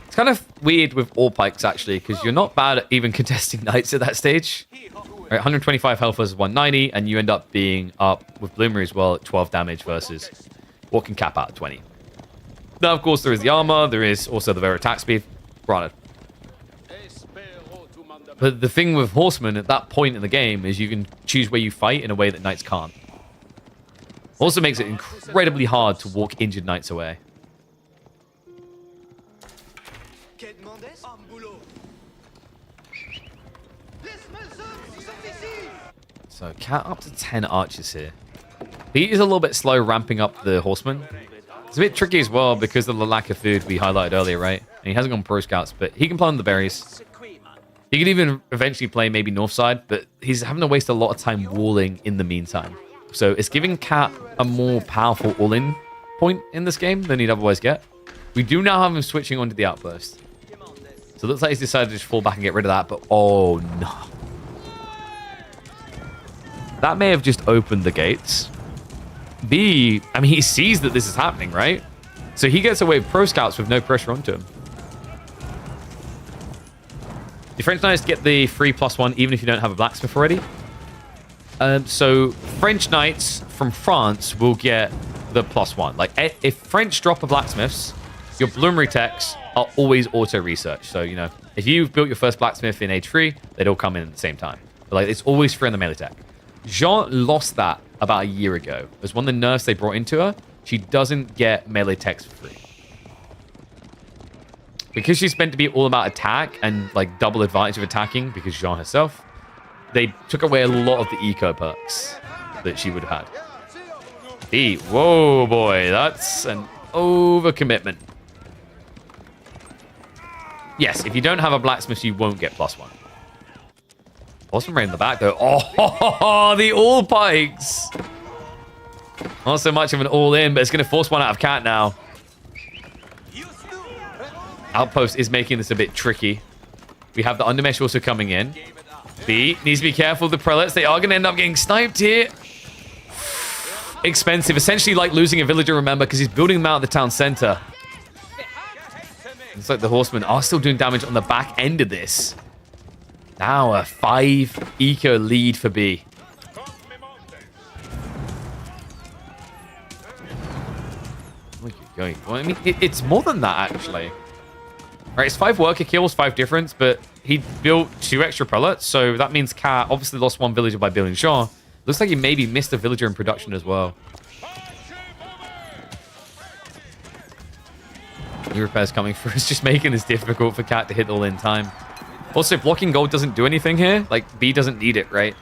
It's kind of weird with all pikes, actually, because you're not bad at even contesting knights at that stage. Right, 125 health versus 190, and you end up being up with Bloomer as well at 12 damage versus what can cap out at 20. Now, of course, there is the armor. There is also the better attack speed. Granted. But the thing with Horsemen at that point in the game is you can choose where you fight in a way that Knights can't. Also makes it incredibly hard to walk injured Knights away. So, Cat up to 10 archers here. He is a little bit slow ramping up the Horsemen. It's a bit tricky as well because of the lack of food we highlighted earlier, right? And he hasn't gone Pro Scouts, but he can plant the berries. He could even eventually play maybe North Side, but he's having to waste a lot of time walling in the meantime. So it's giving Cat a more powerful all-in point in this game than he'd otherwise get. We do now have him switching onto the Outburst. So it looks like he's decided to just fall back and get rid of that, but oh no. That may have just opened the gates. B, I mean, he sees that this is happening, right? So he gets away with Pro Scouts with no pressure onto him. The French Knights get the free +1 even if you don't have a blacksmith already. So French Knights from France will get the +1. Like, if French drop a blacksmiths, your bloomery techs are always auto-research. So, you know, if you've built your first blacksmith in age 3, they'd all come in at the same time. But, like, it's always free on the melee tech. Jean lost that about a year ago. It was one of the nerfs they brought into her. She doesn't get melee techs for free. Because she's meant to be all about attack and, like, double advantage of attacking because Jean herself, they took away a lot of the eco perks that she would have had. B, whoa, boy, that's an overcommitment. Yes, if you don't have a blacksmith, you won't get +1. Awesome right in the back, though. Oh, the all pikes. Not so much of an all-in, but it's going to force one out of Cat now. Outpost is making this a bit tricky. We have the Undermesh also coming in. B needs to be careful of the Prelates. They are going to end up getting sniped here. Expensive. Essentially like losing a villager, remember, because he's building them out of the town center. Looks like the Horsemen are still doing damage on the back end of this. Now a 5 eco lead for B. Where are you going? Well, I mean, it's more than that, actually. Right, it's 5 worker kills, 5 difference, but he built 2 extra prelates, so that means Cat obviously lost 1 villager by building Jean. Looks like he maybe missed a villager in production as well. New repairs coming through. It's just making this difficult for Cat to hit all in time. Also, blocking gold doesn't do anything here. Like, B doesn't need it, right?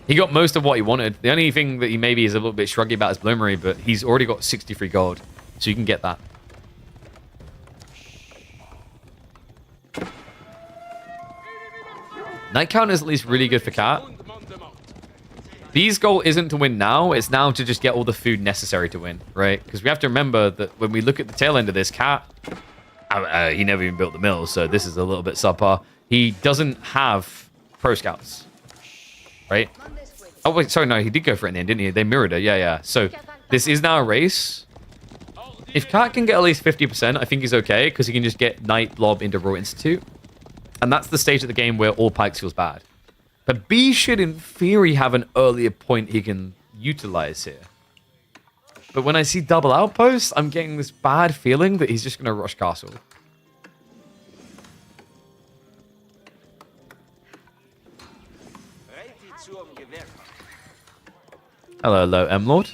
He got most of what he wanted. The only thing that he maybe is a little bit shruggy about is Bloomery, but he's already got 63 gold, so you can get that. Night count is at least really good for Cat. B's goal isn't to win now. It's now to just get all the food necessary to win, right? Because we have to remember that when we look at the tail end of this, Cat... he never even built the mill, so this is a little bit subpar. He doesn't have Pro Scouts, right? Oh, wait, sorry, no, he did go for it in the end, didn't he? They mirrored it, yeah. So this is now a race. If Cat can get at least 50%, I think he's okay, because he can just get Knight Blob into Royal Institute. And that's the stage of the game where all pikes feels bad. But B should, in theory, have an earlier point he can utilize here. But when I see double outposts, I'm getting this bad feeling that he's just going to rush castle. Hello, M-Lord.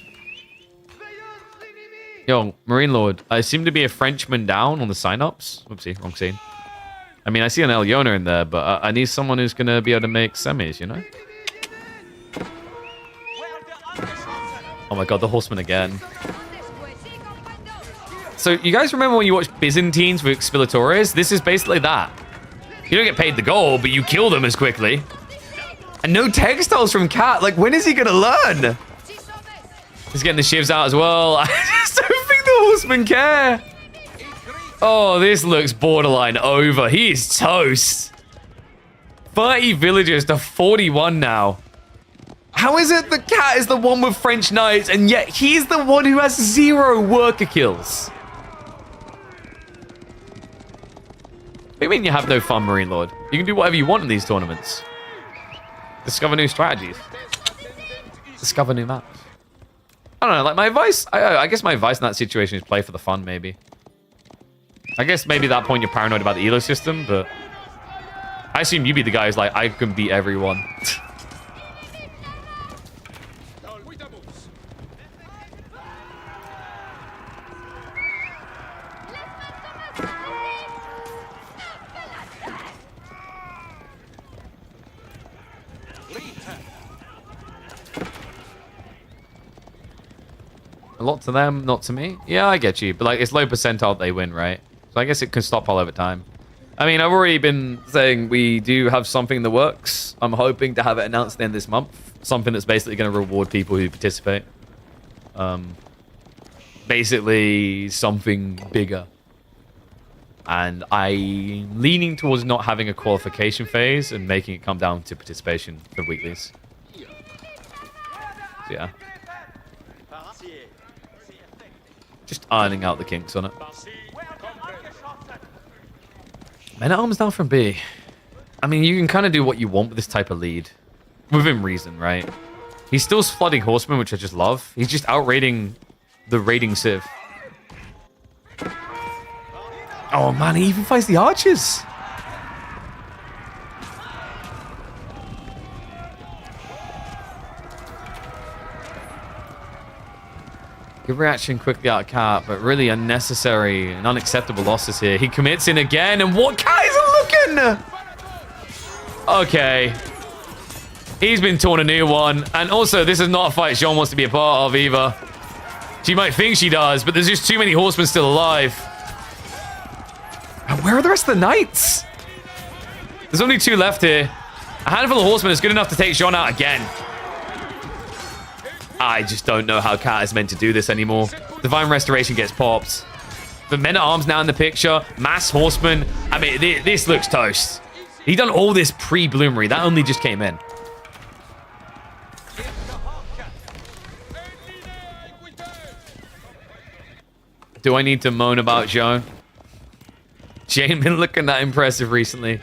Yo, Marine Lord, I seem to be a Frenchman down on the sign-ups. Oopsie, wrong scene. I mean, I see an Eliona in there, but I need someone who's going to be able to make semis, you know? Oh my god, the Horseman again. So you guys remember when you watched Byzantines with Expilatores? This is basically that. You don't get paid the gold, but you kill them as quickly. And no textiles from Cat. Like, when is he gonna learn? He's getting the shivs out as well. I just don't think the horsemen care. Oh, this looks borderline over. He is toast. 30 villagers to 41 now. How is it that Cat is the one with French knights, and yet he's the one who has 0 worker kills? What do you mean you have no fun, Marine Lord? You can do whatever you want in these tournaments. Discover new strategies. Discover new maps. I don't know, like my advice, I guess my advice in that situation is play for the fun, maybe. I guess maybe at that point you're paranoid about the elo system, but I assume you'd be the guy who's like, I can beat everyone. A lot to them, not to me. Yeah, I get you. But like, it's low percentile they win, right? So I guess it can stockpile over time. I mean, I've already been saying we do have something in the works. I'm hoping to have it announced at the end of this month. Something that's basically going to reward people who participate. Basically, something bigger. And I'm leaning towards not having a qualification phase and making it come down to participation for weeklies. So, yeah. Just ironing out the kinks on it. Men at arms down from B. I mean, you can kind of do what you want with this type of lead. Within reason, right? He's still flooding horsemen, which I just love. He's just outrating the raiding civ. Oh man, he even fights the archers. Good reaction quickly out of Cat, but really unnecessary and unacceptable losses here. He commits in again, and what Cat isn't looking? Okay. He's been torn a new one. And also, this is not a fight Jean wants to be a part of either. She might think she does, but there's just too many horsemen still alive. And where are the rest of the knights? There's only 2 left here. A handful of horsemen is good enough to take Jean out again. I just don't know how Cat is meant to do this anymore. Divine Restoration gets popped. The men-at-arms now in the picture. Mass horsemen. I mean, this looks toast. He done all this pre-Bloomery. That only just came in. Do I need to moan about Joan? She ain't been looking that impressive recently.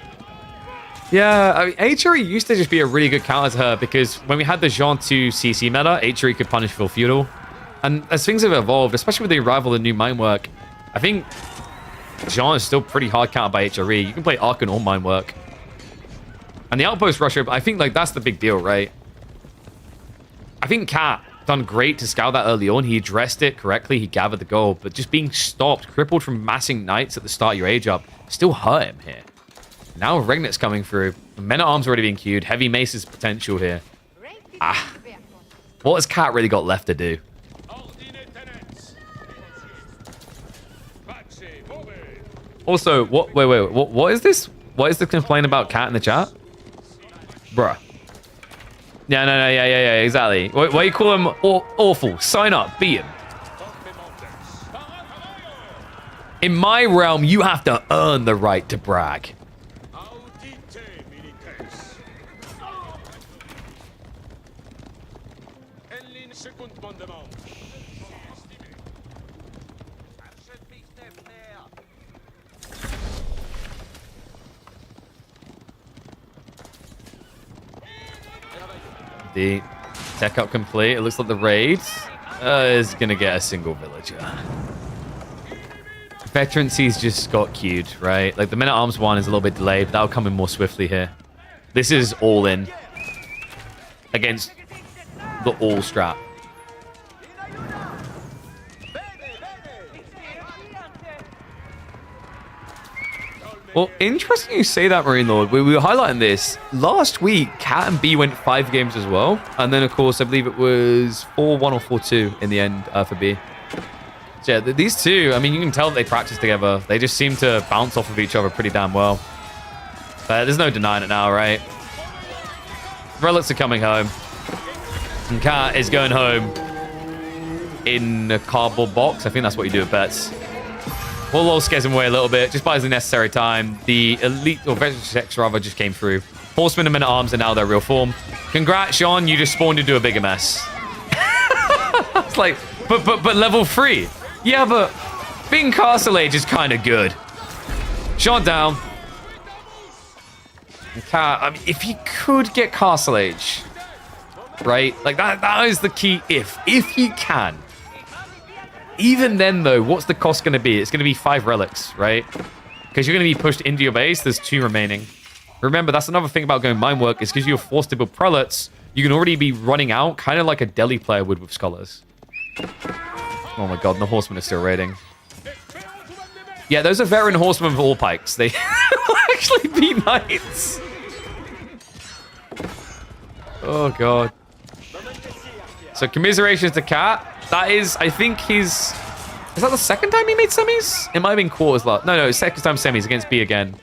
Yeah, I mean, HRE used to just be a really good counter to her because when we had the Jean 2 CC meta, HRE could punish full feudal. And as things have evolved, especially with the arrival of the new mine work, I think Jean is still pretty hard countered by HRE. You can play Archon or mine work. And the outpost rusher, I think like that's the big deal, right? I think Cat done great to scout that early on. He addressed it correctly. He gathered the gold, but just being stopped, crippled from massing knights at the start of your age up, still hurt him here. Now Regnet's coming through. Men-at-arms already being queued. Heavy Mace's potential here. Ah. What has Cat really got left to do? Also, wait. What is this? What is the complaint about Cat in the chat? Bruh. Yeah, no, yeah, exactly. Why you call him awful? Sign up, beat him. In my realm, you have to earn the right to brag. The tech up complete. It looks like the raid is going to get a single villager. Veterancy's just got queued, right? Like the men-at-arms one is a little bit delayed, but that'll come in more swiftly here. This is all in against the all strat. Well, interesting you say that, Marine Lord. We were highlighting this. Last week, Cat and B went 5 games as well. And then, of course, I believe it was 4-1 or 4-2 in the end for B. So yeah, these two, I mean, you can tell that they practice together. They just seem to bounce off of each other pretty damn well. But there's no denying it now, right? Relics are coming home. And Cat is going home in a cardboard box. I think that's what you do with bets. Well, scares him away a little bit. Just buys the necessary time. The elite, or veteran checks rather, just came through. Horsemen and Men-at-Arms are now their real form. Congrats, Sean. You just spawned into a bigger mess. It's like, but level 3. Yeah, but being Castle Age is kind of good. Sean down. And Cat, I mean, if he could get Castle Age, right? Like, that is the key if he can. Even then, though, what's the cost going to be? It's going to be 5 relics, right? Because you're going to be pushed into your base. There's 2 remaining. Remember, that's another thing about going mine work is because you're forced to build prelates, you can already be running out, kind of like a Delhi player would with scholars. Oh my god, the horsemen are still raiding. Yeah, those are veteran horsemen with all pikes. They will actually be knights. Oh god. So commiserations to Cat. That is, I think he's... Is that the second time he made semis? It might have been quarters last. No, second time semis against B again.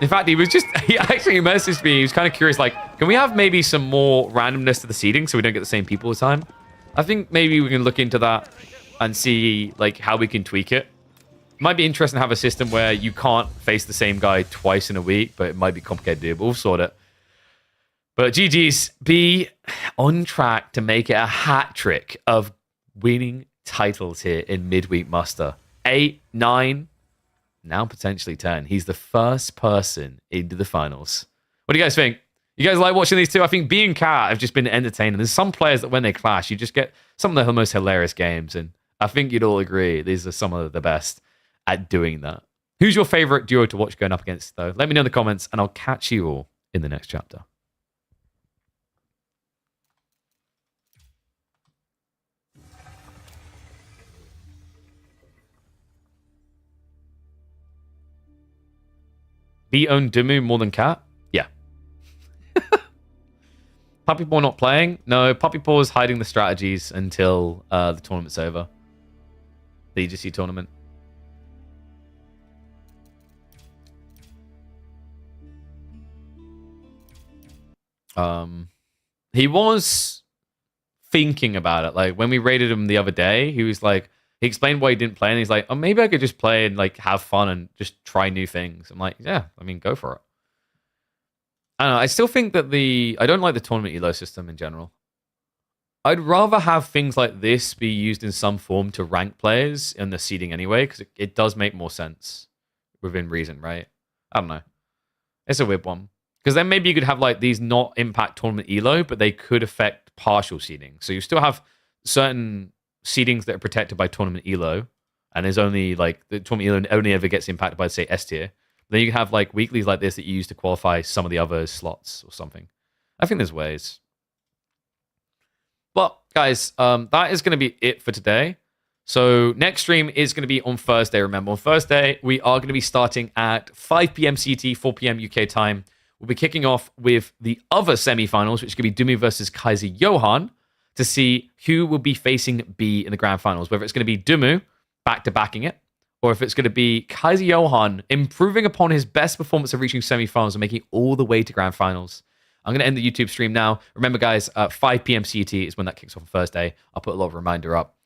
In fact, he actually messaged me. He was kind of curious, like, can we have maybe some more randomness to the seeding so we don't get the same people all the time? I think maybe we can look into that and see, like, how we can tweak it. It might be interesting to have a system where you can't face the same guy twice in a week, but it might be complicated to do, but we'll sort it. But GG's, be on track to make it a hat trick of winning titles here in Midweek Muster. 8, 9, now potentially 10. He's the first person into the finals. What do you guys think? You guys like watching these two? I think B and Cat have just been entertaining. There's some players that when they clash, you just get some of the most hilarious games. And I think you'd all agree these are some of the best at doing that. Who's your favorite duo to watch going up against, though? Let me know in the comments, and I'll catch you all in the next chapter. B owned Dumu more than Cat? Yeah. Puppy Paw not playing? No, Puppy Paw is hiding the strategies until the tournament's over. The EGC tournament. He was thinking about it. Like, when we raided him the other day, he was like, he explained why he didn't play, and he's like, oh, maybe I could just play and like have fun and just try new things. I'm like, yeah, I mean, go for it. I don't know. I still think that I don't like the tournament elo system in general. I'd rather have things like this be used in some form to rank players in the seeding anyway, because it does make more sense within reason, right? I don't know. It's a weird one. Because then maybe you could have like these not impact tournament elo, but they could affect partial seeding. So you still have certain seedings that are protected by tournament elo, and there's only like the tournament elo only ever gets impacted by, say, S tier. Then you can have like weeklies like this that you use to qualify some of the other slots or something. I think there's ways. Well, guys, that is going to be it for today. So next stream is going to be on Thursday. Remember, on Thursday we are going to be starting at 5 p.m. CT, 4 p.m. UK time. We'll be kicking off with the other semi-finals, which is going to be Dumu versus Kaiser Johan, to see who will be facing B in the grand finals. Whether it's going to be Dumu back-to-backing it, or if it's going to be Kaiser Johan improving upon his best performance of reaching semi-finals and making it all the way to grand finals. I'm going to end the YouTube stream now. Remember, guys, 5 p.m. CET is when that kicks off on Thursday. I'll put a lot of reminder up.